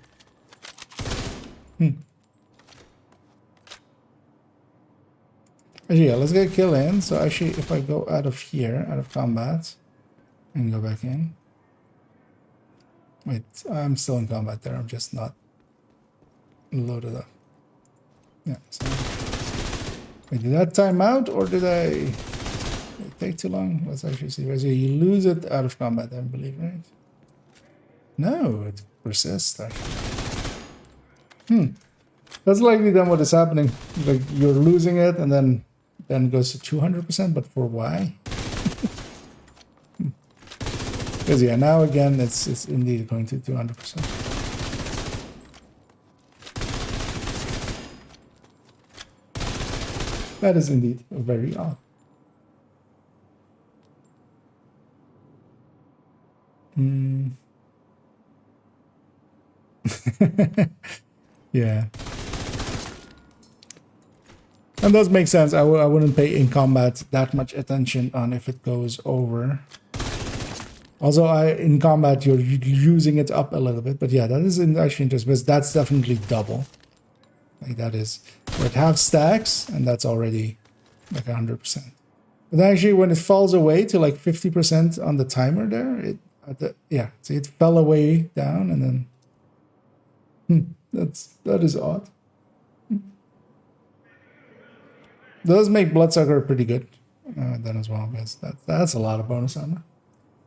Actually, yeah, let's get a kill in. So actually, if I go out of here, out of combat, and go back in. Wait, I'm still in combat there. I'm just not loaded up. Yeah. So. Wait, did that time out or did I take too long? Let's actually see. You lose it out of combat, I believe, right? No, it persists. That's likely then what is happening. Like you're losing it and then it goes to 200%, but for why? Because yeah, now again it's indeed going to 200%. That is indeed very odd. Yeah. And does make sense. I wouldn't pay in combat that much attention on if it goes over. Also, in combat, you're using it up a little bit. But yeah, that is actually interesting because that's definitely double. Like that is where it half stacks and that's already like 100%. But actually when it falls away to like 50% on the timer there, yeah, see it fell away down and then that is odd. Does make Bloodsucker pretty good. then as well, because that's a lot of bonus armor.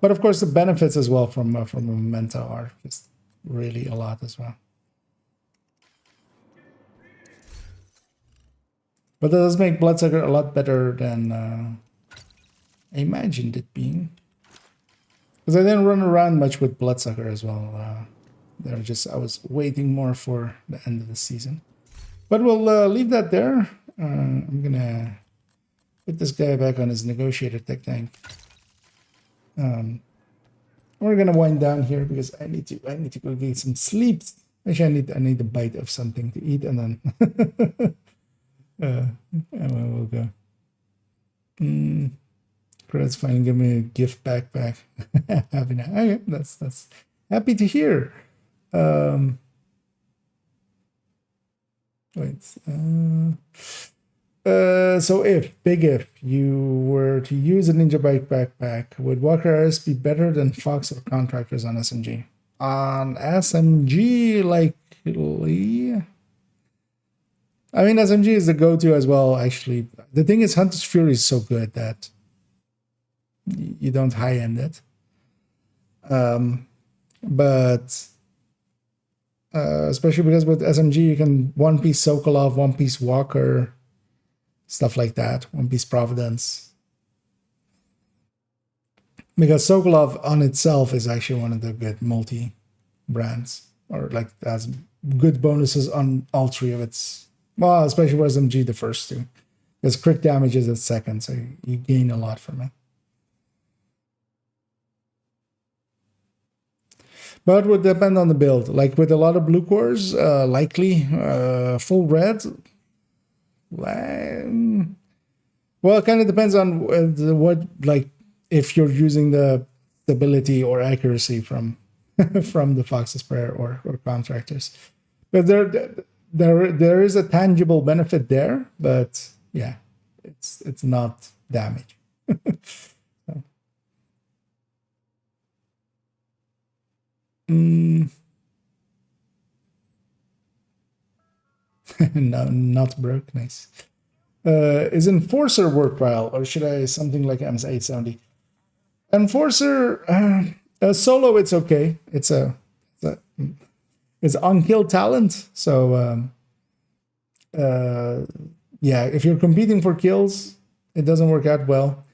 But of course, the benefits as well from Memento are just really a lot as well. But that does make Bloodsucker a lot better than I imagined it being. Because I didn't run around much with Bloodsucker as well. I was waiting more for the end of the season. But we'll leave that there. I'm gonna put this guy back on his negotiator tech tank. We're gonna wind down here because I need to go get some sleep. Actually, I need a bite of something to eat, and then and we'll go. Fred's finally give me a gift backpack. Happy now. Okay, that's happy to hear. Wait. So if you were to use a Ninja Bike backpack, would Walker RS be better than Fox or Contractors on SMG? On SMG, likely. I mean, SMG is the go-to as well, actually. The thing is, Hunter's Fury is so good that you don't high-end it. But especially because with SMG, you can one-piece Sokolov, one-piece Walker, stuff like that, one-piece Providence. Because Sokolov on itself is actually one of the good multi-brands, or like has good bonuses on all three of its. Well, especially for SMG, the first two. Because crit damage is its second, so you gain a lot from it. But it would depend on the build. Like with a lot of blue cores, likely full red. Well, it kind of depends on what, like, if you're using the stability or accuracy from from the Fox's Prayer or Contractors. But there is a tangible benefit there, but yeah, it's not damage. So. No, not broke. Nice. Is Enforcer worthwhile, or should I something like MS870? Enforcer solo, it's okay. It's on-kill talent, so yeah, if you're competing for kills, it doesn't work out well.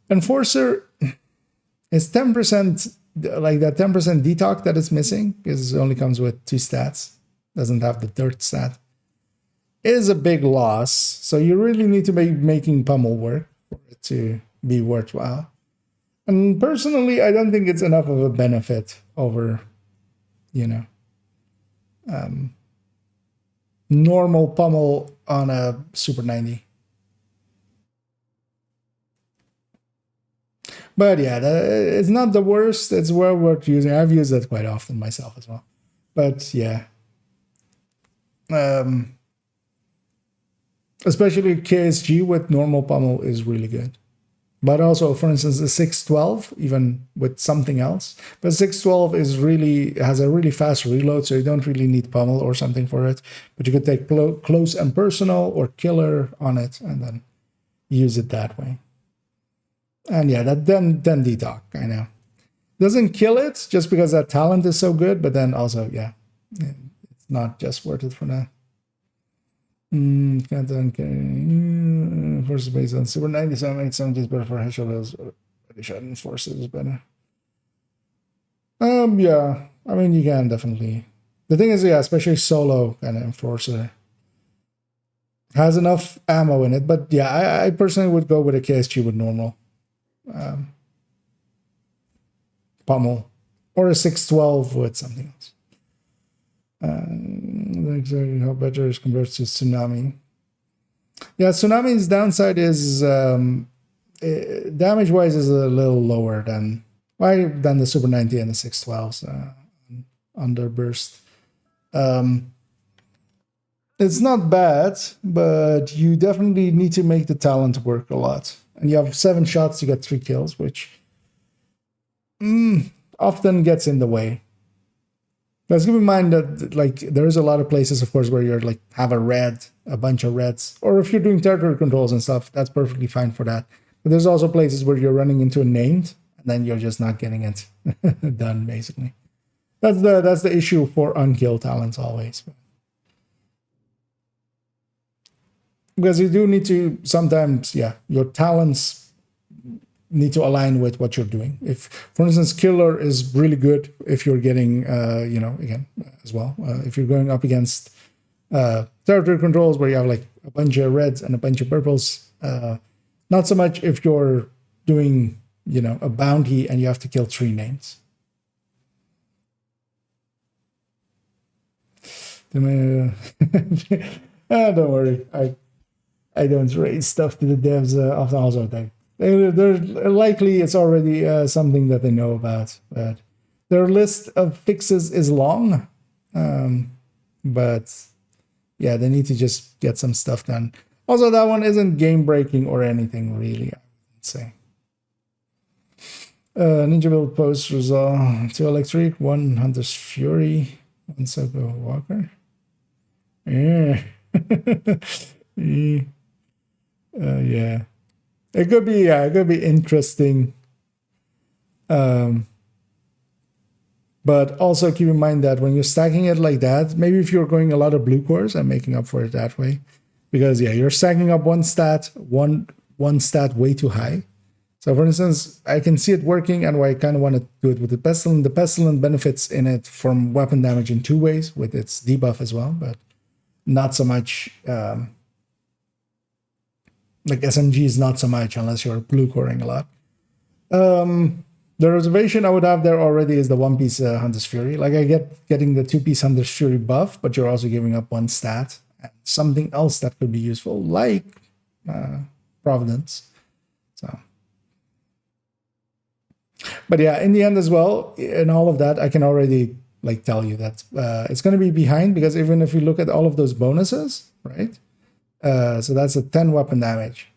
Enforcer is 10%, like that 10% detox that it's missing, because it only comes with 2 stats, doesn't have the third stat, is a big loss. So you really need to be making pummel work for it to be worthwhile. And personally, I don't think it's enough of a benefit over, normal pummel on a Super 90. But yeah, it's not the worst. It's well worth using. I've used it quite often myself as well. But yeah. Especially KSG with normal pummel is really good. But also, for instance, the 612, even with something else. But 612 has a really fast reload, so you don't really need pummel or something for it. But you could take close and personal or killer on it and then use it that way. And yeah, that then detox, I know. Doesn't kill it just because that talent is so good, but then also, yeah, it's not just worth it for that. Forces based on Super 97, 870 is better for headshots. Headshot forces is better. Yeah, I mean, you can definitely. The thing is, yeah, especially solo kind of enforcer has enough ammo in it, but yeah, I personally would go with a KSG with normal pummel or a 612 with something else. Exactly how better is compared to Tsunami. Yeah, Tsunami's downside is damage wise is a little lower than the Super 90 and the 612s under burst. It's not bad, but you definitely need to make the talent work a lot. And you have 7 shots to get 3 kills, which often gets in the way. Let's keep in mind that, like, there is a lot of places, of course, where you're have a bunch of reds, or if you're doing territory controls and stuff, that's perfectly fine for that. But there's also places where you're running into a named, and then you're just not getting it done, basically. That's the issue for unkill talents always. Because you do need to sometimes, yeah, your talents need to align with what you're doing. If, for instance, killer is really good if you're getting, again, as well, if you're going up against territory controls where you have like a bunch of reds and a bunch of purples. Not so much if you're doing, a bounty and you have to kill 3 names. Don't worry, I don't raise stuff to the devs often. Also, they're likely it's already something that they know about, but their list of fixes is long. But yeah, they need to just get some stuff done. Also, that one isn't game breaking or anything really, I would say. Ninja build post resolve 2 electric, 1 Hunter's Fury, 1 Soko Walker. Yeah. Yeah. It could be interesting. But also keep in mind that when you're stacking it like that, maybe if you're going a lot of blue cores and making up for it that way, because yeah, you're stacking up one stat way too high. So for instance, I can see it working, and I kind of want to do it with the pestilent. The pestilent benefits in it from weapon damage in 2 ways, with its debuff as well, but not so much. Like SMG is not so much unless you're blue coring a lot. The reservation I would have there already is the 1-piece Hunter's Fury. Like I getting the 2-piece Hunter's Fury buff, but you're also giving up 1 stat and something else that could be useful, like Providence. So, but yeah, in the end as well, in all of that, I can already like tell you that it's going to be behind, because even if you look at all of those bonuses, right? So that's a 10 weapon damage,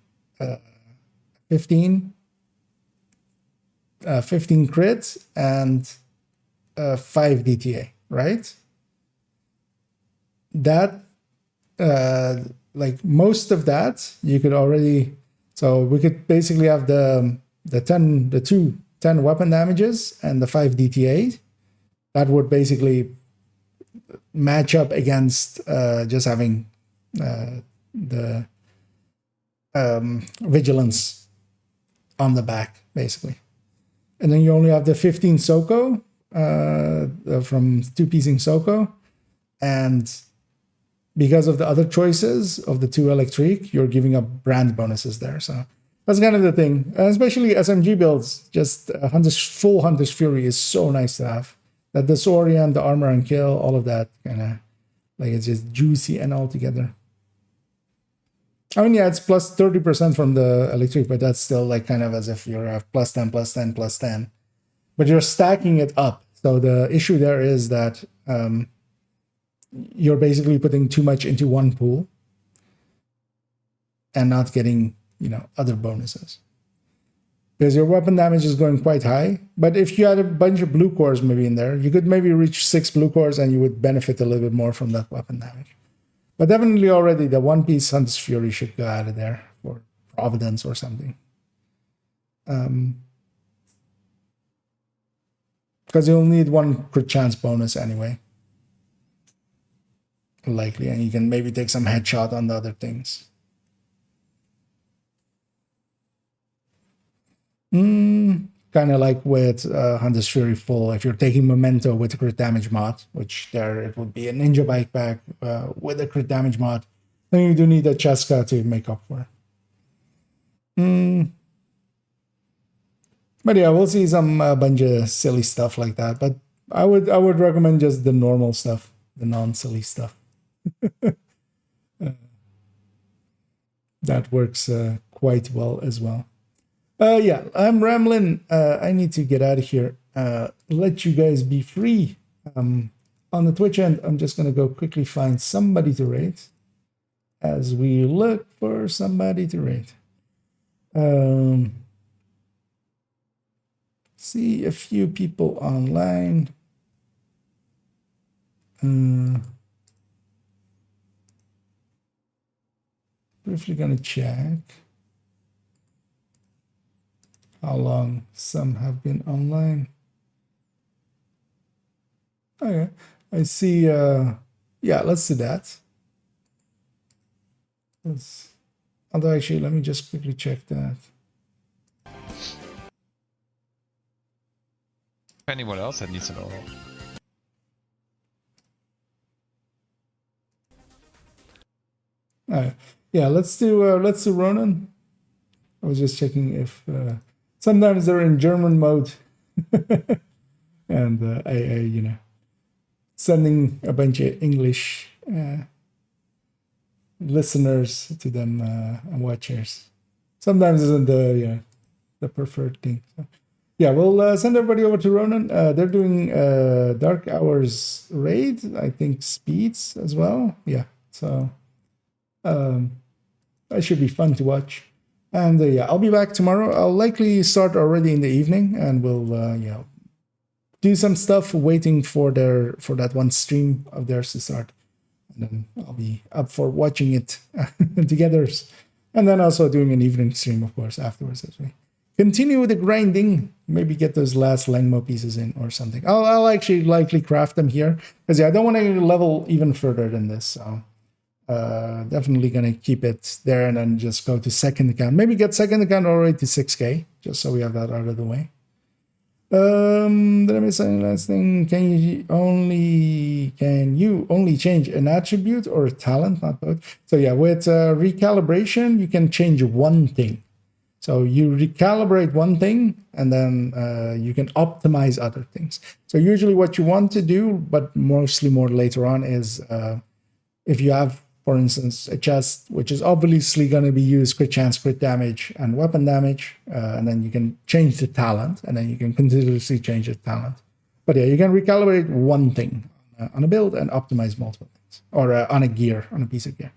15 crits, and 5 DTA, right? That, like most of that, you could already. So we could basically have the 10 weapon damages and the 5 DTA. That would basically match up against just having the vigilance on the back, basically. And then you only have the 15 Soko from 2-piecing Soko. And because of the other choices of the 2 electric, you're giving up brand bonuses there. So that's kind of the thing. Especially SMG builds, just full Hunter's Fury is so nice to have. That the Disorient, the armor and kill, all of that kind of, like, it's just juicy and all together. I mean, yeah, it's plus 30% from the electric, but that's still like kind of as if you have plus 10, plus 10, plus 10. But you're stacking it up. So the issue there is that you're basically putting too much into one pool and not getting, other bonuses. Because your weapon damage is going quite high. But if you had a bunch of blue cores maybe in there, you could maybe reach 6 blue cores and you would benefit a little bit more from that weapon damage. But definitely already the 1-piece Hunter's Fury should go out of there for Providence or something. Because you'll need 1 crit chance bonus anyway. Likely, and you can maybe take some headshot on the other things. Kind of like with Hunter's Fury Full, if you're taking Memento with the crit damage mod, which there it would be a Ninja Bike pack with a crit damage mod, then you do need a Cheska to make up for. But yeah, we'll see some bunch of silly stuff like that. But I would recommend just the normal stuff, the non-silly stuff. That works quite well as well. Yeah, I'm rambling. I need to get out of here. Let you guys be free. On the Twitch end, I'm just going to go quickly find somebody to rate as we look for somebody to rate. See a few people online. Briefly going to check. how long some have been online. Okay, I see. Yeah, let's do that. Although actually, let me just quickly check that. Anyone else that needs to know? Yeah, let's do Ronan. I was just checking if sometimes they're in German mode, and I you know, sending a bunch of English listeners to them and watchers sometimes isn't the preferred thing. So, yeah, we'll send everybody over to Ronan. They're doing Dark Hours raid, I think speeds as well. Yeah, so that should be fun to watch. And yeah, I'll be back tomorrow. I'll likely start already in the evening, and we'll do some stuff waiting for that one stream of theirs to start. And then I'll be up for watching it together. And then also doing an evening stream, of course, afterwards as well. Continue with the grinding. Maybe get those last Langmo pieces in or something. I'll actually likely craft them here. Because yeah, I don't want to level even further than this. So definitely going to keep it there and then just go to second account. Maybe get second account all the way to 6K. Just so we have that out of the way. Did I miss any last thing? Can you only change an attribute or a talent, not both? So yeah, with recalibration, you can change one thing. So you recalibrate one thing, and then you can optimize other things. So usually what you want to do, but mostly more later on, is if you have, for instance, a chest, which is obviously going to be used crit chance, crit damage, and weapon damage, and then you can change the talent, and then you can continuously change the talent. But yeah, you can recalibrate one thing on a build and optimize multiple things, or on a gear, on a piece of gear.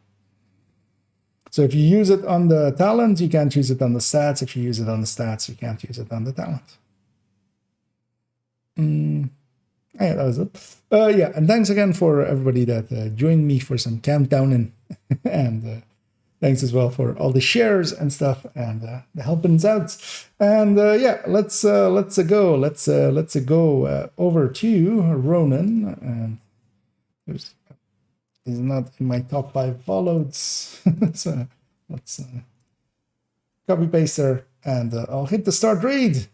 So if you use it on the talent, you can't use it on the stats. If you use it on the stats, you can't use it on the talent. Yeah, that was it. Yeah, and thanks again for everybody that joined me for some countdown, and thanks as well for all the shares and stuff and the helping out. And yeah, let's go over to Ronan. And he's not in my top 5 followed, so let's copy paste her, and I'll hit the start raid.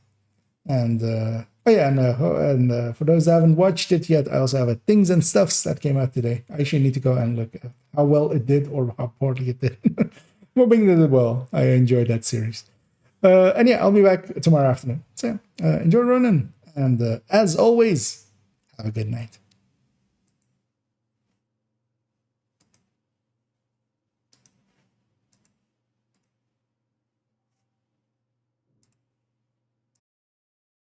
And oh yeah, and for those that haven't watched it yet, I also have a things and stuffs that came out today. I actually need to go and look at how well it did or how poorly it did. Hoping that it did well. I enjoyed that series. And yeah, I'll be back tomorrow afternoon. So enjoy Ronan, and as always, have a good night.